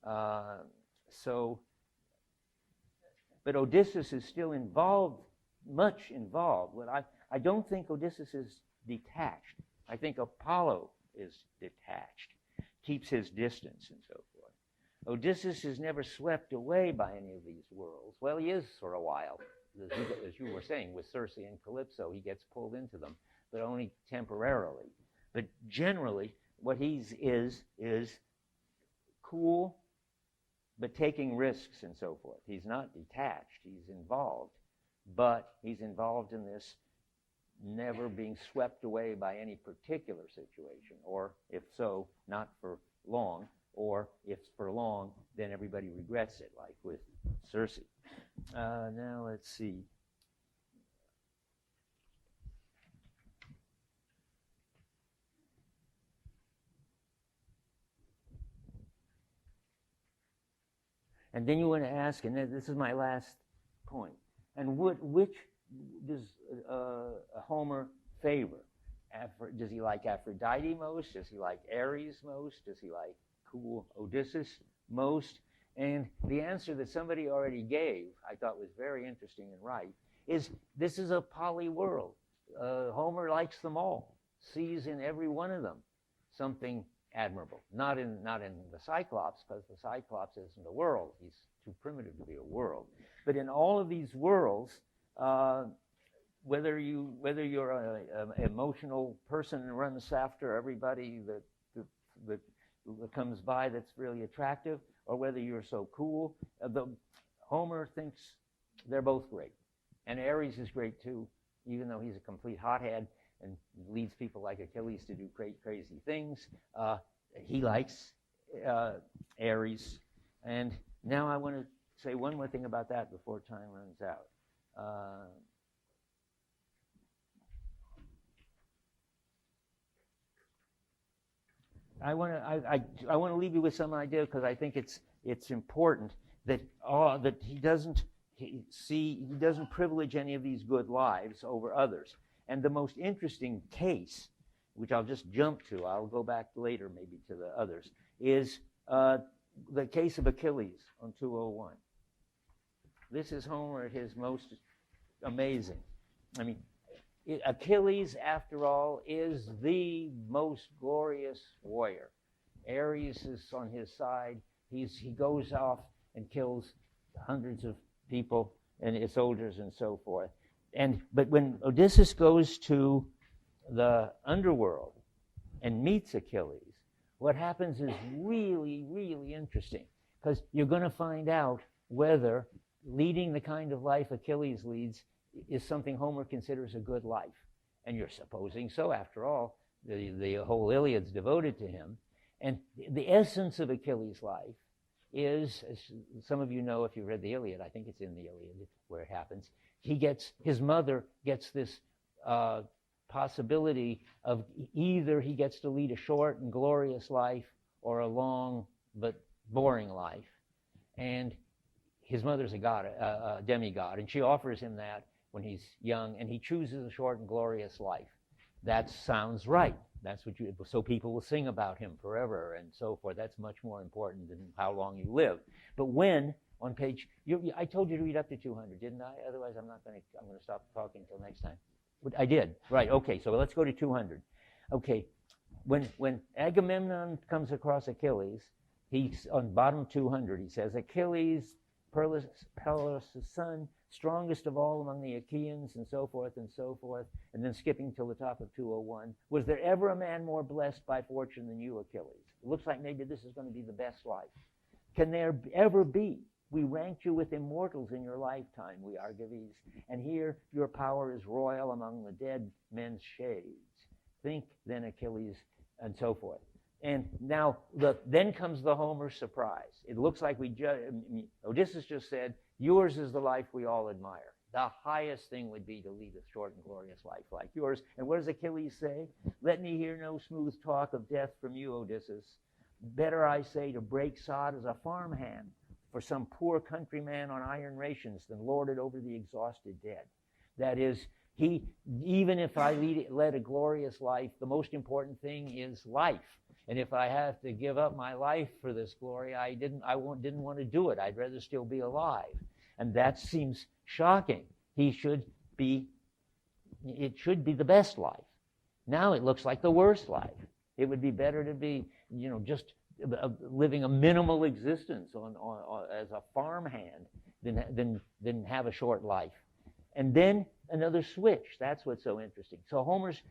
But Odysseus is still much involved. I don't think Odysseus is detached. I think Apollo is detached, keeps his distance and so forth. Odysseus is never swept away by any of these worlds. Well, he is for a while. As you were saying, with Circe and Calypso, he gets pulled into them, but only temporarily. But generally, what he is cool, but taking risks and so forth. He's not detached. He's involved. But he's involved in this never being swept away by any particular situation, or if so, not for long, or if for long, then everybody regrets it, like with Circe. Now let's see. And then you want to ask, and this is my last point, and which does Homer favor? Does he like Aphrodite most? Does he like Ares most? Does he like cool Odysseus most? And the answer that somebody already gave, I thought was very interesting and right, is this is a poly world. Homer likes them all, sees in every one of them something admirable. Not in the Cyclops, because the Cyclops isn't a world. He's too primitive to be a world. But in all of these worlds, whether you're an emotional person and runs after everybody that comes by that's really attractive, or whether you're so cool, Homer thinks they're both great. And Ares is great too, even though he's a complete hothead and leads people like Achilles to do crazy things. He likes Ares. And now I want to say one more thing about that before time runs out. I want to leave you with some idea, because I think it's important that he doesn't privilege any of these good lives over others. And the most interesting case, which I'll just jump to, I'll go back later maybe to the others, is the case of Achilles on 201. This is Homer at his most amazing. I mean, Achilles, after all, is the most glorious warrior. Ares is on his side. He goes off and kills hundreds of people and his soldiers and so forth. But when Odysseus goes to the underworld and meets Achilles, what happens is really, really interesting, because you're going to find out whether leading the kind of life Achilles leads is something Homer considers a good life. And you're supposing so, after all. The whole Iliad's devoted to him. And the essence of Achilles' life is, as some of you know if you've read the Iliad, I think it's in the Iliad where it happens, his mother gets this possibility of either he gets to lead a short and glorious life or a long but boring life. And his mother's a demigod, and she offers him that when he's young, and he chooses a short and glorious life. That sounds right. That's what so people will sing about him forever and so forth. That's much more important than how long you live. But when, on page, I told you to read up to 200, didn't I? Otherwise, I'm going to stop talking until next time. But I did. Right, okay, so let's go to 200. Okay, when Agamemnon comes across Achilles, he's on bottom 200, he says, Achilles, Peleus' son, strongest of all among the Achaeans, and so forth, and then skipping till the top of 201. Was there ever a man more blessed by fortune than you, Achilles? It looks like maybe this is going to be the best life. Can there ever be? We ranked you with immortals in your lifetime, we Argives, and here your power is royal among the dead men's shades. Think then, Achilles, and so forth. And now, then comes the Homer surprise. It looks like Odysseus just said, yours is the life we all admire. The highest thing would be to lead a short and glorious life like yours. And what does Achilles say? Let me hear no smooth talk of death from you, Odysseus. Better, I say, to break sod as a farmhand for some poor countryman on iron rations than lord it over the exhausted dead. That is, even if I led a glorious life, the most important thing is life. And if I have to give up my life for this glory, I didn't want to do it. I'd rather still be alive. And that seems shocking. It should be the best life. Now it looks like the worst life. It would be better to be, just living a minimal existence as a farmhand than have a short life. And then another switch. That's what's so interesting. So Homer's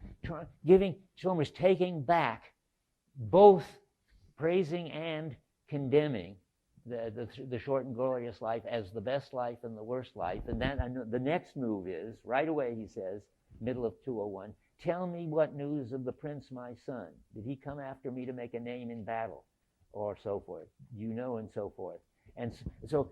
taking back both praising and condemning the short and glorious life as the best life and the worst life. And then the next move is, right away he says, middle of 201, tell me what news of the prince my son. Did he come after me to make a name in battle? Or so forth. And so forth. And so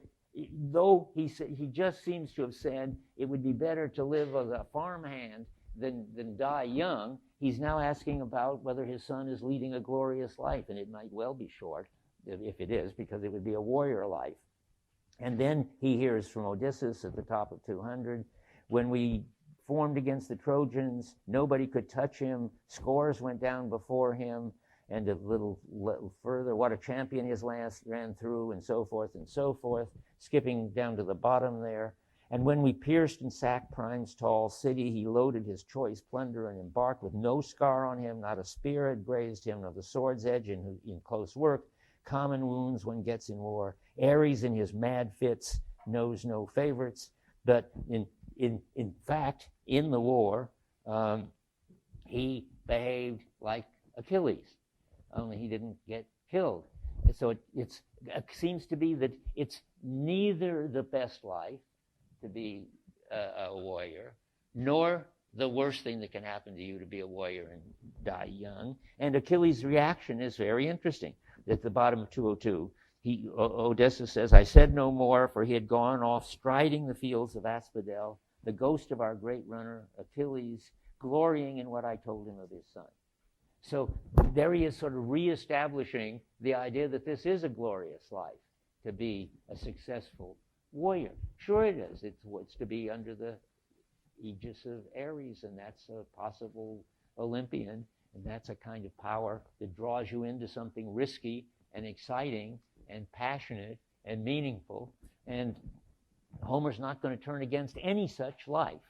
though he just seems to have said it would be better to live as a farmhand than die young, he's now asking about whether his son is leading a glorious life, and it might well be short, if it is, because it would be a warrior life. And then he hears from Odysseus at the top of 200, when we formed against the Trojans, nobody could touch him, scores went down before him, and a little further, what a champion his lance ran through, and so forth, skipping down to the bottom there. And when we pierced and sacked Priam's tall city, he loaded his choice plunder and embarked with no scar on him, not a spear had grazed him, nor the sword's edge in close work, common wounds one gets in war. Ares in his mad fits knows no favorites, but in fact, in the war, he behaved like Achilles, only he didn't get killed. So it seems to be that it's neither the best life to be a warrior, nor the worst thing that can happen to you to be a warrior and die young. And Achilles' reaction is very interesting. At the bottom of 202, Odysseus says, I said no more, for he had gone off striding the fields of Asphodel, the ghost of our great runner, Achilles, glorying in what I told him of his son. So there he is sort of reestablishing the idea that this is a glorious life, to be a successful warrior. Sure it is. It's to be under the aegis of Ares, and that's a possible Olympian, and that's a kind of power that draws you into something risky and exciting and passionate and meaningful. And Homer's not going to turn against any such life.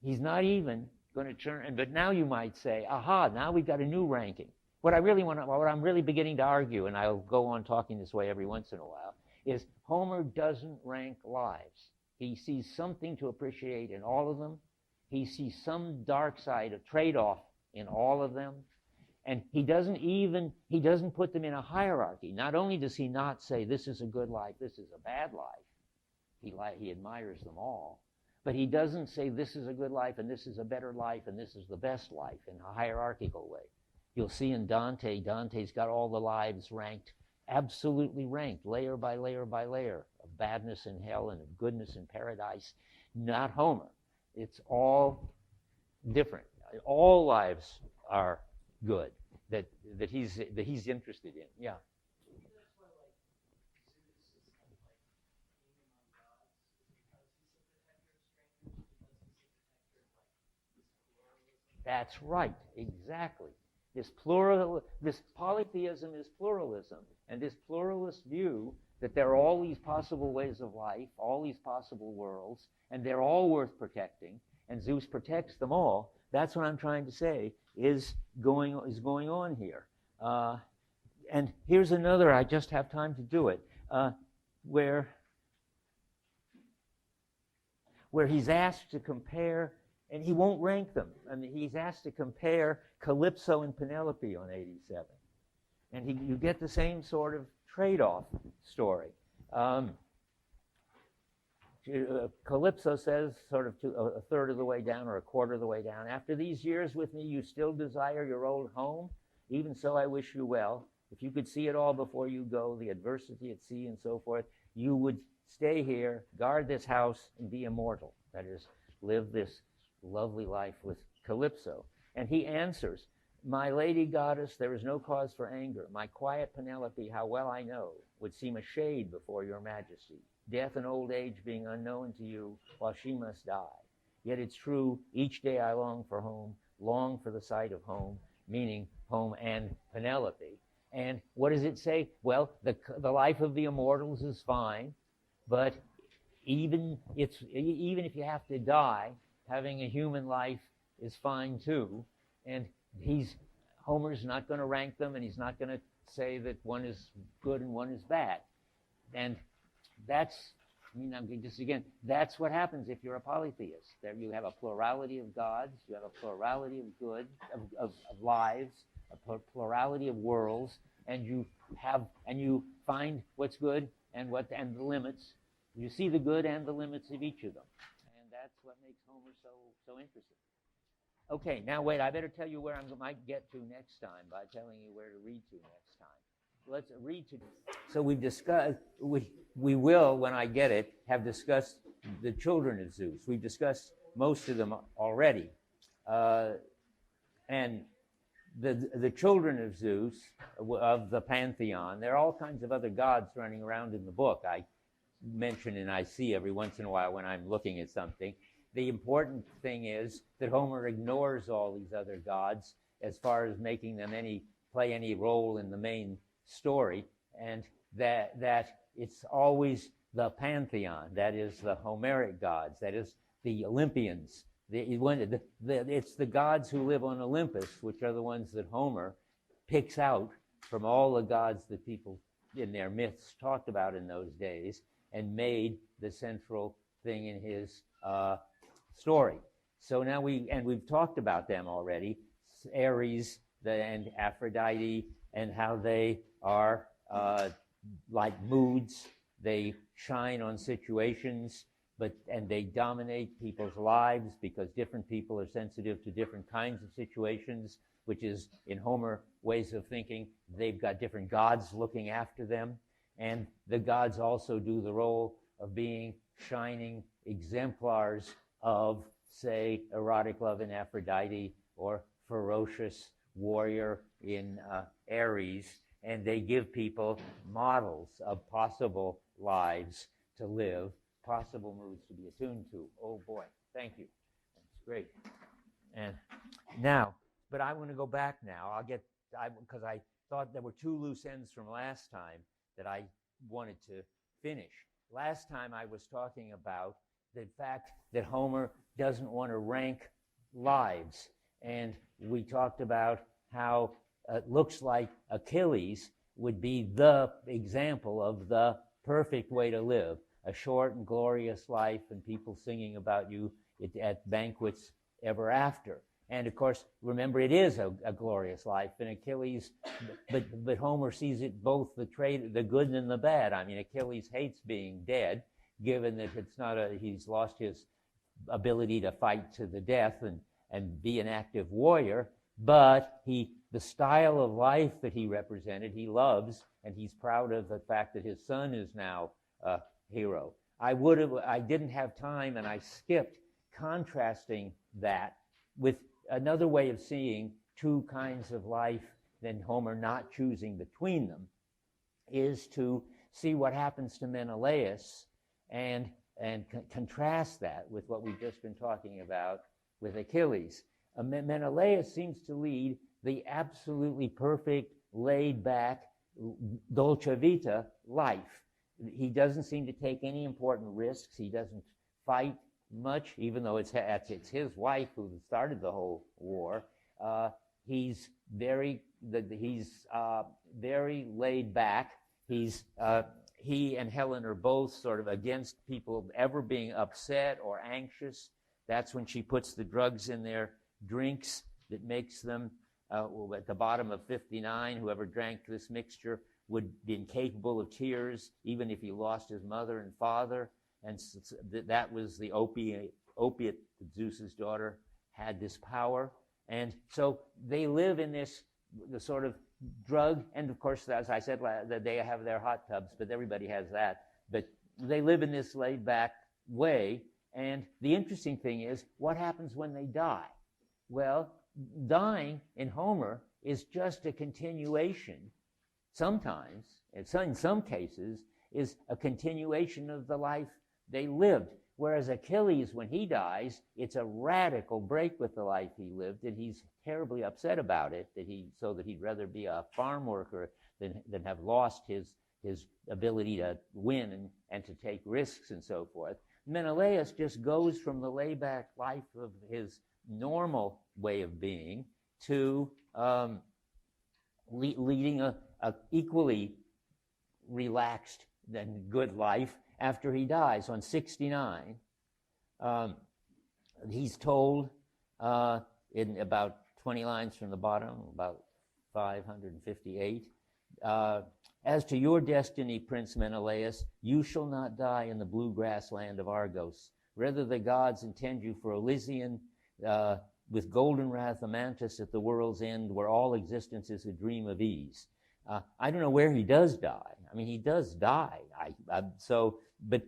He's not even going to turn, but now you might say, aha, now we've got a new ranking. What I'm really beginning to argue, and I'll go on talking this way every once in a while, is Homer doesn't rank lives. He sees something to appreciate in all of them. He sees some dark side, a trade-off in all of them. And he doesn't put them in a hierarchy. Not only does he not say this is a good life, this is a bad life. He admires them all. But he doesn't say this is a good life and this is a better life and this is the best life in a hierarchical way. You'll see in Dante's got all the lives ranked, absolutely ranked, layer by layer by layer, of badness in hell and of goodness in paradise. Not Homer. It's all different. All lives are good that he's interested in. Yeah. Maybe that's why, like, Zeus is kind of like kingdom on gods, is because he's a protector of strangers, because he's a protector of, like, this pluralism. That's right, exactly. This polytheism is pluralism, and this pluralist view that there are all these possible ways of life, all these possible worlds, and they're all worth protecting, and Zeus protects them all. That's what I'm trying to say is going on here. And here's another, I just have time to do it, where he's asked to compare, and he won't rank them. I mean, he's asked to compare Calypso and Penelope on 87. And you get the same sort of trade-off story. Calypso says, sort of to a third of the way down or a quarter of the way down, after these years with me, you still desire your old home? Even so, I wish you well. if you could see it all before you go, the adversity at sea and so forth, you would stay here, guard this house, and be immortal. That is, live this lovely life with Calypso. And he answers, my lady goddess, there is no cause for anger. My quiet Penelope, how well I know, would seem a shade before your majesty. Death and old age being unknown to you, while she must die. Yet it's true, each day I long for home, long for the sight of home, meaning home and Penelope. And what does it say? Well, the life of the immortals is fine, but even if you have to die, having a human life is fine too. And Homer's not going to rank them, and he's not going to say that one is good and one is bad. And that's what happens if you're a polytheist. There you have a plurality of gods, you have a plurality of good, of lives, a plurality of worlds, and you find what's good and the limits. You see the good and the limits of each of them. And that's what makes Homer so interesting. Okay, now wait, I better tell you where I might get to next time by telling you where to read to next time. Let's read to. So we've discussed, we will, when I get it, have discussed the children of Zeus. We've discussed most of them already. And the children of Zeus, of the pantheon, there are all kinds of other gods running around in the book. I mention and I see every once in a while when I'm looking at something. The important thing is that Homer ignores all these other gods as far as making them play any role in the main story, and that it's always the pantheon, that is the Homeric gods, that is the Olympians. It's the gods who live on Olympus, which are the ones that Homer picks out from all the gods that people in their myths talked about in those days and made the central thing in his story. So now we've talked about them already, Ares and Aphrodite, and how they are like moods. They shine on situations, and they dominate people's lives because different people are sensitive to different kinds of situations, which is, in Homer ways of thinking, they've got different gods looking after them. And the gods also do the role of being shining exemplars of, say, erotic love in Aphrodite or ferocious warrior in Ares, and they give people models of possible lives to live, possible moods to be attuned to. Oh boy, thank you. That's great. And now, but I want to go back now. Because I thought there were two loose ends from last time that I wanted to finish. Last time I was talking about the fact that Homer doesn't want to rank lives. And we talked about how it looks like Achilles would be the example of the perfect way to live, a short and glorious life and people singing about you at banquets ever after. And of course, remember, it is a glorious life, and Achilles, but Homer sees it both the good and the bad. I mean, Achilles hates being dead, given that he's lost his ability to fight to the death and be an active warrior, but the style of life that he represented, he loves, and he's proud of the fact that his son is now a hero. I didn't have time, and I skipped contrasting that with another way of seeing two kinds of life than Homer not choosing between them, is to see what happens to Menelaus and contrast that with what we've just been talking about with Achilles. Menelaus seems to lead the absolutely perfect, laid-back, dolce vita life. He doesn't seem to take any important risks. He doesn't fight much, even though it's his wife who started the whole war. He's very laid back. He and Helen are both sort of against people ever being upset or anxious. That's when she puts the drugs in their drinks that makes them, at the bottom of 59, whoever drank this mixture would be incapable of tears, even if he lost his mother and father. And that was the opiate that Zeus's daughter had this power. And so they live in the sort of drug, and of course, as I said, that they have their hot tubs, but everybody has that. But they live in this laid-back way, and the interesting thing is, what happens when they die? Well, dying in Homer is just a continuation, sometimes, in some cases, is a continuation of the life they lived. Whereas Achilles, when he dies, it's a radical break with the life he lived, and he's terribly upset about it, so that he'd rather be a farm worker than have lost his ability to win and to take risks and so forth. Menelaus just goes from the layback life of his normal way of being to leading a equally relaxed and good life after he dies on 69. He's told in about 20 lines from the bottom, about 558, as to your destiny, Prince Menelaus, you shall not die in the blue grass land of Argos. Rather, the gods intend you for Elysian, with golden Rhathamantus at the world's end, where all existence is a dream of ease. I don't know where he does die. I mean, he does die. But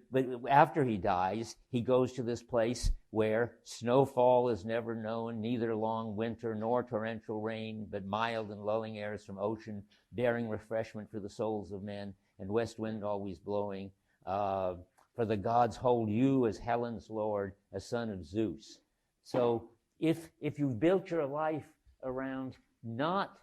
after he dies, he goes to this place where snowfall is never known, neither long winter nor torrential rain, but mild and lulling airs from ocean, bearing refreshment for the souls of men, and west wind always blowing. For the gods hold you as Helen's lord, a son of Zeus. So if you've built your life around not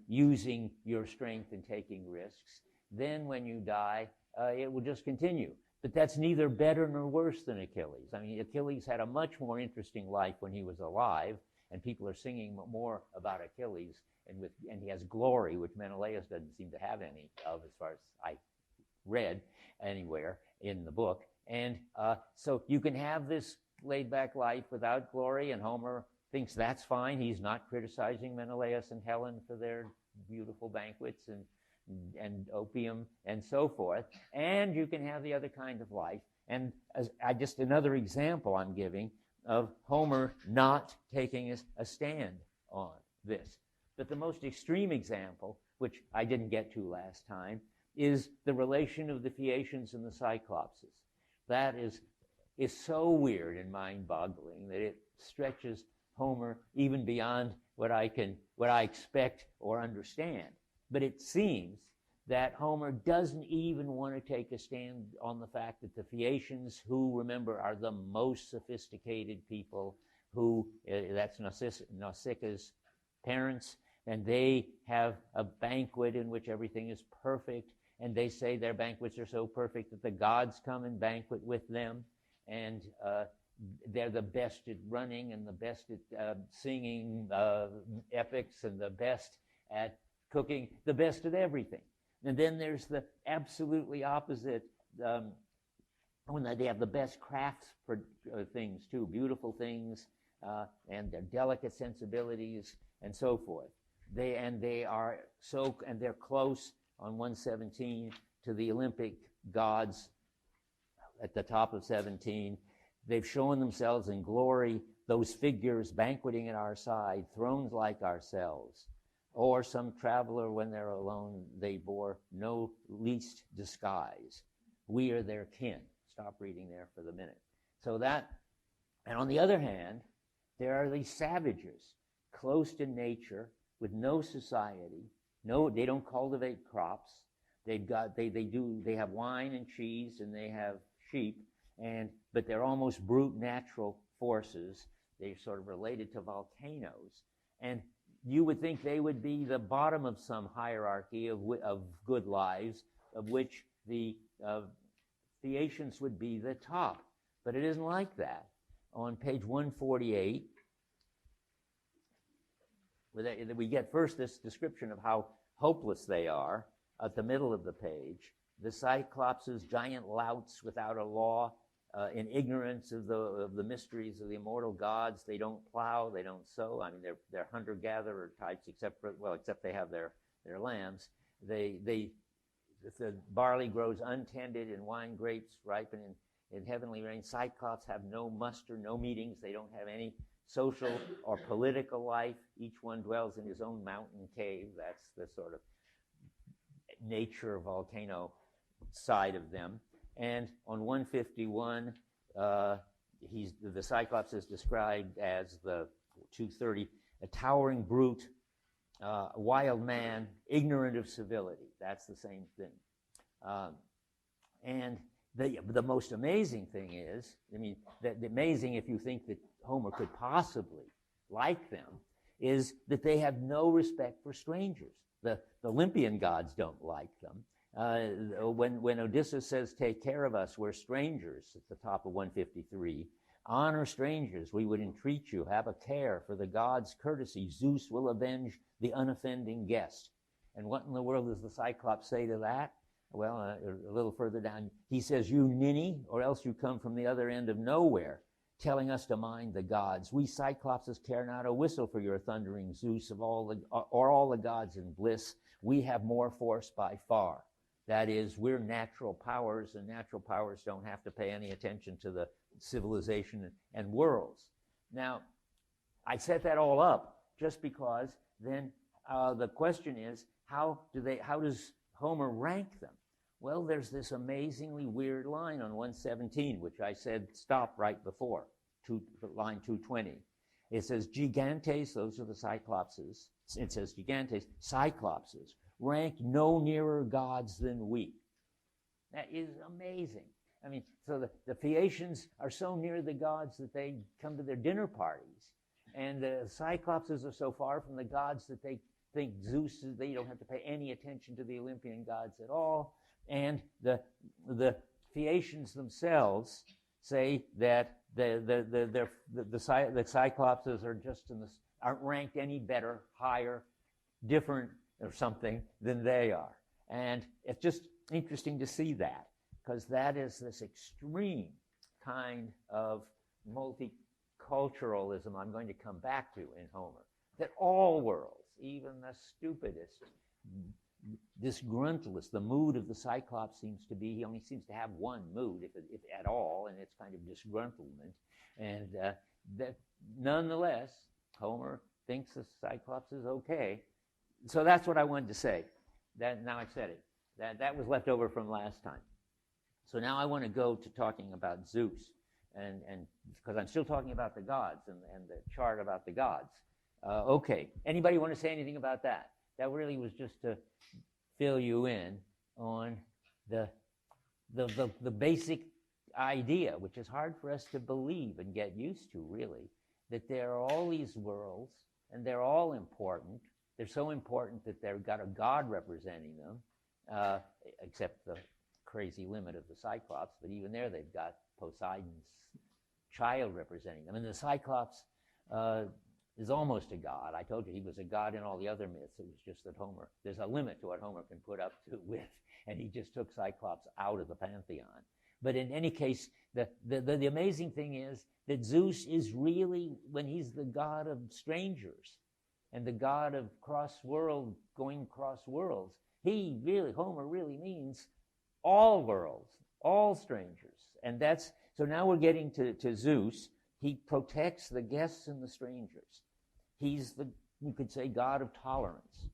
using your strength and taking risks, then when you die, it will just continue. But that's neither better nor worse than Achilles. I mean, Achilles had a much more interesting life when he was alive, and people are singing more about Achilles, and he has glory, which Menelaus doesn't seem to have any of, as far as I read anywhere in the book. And so you can have this laid-back life without glory, and Homer thinks that's fine. He's not criticizing Menelaus and Helen for their beautiful banquets and opium and so forth. And you can have the other kind of life. And just another example I'm giving of Homer not taking a stand on this. But the most extreme example, which I didn't get to last time, is the relation of the Phaeacians and the Cyclopses. That is so weird and mind-boggling that it stretches Homer even beyond what I expect or understand. But it seems that Homer doesn't even want to take a stand on the fact that the Phaeacians, who, remember, are the most sophisticated people, that's Nausicaa's parents, and they have a banquet in which everything is perfect, and they say their banquets are so perfect that the gods come and banquet with them, and they're the best at running and the best at singing epics and the best at cooking, the best at everything. And then there's the absolutely opposite, when they have the best crafts for things too, beautiful things, and their delicate sensibilities and so forth. They're close on 117 to the Olympic gods at the top of 17. They've shown themselves in glory, those figures banqueting at our side, thrones like ourselves. Or some traveler, when they're alone, they bore no least disguise. We are their kin. Stop reading there for the minute. And on the other hand, there are these savages, close to nature, with no society. They don't cultivate crops. They have wine and cheese, and they have sheep, but they're almost brute natural forces. They're sort of related to volcanoes. And you would think they would be the bottom of some hierarchy of good lives, of which the Phaeacians would be the top. But it isn't like that. On page 148, we get first this description of how hopeless they are at the middle of the page. The Cyclopses, giant louts without a law, in ignorance of the mysteries of the immortal gods. They don't plow, they don't sow. I mean, they're hunter-gatherer types, except they have their lambs. The barley grows untended, and wine grapes ripen in heavenly rain. Cyclops have no muster, no meetings. They don't have any social or political life. Each one dwells in his own mountain cave. That's the sort of nature volcano side of them. And on 151, the Cyclops is described as the 230, a towering brute, wild man, ignorant of civility. That's the same thing. And the most amazing thing is, I mean, the amazing if you think that Homer could possibly like them, is that they have no respect for strangers. The Olympian gods don't like them. When Odysseus says, "Take care of us, we're strangers," at the top of 153, "Honor strangers, we would entreat you, have a care, for the gods' courtesy, Zeus will avenge the unoffending guest." And what in the world does the Cyclops say to that? Well, a little further down, he says, "You ninny, or else you come from the other end of nowhere, telling us to mind the gods. We Cyclopses care not a whistle for your thundering Zeus or all the gods in bliss. We have more force by far." That is, we're natural powers, and natural powers don't have to pay any attention to the civilization and worlds. Now, I set that all up just because then the question is, how does Homer rank them? Well, there's this amazingly weird line on 117, which I said stop right before, line 220. It says, "Gigantes," those are the Cyclopses. It says, "Gigantes, Cyclopses, rank no nearer gods than we." That is amazing. I mean, so the Phaeacians are so near the gods that they come to their dinner parties. And the Cyclopses are so far from the gods that they think Zeus, they don't have to pay any attention to the Olympian gods at all. And the Phaeacians themselves say that the Cyclopses are aren't ranked any better, higher, different, or something than they are. And it's just interesting to see that, because that is this extreme kind of multiculturalism I'm going to come back to in Homer, that all worlds, even the stupidest, disgruntled, the mood of the Cyclops seems to be, he only seems to have one mood, if at all, and it's kind of disgruntlement. And that nonetheless, Homer thinks the Cyclops is okay. So that's what I wanted to say. Now I've said it. That was left over from last time. So now I want to go to talking about Zeus, and because I'm still talking about the gods and the chart about the gods. Okay, anybody want to say anything about that? That really was just to fill you in on the basic idea, which is hard for us to believe and get used to, really, that there are all these worlds, and they're all important. They're so important that they've got a god representing them, except the crazy limit of the Cyclops, but even there they've got Poseidon's child representing them. And the Cyclops is almost a god. I told you he was a god in all the other myths. It was just that there's a limit to what Homer can put up to with, and he just took Cyclops out of the pantheon. But in any case, the amazing thing is that Zeus is really, when he's the god of strangers and the god of going cross worlds, Homer really means all worlds, all strangers. And so now we're getting to Zeus. He protects the guests and the strangers. He's you could say, god of tolerance.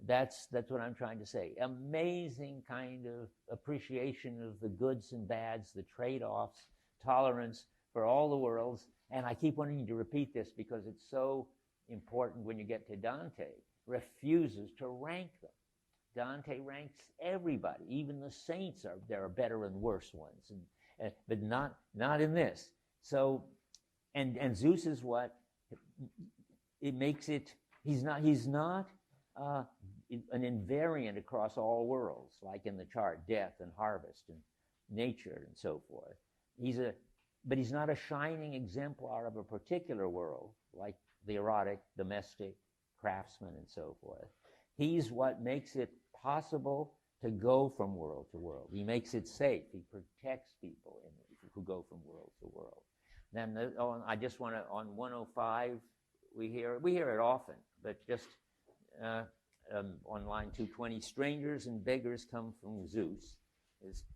That's what I'm trying to say. Amazing kind of appreciation of the goods and bads, the trade-offs, tolerance for all the worlds. And I keep wanting to repeat this because it's so important when you get to Dante. Refuses to rank them. Dante ranks everybody, even the saints. There are better and worse ones, but not in this. So, and Zeus is what it makes it. He's not an invariant across all worlds, like in the chart, death and harvest and nature and so forth. But he's not a shining exemplar of a particular world, like the erotic, domestic, craftsman, and so forth. He's what makes it possible to go from world to world. He makes it safe. He protects people who go from world to world. Then I just want to, on 105, we hear it often, but just on line 220, strangers and beggars come from Zeus.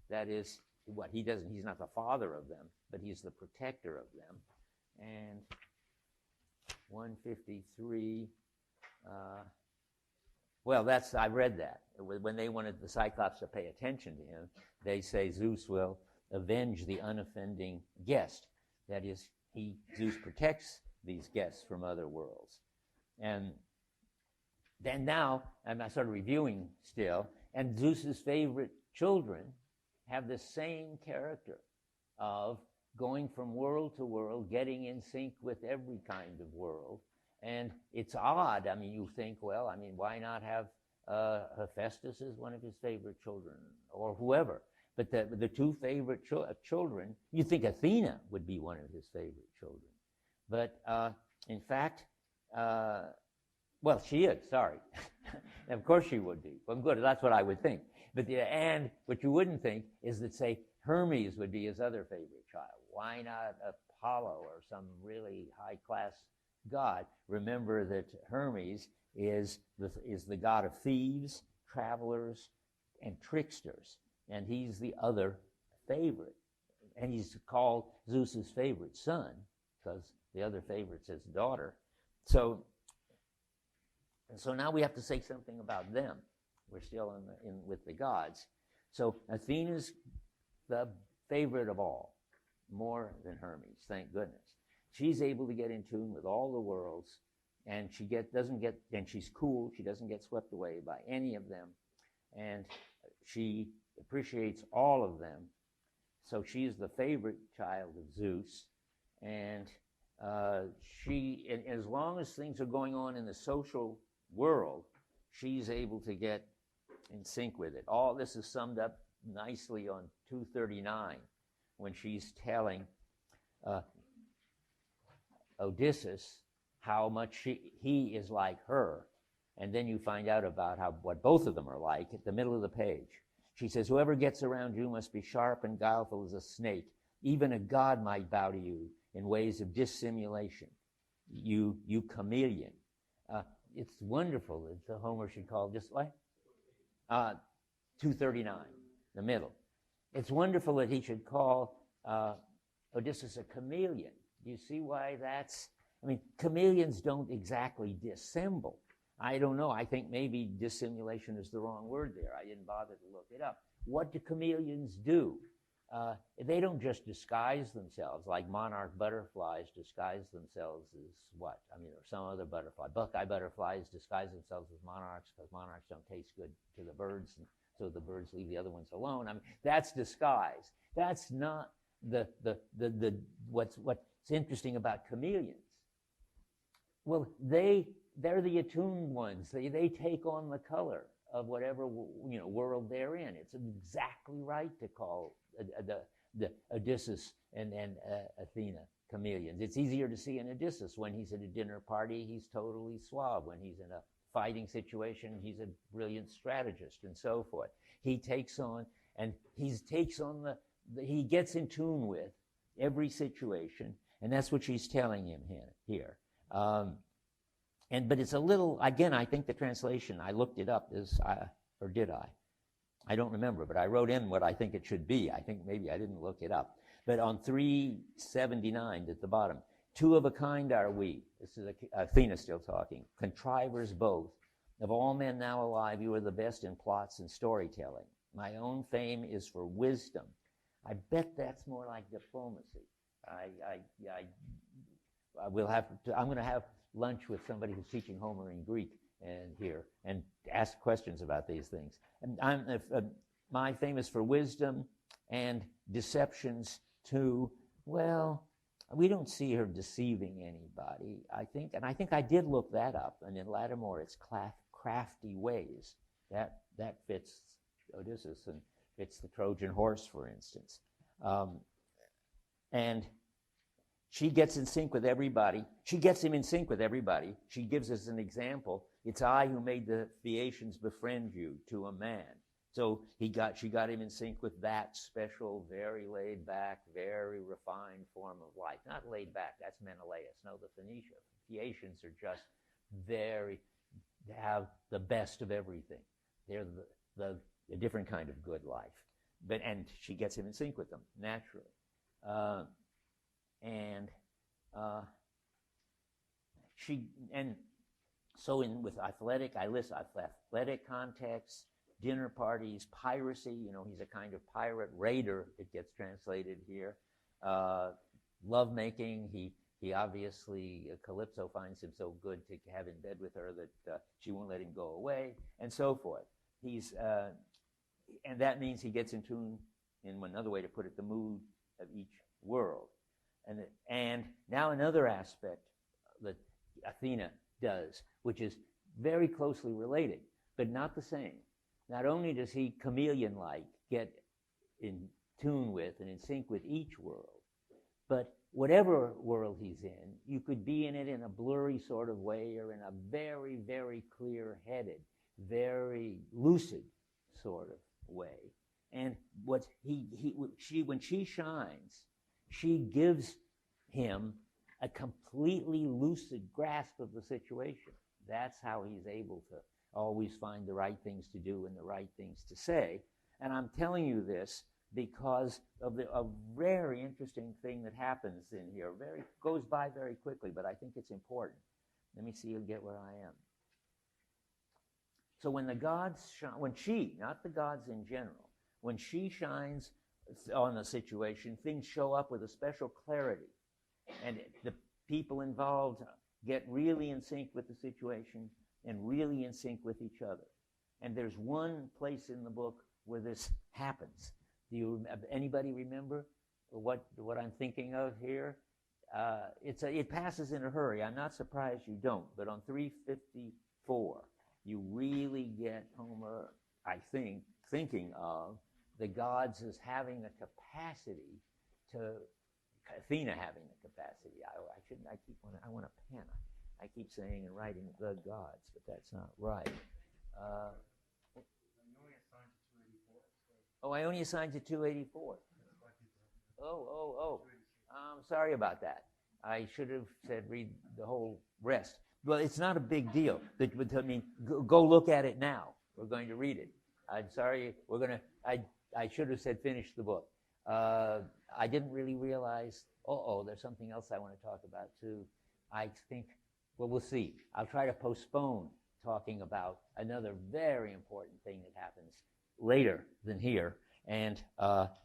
That is what he doesn't. He's not the father of them, but he's the protector of them. And 153. Well, I read that. When they wanted the Cyclops to pay attention to him, they say Zeus will avenge the unoffending guest. That is, Zeus protects these guests from other worlds. And then now, I'm sort of reviewing still, and Zeus's favorite children have the same character of going from world to world, getting in sync with every kind of world. And it's odd. I mean, you think, well, I mean, why not have Hephaestus as one of his favorite children, or whoever? But the two favorite children, you think Athena would be one of his favorite children. But in fact, well, she is, sorry. Of course she would be. Well, good, that's what I would think. But and what you wouldn't think is that, say, Hermes would be his other favorite child. Why not Apollo or some really high-class god? Remember that Hermes is the god of thieves, travelers, and tricksters. And he's the other favorite. And he's called Zeus's favorite son, because the other favorite's his daughter. So now we have to say something about them. We're still with the gods. So Athena's the favorite of all, more than Hermes, thank goodness. She's able to get in tune with all the worlds, and and she's cool. She doesn't get swept away by any of them, and she appreciates all of them. So she's the favorite child of Zeus, and as long as things are going on in the social world, she's able to get in sync with it. All this is summed up nicely on 239, when she's telling Odysseus how much he is like her. And then you find out about what both of them are like at the middle of the page. She says, whoever gets around you must be sharp and guileful as a snake. Even a god might bow to you in ways of dissimulation. You chameleon. It's wonderful that Homer should call just what? 239, the middle. It's wonderful that he should call Odysseus a chameleon. Do you see why that's... I mean, chameleons don't exactly dissemble. I don't know. I think maybe dissimulation is the wrong word there. I didn't bother to look it up. What do chameleons do? They don't just disguise themselves like monarch butterflies disguise themselves as what? I mean, or some other butterfly. Buckeye butterflies disguise themselves as monarchs because monarchs don't taste good to the birds, and so the birds leave the other ones alone. I mean, that's disguise. That's not what's interesting about chameleons. Well, they're the attuned ones. They take on the color of whatever world they're in. It's exactly right to call the Odysseus and Athena chameleons. It's easier to see in Odysseus when he's at a dinner party. He's totally suave. When he's in a fighting situation, he's a brilliant strategist and so forth. He takes on he gets in tune with every situation, and that's what she's telling him here. But it's a little, again, I think the translation, I looked it up, or did I? I don't remember, but I wrote in what I think it should be. I think maybe I didn't look it up. But on 379 at the bottom, two of a kind are we. This is Athena still talking. Contrivers both. Of all men now alive, you are the best in plots and storytelling. My own fame is for wisdom. I bet that's more like diplomacy. I'm going to have lunch with somebody who's teaching Homer in Greek and ask questions about these things. And my fame is for wisdom and deceptions too. Well, we don't see her deceiving anybody, I think. And I think I did look that up. And in Lattimore, it's crafty ways. That fits Odysseus and fits the Trojan horse, for instance. And she gets in sync with everybody. She gets him in sync with everybody. She gives us an example. It's I who made the Phaeacians befriend you to a man. So she got him in sync with that special, very laid back, very refined form of life. Not laid back, that's Menelaus. No, the Phaeacians are just they have the best of everything. They're the different kind of good life. And she gets him in sync with them, naturally. with athletic, I list athletic contexts, dinner parties, piracy. He's a kind of pirate raider. It gets translated here. Lovemaking. He obviously, Calypso finds him so good to have in bed with her that she won't let him go away, and so forth. And that means he gets in tune, in another way to put it, the mood of each world. And now another aspect that Athena does, which is very closely related, but not the same. Not only does he, chameleon-like, get in tune with and in sync with each world, but whatever world he's in, you could be in it in a blurry sort of way or in a very, very clear-headed, very lucid sort of way. And when she shines, she gives him a completely lucid grasp of the situation. That's how he's able to always find the right things to do and the right things to say. And I'm telling you this because of a very interesting thing that happens in here. Goes by very quickly, but I think it's important. Let me see, you'll get where I am. So when the gods shine, not the gods in general, when she shines on a situation, things show up with a special clarity. And the people involved get really in sync with the situation and really in sync with each other. And there's one place in the book where this happens. Anybody remember what I'm thinking of here? It passes in a hurry. I'm not surprised you don't. But on 354, you really get Homer, I think, thinking of the gods as having the capacity to, Athena having the capacity. I want a pen. I keep saying and writing the gods, but that's not right. I only assigned to 284. I'm sorry about that. I should have said read the whole rest. Well, it's not a big deal. Go look at it now. We're going to read it. I'm sorry. I should have said finish the book. I didn't really realize, there's something else I want to talk about too. I think, we'll see. I'll try to postpone talking about another very important thing that happens later than here, and I'll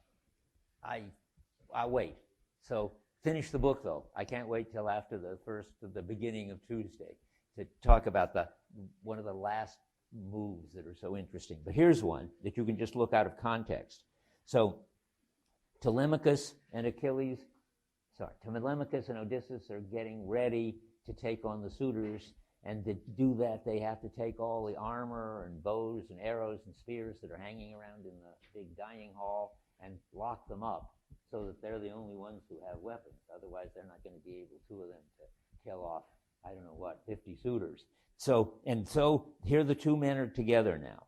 wait. So finish the book, though. I can't wait till after the beginning of Tuesday to talk about one of the last moves that are so interesting. But here's one that you can just look out of context. So Telemachus and Odysseus are getting ready to take on the suitors, and to do that they have to take all the armor and bows and arrows and spears that are hanging around in the big dining hall and lock them up so that they're the only ones who have weapons. Otherwise they're not going to be able, two of them, to kill off, 50 suitors. So here the two men are together now.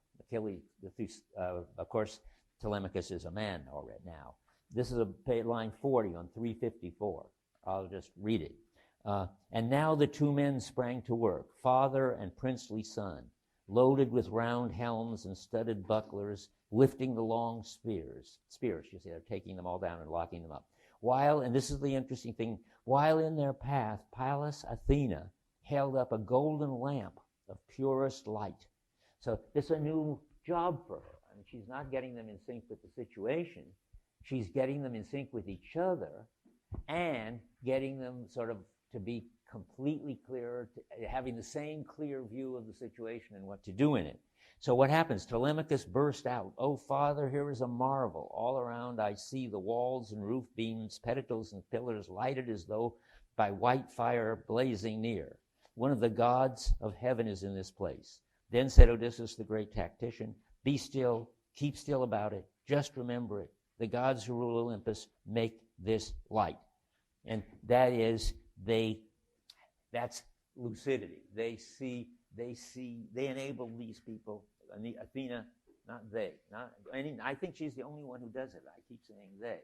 Of course, Telemachus is a man already now. This is line 40 on 354. I'll just read it. And now the two men sprang to work, father and princely son, loaded with round helms and studded bucklers, lifting the long spears. Spears, you see, they're taking them all down and locking them up. And this is the interesting thing, while in their path, Pallas Athena held up a golden lamp of purest light. So this is a new job for her. She's not getting them in sync with the situation. She's getting them in sync with each other and getting them sort of to be completely clear, having the same clear view of the situation and what to do in it. So what happens? Telemachus burst out, "Oh, Father, here is a marvel. All around I see the walls and roof beams, pedestals and pillars lighted as though by white fire blazing near. One of the gods of heaven is in this place." Then said Odysseus, the great tactician, "Be still, keep still about it. Just remember it. The gods who rule Olympus make this light." And that is, that's lucidity. They enable these people, Athena, not they. I think she's the only one who does it. I keep saying they.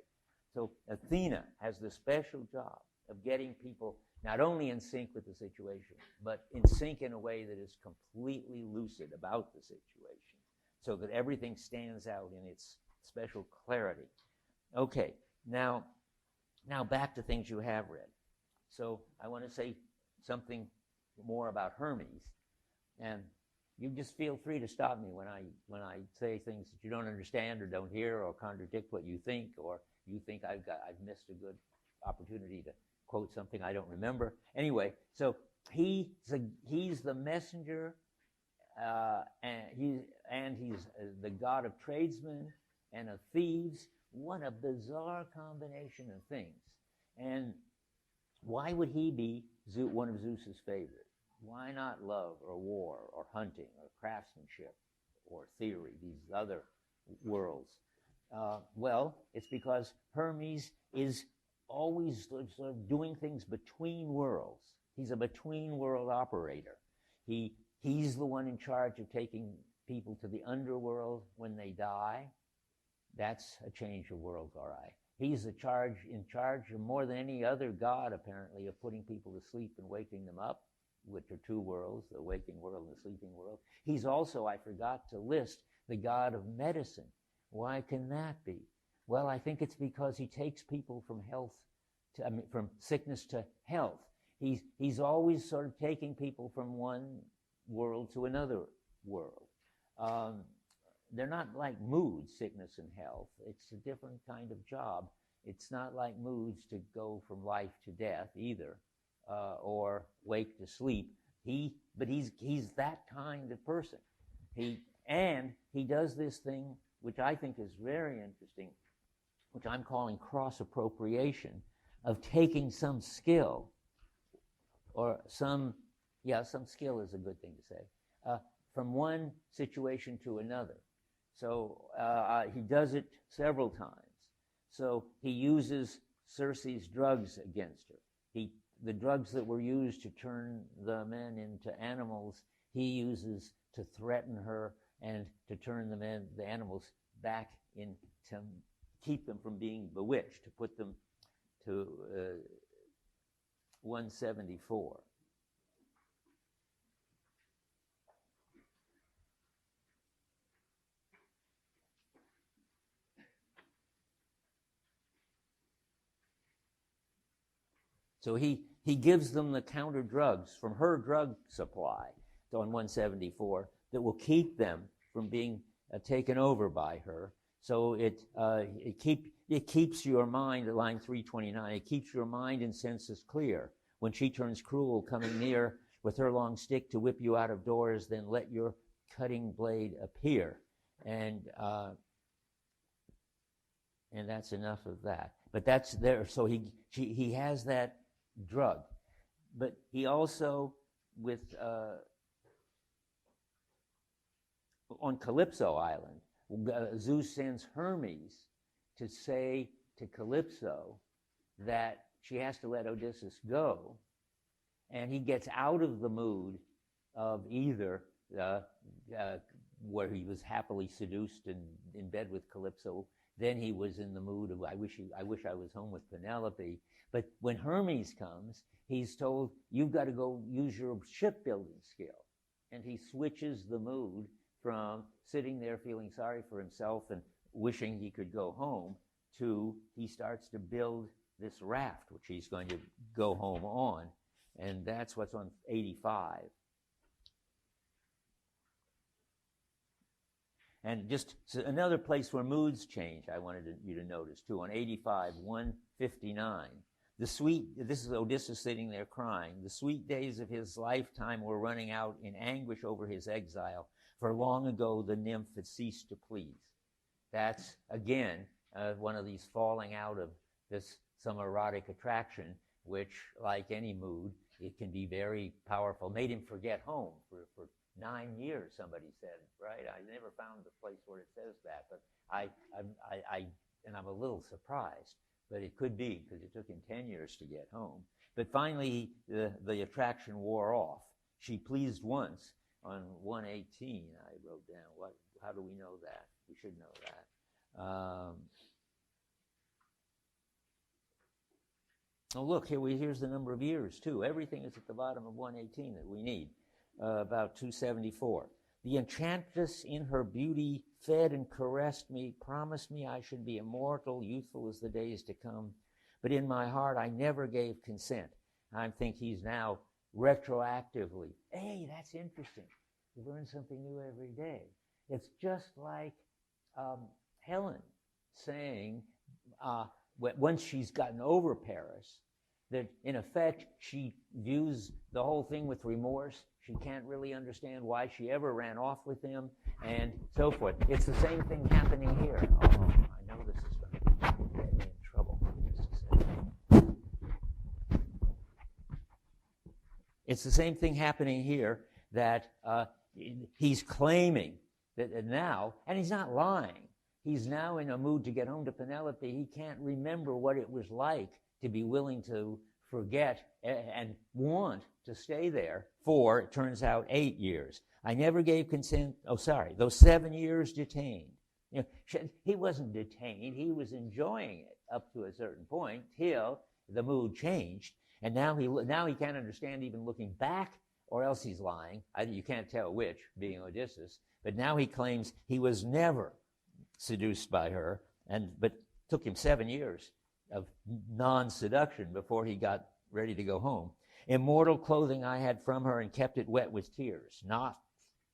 So Athena has the special job of getting people not only in sync with the situation, but in sync in a way that is completely lucid about the situation, so that everything stands out in its special clarity. Okay, now back to things you have read. So I want to say something more about Hermes. And you just feel free to stop me when I say things that you don't understand or don't hear or contradict what you think, or you think I've missed a good opportunity to quote something I don't remember. Anyway, so he's the messenger, and he's the god of tradesmen and of thieves. What a bizarre combination of things. And why would he be one of Zeus's favorites? Why not love or war or hunting or craftsmanship or theory, these other worlds? Well, it's because Hermes is always sort of doing things between worlds. He's a between-world operator. He's the one in charge of taking people to the underworld when they die. That's a change of worlds, all right. He's in charge of more than any other god, apparently, of putting people to sleep and waking them up, which are two worlds, the waking world and the sleeping world. He's also, I forgot to list, the god of medicine. Why can that be? Well, I think it's because he takes people from from sickness to health. He's always sort of taking people from one world to another world. They're not like moods, sickness and health. It's a different kind of job. It's not like moods to go from life to death either, or wake to sleep. But he's that kind of person. He does this thing, which I think is very interesting, which I'm calling cross-appropriation, of taking some skill, or some skill is a good thing to say, from one situation to another. So he does it several times. So he uses Circe's drugs against her. The drugs that were used to turn the men into animals, he uses to threaten her and to turn the animals back in, to keep them from being bewitched, to put them to 174. So he gives them the counter drugs from her drug supply on 174 that will keep them from being taken over by her. So it keeps your mind, at line 329, it keeps your mind and senses clear. When she turns cruel, coming near with her long stick to whip you out of doors, then let your cutting blade appear. And that's enough of that. But that's there. So he has that drug. But he also, on Calypso Island, Zeus sends Hermes to say to Calypso that she has to let Odysseus go, and he gets out of the mood of either where he was happily seduced and in bed with Calypso. Then he was in the mood of I wish I was home with Penelope. But when Hermes comes, he's told, you've got to go use your shipbuilding skill. And he switches the mood from sitting there feeling sorry for himself and wishing he could go home to he starts to build this raft, which he's going to go home on. And that's what's on 85. And just another place where moods change, I wanted you to notice too, on 85, 159. This is Odysseus sitting there crying. The sweet days of his lifetime were running out in anguish over his exile, for long ago the nymph had ceased to please. That's, again, one of these falling out of some erotic attraction, which, like any mood, it can be very powerful. Made him forget home for 9 years, somebody said, right? I never found the place where it says that, but I'm a little surprised. But it could be, because it took him 10 years to get home. But finally, the attraction wore off. She pleased once on 118, I wrote down. How do we know that? We should know that. Oh, look, here's the number of years, too. Everything is at the bottom of 118 that we need, about 274. The enchantress in her beauty fed and caressed me, promised me I should be immortal, youthful as the days to come. But in my heart I never gave consent. I think he's now retroactively. Hey, that's interesting. You learn something new every day. It's just like Helen saying, once she's gotten over Paris, that in effect she views the whole thing with remorse. She can't really understand why she ever ran off with him, and so forth. It's the same thing happening here. Oh, I know this is going to get me in trouble. Just a second. It's the same thing happening here, that he's claiming that now, and he's not lying, he's now in a mood to get home to Penelope. He can't remember what it was like to be willing to forget and want to stay there for, it turns out, 8 years. I never gave consent. Oh, sorry, those 7 years detained. You know, he wasn't detained. He was enjoying it up to a certain point till the mood changed. And now he can't understand even looking back, or else he's lying. You can't tell which, being Odysseus. But now he claims he was never seduced by her, but took him 7 years of non-seduction before he got ready to go home. Immortal clothing I had from her and kept it wet with tears. Not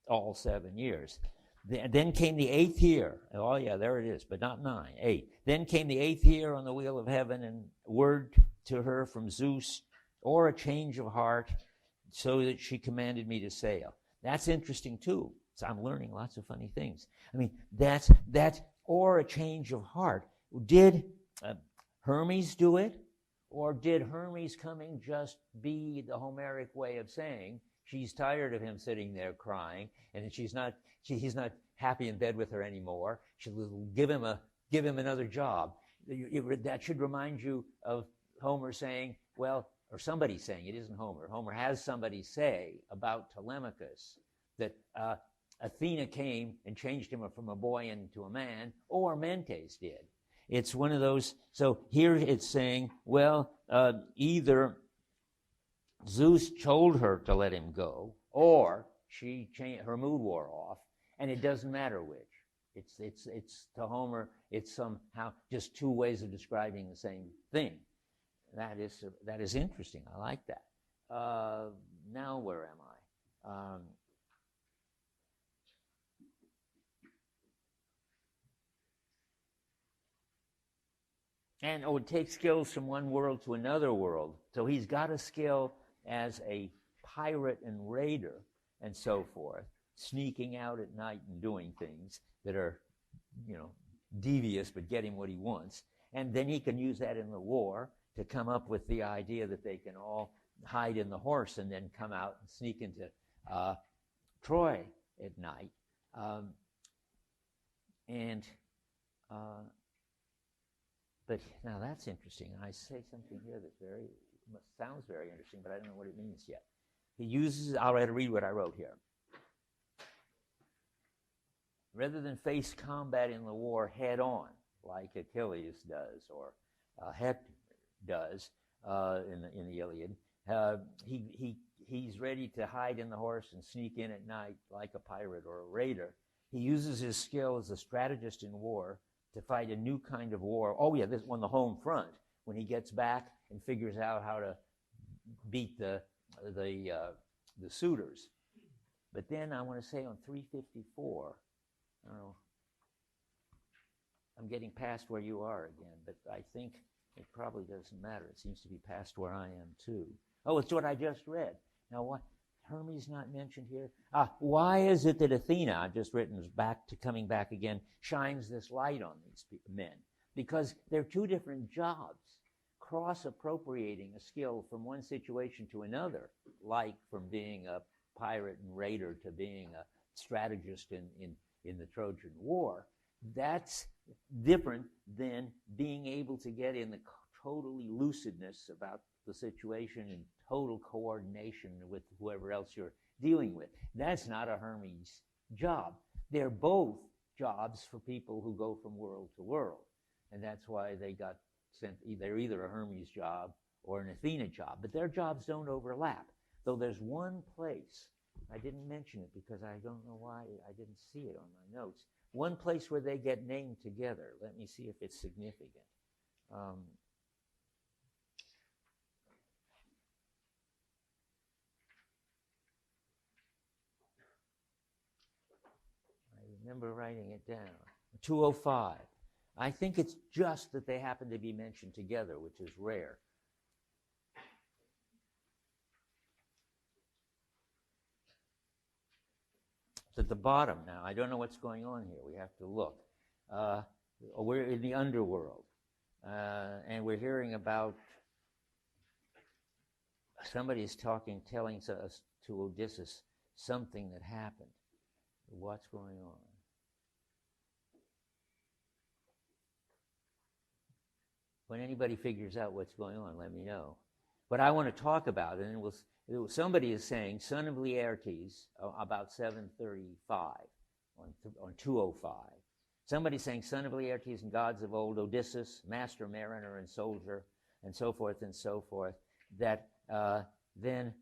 all 7 years. Then came the 8th year. Oh yeah, there it is, but not 9, 8. Then came the 8th year on the wheel of heaven, and word to her from Zeus, or a change of heart, so that she commanded me to sail. That's interesting too. So I'm learning lots of funny things. I mean, that's or a change of heart. Did Hermes do it, or did Hermes coming just be the Homeric way of saying she's tired of him sitting there crying, and he's not happy in bed with her anymore? She'll give him another job. That should remind you of Homer saying, well, or somebody saying, it isn't Homer. Homer has somebody say about Telemachus that Athena came and changed him from a boy into a man, or Mentes did. It's one of those. So here it's saying, well, either Zeus told her to let him go, or her mood wore off, and it doesn't matter which. It's to Homer, it's somehow just two ways of describing the same thing. That is interesting. I like that. Now where am I? And it takes skills from one world to another world. So he's got a skill as a pirate and raider and so forth, sneaking out at night and doing things that are, devious but get him what he wants. And then he can use that in the war to come up with the idea that they can all hide in the horse and then come out and sneak into Troy at night. But now that's interesting. I say something here that sounds very interesting, but I don't know what it means yet. He uses, I'll read what I wrote here. Rather than face combat in the war head on, like Achilles does, or Hector does in the Iliad, he's ready to hide in the horse and sneak in at night like a pirate or a raider. He uses his skill as a strategist in war to fight a new kind of war. Oh yeah, this on the home front, when he gets back and figures out how to beat the suitors. But then I want to say on 354, I don't know, I'm getting past where you are again, but I think it probably doesn't matter. It seems to be past where I am too. Oh, it's what I just read. Now what? Hermes not mentioned here. Why is it that Athena, I've just written, is coming back again, shines this light on these men? Because they're two different jobs, cross-appropriating a skill from one situation to another, like from being a pirate and raider to being a strategist in the Trojan War. That's different than being able to get in the totally lucidness about the situation and total coordination with whoever else you're dealing with. That's not a Hermes job. They're both jobs for people who go from world to world. And that's why they got sent, they're either a Hermes job or an Athena job. But their jobs don't overlap. Though there's one place, I didn't mention it because I don't know why I didn't see it on my notes. One place where they get named together. Let me see if it's significant. remember writing it down. 205. I think it's just that they happen to be mentioned together, which is rare. It's at the bottom now. I don't know what's going on here. We have to look. We're in the underworld, and we're hearing about somebody's telling us to Odysseus something that happened. What's going on? When anybody figures out what's going on, let me know. But I want to talk about it, and somebody is saying, son of Laertes, about 735 on 205. Somebody's saying, son of Laertes and gods of old, Odysseus, master mariner and soldier, and so forth, that then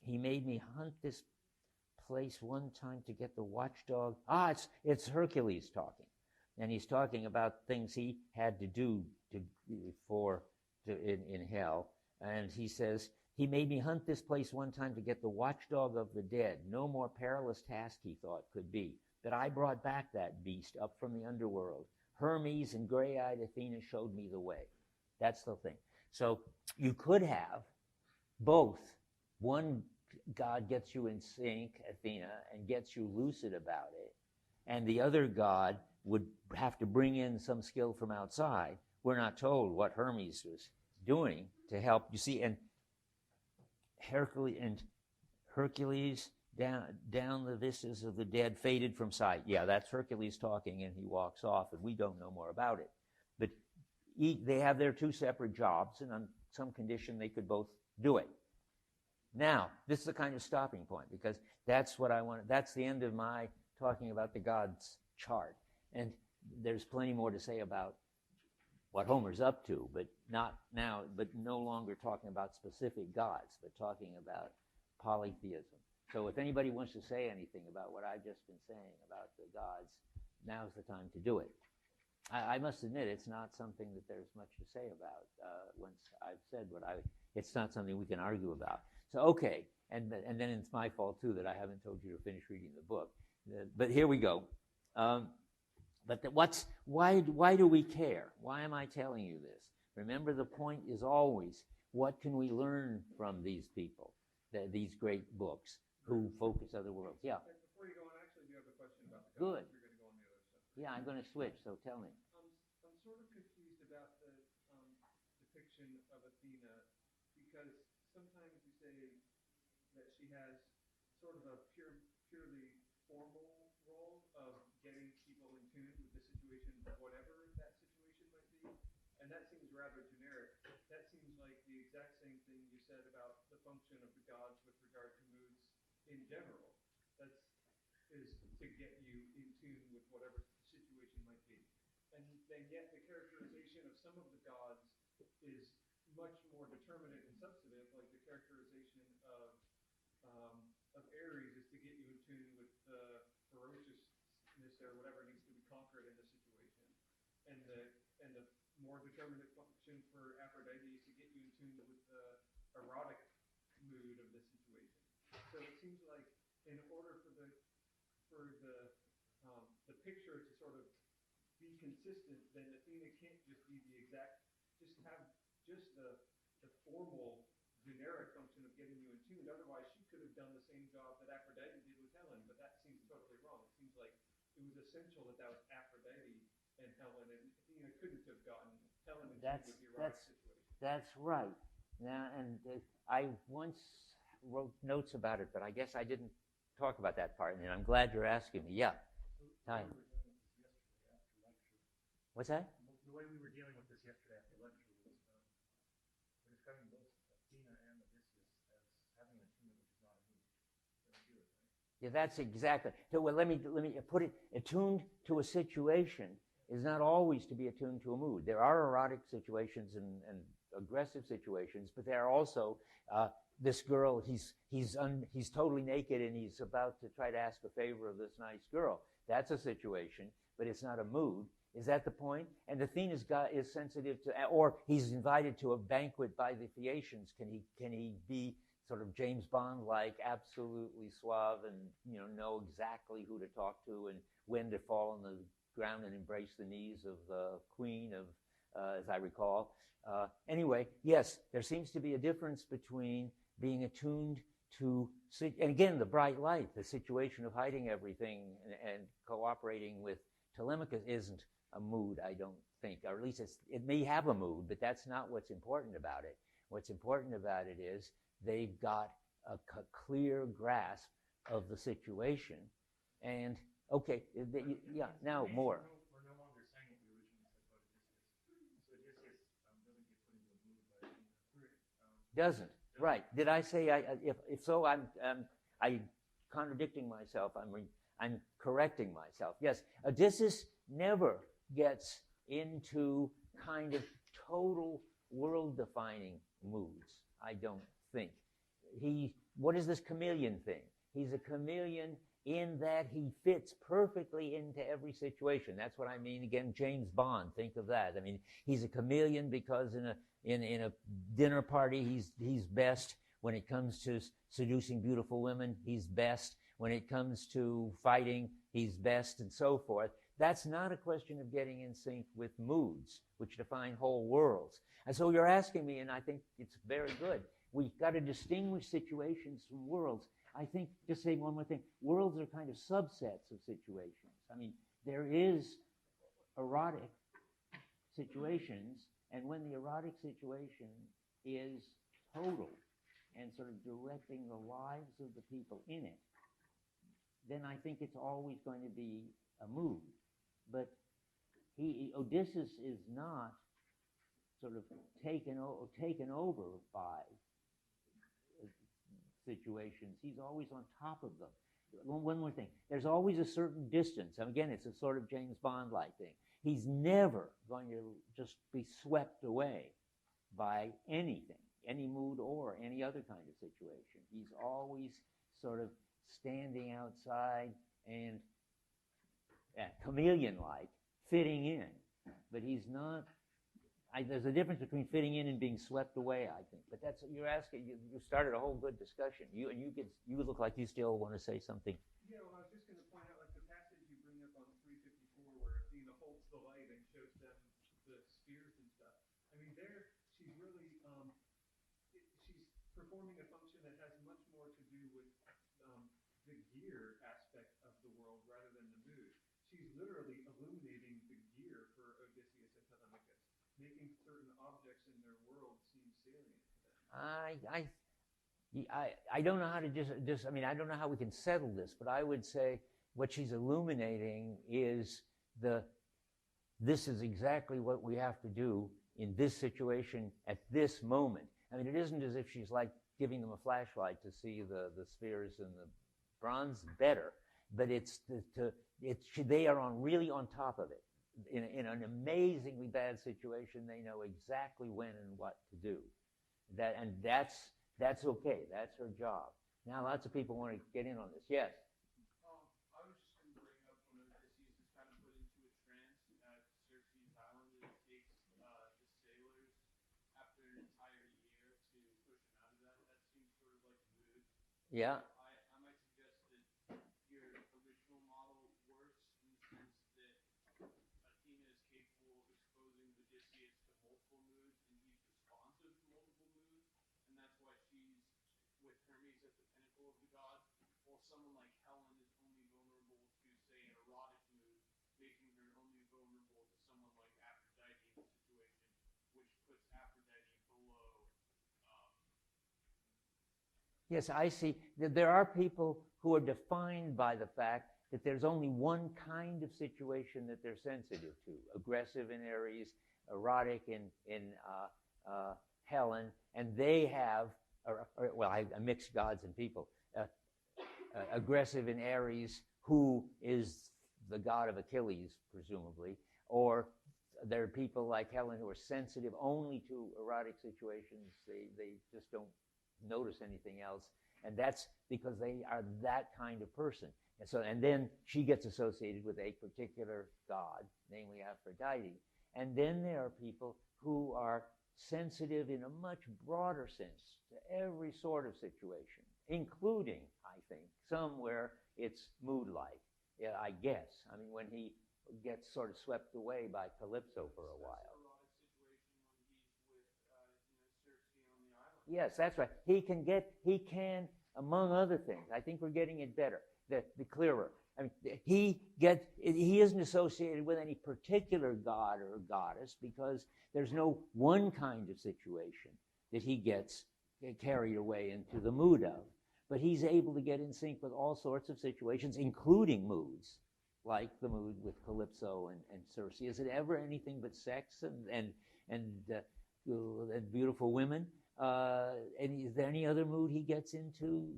he made me hunt this place one time to get the watchdog. It's Hercules talking. And he's talking about things he had to do in hell. And he says, he made me hunt this place one time to get the watchdog of the dead. No more perilous task, he thought, could be. But I brought back that beast up from the underworld. Hermes and gray-eyed Athena showed me the way. That's the thing. So you could have both. One god gets you in sync, Athena, and gets you lucid about it. And the other god would have to bring in some skill from outside. We're not told what Hermes was doing to help. You see, and Hercules down the vistas of the dead faded from sight. Yeah, that's Hercules talking, and he walks off, and we don't know more about it. But they have their two separate jobs, and on some condition they could both do it. Now, this is the kind of stopping point, because that's what I want. That's the end of my talking about the gods chart. And there's plenty more to say about what Homer's up to, but not now, but no longer talking about specific gods, but talking about polytheism. So if anybody wants to say anything about what I've just been saying about the gods, now's the time to do it. I must admit, it's not something that there's much to say about. Once I've said it's not something we can argue about. So, okay, and then it's my fault, too, that I haven't told you to finish reading the book. But here we go. Why do we care? Why am I telling you this? Remember, the point is always, what can we learn from these people, these great books who focus other worlds? Yeah. Before you go on, I actually do have a question about the Good. gods. You're going to go on the other stuff. Yeah, I'm going to switch, so tell me. I'm sort of confused about the depiction of Athena, because sometimes you say that she has sort of a purely formal role of getting people in tune with the situation, whatever that situation might be, and that seems rather generic. That seems like the exact same thing you said about the function of the gods with regard to moods in general. Is to get you in tune with whatever the situation might be. And yet the characterization of some of the gods is much more determinate and substantive, like the characterization of Ares is to get you in tune with the ferociousness or whatever needs to be conquered in the situation. And the more determinate function for Aphrodite is to get you in tune with the erotic mood of the situation. So it seems like in order for the picture to sort of be consistent, then Athena can't just be the formal generic function of getting you in tune. Otherwise, she could have done the same job that Aphrodite did with Helen, but that seems totally wrong. It seems like it was essential that was Aphrodite and Helen, and Athena couldn't have gotten Helen in tune with the erotic situation. That's right. Now, and I once wrote notes about it, but I guess I didn't talk about that part, and I'm glad you're asking me. Yeah. Hi. What's that? The way we were dealing with this yesterday after lecture was we're describing both Athena and Odysseus as having an attunement which is not a mood. Right? Yeah, that's exactly. So, well, let me put it. Attuned to a situation is not always to be attuned to a mood. There are erotic situations and aggressive situations, but there are also this girl. He's totally naked and he's about to try to ask a favor of this nice girl. That's a situation, but it's not a mood. Is that the point? And Athena's is sensitive to, or he's invited to a banquet by the Phaeacians. Can he be sort of James Bond-like, absolutely suave, and know exactly who to talk to and when to fall on the ground and embrace the knees of the Queen of, as I recall. Anyway, yes, there seems to be a difference between being attuned to, and again, the bright light, the situation of hiding everything and cooperating with Telemachus isn't a mood, I don't think, or at least it may have a mood, but that's not what's important about it. What's important about it is they've got a clear grasp of the situation. And, okay, yeah, now more. We're no longer saying what we originally said about Odysseus. So Odysseus doesn't get put into a mood by Doesn't. Right. Did I say, if so, I'm contradicting myself. I'm correcting myself. Yes, Odysseus never gets into kind of total world-defining moods, I don't think. What is this chameleon thing? He's a chameleon in that he fits perfectly into every situation. That's what I mean. Again, James Bond, think of that. I mean, he's a chameleon because in a dinner party, he's best. When it comes to seducing beautiful women, he's best. When it comes to fighting, he's best, and so forth. That's not a question of getting in sync with moods, which define whole worlds. And so you're asking me, and I think it's very good. We've got to distinguish situations from worlds. I think, just say one more thing, worlds are kind of subsets of situations. I mean, there is erotic situations, and when the erotic situation is total and sort of directing the lives of the people in it, then I think it's always going to be a mood. But Odysseus is not sort of taken over by situations. He's always on top of them. One more thing. There's always a certain distance. And again, it's a sort of James Bond-like thing. He's never going to just be swept away by anything, any mood or any other kind of situation. He's always sort of standing outside and chameleon-like, fitting in. But he's not. There's a difference between fitting in and being swept away, I think. But that's you're asking. You started a whole good discussion. You look like you still want to say something. Yeah, well, I was just going to point out, like the passage you bring up on 354, where Athena holds the light and shows them the spheres and stuff. I mean, there she's really she's performing a function that has much more to do with the gear aspect of the world rather than the mood. She's literally illuminating the gear for Odysseus and Telemachus, making certain objects in their world seem salient to them. I don't know how to just I mean, I don't know how we can settle this, but I would say what she's illuminating is this is exactly what we have to do in this situation at this moment. I mean, it isn't as if she's like giving them a flashlight to see the spheres and the bronze better, but they are really on top of it. In an amazingly bad situation, they know exactly when and what to do. That's okay. That's her job. Now, lots of people want to get in on this. Yes? I was just going to bring up when Odysseus is kind of put into a trance at Circe's island, and it takes the sailors after an entire year to push him out of that. That seems sort of like a mood. Yeah. I might suggest that your original model works in the sense that Athena is capable of exposing Odysseus to multiple moods, and he's responsive to multiple moods, and that's why she's with Hermes at the pinnacle of the gods, while someone like Helen is only vulnerable to, say, an erotic mood, making her only vulnerable to someone like Aphrodite in the situation, which puts Aphrodite below. Yes, I see. There are people who are defined by the fact that there's only one kind of situation that they're sensitive to: aggressive in Aries, erotic in Helen, and they have, I mix gods and people. Aggressive in Aries, who is the god of Achilles, presumably, or there are people like Helen who are sensitive only to erotic situations. They just don't notice anything else, and that's because they are that kind of person. And then she gets associated with a particular god, namely Aphrodite. And then there are people who are sensitive in a much broader sense to every sort of situation, including, I think, somewhere it's mood-like, yeah, I guess. I mean, when he gets sort of swept away by Calypso for a while. Yes, that's right. He can, among other things, I think we're getting it better, the clearer. I mean, he isn't associated with any particular god or goddess because there's no one kind of situation that he gets carried away into the mood of. But he's able to get in sync with all sorts of situations, including moods, like the mood with Calypso and Circe. Is it ever anything but sex and beautiful women? And is there any other mood he gets into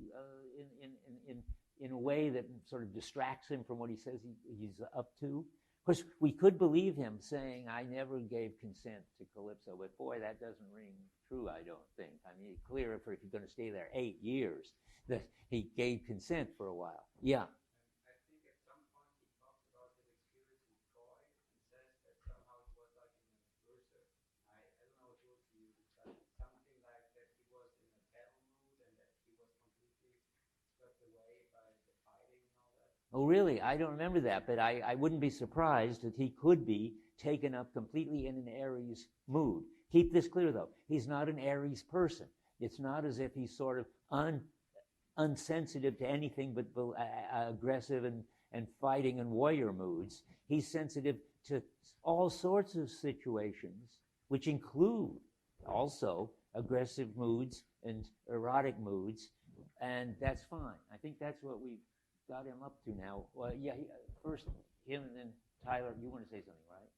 in a way that sort of distracts him from what he says he's up to? Of course, we could believe him saying, I never gave consent to Calypso, but boy, that doesn't ring true, I don't think. I mean, it's clear if you're going to stay there 8 years that he gave consent for a while. Yeah. I think at some point he talks about his experience with Troy and says that somehow he was like in a versa. I don't know what words he uses, but something like that he was in a battle mood and that he was completely swept away by the fighting and all that. Oh, really? I don't remember that, but I wouldn't be surprised that he could be taken up completely in an Aries mood. Keep this clear, though. He's not an Aries person. It's not as if he's sort of unsensitive to anything but aggressive and fighting and warrior moods. He's sensitive to all sorts of situations, which include also aggressive moods and erotic moods, and that's fine. I think that's what we've got him up to now. Well, yeah, first him and then Tyler, you want to say something, right?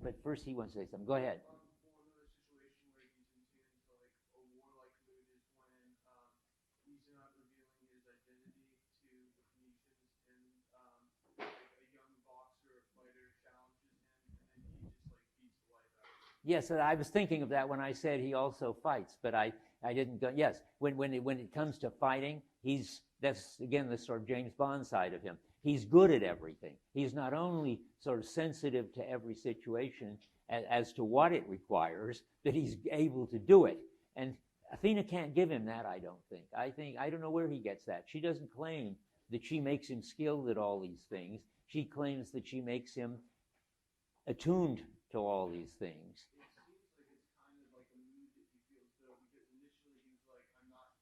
But first he wants to say something. Go ahead. One other situation where he's into like a warlike mood is when he's not revealing his identity to the Phoenicians, and like a young boxer or fighter challenges him, and then he just like beats the life out of him. Yes, and I was thinking of that when I said he also fights, but I didn't go. Yes, when it comes to fighting, that's again the sort of James Bond side of him. He's good at everything. He's not only sort of sensitive to every situation as to what it requires, but he's able to do it. And Athena can't give him that, I don't think. I don't know where he gets that. She doesn't claim that she makes him skilled at all these things. She claims that she makes him attuned to all these things. It seems like it's kind of like a mood that he feels though, because initially he was like,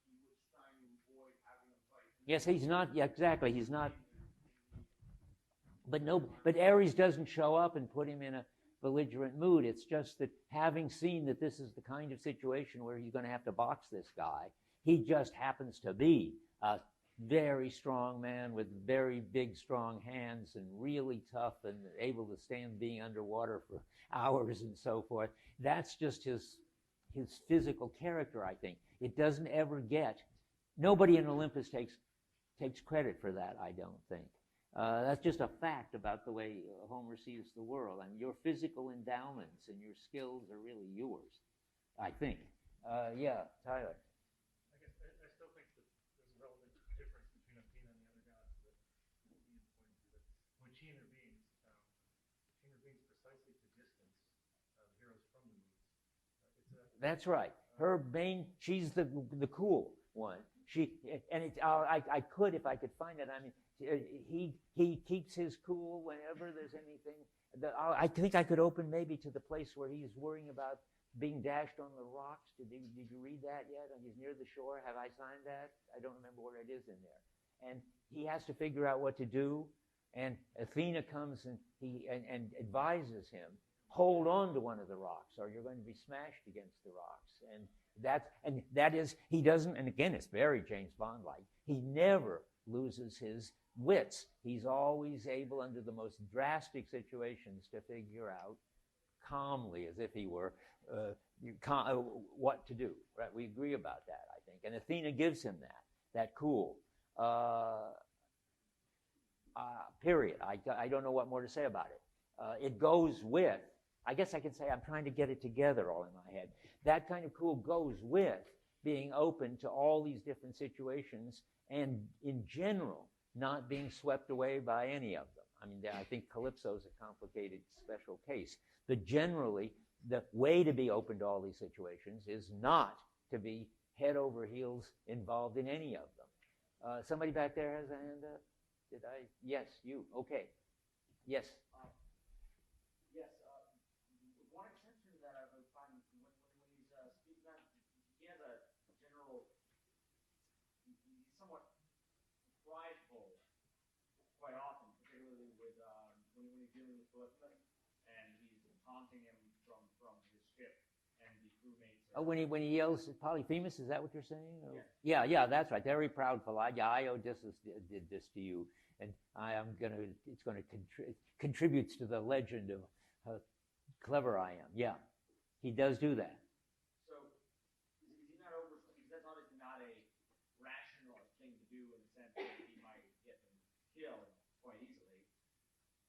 he was trying to avoid having a fight. Yes, he's not, yeah, exactly, he's not. But Aries doesn't show up and put him in a belligerent mood. It's just that having seen that this is the kind of situation where he's going to have to box this guy, he just happens to be a very strong man with very big, strong hands and really tough and able to stand being underwater for hours and so forth. That's just his physical character, I think. It doesn't ever nobody in Olympus takes credit for that, I don't think. That's just a fact about the way Homer sees the world. I mean, your physical endowments and your skills are really yours, I think. Yeah, Tyler. I guess I still think that there's a relevant difference between Athena and the other gods that Ian pointed to. That when she intervenes precisely to distance heroes from the moods. That's right. She's the cool one. I could, if I could find it. I mean, he keeps his cool whenever there's anything. I think I could open maybe to the place where he's worrying about being dashed on the rocks. Did you read that yet? He's near the shore. Have I signed that? I don't remember where it is in there. And he has to figure out what to do. And Athena comes and advises him, hold on to one of the rocks or you're going to be smashed against the rocks. And that is, he doesn't, and again, it's very James Bond-like, he never loses his wits. He's always able, under the most drastic situations, to figure out calmly, as if he were, what to do. Right? We agree about that, I think. And Athena gives him that cool. Period. I don't know what more to say about it. It goes with, I guess I could say I'm trying to get it together all in my head. That kind of cool goes with being open to all these different situations and, in general, not being swept away by any of them. I mean, I think Calypso's a complicated special case. But generally, the way to be open to all these situations is not to be head over heels involved in any of them. Somebody back there has a hand up? Did I? Yes, you. Okay. Yes. Yes, one exception that I would find when he's speaking, he has a general, he's somewhat prideful quite often, particularly with when he's dealing with Philippine, and he's taunting him from his ship, and the crewmates. Oh, when he yells at Polyphemus, is that what you're saying? Or? Yeah. Yeah, that's right. Very proud fellow. Yeah, I, Odysseus, did this to you, and it's gonna contributes to the legend of how clever I am. Yeah, he does do that. So, is he not over? Because that's obviously not a rational thing to do in the sense that he might get them killed quite easily.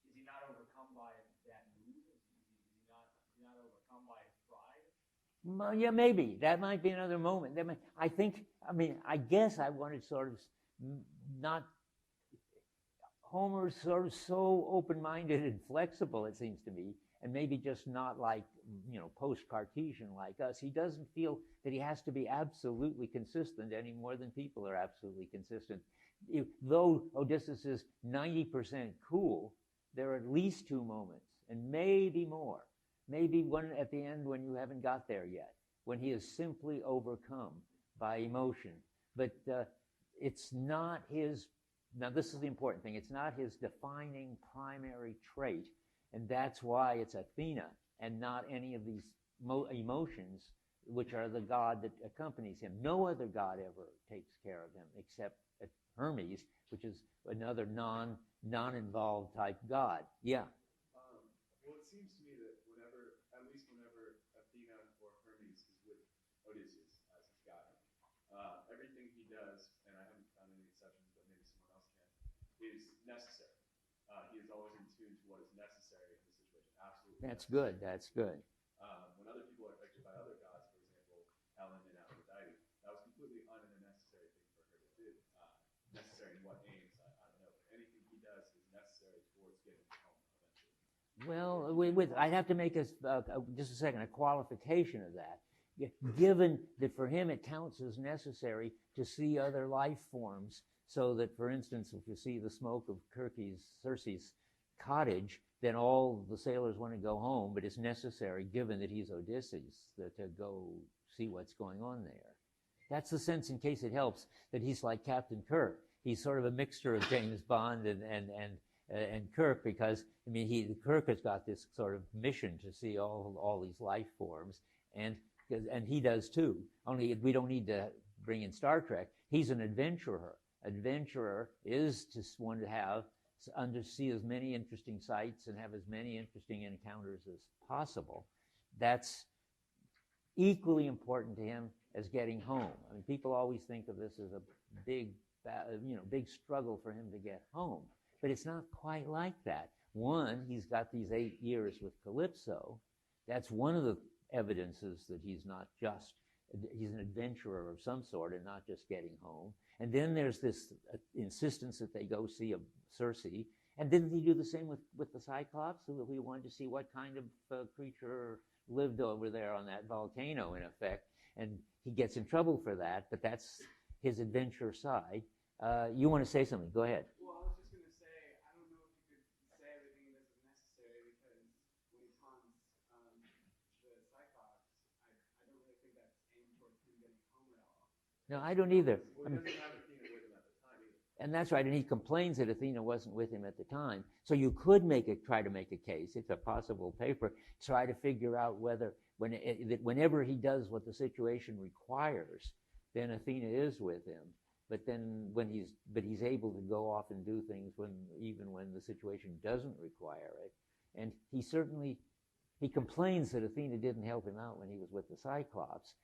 Is he not overcome by that mood? Is he not overcome by his pride? Well, yeah, maybe that might be another moment. I guess I wanted sort of not. Homer's sort of so open-minded and flexible, it seems to me, and maybe just not like, post-Cartesian like us. He doesn't feel that he has to be absolutely consistent any more than people are absolutely consistent. Though Odysseus is 90% cool, there are at least two moments, and maybe more. Maybe one at the end when you haven't got there yet, when he is simply overcome by emotion. But it's not his. Now, this is the important thing. It's not his defining primary trait, and that's why it's Athena and not any of these emotions, which are the god that accompanies him. No other god ever takes care of him except Hermes, which is another non-involved type god. Yeah. Well, it seems to me that whenever Athena or Hermes is with Odysseus as his guide, everything he does, and I haven't found any exceptions, but maybe someone else can, is necessary. He is always in tune to what is necessary in the situation. Absolutely. That's necessary. good. That's good. When other people are affected by other gods, for example, Helen and Aphrodite, that was completely unnecessary thing for her to do. Necessary in what aims, I don't know. But anything he does is necessary towards getting home eventually. Well, I'd have to make just a second, a qualification of that. Given that for him it counts as necessary to see other life forms, so that, for instance, if you see the smoke of Circe's cottage, then all the sailors want to go home, but it's necessary, given that he's Odysseus, to go see what's going on there. That's the sense, in case it helps, that he's like Captain Kirk. He's sort of a mixture of James Bond and Kirk, because Kirk has got this sort of mission to see all these life forms, and he does too. Only we don't need to bring in Star Trek. He's an adventurer. Adventurer is just one to see as many interesting sights and have as many interesting encounters as possible. That's equally important to him as getting home. People always think of this as a big struggle for him to get home, but it's not quite like that. One, he's got these 8 years with Calypso. That's one of the evidences that he's an adventurer of some sort and not just getting home. And then there's this insistence that they go see a Circe. And didn't he do the same with the Cyclops? We wanted to see what kind of creature lived over there on that volcano, in effect. And he gets in trouble for that, but that's his adventure side. You want to say something? Go ahead. Well, I was just going to say, I don't know if you could say everything that is necessary, because when he taunts the Cyclops, I don't really think that's aimed towards him getting home at all. No, I don't either. Well, he doesn't have Athena with him at the time either. And that's right, and he complains that Athena wasn't with him at the time. So you could try to make a case, it's a possible paper, try to figure out whether, whenever he does what the situation requires, then Athena is with him. But then he's able to go off and do things even when the situation doesn't require it. And he complains that Athena didn't help him out when he was with the Cyclops.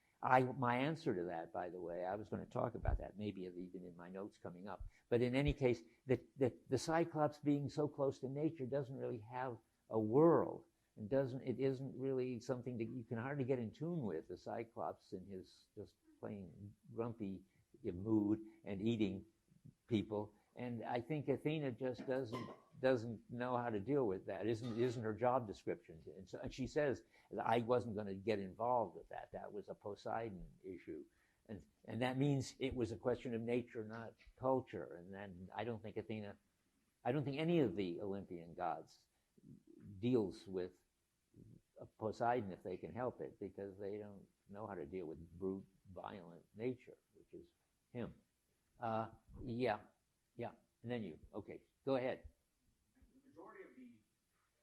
My answer to that, by the way, I was going to talk about that, maybe even in my notes coming up. But in any case, the Cyclops being so close to nature doesn't really have a world. It isn't really something that you can hardly get in tune with, the Cyclops in his just plain grumpy mood and eating people And I think Athena just doesn't know how to deal with that. Isn't her job description. And she says, I wasn't going to get involved with that. That was a Poseidon issue. And that means it was a question of nature, not culture. And then I don't think any of the Olympian gods deals with Poseidon if they can help it, because they don't know how to deal with brute, violent nature, which is him. Yeah. And then you. Okay, go ahead. The majority of the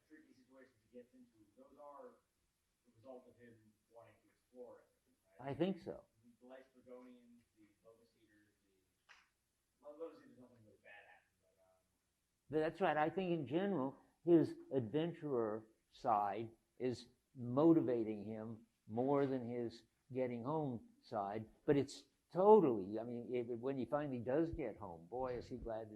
tricky situations he gets into, those are the result of him wanting to explore it. Right? I think so. The Lycopodians, the Lotus Eaters, Lotus Eaters, nothing really bad happened, but That's right. I think in general, his adventurer side is motivating him more than his getting home side. But it's totally, I mean, when he finally does get home, boy, is he glad.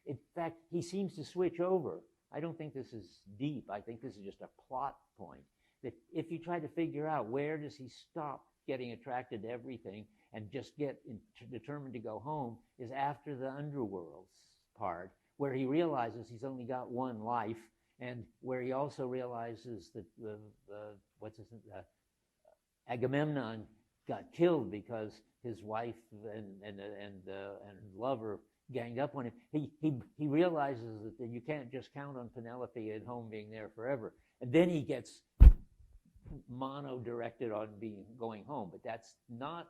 In fact, he seems to switch over. I don't think this is deep. I think this is just a plot point. That if you try to figure out where does he stop getting attracted to everything and just get determined to go home, is after the underworld's part, where he realizes he's only got one life, and where he also realizes that Agamemnon got killed because his wife and lover ganged up on him. He realizes that you can't just count on Penelope at home being there forever, and then he gets mono-directed on going home. But that's not.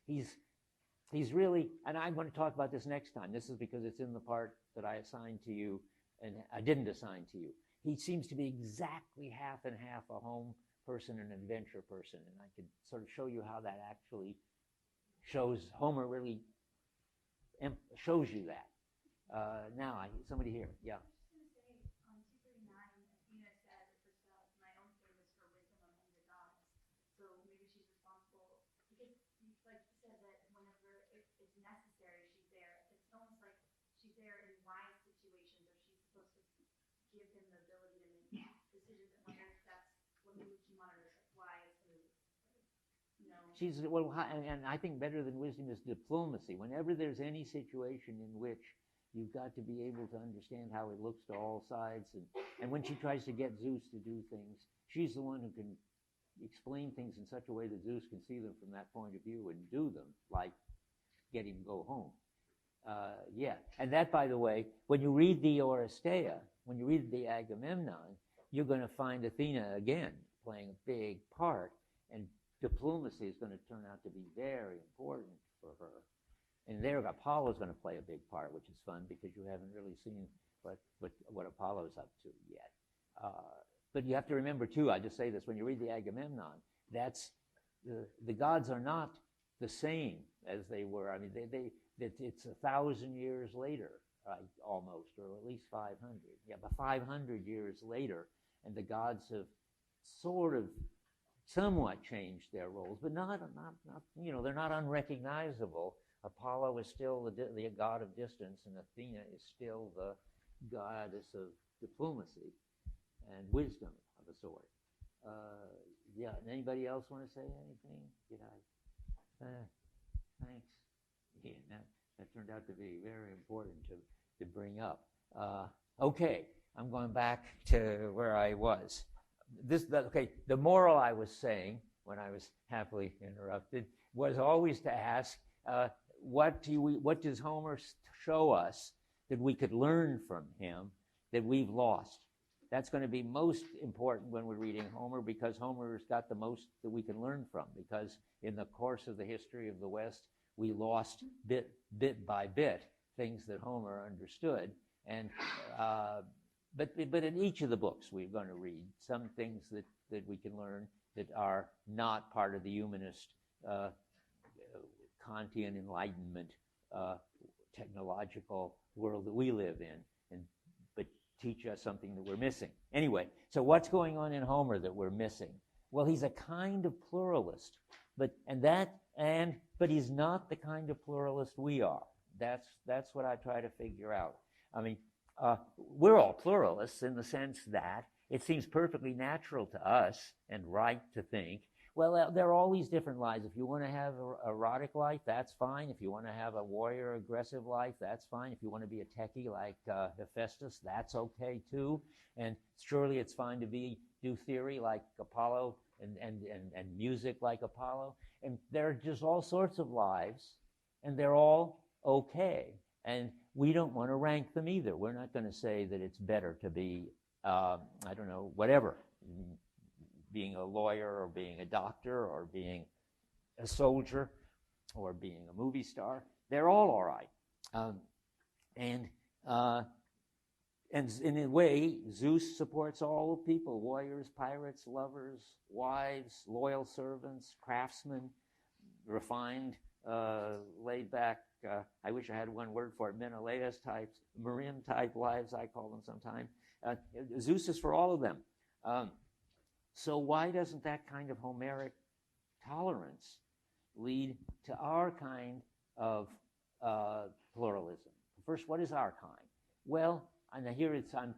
He's really, and I'm going to talk about this next time. This is because it's in the part that I assigned to you, and I didn't assign to you. He seems to be exactly half and half, a home person and an adventure person, and I could sort of show you how that actually shows. Homer really shows you that. Now, somebody here, yeah. I was just going to say, on 239, Athena says it herself, my own fame is for wisdom among the gods. So maybe she's responsible, because like you said, that whenever it's necessary, she's there. It's almost like she's there in wise situations, or she's supposed to give him the ability to make decisions. I wonder if that's what maybe she monitors, like wise moves. She's, well, and I think better than wisdom is diplomacy. Whenever there's any situation in which you've got to be able to understand how it looks to all sides, and when she tries to get Zeus to do things, she's the one who can explain things in such a way that Zeus can see them from that point of view and do them, like get him go home. And that, by the way, when you read the Oresteia, when you read the Agamemnon, you're going to find Athena again playing a big part, and diplomacy is going to turn out to be very important for her. And there, Apollo is going to play a big part, which is fun because you haven't really seen what Apollo's up to yet. But you have to remember too, I just say this, when you read the Agamemnon, that's the gods are not the same as they were. I mean, it's 1,000 years later, almost, or at least 500. Yeah, but 500 years later, and the gods have sort of somewhat changed their roles, but not they're not unrecognizable. Apollo is still the god of distance, and Athena is still the goddess of diplomacy and wisdom of a sort. And anybody else want to say anything? Did I? Thanks. Yeah, that turned out to be very important to bring up. Okay, I'm going back to where I was. The moral I was saying when I was happily interrupted was always to ask, what does Homer show us that we could learn from him that we've lost? That's going to be most important when we're reading Homer, because Homer's got the most that we can learn from, because in the course of the history of the West, we lost bit by bit things that Homer understood. And but in each of the books we're going to read some things that we can learn that are not part of the humanist Kantian Enlightenment technological world that we live in, but teach us something that we're missing. Anyway, so what's going on in Homer that we're missing? Well, he's a kind of pluralist, but he's not the kind of pluralist we are. That's what I try to figure out. I mean, we're all pluralists in the sense that it seems perfectly natural to us and right to think, Well, there are all these different lives. If you want to have an erotic life, that's fine. If you want to have a warrior, aggressive life, that's fine. If you want to be a techie like Hephaestus, that's okay too. And surely it's fine to do theory like Apollo and music like Apollo. And there are just all sorts of lives, and they're all okay. And we don't want to rank them either. We're not going to say that it's better to be, I don't know, whatever, being a lawyer or being a doctor or being a soldier or being a movie star. They're all right. And in a way, Zeus supports all people: warriors, pirates, lovers, wives, loyal servants, craftsmen, refined, laid back, I wish I had one word for it, Menelaus types, Marim type lives, I call them sometimes. Zeus is for all of them. So why doesn't that kind of Homeric tolerance lead to our kind of pluralism? First, what is our kind? Well, and here I'm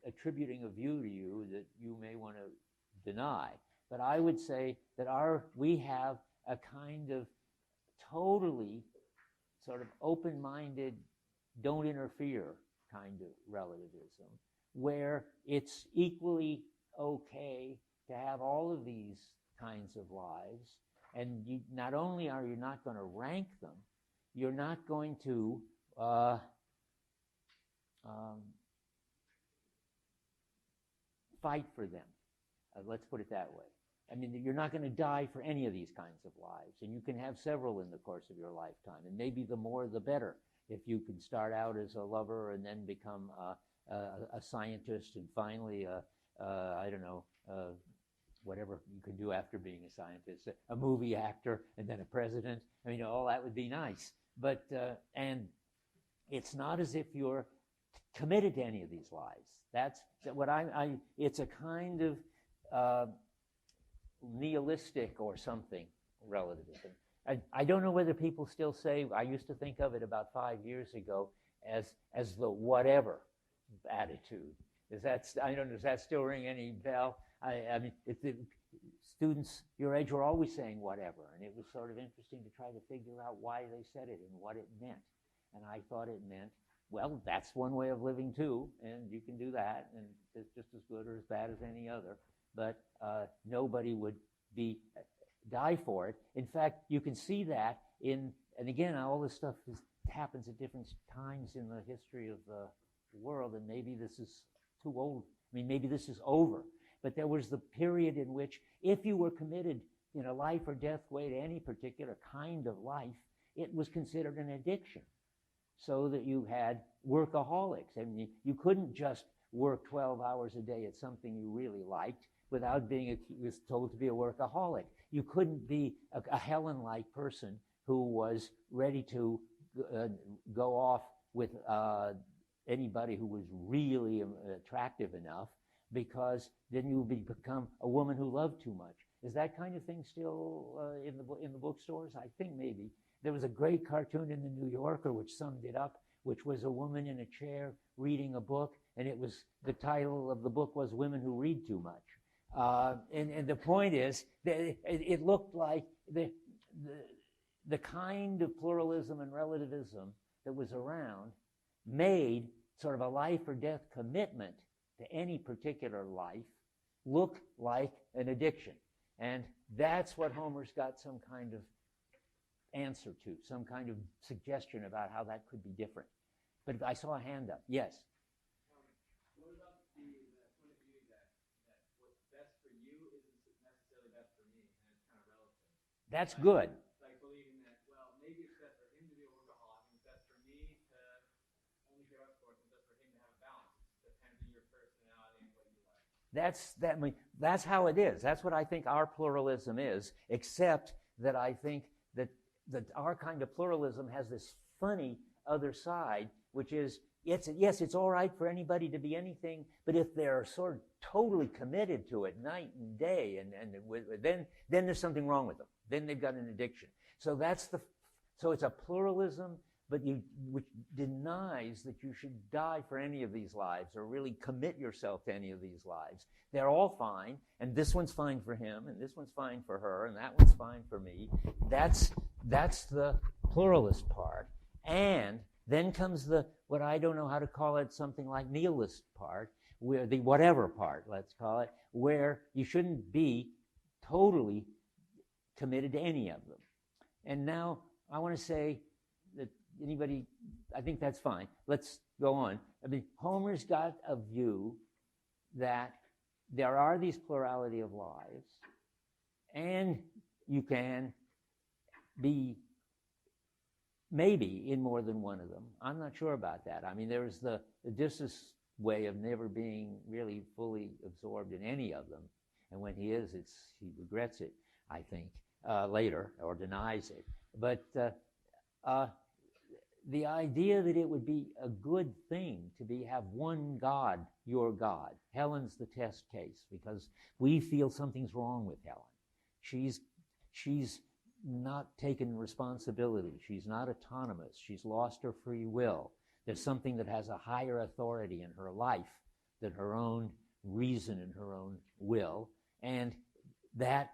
attributing a view to you that you may want to deny, but I would say that we have a kind of totally sort of open-minded, don't interfere kind of relativism, where it's equally okay to have all of these kinds of lives, and not only are you not going to rank them, you're not going to fight for them. Let's put it that way. I mean, you're not going to die for any of these kinds of lives, and you can have several in the course of your lifetime, and maybe the more the better. If you can start out as a lover and then become a scientist and finally, I don't know, whatever you can do after being a scientist, a movie actor and then a president. I mean, all that would be nice. But, and it's not as if you're committed to any of these lives. That's what it's a kind of nihilistic or something relativism. I don't know whether people still say, I used to think of it about 5 years ago as the whatever attitude. Does that still ring any bell? I mean, students your age were always saying whatever, and it was sort of interesting to try to figure out why they said it and what it meant. And I thought it meant, well, that's one way of living too, and you can do that, and it's just as good or as bad as any other. But nobody would die for it. In fact, you can see that and again, all this stuff happens at different times in the history of the world, and maybe this is too old. I mean, maybe this is over. But there was the period in which if you were committed in a life or death way to any particular kind of life, it was considered an addiction. So that you had workaholics. I mean, you couldn't just work 12 hours a day at something you really liked without being told to be a workaholic. You couldn't be a Helen-like person who was ready to go off with anybody who was really attractive enough, because then you would become a woman who loved too much. Is that kind of thing still in the bookstores? I think maybe. There was a great cartoon in the New Yorker which summed it up, which was a woman in a chair reading a book, and the title of the book was Women Who Read Too Much. And the point is that it looked like the kind of pluralism and relativism that was around made sort of a life or death commitment to any particular life look like an addiction. And that's what Homer's got some kind of answer to, some kind of suggestion about how that could be different. But I saw a hand up. Yes? What about the point of view that what's best for you isn't necessarily best for me, and it's kind of relative? That's good. Like believing that, well, maybe it's best for him to be a workaholic, and it's best for me to only show up for it, and it's best for him to have a balance. It depends on your personality and what you like. That's how it is. That's what I think our pluralism is, except that I think that our kind of pluralism has this funny other side, which is, yes, it's all right for anybody to be anything, but if they're sort of totally committed to it night and day, then there's something wrong with them. Then they've got an addiction. So it's a pluralism which denies that you should die for any of these lives or really commit yourself to any of these lives. They're all fine, and this one's fine for him, and this one's fine for her, and that one's fine for me. That's the pluralist part. And then comes the, what I don't know how to call it, something like nihilist part, where the whatever part, let's call it, where you shouldn't be totally committed to any of them. And now I want to say that anybody, I think that's fine. Let's go on. I mean, Homer's got a view that there are these plurality of lives, and you can be maybe in more than one of them. I'm not sure about that. I mean, there's the Odysseus way of never being really fully absorbed in any of them. And when he is, he regrets it, I think, later, or denies it. But the idea that it would be a good thing to have one God, your God. Helen's the test case, because we feel something's wrong with Helen. She's not taken responsibility. She's not autonomous. She's lost her free will. There's something that has a higher authority in her life than her own reason and her own will. And that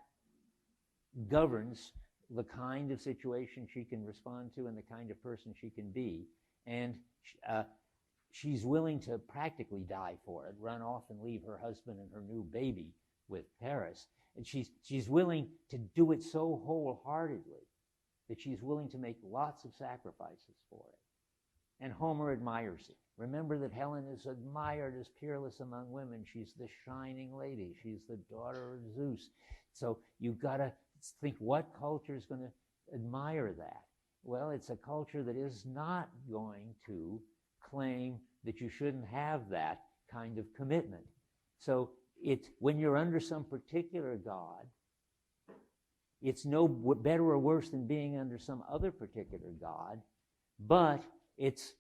governs the kind of situation she can respond to and the kind of person she can be. And she's willing to practically die for it, run off and leave her husband and her new baby with Paris. And she's willing to do it so wholeheartedly that she's willing to make lots of sacrifices for it. And Homer admires it. Remember that Helen is admired as peerless among women. She's the shining lady. She's the daughter of Zeus. So you've got to think, what culture is going to admire that? Well, it's a culture that is not going to claim that you shouldn't have that kind of commitment. So when you're under some particular god, it's no better or worse than being under some other particular god, but it's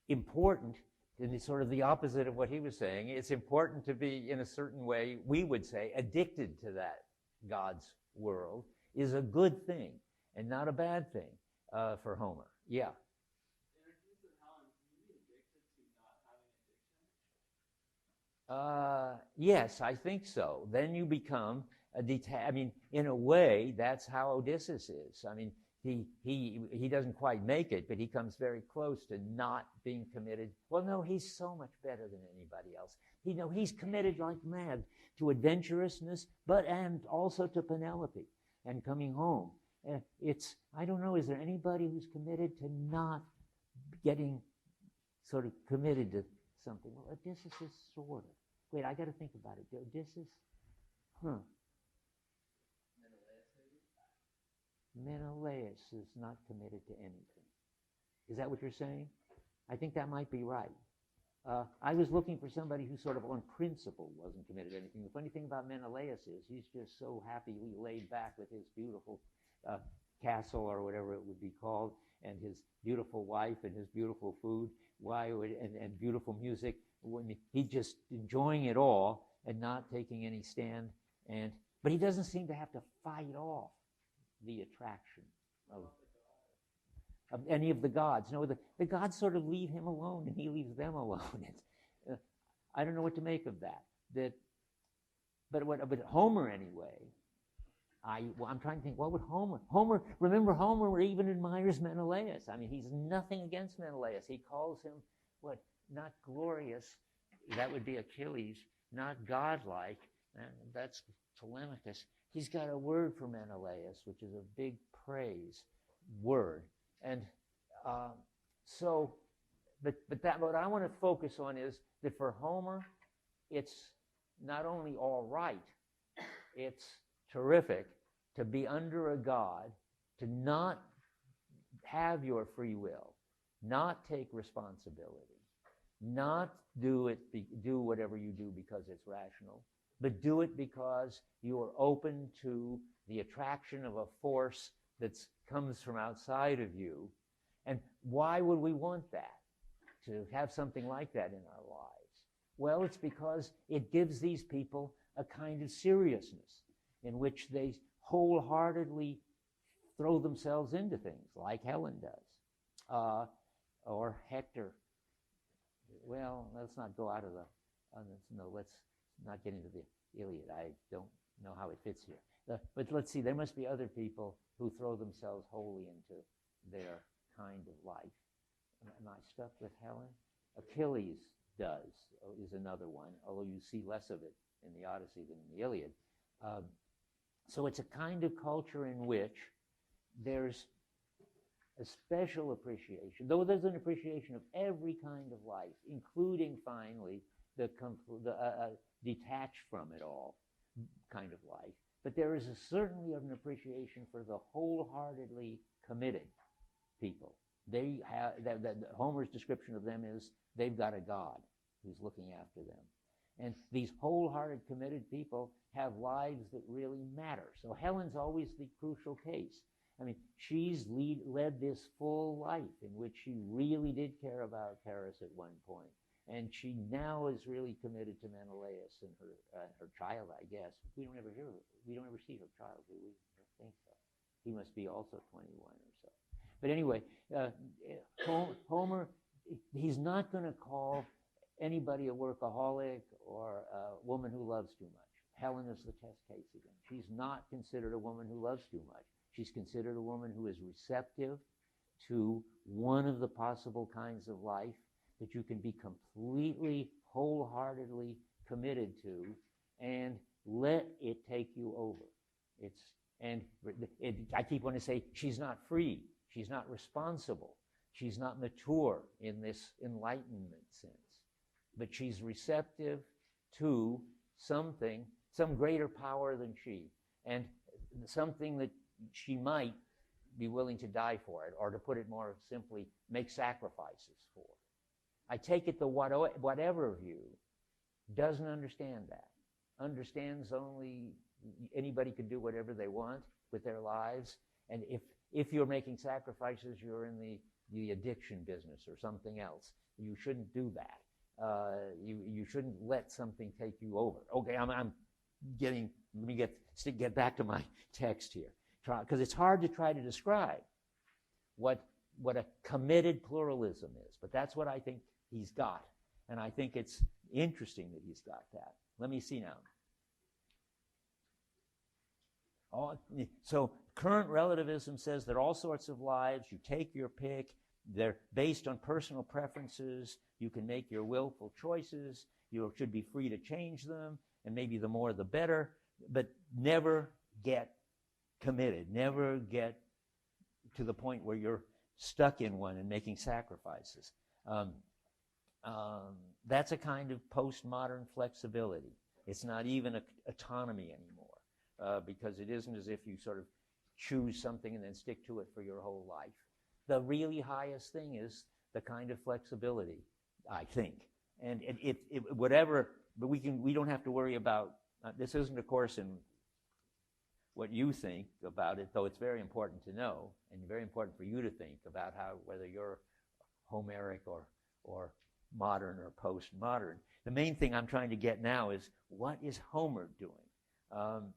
important, and it's sort of the opposite of what he was saying. It's important to be, in a certain way, we would say, addicted to that God's world is a good thing and not a bad thing for Homer. Yeah. In our case of Helen, can you be addicted to not having addiction? Yes, I think so. Then you become in a way, that's how Odysseus is. I mean, he doesn't quite make it, but he comes very close to not being committed. Well, no, he's so much better than anybody else. He's committed like mad to adventurousness, and also to Penelope and coming home. I don't know, is there anybody who's committed to not getting sort of committed to something? Well, Odysseus is sort of. Wait, I got to think about it. Odysseus? Menelaus is not committed to anything. Is that what you're saying? I think that might be right. I was looking for somebody who sort of on principle wasn't committed to anything. The funny thing about Menelaus is he's just so happily laid back with his beautiful castle, or whatever it would be called, and his beautiful wife and his beautiful food, and beautiful music. He's just enjoying it all and not taking any stand. But he doesn't seem to have to fight off the attraction of any of the gods. No, the gods sort of leave him alone, and he leaves them alone. I don't know what to make of that. But Homer, anyway, I'm trying to think, what would remember Homer even admires Menelaus. I mean, he's nothing against Menelaus. He calls him, not glorious, that would be Achilles, not godlike, that's Telemachus. He's got a word for Menelaus, which is a big praise word. And but what I want to focus on is that for Homer, it's not only all right, it's terrific to be under a god, to not have your free will, not take responsibility, not do whatever you do because it's rational, but do it because you are open to the attraction of a force that comes from outside of you. And why would we want that, to have something like that in our lives? Well, it's because it gives these people a kind of seriousness in which they wholeheartedly throw themselves into things, like Helen does. or Hector. Well, let's not go out of the. No, let's not get into the Iliad. I don't know how it fits here. But let's see. There must be other people who throw themselves wholly into their kind of life. Am I stuck with Helen? Achilles is another one, although you see less of it in the Odyssey than in the Iliad. So it's a kind of culture in which there's a special appreciation, though there's an appreciation of every kind of life, including, finally, the detached from it all kind of life. But there is certainly an appreciation for the wholeheartedly committed people. They have Homer's description of them is they've got a god who's looking after them. And these wholehearted, committed people have lives that really matter. So Helen's always the crucial case. I mean, she's led this full life in which she really did care about Paris at one point. And she now is really committed to Menelaus and her child, I guess. We don't ever see her child, do we? I don't think so. He must be also 21 or so. But anyway, Homer, he's not going to call anybody a workaholic or a woman who loves too much. Helen is the test case again. She's not considered a woman who loves too much. She's considered a woman who is receptive to one of the possible kinds of life that you can be completely, wholeheartedly committed to and let it take you over. I keep wanting to say she's not free. She's not responsible. She's not mature in this enlightenment sense. But she's receptive to something, some greater power than she, and something that she might be willing to die for it, or to put it more simply, make sacrifices for. I take it the whatever view doesn't understand that. Understands only anybody can do whatever they want with their lives, and if you're making sacrifices, you're in the addiction business or something else. You shouldn't do that. You shouldn't let something take you over. Okay, let me get back to my text here, because it's hard to try to describe what a committed pluralism is, but that's what I think he's got, and I think it's interesting that he's got that. Let me see now. So current relativism says there are all sorts of lives. You take your pick. They're based on personal preferences. You can make your willful choices. You should be free to change them, and maybe the more the better, but never get committed. Never get to the point where you're stuck in one and making sacrifices. That's a kind of postmodern flexibility. It's not even autonomy anymore, because it isn't as if you sort of choose something and then stick to it for your whole life. The really highest thing is the kind of flexibility, I think. And whatever, but we don't have to worry about, this isn't, of course, in what you think about it, though it's very important to know, and very important for you to think about whether you're Homeric or modern or postmodern. The main thing I'm trying to get now is, what is Homer doing?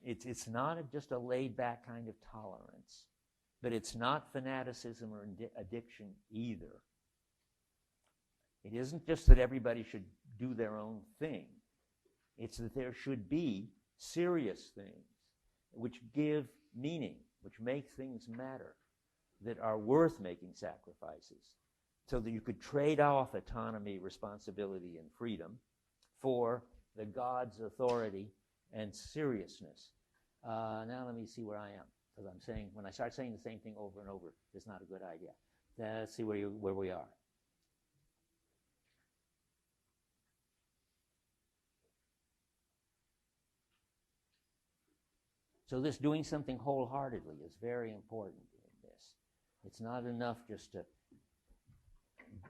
It's not just a laid-back kind of tolerance, but it's not fanaticism or addiction either. It isn't just that everybody should do their own thing. It's that there should be serious things which give meaning, which make things matter, that are worth making sacrifices, so that you could trade off autonomy, responsibility, and freedom for the God's authority and seriousness. Now let me see where I am, because I'm saying, when I start saying the same thing over and over, it's not a good idea. Let's see where we are. So this doing something wholeheartedly is very important in this. It's not enough just to,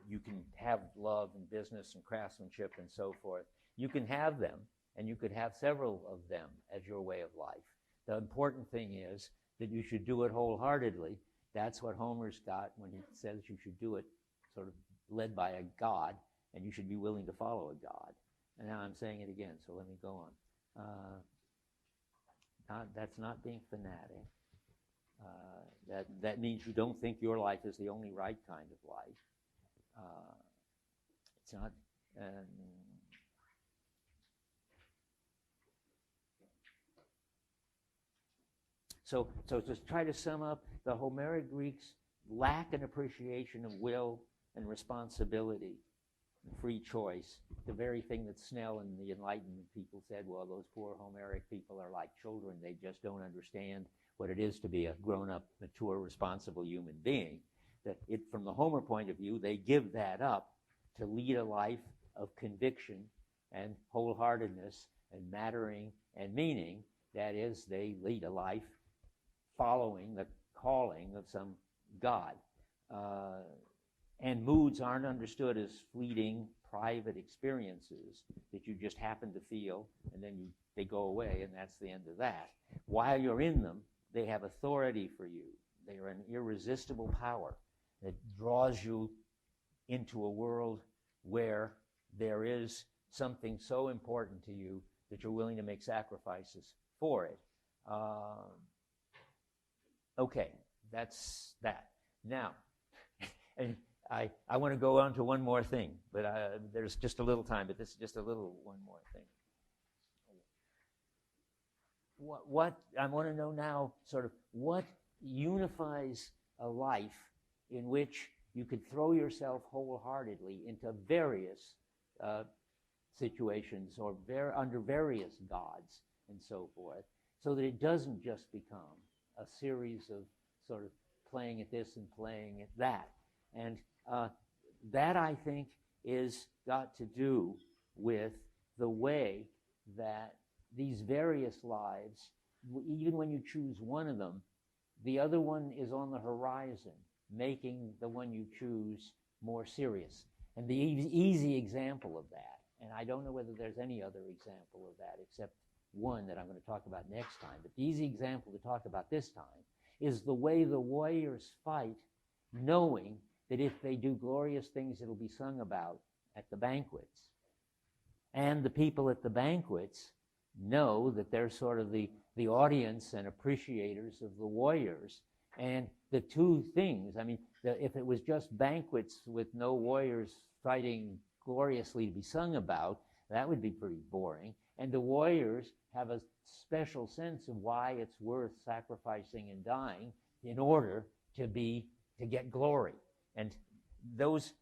you can have love and business and craftsmanship and so forth. You can have them, and you could have several of them as your way of life. The important thing is that you should do it wholeheartedly. That's what Homer's got when he says you should do it sort of led by a god, and you should be willing to follow a god. And now I'm saying it again, so let me go on. That's not being fanatic. That means you don't think your life is the only right kind of life. It's not. So to try to sum up, the Homeric Greeks lack an appreciation of will and responsibility and free choice, the very thing that Snell and the Enlightenment people said, well, those poor Homeric people are like children. They just don't understand what it is to be a grown-up, mature, responsible human being. That from the Homer point of view, they give that up to lead a life of conviction and wholeheartedness and mattering and meaning. That is, they lead a life following the calling of some God. And moods aren't understood as fleeting, private experiences that you just happen to feel, and then they go away, and that's the end of that. While you're in them, they have authority for you. They are an irresistible power that draws you into a world where there is something so important to you that you're willing to make sacrifices for it. Okay, that's that. Now, and I want to go on to one more thing, but there's just a little time, but this is just a little one more thing. What I want to know now, sort of, what unifies a life in which you could throw yourself wholeheartedly into various situations or under various gods and so forth, so that it doesn't just become a series of sort of playing at this and playing at that. And that, I think, is got to do with the way that these various lives, even when you choose one of them, the other one is on the horizon, making the one you choose more serious. And the easy example of that, and I don't know whether there's any other example of that except one that I'm going to talk about next time, but the easy example to talk about this time is the way the warriors fight, knowing that if they do glorious things, it'll be sung about at the banquets. And the people at the banquets know that they're sort of the audience and appreciators of the warriors. And the two things, I mean, if it was just banquets with no warriors fighting gloriously to be sung about, that would be pretty boring. And the warriors have a special sense of why it's worth sacrificing and dying in order to get glory. And those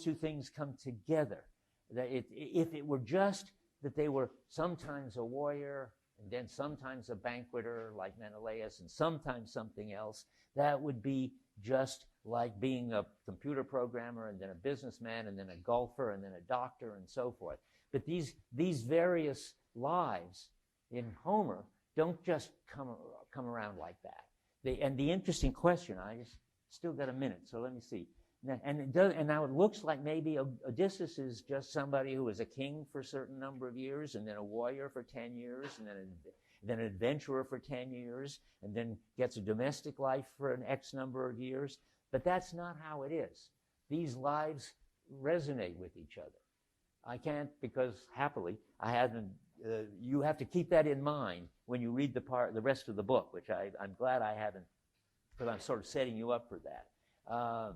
two things come together. If it were just that they were sometimes a warrior and then sometimes a banqueter like Menelaus and sometimes something else, that would be just like being a computer programmer and then a businessman and then a golfer and then a doctor and so forth. But these various lives in Homer don't just come around like that. And the interesting question, I still got a minute, so let me see. And now it looks like maybe Odysseus is just somebody who was a king for a certain number of years, and then a warrior for 10 years, and then an adventurer for 10 years, and then gets a domestic life for an X number of years. But that's not how it is. These lives resonate with each other. I can't, because happily I haven't. You have to keep that in mind when you read the rest of the book, which I'm glad I haven't, because I'm sort of setting you up for that.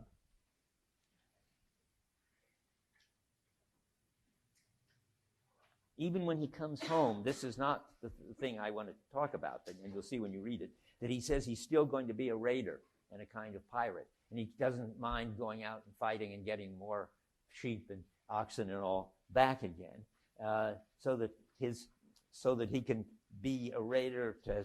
Even when he comes home, this is not the thing I want to talk about, and you'll see when you read it, that he says he's still going to be a raider and a kind of pirate, and he doesn't mind going out and fighting and getting more sheep and oxen and all back again, so that he can be a raider, to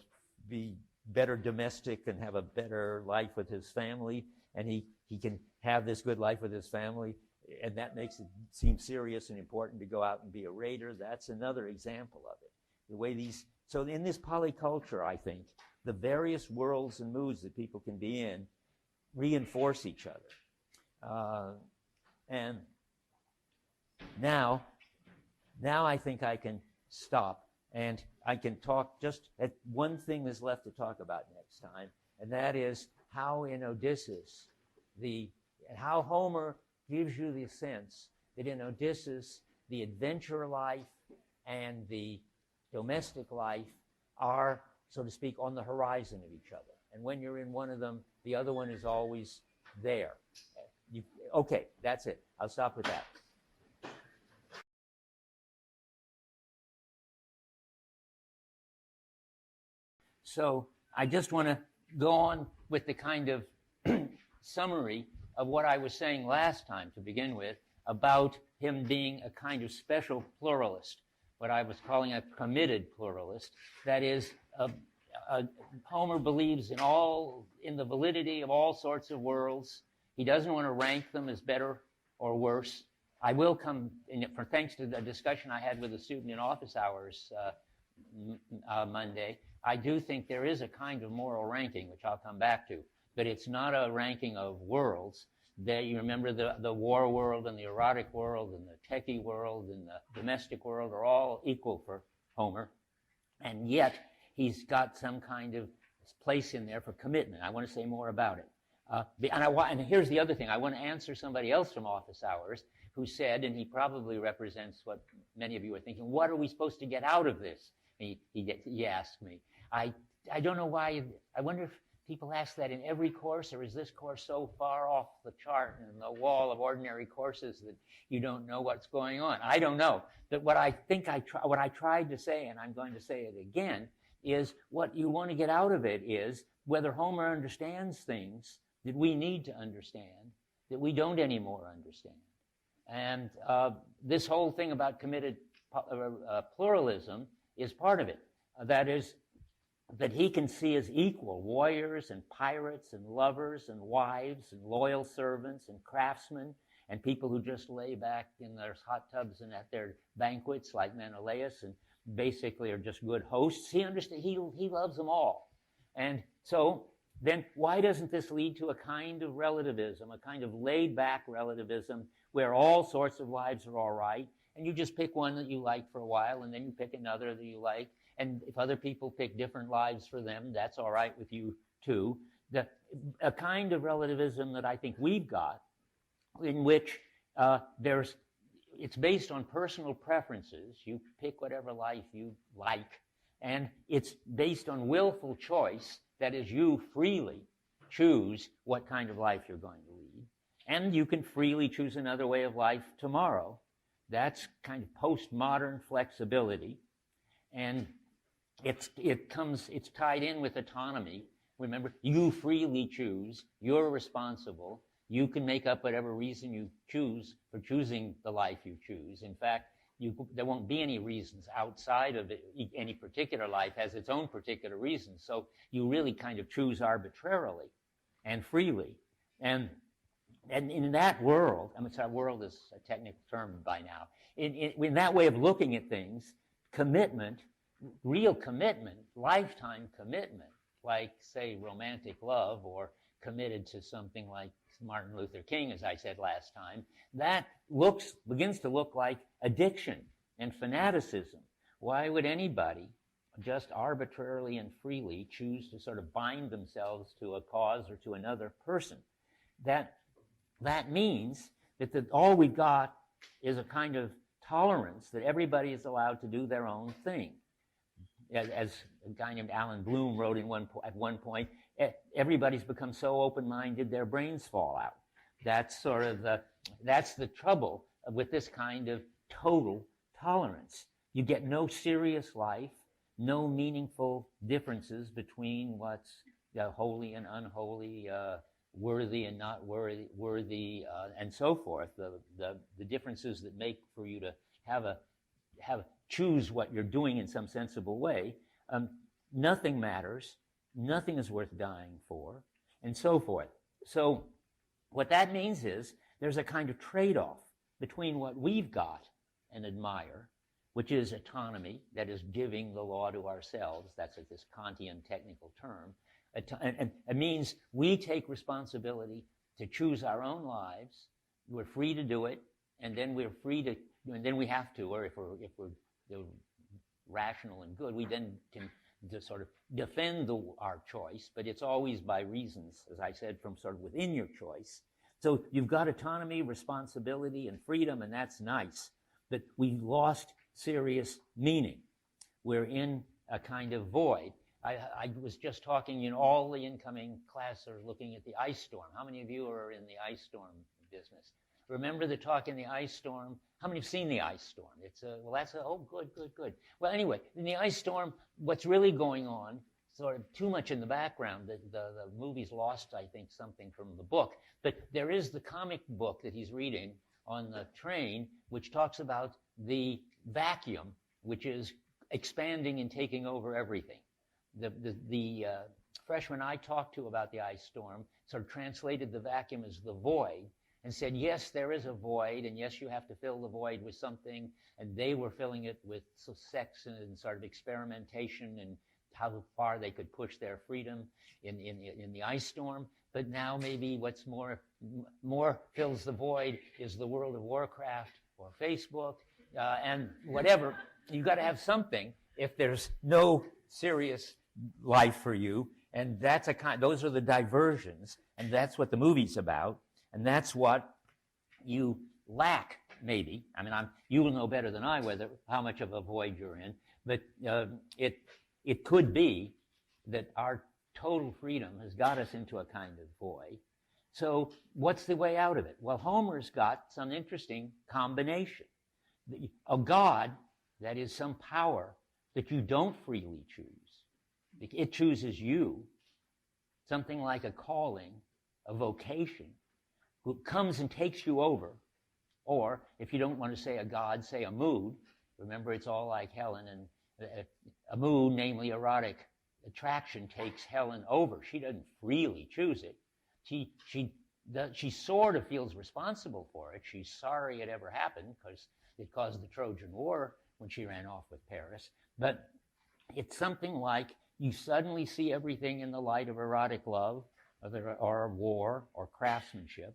be better domestic and have a better life with his family, and he can have this good life with his family. And that makes it seem serious and important to go out and be a raider. That's another example of it. The way so in this polyculture, I think, the various worlds and moods that people can be in reinforce each other. And now I think I can stop, and I can talk just at one thing that's left to talk about next time, and that is how in Odysseus, how Homer gives you the sense that in Odysseus, the adventure life and the domestic life are so to speak, on the horizon of each other. And when you're in one of them, the other one is always there. Okay, that's it. I'll stop with that. So I just want to go on with the kind of summary of what I was saying last time to begin with about him being a kind of special pluralist, what I was calling a committed pluralist. That is, Homer believes in the validity of all sorts of worlds. He doesn't want to rank them as better or worse. I will come, thanks to the discussion I had with a student in office hours Monday, I do think there is a kind of moral ranking, which I'll come back to, but it's not a ranking of worlds. You remember the war world and the erotic world and the techie world and the domestic world are all equal for Homer, and yet he's got some kind of place in there for commitment. I want to say more about it. And here's the other thing. I want to answer somebody else from office hours who said, and he probably represents what many of you are thinking, what are we supposed to get out of this? He asked me. I don't know why. I wonder if people ask that in every course, or is this course so far off the chart and the wall of ordinary courses that you don't know what's going on? I don't know. But what I tried to say, and I'm going to say it again, is what you want to get out of it is whether Homer understands things that we need to understand, that we don't anymore understand. And this whole thing about committed pluralism is part of it. That is, that he can see as equal warriors and pirates and lovers and wives and loyal servants and craftsmen and people who just lay back in their hot tubs and at their banquets like Menelaus and basically are just good hosts. He understands. He loves them all. And so then why doesn't this lead to a kind of relativism, a kind of laid-back relativism where all sorts of lives are all right, and you just pick one that you like for a while, and then you pick another that you like, and if other people pick different lives for them, that's all right with you too. A kind of relativism that I think we've got, in which it's based on personal preferences. You pick whatever life you like, and it's based on willful choice. That is, you freely choose what kind of life you're going to lead, and you can freely choose another way of life tomorrow. That's kind of postmodern flexibility, and it's tied in with autonomy. Remember, you freely choose. You're responsible. You can make up whatever reason you choose for choosing the life you choose. In fact, there won't be any reasons outside of it. Any particular life has its own particular reasons. So you really kind of choose arbitrarily and freely. And in that world, I mean, sorry, world is a technical term by now. In that way of looking at things, commitment, real commitment, lifetime commitment, like, say, romantic love or committed to something like Martin Luther King, as I said last time, that begins to look like addiction and fanaticism. Why would anybody just arbitrarily and freely choose to sort of bind themselves to a cause or to another person? That means that all we've got is a kind of tolerance that everybody is allowed to do their own thing. As a guy named Alan Bloom wrote at one point, everybody's become so open-minded their brains fall out. That's the trouble with this kind of total tolerance. You get no serious life, no meaningful differences between what's holy and unholy, worthy and not worthy, and so forth. The differences that make for you to choose what you're doing in some sensible way. Nothing matters. Nothing is worth dying for, and so forth. So what that means is there's a kind of trade-off between what we've got and admire, which is autonomy, that is giving the law to ourselves. That's this Kantian technical term. And it means we take responsibility to choose our own lives. We're free to do it, and then we're free to, and then we have to, or if we're rational and good, we then can to sort of defend our choice, but it's always by reasons, as I said, from sort of within your choice. So you've got autonomy, responsibility, and freedom, and that's nice. But we lost serious meaning. We're in a kind of void. I was just talking, all the incoming class are looking at the ice storm. How many of you are in the ice storm business? Remember the talk in the ice storm? How many have seen the ice storm? Oh, good. Well, anyway, in the ice storm, what's really going on, sort of too much in the background, the movie's lost, I think, something from the book, but there is the comic book that he's reading on the train, which talks about the vacuum, which is expanding and taking over everything. The freshman I talked to about the ice storm sort of translated the vacuum as the void and said, yes, there is a void, and yes, you have to fill the void with something, and they were filling it with sex and sort of experimentation and how far they could push their freedom in the ice storm. But now maybe what's more fills the void is the World of Warcraft or Facebook and whatever. You've got to have something if there's no serious life for you, and those are the diversions, and that's what the movie's about, and that's what you lack, maybe. I mean, you will know better than I how much of a void you're in, but it could be that our total freedom has got us into a kind of void. So what's the way out of it? Well, Homer's got some interesting combination. A God, that is some power that you don't freely choose. It chooses you, something like a calling, a vocation, who comes and takes you over. Or, if you don't want to say a God, say a mood. Remember, it's all like Helen, and a mood, namely erotic attraction, takes Helen over. She doesn't freely choose it. She sort of feels responsible for it. She's sorry it ever happened because it caused the Trojan War when she ran off with Paris. But it's something like you suddenly see everything in the light of erotic love or war or craftsmanship.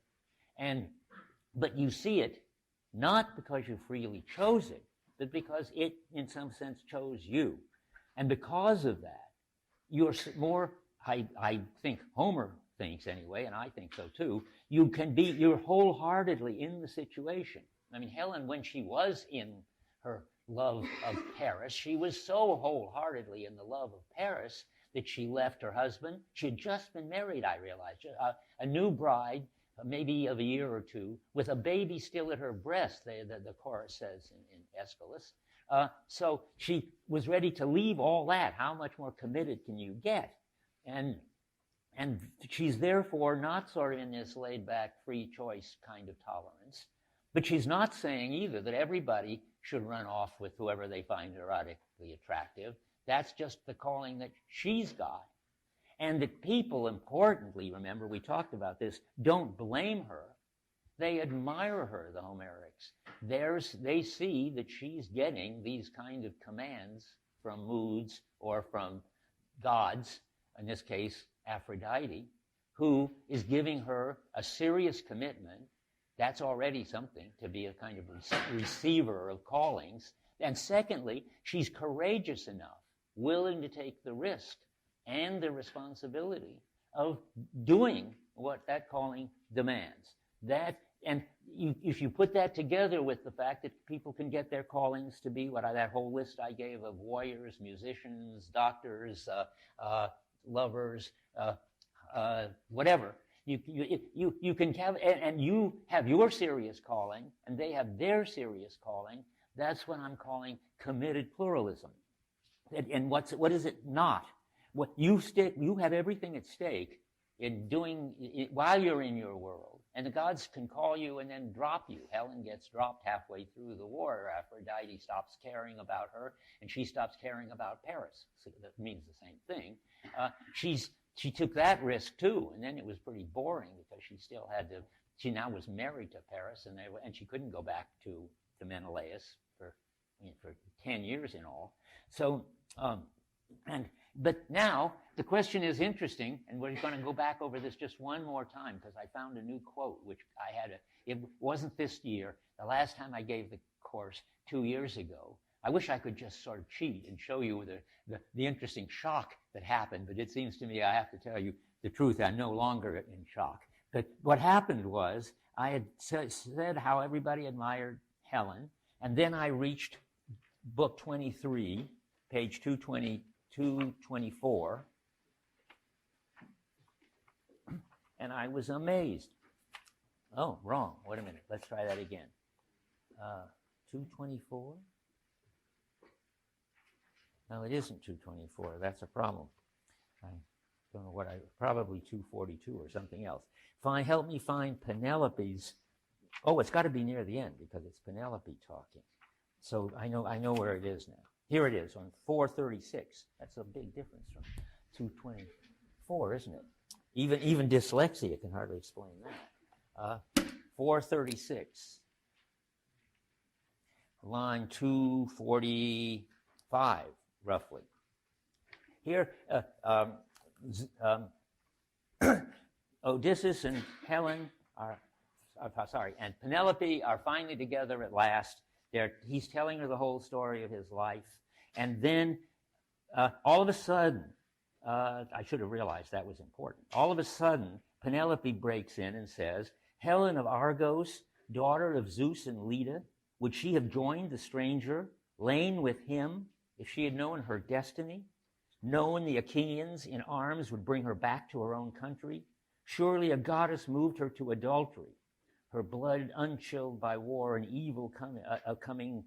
But you see it not because you freely chose it, but because it, in some sense, chose you. And because of that, you're more, I think Homer thinks anyway, and I think so too, you're wholeheartedly in the situation. I mean, Helen, when she was in her love of Paris, she was so wholeheartedly in the love of Paris that she left her husband. She had just been married, I realized, a new bride, maybe of a year or two, with a baby still at her breast, the chorus says in Aeschylus. So she was ready to leave all that. How much more committed can you get? And she's therefore not sort of in this laid-back, free choice kind of tolerance. But she's not saying either that everybody should run off with whoever they find erotically attractive. That's just the calling that she's got. And that people, importantly, remember, we talked about this, don't blame her. They admire her, the Homerics. They see that she's getting these kind of commands from moods or from gods, in this case, Aphrodite, who is giving her a serious commitment. That's already something, to be a kind of receiver of callings. And secondly, she's courageous enough, willing to take the risk and the responsibility of doing what that calling demands. If you put that together with the fact that people can get their callings to be that whole list I gave of warriors, musicians, doctors, lovers, whatever, you can have, and you have your serious calling, and they have their serious calling. That's what I'm calling committed pluralism. And what is it not? What you have everything at stake in doing it while you're in your world, and the gods can call you and then drop you. Helen gets dropped halfway through the war. Aphrodite stops caring about her, and she stops caring about Paris. So that means the same thing. She took that risk too, and then it was pretty boring because she still had to. She now was married to Paris, and she couldn't go back to Menelaus for 10 years in all. So, but now the question is interesting, and we're going to go back over this just one more time because I found a new quote which it wasn't this year. The last time I gave the course 2 years ago. I wish I could just sort of cheat and show you the interesting shock that happened, but it seems to me I have to tell you the truth. I'm no longer in shock. But what happened was I had said how everybody admired Helen, and then I reached book 23, page 220. 2:24, and I was amazed. Oh, wrong. Wait a minute. Let's try that again. 2:24? No, it isn't 2:24. That's a problem. I don't know probably 2:42 or something else. Help me find Penelope's. Oh, it's got to be near the end because it's Penelope talking. So I know where it is now. Here it is on 4:36. That's a big difference from 2:24, isn't it? Even dyslexia can hardly explain that. 4:36, line 245, roughly. Here, Odysseus and Helen and Penelope are finally together at last. He's telling her the whole story of his life. And then all of a sudden, I should have realized that was important. All of a sudden, Penelope breaks in and says, Helen of Argos, daughter of Zeus and Leda, would she have joined the stranger, lain with him, if she had known her destiny, known the Achaeans in arms would bring her back to her own country? Surely a goddess moved her to adultery, her blood unchilled by war and evil coming,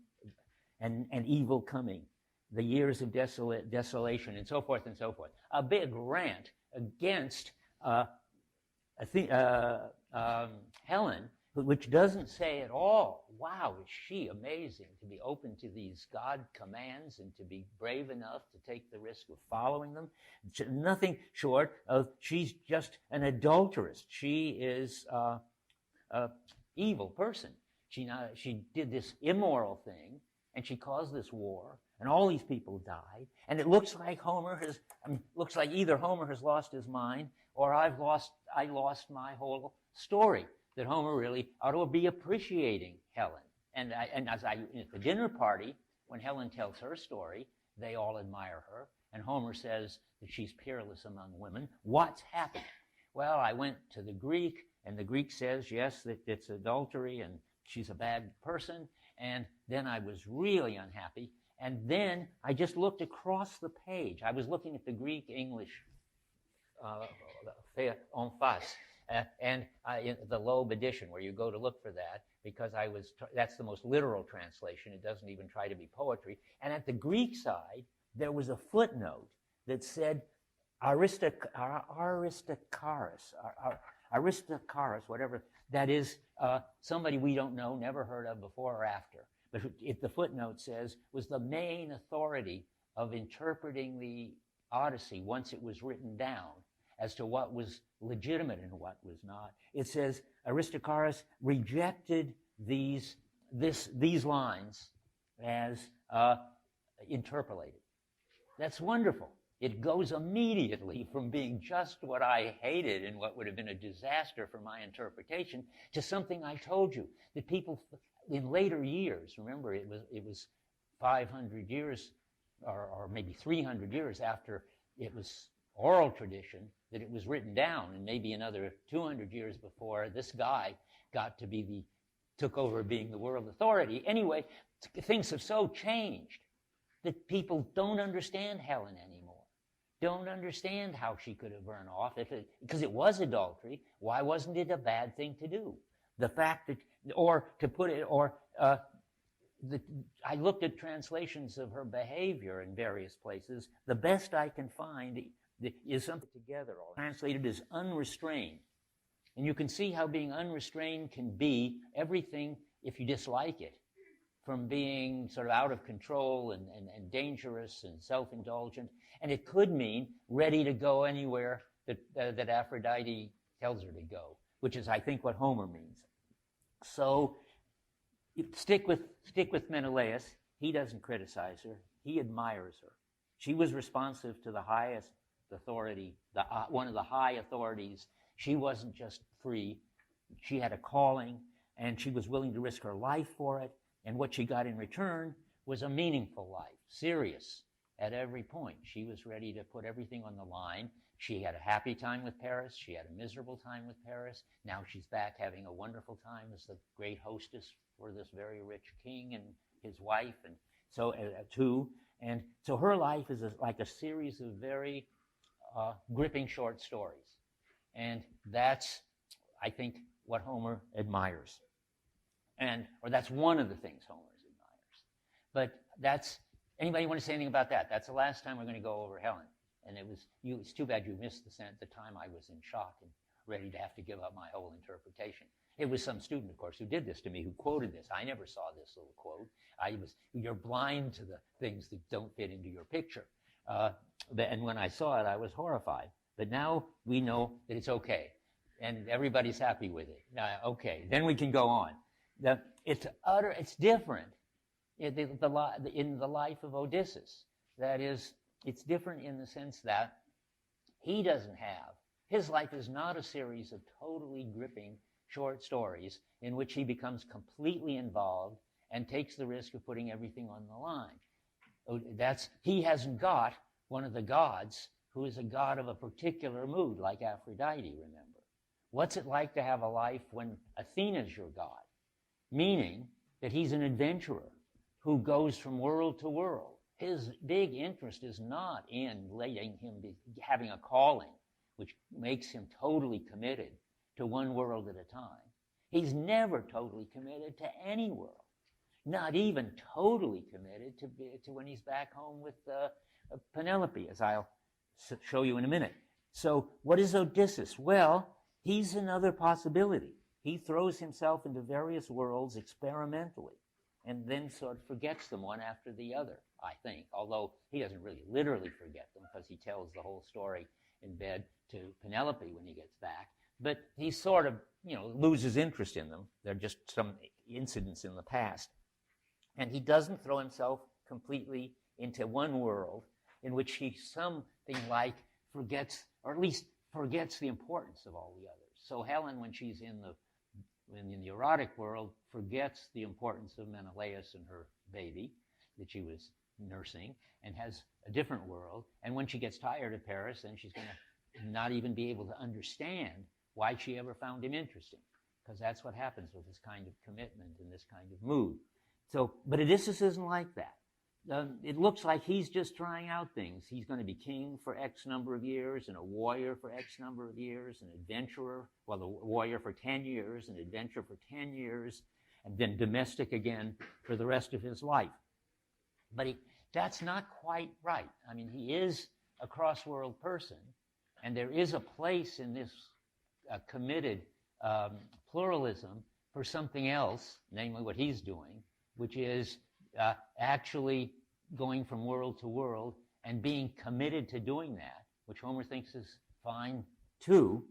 the years of desolation, and so forth and so forth. A big rant against Helen, which doesn't say at all, wow, is she amazing to be open to these God commands and to be brave enough to take the risk of following them. Nothing short of she's just an adulteress. She is an evil person. She did this immoral thing, and she caused this war, and all these people died. And it looks like either Homer has lost his mind, or I lost my whole story. That Homer really ought to be appreciating Helen. And at the dinner party, when Helen tells her story, they all admire her. And Homer says that she's peerless among women. What's happened? Well, I went to the Greek, and the Greek says, yes, that it's adultery, and she's a bad person. And then I was really unhappy. And then I just looked across the page. I was looking at the Greek-English en face. And in the Loeb edition, where you go to look for that, because that's the most literal translation. It doesn't even try to be poetry. And at the Greek side, there was a footnote that said Aristocharis, whatever. That is somebody we don't know, never heard of before or after. But the footnote says was the main authority of interpreting the Odyssey once it was written down, as to what was legitimate and what was not. It says Aristocharis rejected these lines as interpolated. That's wonderful. It goes immediately from being just what I hated and what would have been a disaster for my interpretation to something I told you that people in later years, remember it was 500 years or maybe 300 years after it was oral tradition that it was written down, and maybe another 200 years before this guy took over being the world authority. Anyway, things have so changed that people don't understand Helen anymore. Don't understand how she could have run off because it was adultery. Why wasn't it a bad thing to do? The fact that, I looked at translations of her behavior in various places. The best I can find is something together, translated as unrestrained. And you can see how being unrestrained can be everything, if you dislike it, from being sort of out of control and dangerous and self-indulgent. And it could mean ready to go anywhere that Aphrodite tells her to go, which is, I think, what Homer means. So stick with Menelaus. He doesn't criticize her. He admires her. She was responsive to the highest authority, one of the high authorities. She wasn't just free. She had a calling, and she was willing to risk her life for it. And what she got in return was a meaningful life, serious at every point. She was ready to put everything on the line. She had a happy time with Paris. She had a miserable time with Paris. Now she's back having a wonderful time as the great hostess for this very rich king and his wife, and so too. And so her life is like a series of very gripping short stories. And that's, I think, what Homer admires. Or that's one of the things Homer admires. But anybody want to say anything about that? That's the last time we're going to go over Helen. And it's too bad you missed the time I was in shock and ready to have to give up my whole interpretation. It was some student, of course, who did this to me, who quoted this. I never saw this little quote. You're blind to the things that don't fit into your picture. And when I saw it, I was horrified. But now we know that it's okay. And everybody's happy with it. Okay, then we can go on. It's different in the life of Odysseus. That is, it's different in the sense that he doesn't have, his life is not a series of totally gripping short stories in which he becomes completely involved and takes the risk of putting everything on the line. He hasn't got one of the gods who is a god of a particular mood, like Aphrodite, remember. What's it like to have a life when Athena's your god? Meaning that he's an adventurer who goes from world to world. His big interest is not in letting him having a calling, which makes him totally committed to one world at a time. He's never totally committed to any world. Not even totally committed to when he's back home with Penelope, as I'll show you in a minute. So what is Odysseus? Well, he's another possibility. He throws himself into various worlds experimentally and then sort of forgets them one after the other, I think, although he doesn't really literally forget them because he tells the whole story in bed to Penelope when he gets back. But he sort of, loses interest in them. They're just some incidents in the past. And he doesn't throw himself completely into one world in which he something like forgets, or at least forgets the importance of all the others. So Helen, when she's in the erotic world, forgets the importance of Menelaus and her baby that she was nursing and has a different world. And when she gets tired of Paris, then she's going to not even be able to understand why she ever found him interesting, because that's what happens with this kind of commitment and this kind of mood. But Odysseus isn't like that. It looks like he's just trying out things. He's going to be king for X number of years and a warrior for X number of years, an adventurer, a warrior for 10 years, an adventurer for 10 years, and then domestic again for the rest of his life. But that's not quite right. I mean, he is a cross-world person, and there is a place in this committed pluralism for something else, namely what he's doing, which is actually going from world to world and being committed to doing that, which Homer thinks is fine too.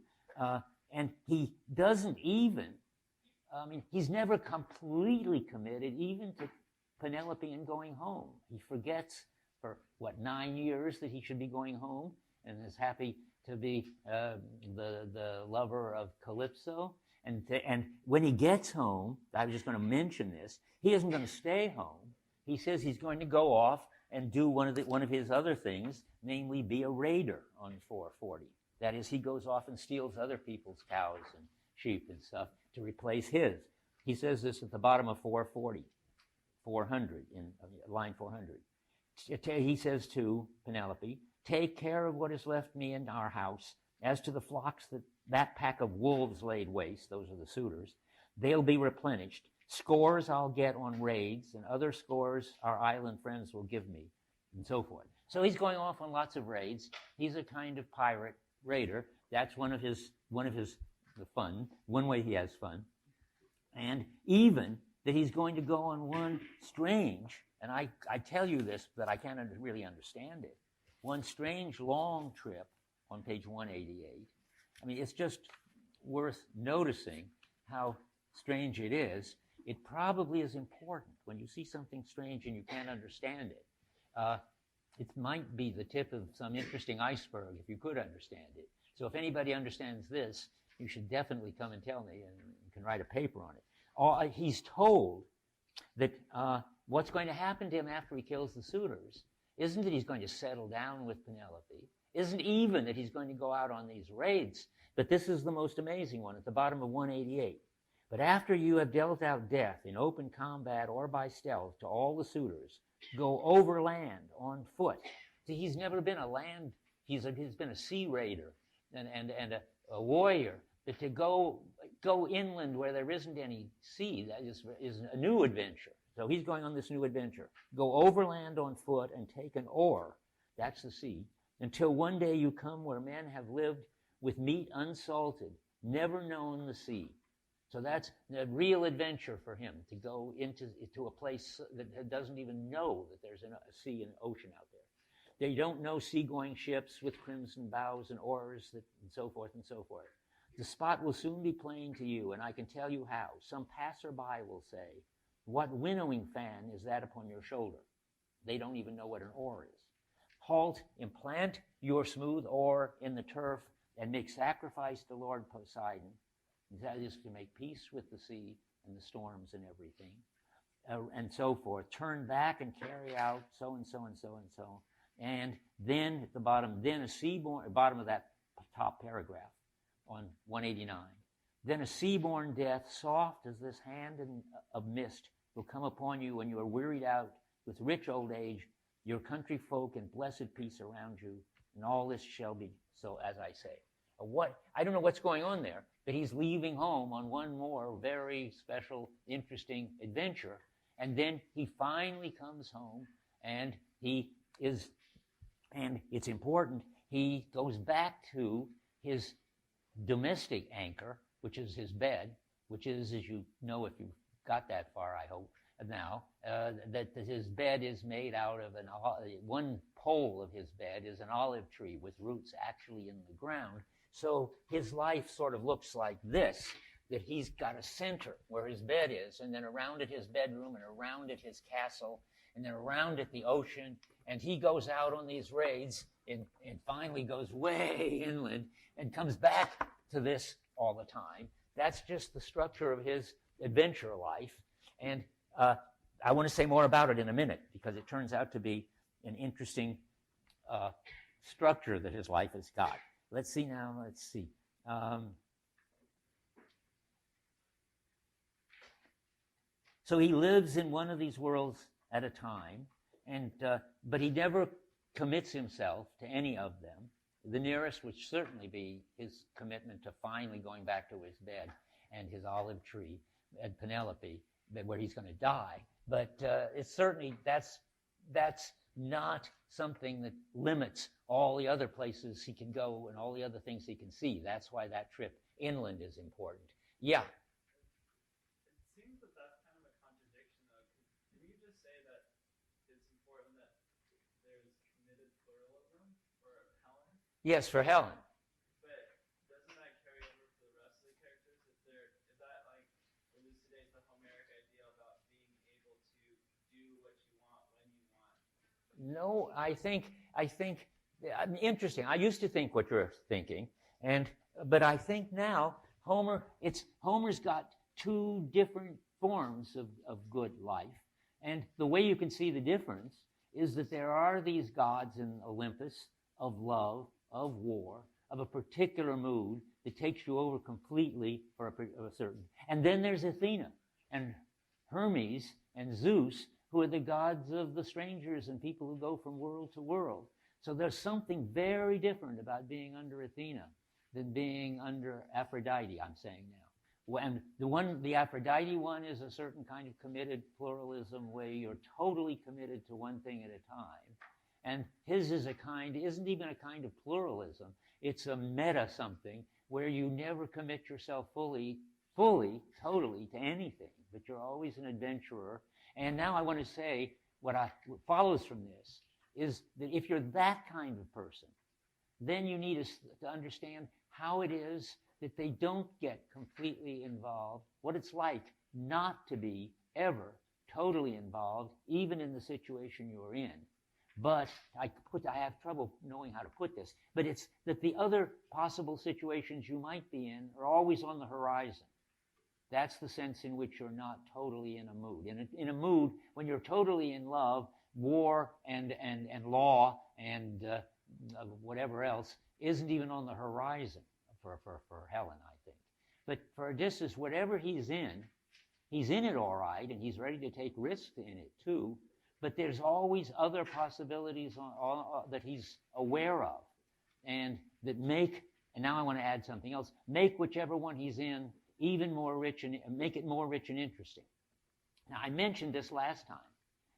And he doesn't even, he's never completely committed even to Penelope and going home. He forgets for, 9 years that he should be going home and is happy to be the lover of Calypso. And when he gets home, I was just going to mention this, he isn't going to stay home. He says he's going to go off and do one of his other things, namely be a raider on 440. That is, he goes off and steals other people's cows and sheep and stuff to replace his. He says this at the bottom of 440, 400, in line 400. He says to Penelope, "Take care of what is left me in our house. As to the flocks that pack of wolves laid waste," those are the suitors, "they'll be replenished. Scores I'll get on raids, and other scores our island friends will give me," and so forth. So he's going off on lots of raids. He's a kind of pirate raider. That's one of his the fun, one way he has fun. And even that he's going to go on one strange, and I tell you this, but I can't really understand it, one strange long trip on page 188. I mean, it's just worth noticing how strange it is. It probably is important when you see something strange and you can't understand it. It might be the tip of some interesting iceberg if you could understand it. So if anybody understands this, you should definitely come and tell me, and you can write a paper on it. He's told that what's going to happen to him after he kills the suitors isn't that he's going to settle down with Penelope, isn't even that he's going to go out on these raids, but this is the most amazing one at the bottom of 188. But after you have dealt out death in open combat or by stealth to all the suitors, go overland on foot. See, he's never been a land, he's been a sea raider and a warrior. But to go inland where there isn't any sea, that is a new adventure. So he's going on this new adventure. Go overland on foot and take an oar, that's the sea, until one day you come where men have lived with meat unsalted, never known the sea. So that's a real adventure for him, to go into a place that doesn't even know that there's a sea and ocean out there. They don't know seagoing ships with crimson bows and oars and so forth and so forth. The spot will soon be plain to you, and I can tell you how. Some passerby will say, what winnowing fan is that upon your shoulder? They don't even know what an oar is. Halt, implant your smooth oar in the turf, and make sacrifice to Lord Poseidon. That is to make peace with the sea and the storms and everything, and so forth. Turn back and carry out so and so and so and so. And then at the bottom, bottom of that top paragraph on 189, then a seaborne death, soft as this hand of mist, will come upon you when you are wearied out with rich old age, your country folk and blessed peace around you, and all this shall be so as I say. I don't know what's going on there, but he's leaving home on one more very special, interesting adventure, and then he finally comes home, and it's important, he goes back to his domestic anchor, which is his bed, which is, as you know if you've got that far, I hope, now, that his bed is made out of one pole of his bed is an olive tree with roots actually in the ground. So his life sort of looks like this, that he's got a center where his bed is, and then around it his bedroom, and around it his castle, and then around it the ocean, and he goes out on these raids and finally goes way inland and comes back to this all the time. That's just the structure of his adventure life, and I want to say more about it in a minute, because it turns out to be an interesting structure that his life has got. Let's see. So he lives in one of these worlds at a time, but he never commits himself to any of them. The nearest would certainly be his commitment to finally going back to his bed and his olive tree and Penelope, where he's going to die. But it's certainly, that's not something that limits all the other places he can go and all the other things he can see. That's why that trip inland is important. Yeah. It seems that that's kind of a contradiction, though. Didn't you just say that it's important that there's committed pluralism for Helen? Yes, for Helen. But doesn't that carry over to the rest of the characters? Is that like elucidates the Homeric idea about being able to do what you want when you want? No, I think interesting. I used to think what you're thinking, but I think now Homer's got two different forms of good life, and the way you can see the difference is that there are these gods in Olympus of love, of war, of a particular mood that takes you over completely for a certain. And then there's Athena and Hermes and Zeus, who are the gods of the strangers and people who go from world to world. So there's something very different about being under Athena than being under Aphrodite, I'm saying now. And the Aphrodite one is a certain kind of committed pluralism where you're totally committed to one thing at a time. And his isn't even a kind of pluralism. It's a meta something where you never commit yourself fully, totally to anything, but you're always an adventurer. And now I want to say what follows from this is that if you're that kind of person, then you need to understand how it is that they don't get completely involved, what it's like not to be ever totally involved, even in the situation you're in. But I have trouble knowing how to put this, but it's that the other possible situations you might be in are always on the horizon. That's the sense in which you're not totally in a mood. In a mood, when you're totally in love, war and law and whatever else isn't even on the horizon for Helen, I think. But for Odysseus, whatever he's in it all right, and he's ready to take risks in it too, but there's always other possibilities that he's aware of, and that make, and now I want to add something else, make whichever one he's in even more rich and make it more rich and interesting. Now, I mentioned this last time,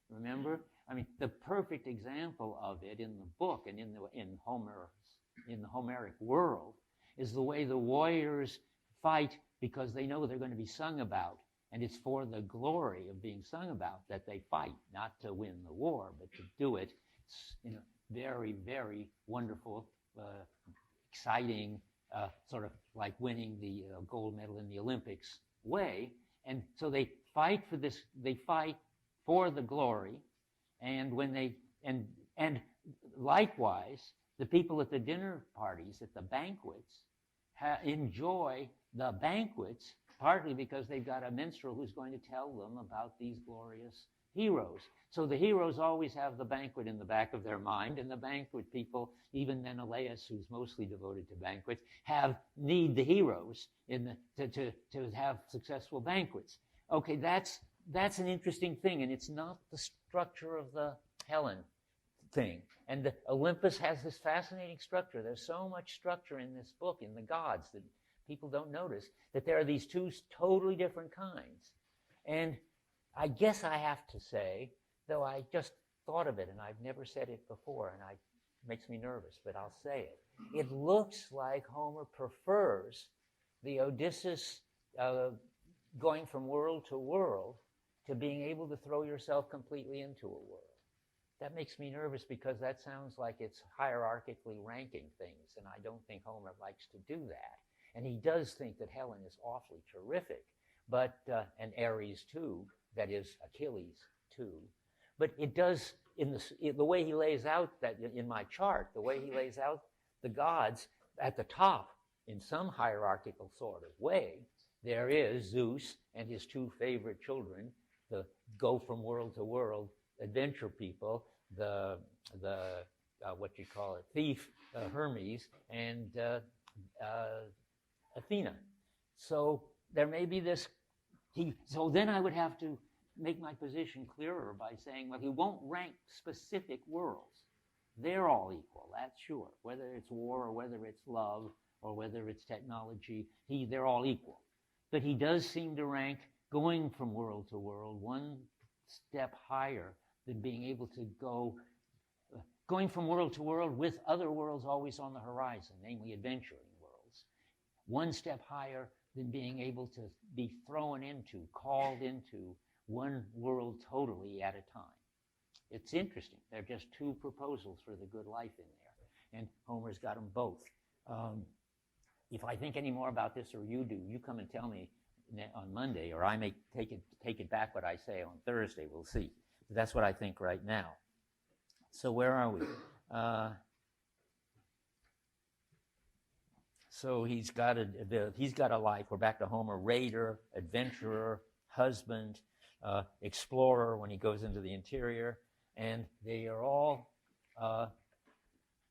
remember? I mean, the perfect example of it in the book and in the Homeric world is the way the warriors fight because they know they're going to be sung about, and it's for the glory of being sung about that they fight, not to win the war, but to do it, very, very wonderful, exciting, sort of like winning the gold medal in the Olympics way. And so they fight for this, they fight for the glory, and when they, and likewise, the people at the dinner parties, at the banquets, enjoy the banquets, partly because they've got a minstrel who's going to tell them about these glorious heroes. So the heroes always have the banquet in the back of their mind, and the banquet people, even Menelaus, who's mostly devoted to banquets, need the heroes to have successful banquets. Okay, that's an interesting thing, and it's not the structure of the Helen thing. And the Olympus has this fascinating structure. There's so much structure in this book, in the gods, that people don't notice, that there are these two totally different kinds. And I guess I have to say, though I just thought of it, and I've never said it before, and it makes me nervous, but I'll say it. It looks like Homer prefers the Odysseus going from world to world to being able to throw yourself completely into a world. That makes me nervous because that sounds like it's hierarchically ranking things, and I don't think Homer likes to do that. And he does think that Helen is awfully terrific, but and Ares too, that is Achilles too. But it does, the way he lays out that in my chart, the way he lays out the gods at the top in some hierarchical sort of way, there is Zeus and his two favorite children, the go from world to world adventure people, the thief Hermes, and Athena. So there may be this. So then I would have to make my position clearer by saying, well, he won't rank specific worlds. They're all equal, that's sure. Whether it's war or whether it's love or whether it's technology, they're all equal. But he does seem to rank going from world to world one step higher than being able to going from world to world with other worlds always on the horizon, namely adventuring worlds. One step higher than being able to be called into one world totally at a time. It's interesting. They're just two proposals for the good life in there. And Homer's got them both. If I think any more about this, or you do, you come and tell me on Monday, or I may take it back what I say on Thursday. We'll see. But that's what I think right now. So where are we? So he's got a life. We're back to Homer: raider, adventurer, husband, explorer when he goes into the interior, and they are all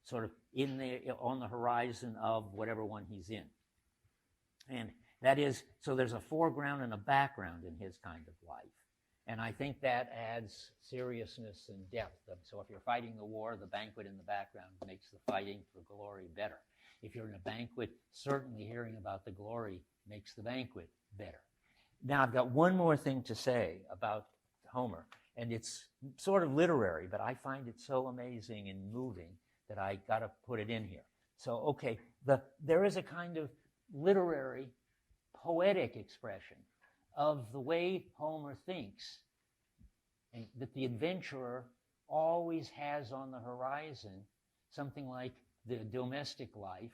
sort of on the horizon of whatever one he's in. And that is, so there's a foreground and a background in his kind of life. And I think that adds seriousness and depth. So if you're fighting the war, the banquet in the background makes the fighting for glory better. If you're in a banquet, certainly hearing about the glory makes the banquet better. Now, I've got one more thing to say about Homer, and it's sort of literary, but I find it so amazing and moving that I got to put it in here. So, okay, there is a kind of literary, poetic expression of the way Homer thinks, and that the adventurer always has on the horizon something like the domestic life,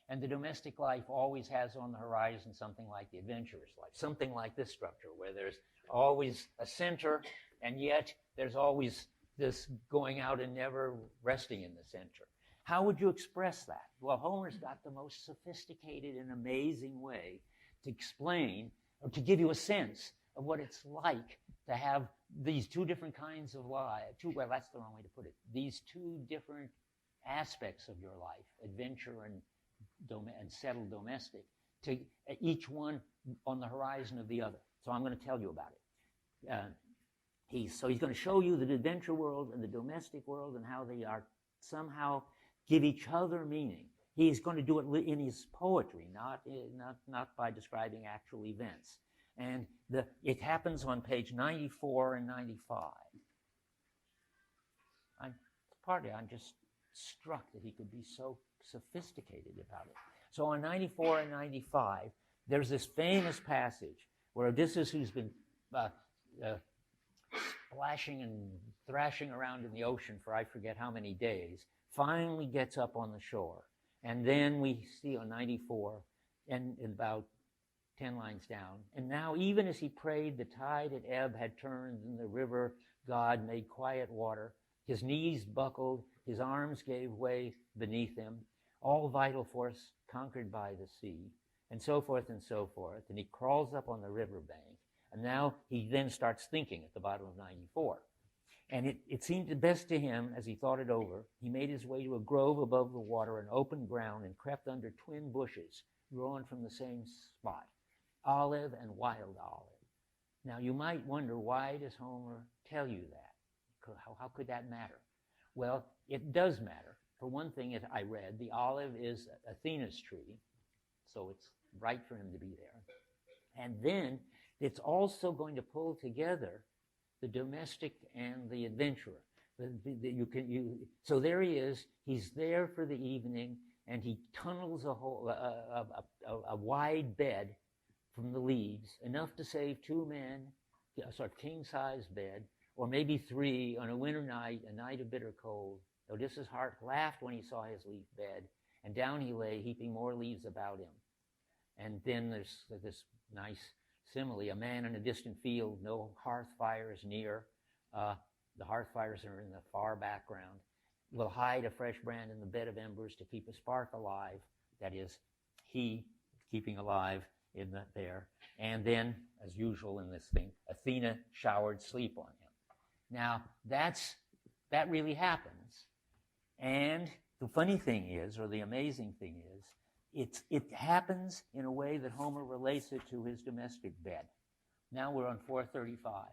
and the domestic life always has on the horizon something like the adventurer's life, something like this structure, where there's always a center, and yet there's always this going out and never resting in the center. How would you express that? Well, Homer's got the most sophisticated and amazing way to explain, or to give you a sense of what it's like to have these two different kinds of life. Well, that's the wrong way to put it. These two different aspects of your life, adventure and settled domestic, to each one on the horizon of the other. So I'm going to tell you about it. He's going to show you the adventure world and the domestic world and how they are somehow give each other meaning. He's going to do it in his poetry, not by describing actual events. And it happens on page 94 and 95. I'm just struck that he could be so sophisticated about it. So on 94 and 95, there's this famous passage where Odysseus, who's been splashing and thrashing around in the ocean for I forget how many days, finally gets up on the shore. And then we see on 94, and about 10 lines down, and now even as he prayed, the tide at ebb had turned, and the river god made quiet water. His knees buckled, his arms gave way beneath him, all vital force conquered by the sea, and so forth and so forth. And he crawls up on the riverbank, and now he then starts thinking at the bottom of 94. And it seemed best to him, as he thought it over, he made his way to a grove above the water, an open ground, and crept under twin bushes growing from the same spot, olive and wild olive. Now you might wonder, why does Homer tell you that? How could that matter? Well, it does matter. For one thing, as I read, the olive is Athena's tree, so it's right for him to be there. And then it's also going to pull together the domestic and the adventurer. So there he is. He's there for the evening, and he tunnels a wide bed from the leaves, enough to save two men, a sort of king-size bed, or maybe three on a winter night, a night of bitter cold. Odysseus' heart laughed when he saw his leaf bed, and down he lay, heaping more leaves about him. And then there's this nice simile, a man in a distant field, no hearth fires near. The hearth fires are in the far background. Will hide a fresh brand in the bed of embers to keep a spark alive. That is, he keeping alive in there. And then, as usual in this thing, Athena showered sleep on him. Now, that really happens. And the funny thing is, or the amazing thing is, it happens in a way that Homer relates it to his domestic bed. Now we're on 435.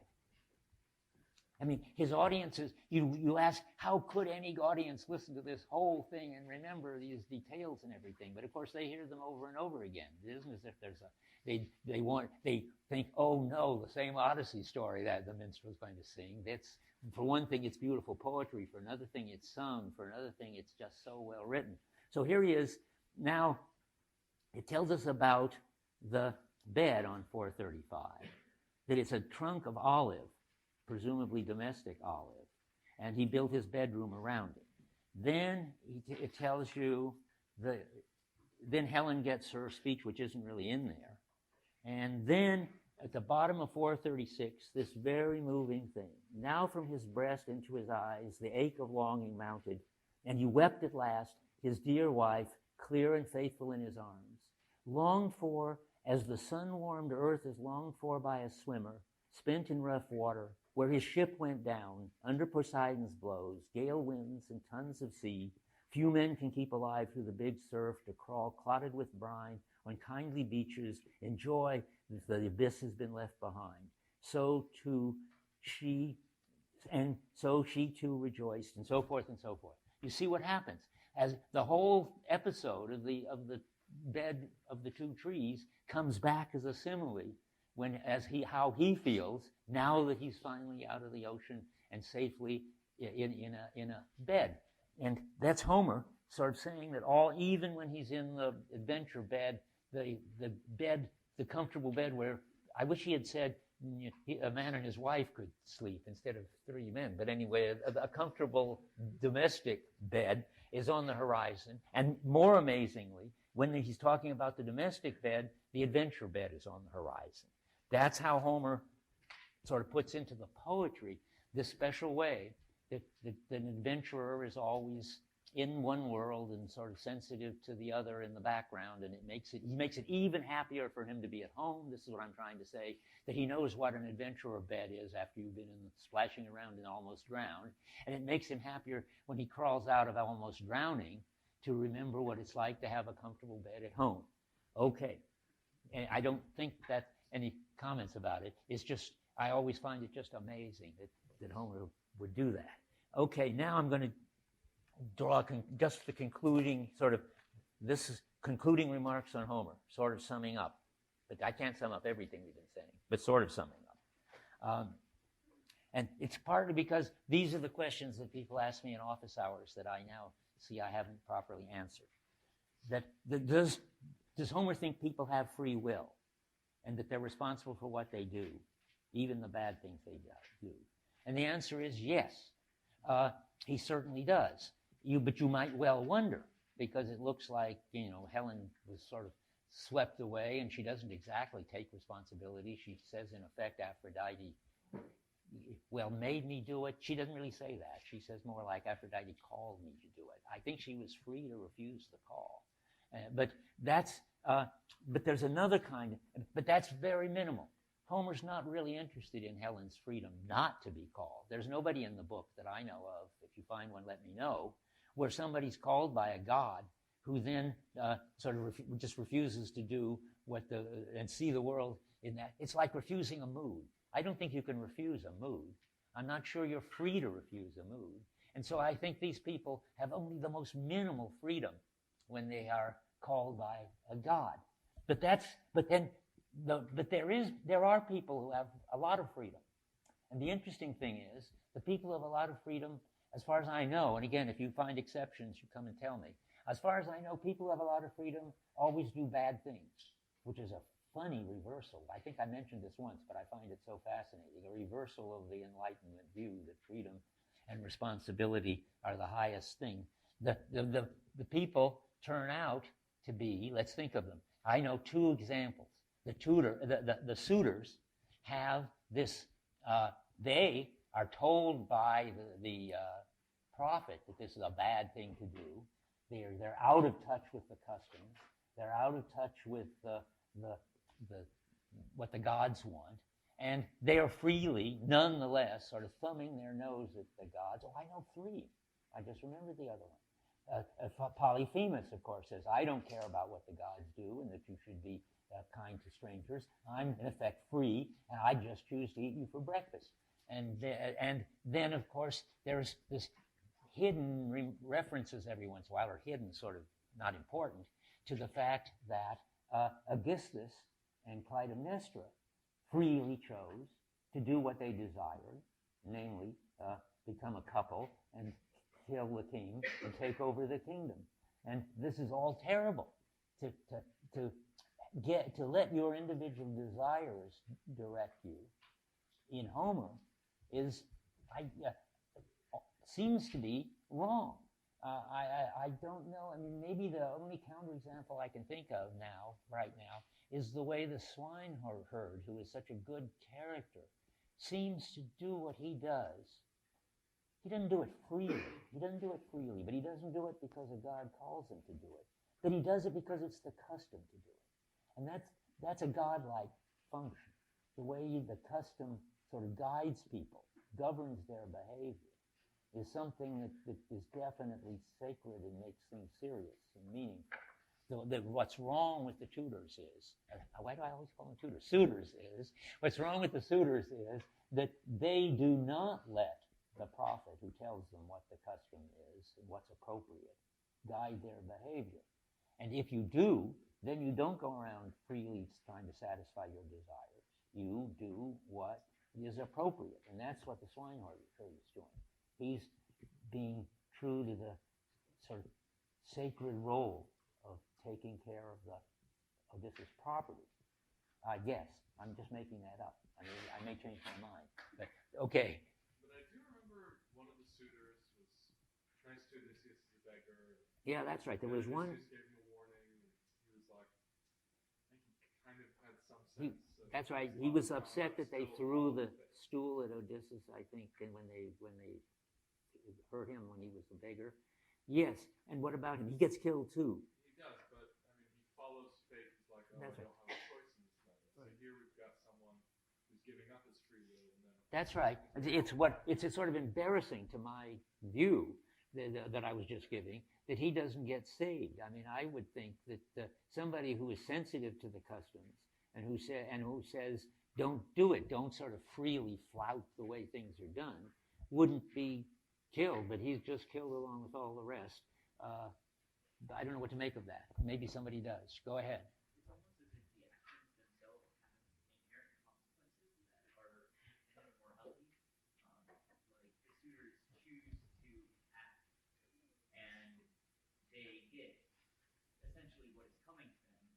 I mean, his audiences, you ask, how could any audience listen to this whole thing and remember these details and everything? But of course, they hear them over and over again. It isn't as if there's they think, oh no, the same Odyssey story that the minstrel's going to sing. For one thing, it's beautiful poetry. For another thing, it's sung. For another thing, it's just so well written. So here he is. Now, it tells us about the bed on 435, that it's a trunk of olive, presumably domestic olive, and he built his bedroom around it. Then it tells you then Helen gets her speech, which isn't really in there. And then at the bottom of 436, this very moving thing. Now from his breast into his eyes, the ache of longing mounted, and he wept at last, his dear wife, clear and faithful in his arms. Longed for, as the sun-warmed earth is longed for by a swimmer, spent in rough water, where his ship went down, under Poseidon's blows, gale winds and tons of sea. Few men can keep alive through the big surf to crawl clotted with brine on kindly beaches, enjoy that the abyss has been left behind. So she too rejoiced, and so forth and so forth. You see what happens as the whole episode of the bed of the two trees comes back as a simile how he feels now that he's finally out of the ocean and safely in a bed. And that's Homer sort of saying that even when he's in the adventure bed, the comfortable bed where I wish he had said a man and his wife could sleep instead of three men. But anyway, a comfortable domestic bed is on the horizon. And more amazingly, when he's talking about the domestic bed, the adventure bed is on the horizon. That's how Homer sort of puts into the poetry this special way that an adventurer is always in one world and sort of sensitive to the other in the background, and he makes it even happier for him to be at home. This is what I'm trying to say, that he knows what an adventurer bed is after you've been splashing around and almost drowned, and it makes him happier when he crawls out of almost drowning to remember what it's like to have a comfortable bed at home. Okay, And I don't think that any comments about it. It's just, I always find it just amazing that Homer would do that. Okay, now I'm going to draw just the concluding this is concluding remarks on Homer, sort of summing up. But I can't sum up everything we've been saying, but sort of summing up. And it's partly because these are the questions that people ask me in office hours that I now see I haven't properly answered. Does Homer think people have free will and that they're responsible for what they do, even the bad things they do? And the answer is yes. He certainly does. But you might well wonder, because it looks like, Helen was sort of swept away and she doesn't exactly take responsibility. She says, in effect, Aphrodite, made me do it. She doesn't really say that. She says more like Aphrodite called me to do it. I think she was free to refuse the call. But there's another kind, but that's very minimal. Homer's not really interested in Helen's freedom not to be called. There's nobody in the book that I know of, if you find one, let me know, where somebody's called by a god who then just refuses to do and see the world in that. It's like refusing a mood. I don't think you can refuse a mood. I'm not sure you're free to refuse a mood. And so I think these people have only the most minimal freedom when they are called by a god. But there are people who have a lot of freedom. And the interesting thing is, the people who have a lot of freedom, as far as I know, and again, if you find exceptions, you come and tell me. As far as I know, people who have a lot of freedom always do bad things, which is a funny reversal. I think I mentioned this once, but I find it so fascinating. A reversal of the Enlightenment view that freedom and responsibility are the highest thing. The people turn out to be, let's think of them. I know two examples. The suitors have this, they are told by the prophet that this is a bad thing to do. They're out of touch with the customs. They're out of touch with what the gods want. And they are freely, nonetheless, sort of thumbing their nose at the gods. Oh, I know three. I just remembered the other one. Polyphemus, of course, says, I don't care about what the gods do and that you should be kind to strangers. I'm, in effect, free, and I just choose to eat you for breakfast. And then, of course, there's this hidden references every once in a while, or hidden, sort of not important, to the fact that Aegisthus and Clytemnestra freely chose to do what they desired, namely become a couple and kill the king and take over the kingdom. And this is all terrible. To let your individual desires direct you in Homer seems to be wrong. I don't know. I mean, maybe the only counterexample I can think of right now, is the way the swineherd, who is such a good character, seems to do what he does. He doesn't do it freely. But he doesn't do it because a god calls him to do it. But he does it because it's the custom to do it. And that's a godlike function. The way the custom sort of guides people, governs their behavior, is something that is definitely sacred and makes things serious and meaningful. So what's wrong with the tutors is, why do I always call them tutors? Suitors is, what's wrong with the suitors is that they do not let the prophet who tells them what the custom is and what's appropriate guide their behavior. And if you do, then you don't go around freely trying to satisfy your desires. You do what is appropriate, and that's what the swineherd is doing. He's being true to the sort of sacred role of taking care of this property. I guess. I'm just making that up. I may change my mind. But, okay. But I do remember one of the suitors was trying to Odysseus as a beggar. Yeah, that's right. There was one. Odysseus gave him a warning, and he was like, I think he kind of had some sense. That's right. He was upset that they threw the stool at Odysseus, I think, and when they hurt him when he was the beggar. Yes. And what about him? He gets killed too. He does, but I mean, he follows fate. He's like, oh, That's I right. don't have a choice in this matter. So here we've got someone who's giving up his free will, and then That's right. It's sort of embarrassing to my view that I was just giving, that he doesn't get saved. I mean, I would think that somebody who is sensitive to the customs and who says, don't do it, don't sort of freely flout the way things are done, wouldn't be killed, but he's just killed along with all the rest. I don't know what to make of that. Maybe somebody does. Go ahead. It's almost as if the actions themselves have inherent consequences that are kind of more healthy. Like the suitors choose to act, and they get essentially what is coming to them,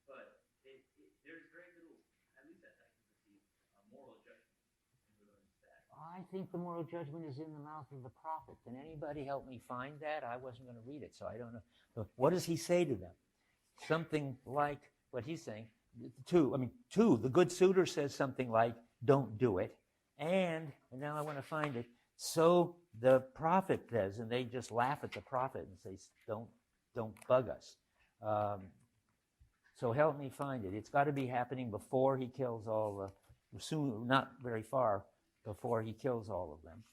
but there's very little, at least as I can perceive, moral judgment in regards to that. I think the moral judgment is in the mouth of the prophet. Can anybody help me find that? I wasn't going to read it, so I don't know. But what does he say to them? Something like what he's saying. Two, the good suitor says something like, don't do it. And now I want to find it. So the prophet says, and they just laugh at the prophet and say, don't bug us. So help me find it. It's got to be happening before he kills all the, soon, not very far before he kills all of them.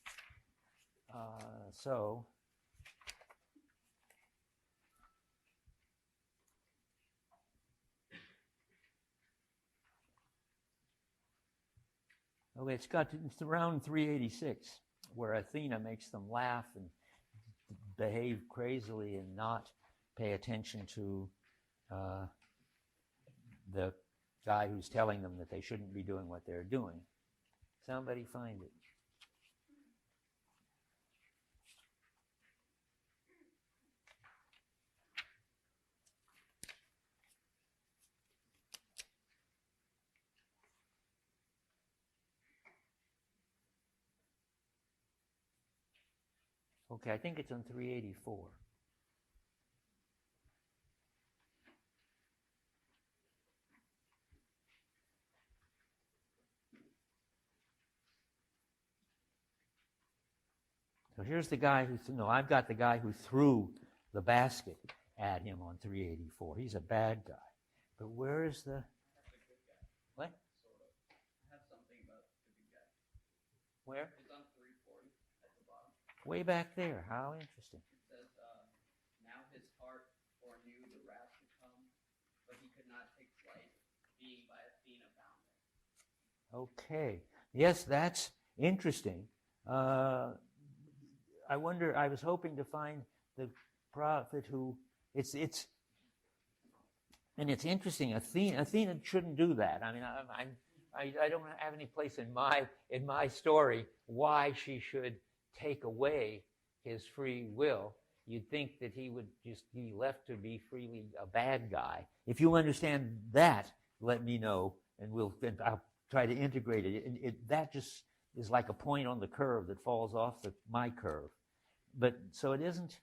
It's around 386 where Athena makes them laugh and behave crazily and not pay attention to the guy who's telling them that they shouldn't be doing what they're doing. Somebody find it. Okay, I think it's on 384. So here's the guy I've got the guy who threw the basket at him on 384. He's a bad guy. But where is the... That's the good guy. What? Sort of. I have something about the good guy. Where? It's on 340 at the bottom. Way back there. How interesting. It says, now his heart foreknew the wrath to come, but he could not take flight, being by Athena bound there. Okay. Yes, that's interesting. I wonder, I was hoping to find the prophet who, it's interesting. Athena shouldn't do that. I mean, I don't have any place in my story why she should take away his free will. You'd think that he would just be left to be freely a bad guy. If you understand that, let me know, and I'll try to integrate it. That just is like a point on the curve that falls off my curve. But so it isn't.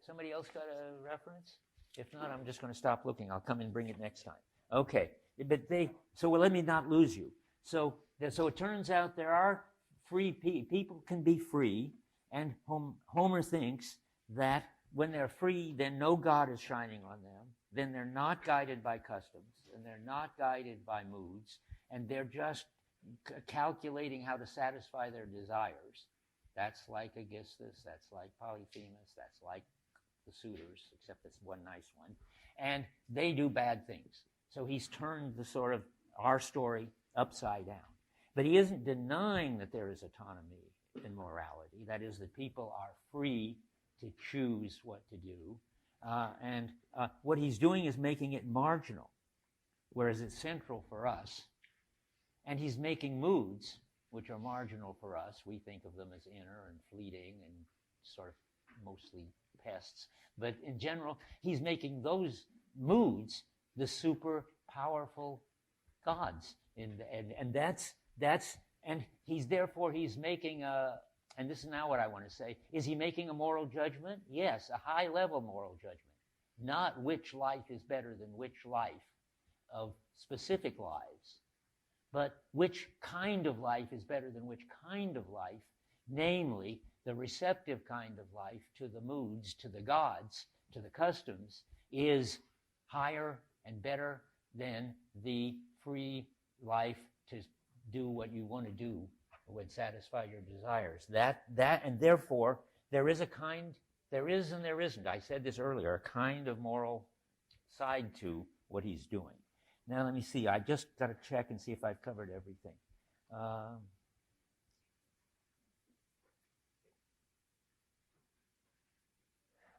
Somebody else got a reference? If not, I'm just going to stop looking. I'll come and bring it next time. Okay. But let me not lose you. So it turns out there are free people can be free, and Homer thinks that when they're free, then no God is shining on them. Then they're not guided by customs, and they're not guided by moods, and they're just calculating how to satisfy their desires. That's like Aegisthus, that's like Polyphemus, that's like the suitors, except it's one nice one. And they do bad things. So he's turned the sort of our story upside down. But he isn't denying that there is autonomy in morality. That is, that people are free to choose what to do. And what he's doing is making it marginal, whereas it's central for us. And he's making moods, which are marginal for us. We think of them as inner and fleeting and sort of mostly pests. But in general, he's making those moods the super powerful gods. And he's making and this is now what I want to say, is he making a moral judgment? Yes, a high level moral judgment. Not which life is better than which life of specific lives, but which kind of life is better than which kind of life, namely the receptive kind of life to the moods, to the gods, to the customs, is higher and better than the free life to do what you want to do would satisfy your desires. And therefore, there is a kind There is and there isn't. I said this earlier, a kind of moral side to what he's doing. Now let me see. I just got to check and see if I've covered everything.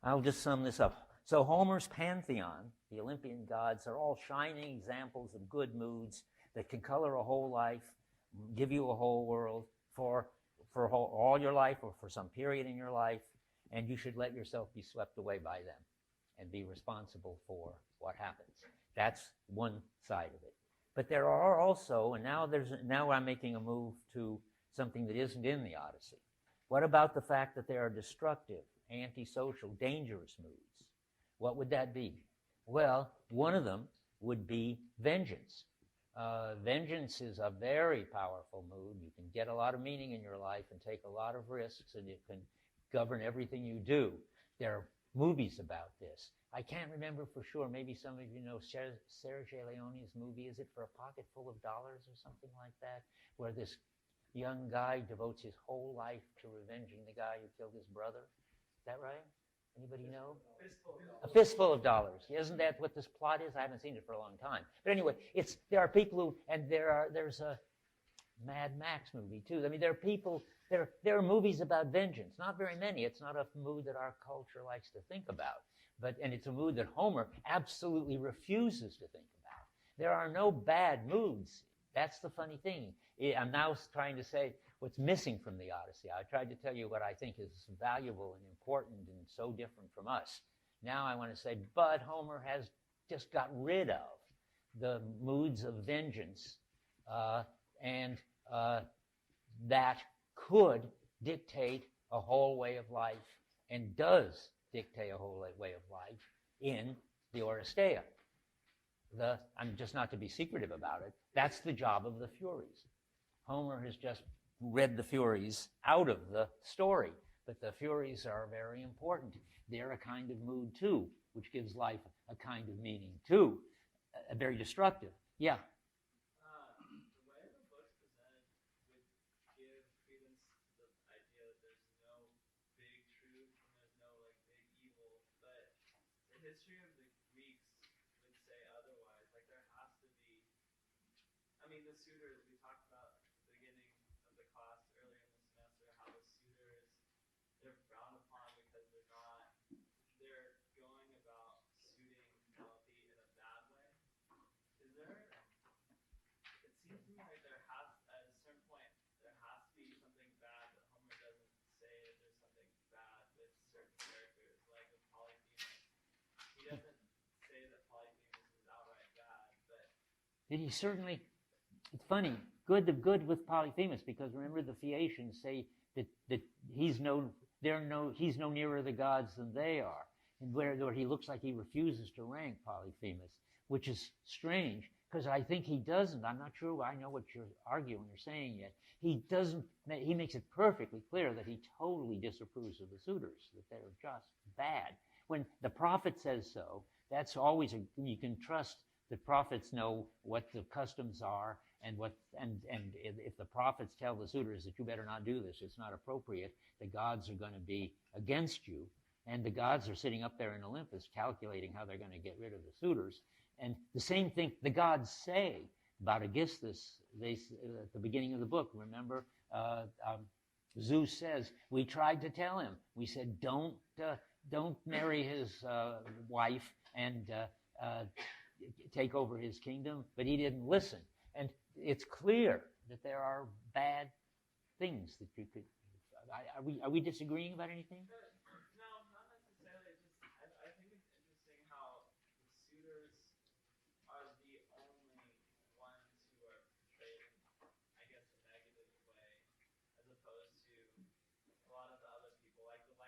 I'll just sum this up. So Homer's pantheon, the Olympian gods, are all shining examples of good moods that can color a whole life, give you a whole world for all your life or for some period in your life, and you should let yourself be swept away by them and be responsible for what happens. That's one side of it. But there are also, and now I'm making a move to something that isn't in the Odyssey. What about the fact that there are destructive, antisocial, dangerous moods? What would that be? Well, one of them would be vengeance. Vengeance is a very powerful mood. You can get a lot of meaning in your life and take a lot of risks, and it can govern everything you do. There are movies about this. I can't remember for sure. Maybe some of you know Sergio Leone's movie, is it For a Pocket Full of Dollars or something like that, where this young guy devotes his whole life to revenging the guy who killed his brother. Is that right? Anybody know? A Fistful of Dollars. Isn't that what this plot is? I haven't seen it for a long time. But anyway, there are people who, and there's a Mad Max movie too. I mean, there are people, there are movies about vengeance. Not very many. It's not a mood that our culture likes to think about. And it's a mood that Homer absolutely refuses to think about. There are no bad moods. That's the funny thing. I'm now trying to say what's missing from the Odyssey. I tried to tell you what I think is valuable and important and so different from us. Now I want to say, but Homer has just got rid of the moods of vengeance and that could dictate a whole way of life and does dictate a whole way of life in the Odyssey. I'm just not to be secretive about it. That's the job of the Furies. Homer has just read the Furies out of the story, but the Furies are very important. They're a kind of mood too, which gives life a kind of meaning too. Very destructive. Yeah. The way the book's presented would give credence to the idea that there's no big truth and there's no like big evil, but the history of the Greeks would say otherwise. Like there has to be. I mean, the suitors we talked about at the beginning of the class earlier in the semester, how the suitors they're frowned upon because they're going about suiting Penelope in a bad way. Is there? It seems to me like there has, at a certain point, there has to be something bad, but Homer doesn't say that there's something bad with certain characters, like with Polyphemus. He doesn't say that Polyphemus is outright bad, but He certainly, it's funny, good with Polyphemus, because remember the Phaeacians say that he's no nearer the gods than they are, and where he looks like he refuses to rank Polyphemus, which is strange, because I think he doesn't. I'm not sure I know what you're arguing or saying yet. He makes it perfectly clear that he totally disapproves of the suitors, that they're just bad. When the prophet says so, that's always you can trust the prophets know what the customs are, and if the prophets tell the suitors that you better not do this, it's not appropriate, the gods are going to be against you, and the gods are sitting up there in Olympus calculating how they're going to get rid of the suitors. And the same thing the gods say about Aegisthus. At the beginning of the book, remember, Zeus says, we tried to tell him. We said, don't marry his wife and take over his kingdom, but he didn't listen. And it's clear that there are bad things that you could. Are we disagreeing about anything? no, not necessarily. Just I think it's interesting how the suitors are the only ones who are portrayed in, I guess, a negative way, as opposed to a lot of the other people, like the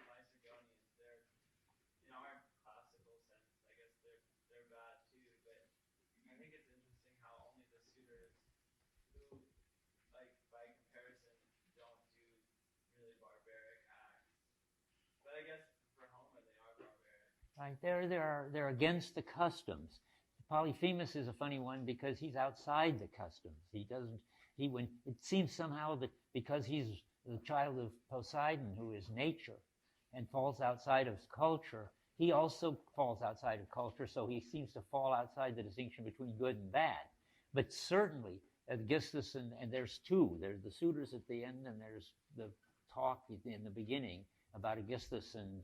Lycurgonians. They're, in our classical sense, I guess they're bad too. But I think it's interesting how only the suitors, who, like by comparison, don't do really barbaric acts. But I guess for Homer, they are barbaric. Right, they're against the customs. Polyphemus is a funny one because he's outside the customs. It seems somehow that because he's the child of Poseidon, who is nature, and falls outside of culture, he also falls outside of culture, so he seems to fall outside the distinction between good and bad. But certainly, Aegisthus and there's two. There's the suitors at the end, and there's the talk in the beginning about Aegisthus and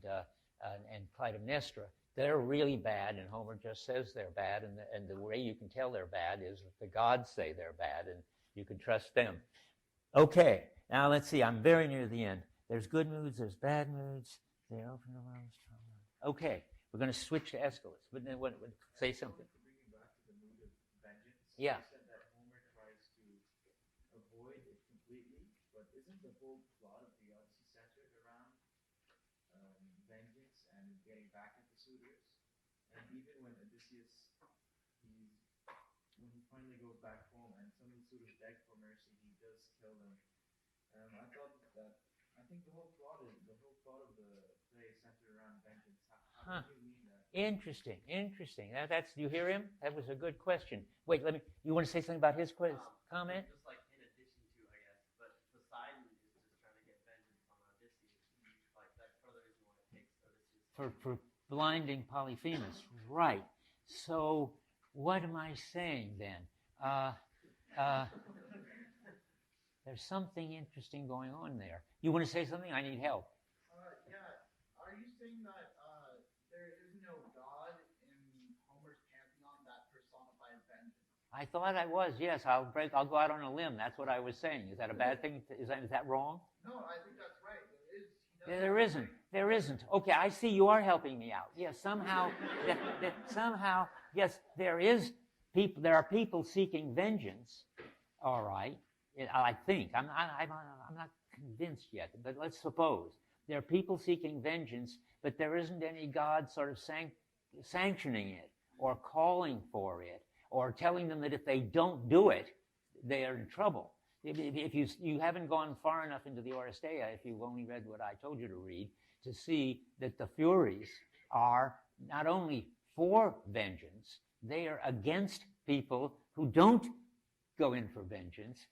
Clytemnestra. They're really bad, and Homer just says they're bad, and the way you can tell they're bad is that the gods say they're bad, and you can trust them. Okay, now let's see. I'm very near the end. There's good moods, there's bad moods. They open the world. Okay, we're going to switch to Aeschylus, but then say something. To bring you back to the mood of vengeance, Yeah. you said that Homer tries to avoid it completely, but isn't the whole plot of the Odyssey centered around vengeance and getting back at the suitors? And even when Odysseus, when he finally goes back home and some of the suitors beg for mercy, he does kill them. I think the whole plot of the play is centered around vengeance. How do you mean that? Interesting. That's you hear him? That was a good question. Wait, you want to say something about his comment? Just like in addition to, I guess, but Poseidon is just trying to get vengeance on Odysseus. Like that's part of the reason why it takes Odysseus. For blinding Polyphemus, right. So what am I saying then? There's something interesting going on there. You want to say something? I need help. Yeah. Are you saying that there is no god in Homer's pantheon that personifies vengeance? I thought I was. Yes, I'll go out on a limb. That's what I was saying. Is that a bad thing? Is that wrong? No, I think that's right. There isn't. Okay, I see you are helping me out. Yes, somehow, yes, there is people. There are people seeking vengeance. All right, I think I'm not convinced yet. But let's suppose there are people seeking vengeance, but there isn't any God sort of sanctioning it or calling for it or telling them that if they don't do it, they are in trouble. If you haven't gone far enough into the Odyssey, if you've only read what I told you to read, to see that the Furies are not only for vengeance, they are against people who don't go in for vengeance.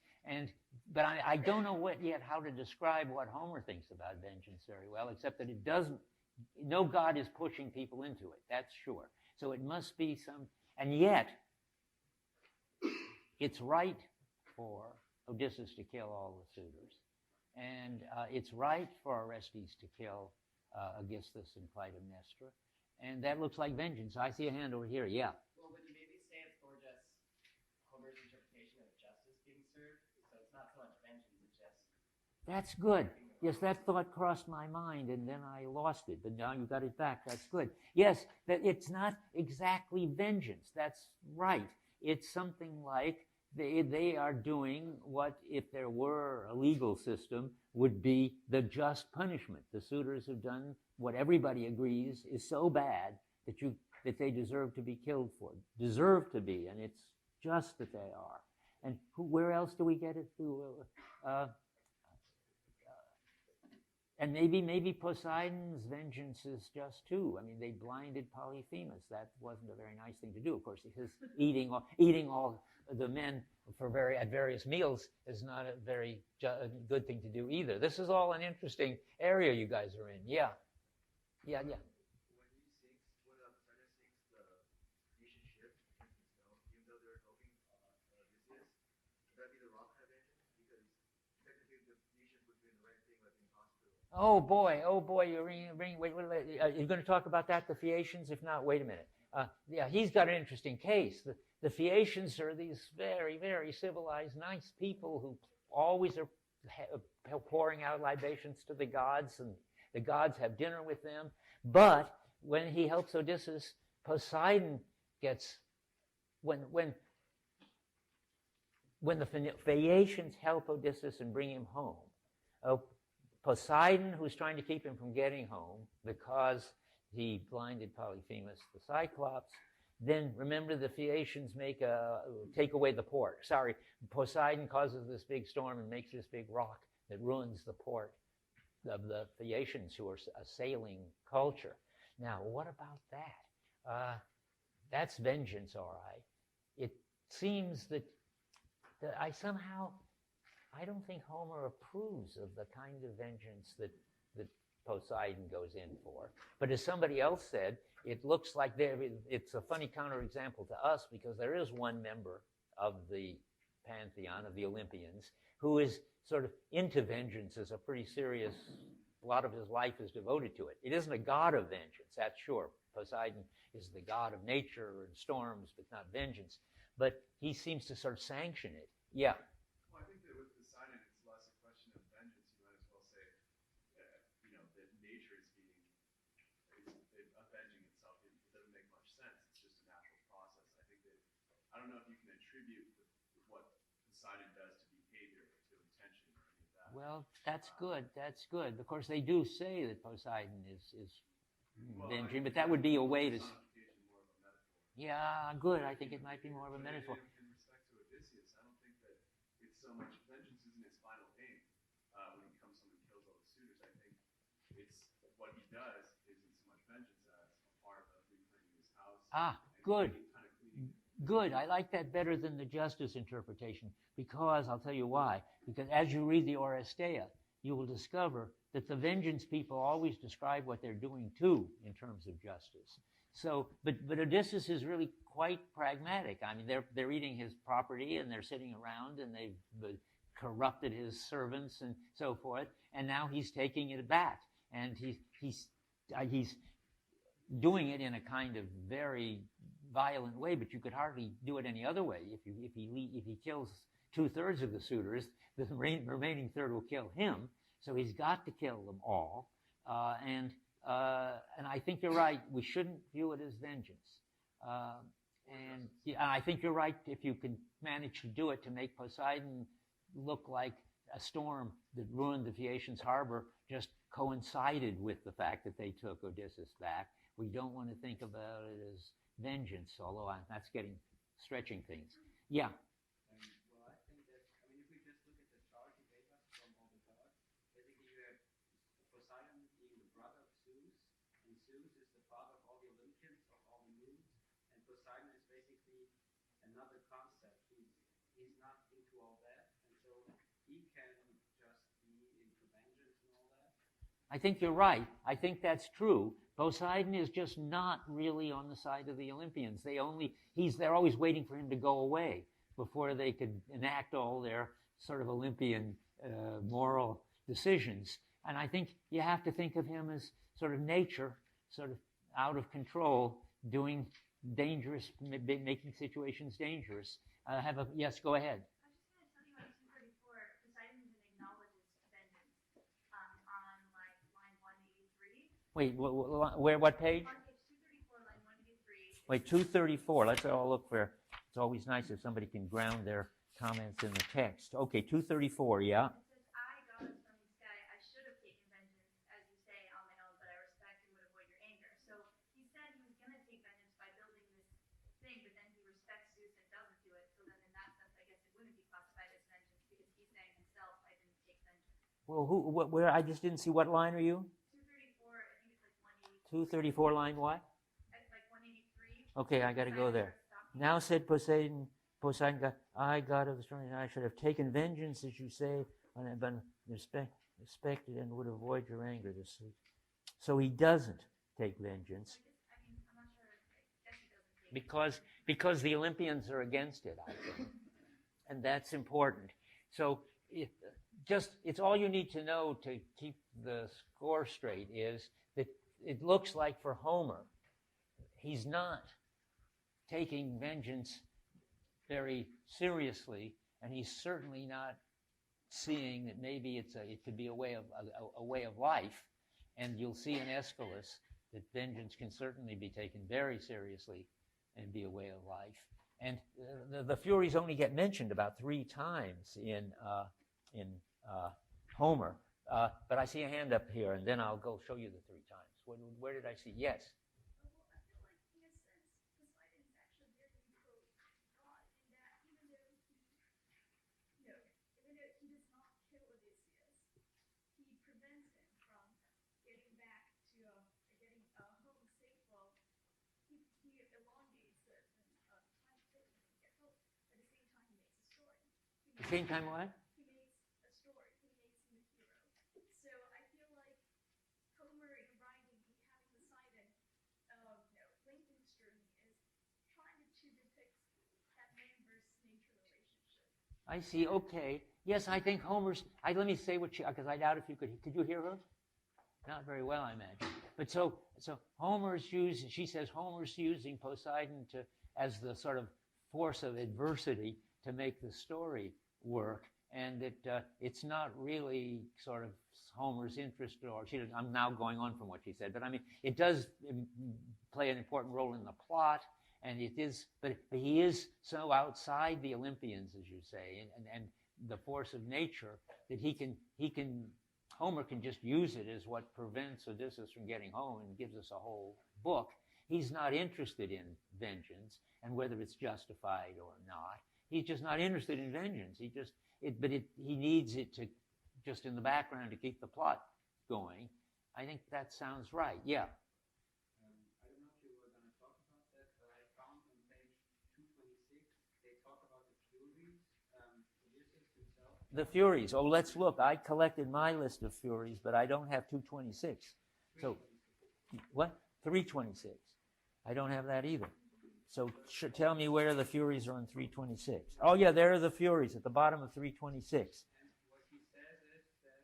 But I don't know yet how to describe what Homer thinks about vengeance very well, except that it doesn't. No God is pushing people into it. That's sure. So it must be and yet it's right for Odysseus to kill all the suitors. And it's right for Orestes to kill Aegisthus and Clytemnestra. And that looks like vengeance. I see a hand over here. Yeah. Well, would you maybe say it's more just Homer's interpretation of justice being served? So it's not so much vengeance, it's just... That's good. Yes, that thought crossed my mind, and then I lost it. But now you got it back. That's good. Yes, that it's not exactly vengeance. That's right. It's something like they are doing what, if there were a legal system, would be the just punishment. The suitors have done what everybody agrees is so bad that they deserve to be killed for. Deserve to be, and it's just that they are. And where else do we get it through? And maybe Poseidon's vengeance is just too. I mean, they blinded Polyphemus. That wasn't a very nice thing to do. Of course, his eating all the men at various meals is not a very good thing to do either. This is all an interesting area you guys are in. Yeah. When Poseidon sinks the nation ship, even though they're helping Odysseus, would that be the wrong kind of vengeance? Because technically the nations would be doing the right thing, like in hospital. Oh boy, you're wait, you're going to talk about that, the Phaeacians? If not, wait a minute. Yeah, he's got an interesting case. The Phaeacians are these very, very civilized, nice people who always are pouring out libations to the gods, and the gods have dinner with them. But when he helps Odysseus, Poseidon gets, when the Phaeacians help Odysseus and bring him home, Poseidon, who's trying to keep him from getting home because he blinded Polyphemus the Cyclops, then remember the Phaeacians take away the port. Sorry, Poseidon causes this big storm and makes this big rock that ruins the port of the Phaeacians, who are a sailing culture. Now, what about that? That's vengeance, all right. It seems that I don't think Homer approves of the kind of vengeance that Poseidon goes in for. But as somebody else said, it looks like it's a funny counterexample to us because there is one member of the pantheon of the Olympians who is sort of into vengeance as a pretty serious, a lot of his life is devoted to it. It isn't a god of vengeance, that's sure. Poseidon is the god of nature and storms, but not vengeance. But he seems to sort of sanction it. Yeah. Well, I think that with Poseidon, it's less a question of vengeance. You might as well say, that nature is avenging itself. It doesn't make much sense. It's just a natural process. I think that, I don't know if you can attribute what Poseidon does to behavior, to intention, or any of that. Well, that's good. That's good. Of course, they do say that Poseidon is venging, but that would be a way to. More of a metaphor. Yeah, good. I think it might be more of a metaphor. In respect to Odysseus, I don't think that it's so much vengeance isn't his final aim. When he comes home and kills all the suitors, I think it's what he does isn't so much vengeance as a part of reclaiming his house. Good. Kind of cleaning Good. I like that better than the justice interpretation because I'll tell you why. Because as you read the Oresteia, you will discover that the vengeance people always describe what they're doing too in terms of justice. So, but Odysseus is really quite pragmatic. I mean, they're eating his property and they're sitting around and they've corrupted his servants and so forth. And now he's taking it back, and he's doing it in a kind of very violent way. But you could hardly do it any other way. If he kills 2/3 of the suitors, the remaining third will kill him. So he's got to kill them all. And I think you're right. We shouldn't view it as vengeance. And I think you're right if you can manage to do it to make Poseidon look like a storm that ruined the Phaeacians' harbor just coincided with the fact that they took Odysseus back. We don't want to think about it as vengeance, although that's stretching things. Yeah. Well, I think that, if we just look at the chart you gave us from all the gods, basically you have Poseidon being the brother of Zeus, and Zeus is the father of all the Olympians, of all the moons, and Poseidon is basically another concept. He's not into all that, and so he can just be into vengeance and all that. I think you're right. I think that's true. Poseidon is just not really on the side of the Olympians. They're always waiting for him to go away before they could enact all their sort of Olympian moral decisions. And I think you have to think of him as sort of nature, sort of out of control, doing dangerous, making situations dangerous. Yes, go ahead. I was just going to tell you on 234, Poseidon even acknowledges vengeance on line 183. Wait, what page? On page 234, line 183. Wait, 234. Let's all look for. It's always nice if somebody can ground their comments in the text. Okay, 234. Yeah. It says, "I, goddess from the sky, I should have taken vengeance, as you say, on my own, but I respect and would avoid your anger." So he said he was going to take vengeance by building this thing, but then he respects Zeus and doesn't do it. So then, in that sense, I guess it wouldn't be classified as vengeance because he's saying himself, "I didn't take vengeance." Well, where? I just didn't see what line are you? 234. I think it's like 183. 234 line what? It's like 183. Okay, I got to go there. Now said Poseidon, God, I, God of the strong, I should have taken vengeance, as you say, and have been respected and would avoid your anger. So he doesn't take vengeance. I'm not sure. I guess he doesn't take Because the Olympians are against it, I think. And that's important. So it's all you need to know to keep the score straight is that it looks like for Homer, he's not taking vengeance very seriously, and he's certainly not seeing that maybe it could be a way of life. And you'll see in Aeschylus that vengeance can certainly be taken very seriously and be a way of life. And the Furies only get mentioned about 3 times in Homer. But I see a hand up here, and then I'll go show you the 3 times. Where did I see? Yes. The same time what? He makes a story. He makes him a hero. So I feel like I see. Okay. Yes, I think Homer's. Let me say what she, because I doubt if you could. Could you hear her? Not very well, I imagine. But so Homer's using. She says Homer's using Poseidon as the sort of force of adversity to make the story work, and that it's not really sort of Homer's interest, or I'm now going on from what she said, but I mean it does play an important role in the plot. And it is, but he is so outside the Olympians, as you say, and the force of nature that Homer can just use it as what prevents Odysseus from getting home and gives us a whole book. He's not interested in vengeance and whether it's justified or not. He's just not interested in vengeance. He needs it to just in the background to keep the plot going. I think that sounds right. Yeah. I don't know if you were going to talk about that, but I found on page 226, they talk about the Furies, Odysseus himself. The Furies. Oh, let's look. I collected my list of Furies, but I don't have 226. So, what? 326. I don't have that either. So tell me where the Furies are on 326. Oh, yeah, there are the Furies at the bottom of 326. And what he says is that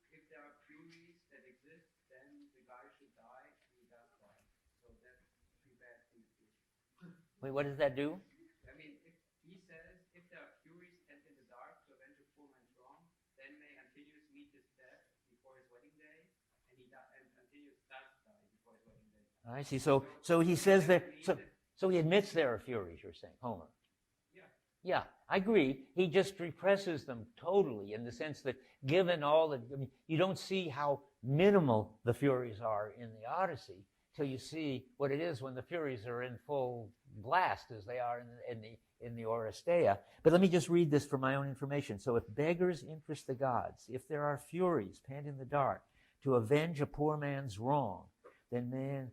if there are Furies that exist, then the guy should die, and he does die. So that's a pretty bad thing to do. Wait, what does that do? I mean, if he says if there are Furies sent in the dark to avenge a poor man's wrong, then may Antonius meet his death before his wedding day, and Antonius does die before his wedding day. I see. So he says that. So he admits there are Furies, you're saying, Homer. Yeah. Yeah, I agree. He just represses them totally in the sense that given all the... I mean, you don't see how minimal the Furies are in the Odyssey till you see what it is when the Furies are in full blast as they are in the Oresteia. But let me just read this for my own information. So if beggars interest the gods, if there are Furies pant in the dark to avenge a poor man's wrong, then man...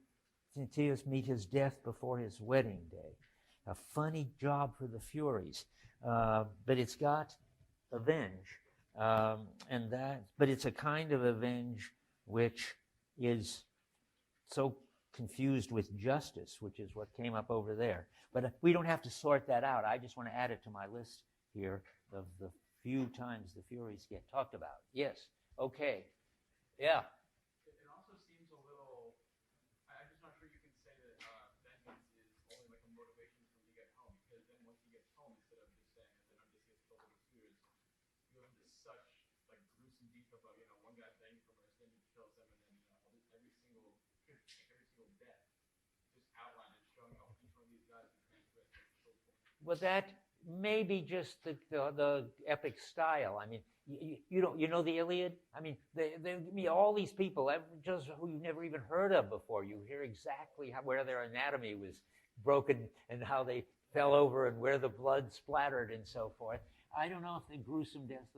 Antiochus meet his death before his wedding day. A funny job for the Furies, but it's got avenge, but it's a kind of avenge which is so confused with justice, which is what came up over there. But we don't have to sort that out. I just want to add it to my list here of the few times the Furies get talked about. Yes. Okay. Yeah. It also seems a little. I'm just not sure you can say that vengeance is only like a motivation for him to get home, because then once he gets home, instead of just saying that Odysseus killed all the Suitors, you go into such like gruesome detail about one guy begging for mercy, then he kills them, and then every single death just outlined and showing how each one of these guys is transgressed and so forth. Well, that may be just the epic style. I mean, you know the Iliad? I mean, all these people, just who you've never even heard of before, you hear exactly where their anatomy was broken and how they fell over and where the blood splattered and so forth. I don't know if the gruesome death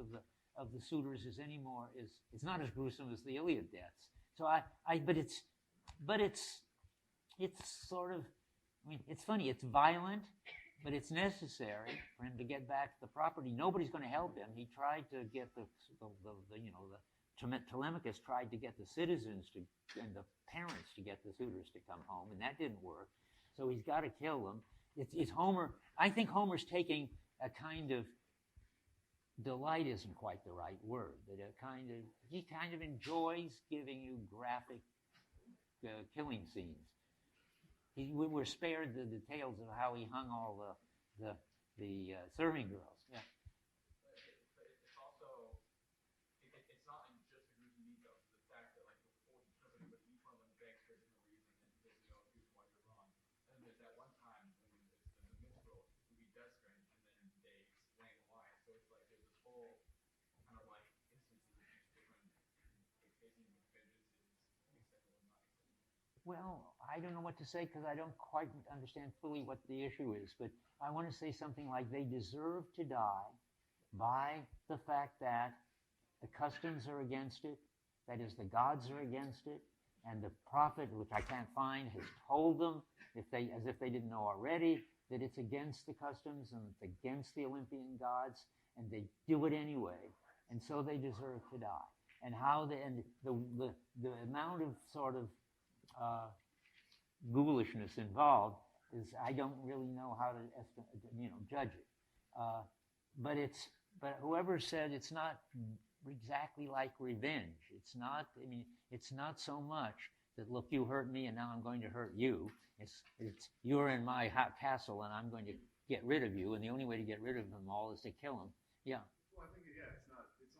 of the suitors is it's not as gruesome as the Iliad deaths. So but it's sort of, I mean, it's funny, it's violent, but it's necessary for him to get back the property. Nobody's going to help him. He tried to get Telemachus tried to get the citizens and the parents to get the suitors to come home, and that didn't work. So he's got to kill them. It's Homer. I think Homer's taking a kind of delight isn't quite the right word, but he kind of enjoys giving you graphic killing scenes. We were spared the details of how he hung all the serving girls. Yeah. But it's also, it's not in just the gruesome details. It's the fact that like before he kills everybody, each one of them begs for a different reason, and he says, here's why you're wrong. And then there's that one time when it's the minstrel who he does scream, and then they explain why. So it's like there's this whole kind of like instances of each different facing with vengeance is acceptable or not acceptable. Well, I don't know what to say because I don't quite understand fully what the issue is, but I want to say something like they deserve to die by the fact that the customs are against it, that is, the gods are against it, and the prophet, which I can't find, has told them, as if they didn't know already, that it's against the customs and it's against the Olympian gods, and they do it anyway, and so they deserve to die. And the amount of sort of ghoulishness involved is I don't really know how to judge it. but whoever said it's not exactly like revenge. It's not. I mean, it's not so much that look, you hurt me, and now I'm going to hurt you. It's you're in my castle, and I'm going to get rid of you, and the only way to get rid of them all is to kill them. Yeah. Well, I think, yeah, it's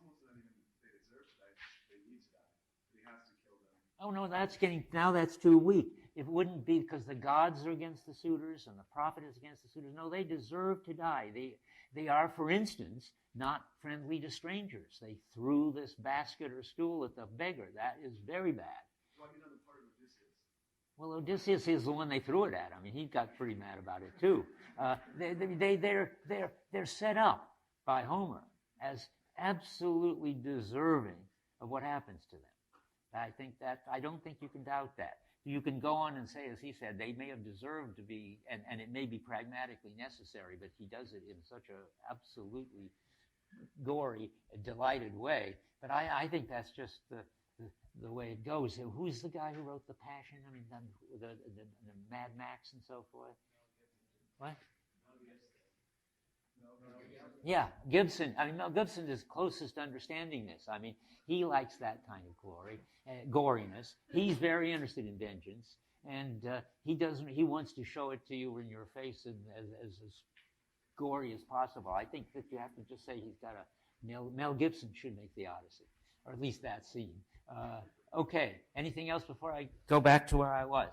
almost not even they deserve to die, they need to die. But he has to kill them. Oh no, that's too weak. It wouldn't be because the gods are against the suitors and the prophet is against the suitors. No, they deserve to die. They are, for instance, not friendly to strangers. They threw this basket or stool at the beggar. That is very bad. Well, you know the part of Odysseus. Well, Odysseus is the one they threw it at. I mean, he got pretty mad about it too. They're set up by Homer as absolutely deserving of what happens to them. I don't think you can doubt that. You can go on and say, as he said, they may have deserved to be, and it may be pragmatically necessary, but he does it in such a absolutely gory, delighted way. But I think that's just the way it goes. Who's the guy who wrote The Passion? I mean, the Mad Max and so forth? What? Yeah, Gibson. I mean, Mel Gibson is closest to understanding this. I mean, he likes that kind of goriness. He's very interested in vengeance, and he wants to show it to you in your face as gory as possible. I think that you have to just say he's got Mel Gibson should make the Odyssey, or at least that scene. Okay, anything else before I go back to where I was?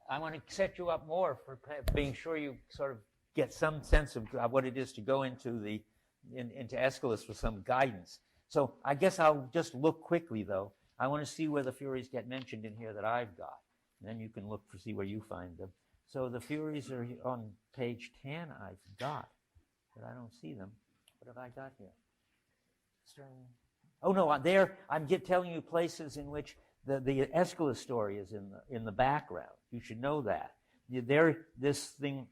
I want to set you up more for being sure you sort of get some sense of what it is to go into Aeschylus with some guidance. So I guess I'll just look quickly, though. I want to see where the Furies get mentioned in here that I've got. And then you can look to see where you find them. So the Furies are on page 10 I've got, but I don't see them. What have I got here? Oh, no, there I'm telling you places in which the Aeschylus story is in the background. You should know that. This thing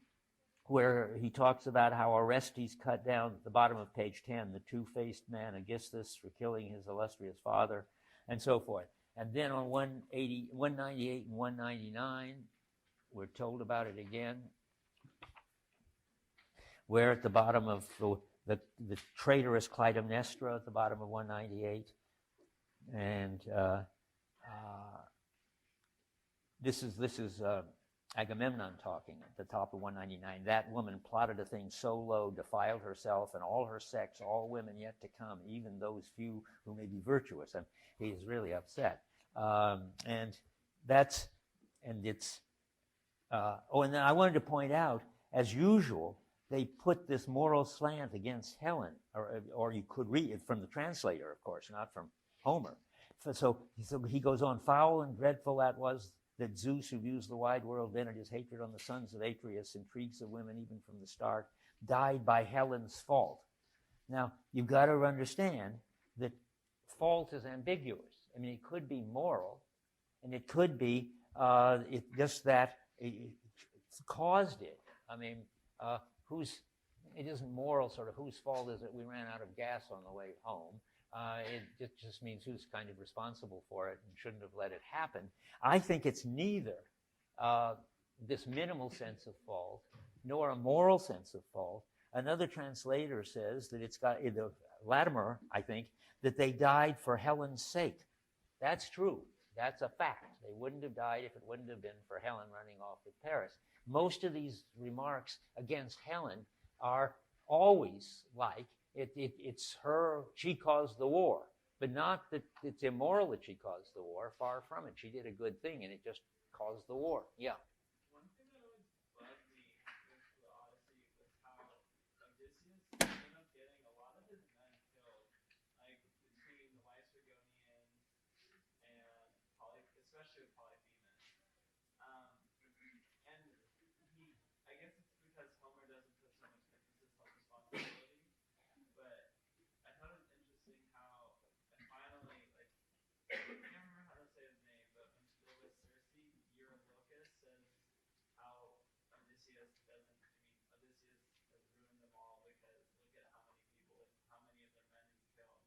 where he talks about how Orestes cut down at the bottom of page 10, the two-faced man Aegisthus for killing his illustrious father, and so forth. And then on 198 and 199, we're told about it again, where at the bottom of the traitorous Clytemnestra at the bottom of 198, and this is Agamemnon talking at the top of 199. That woman plotted a thing so low, defiled herself and all her sex, all women yet to come, even those few who may be virtuous. And he's really upset. And then I wanted to point out, as usual, they put this moral slant against Helen, or you could read it from the translator, of course, not from Homer. So he goes on, foul and dreadful that was, that Zeus, who views the wide world, vented his hatred on the sons of Atreus, intrigues of women even from the start, died by Helen's fault. Now, you've got to understand that fault is ambiguous. I mean, it could be moral, and it could be just that it caused it. I mean, it isn't moral, sort of, whose fault is it we ran out of gas on the way home? It just means who's kind of responsible for it and shouldn't have let it happen. I think it's neither this minimal sense of fault nor a moral sense of fault. Another translator says that it's got, Latimer, I think, that they died for Helen's sake. That's true. That's a fact. They wouldn't have died if it wouldn't have been for Helen running off with Paris. Most of these remarks against Helen are always like, it's her, she caused the war. But not that it's immoral that she caused the war. Far from it. She did a good thing, and it just caused the war. Yeah. One thing that always bugged me with the Odyssey was how Odysseus ended up getting a lot of his men killed, like between the Lacedaemonians and especially with Polyphemus. And I guess it's because Homer doesn't put so much emphasis on responsibility, but I thought it was interesting how finally, like, I can't remember how to say his name, but when they're with Circe, Eurylochus says how Odysseus has ruined them all because look at how many people, how many of their men he's killed.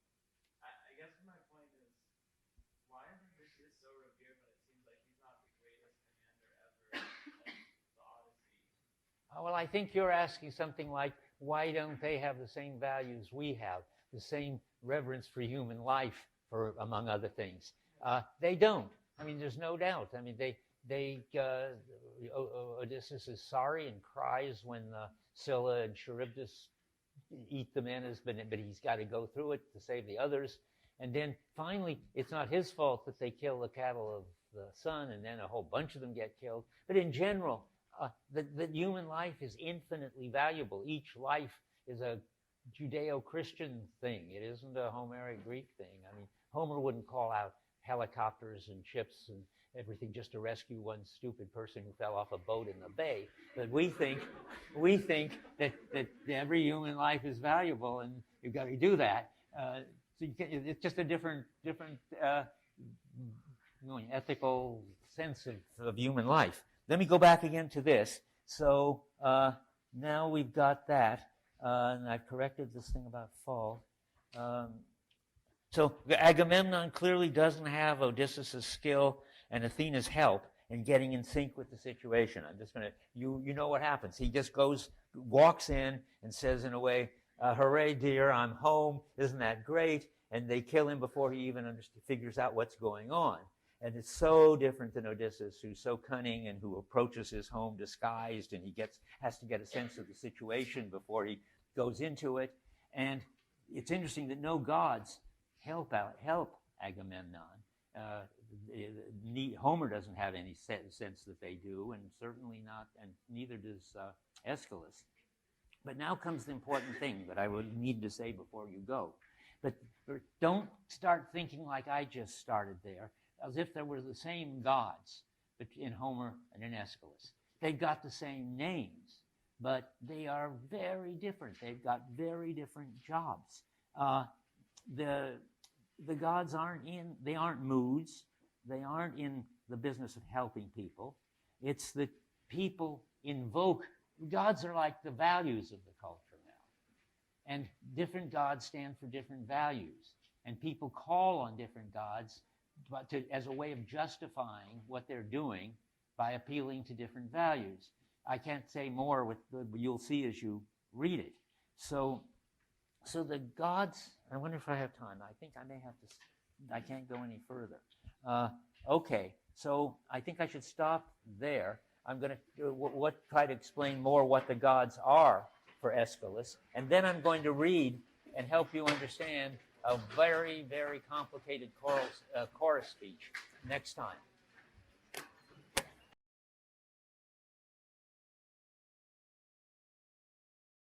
I guess my point is, why is Odysseus so revered when it seems like he's not the greatest commander ever of the Odyssey? Well, I think you're asking something like, why don't they have the same values we have, the same reverence for human life, for among other things? They don't. I mean, there's no doubt. I mean, Odysseus is sorry and cries when Scylla and Charybdis eat the men, but he's got to go through it to save the others. And then finally, it's not his fault that they kill the cattle of the sun, and then a whole bunch of them get killed. But in general, the human life is infinitely valuable. Each life is a Judeo-Christian thing. It isn't a Homeric Greek thing. I mean, Homer wouldn't call out helicopters and ships and everything just to rescue one stupid person who fell off a boat in the bay. But we think that every human life is valuable, and you've got to do that. So it's just a different ethical sense of human life. Let me go back again to this. So now we've got that, and I've corrected this thing about fall. So Agamemnon clearly doesn't have Odysseus' skill and Athena's help in getting in sync with the situation. I'm just going to, you know what happens. He just walks in and says in a way, hooray, dear, I'm home. Isn't that great? And they kill him before he even figures out what's going on. And it's so different than Odysseus, who's so cunning and who approaches his home disguised, and has to get a sense of the situation before he goes into it. And it's interesting that no gods help Agamemnon. Homer doesn't have any sense that they do, and certainly not, and neither does Aeschylus. But now comes the important thing that I would need to say before you go. But don't start thinking like I just started there, as if there were the same gods in Homer and in Aeschylus. They've got the same names, but they are very different. They've got very different jobs. The gods they aren't moods. They aren't in the business of helping people. It's that people invoke. Gods are like the values of the culture now. And different gods stand for different values. And people call on different gods as a way of justifying what they're doing by appealing to different values. I can't say more, you'll see as you read it. So the gods, I wonder if I have time. I think I may have to, I can't go any further. Okay, so I think I should stop there. I'm going to try to explain more what the gods are for Aeschylus, and then I'm going to read and help you understand a very, very complicated chorus speech next time.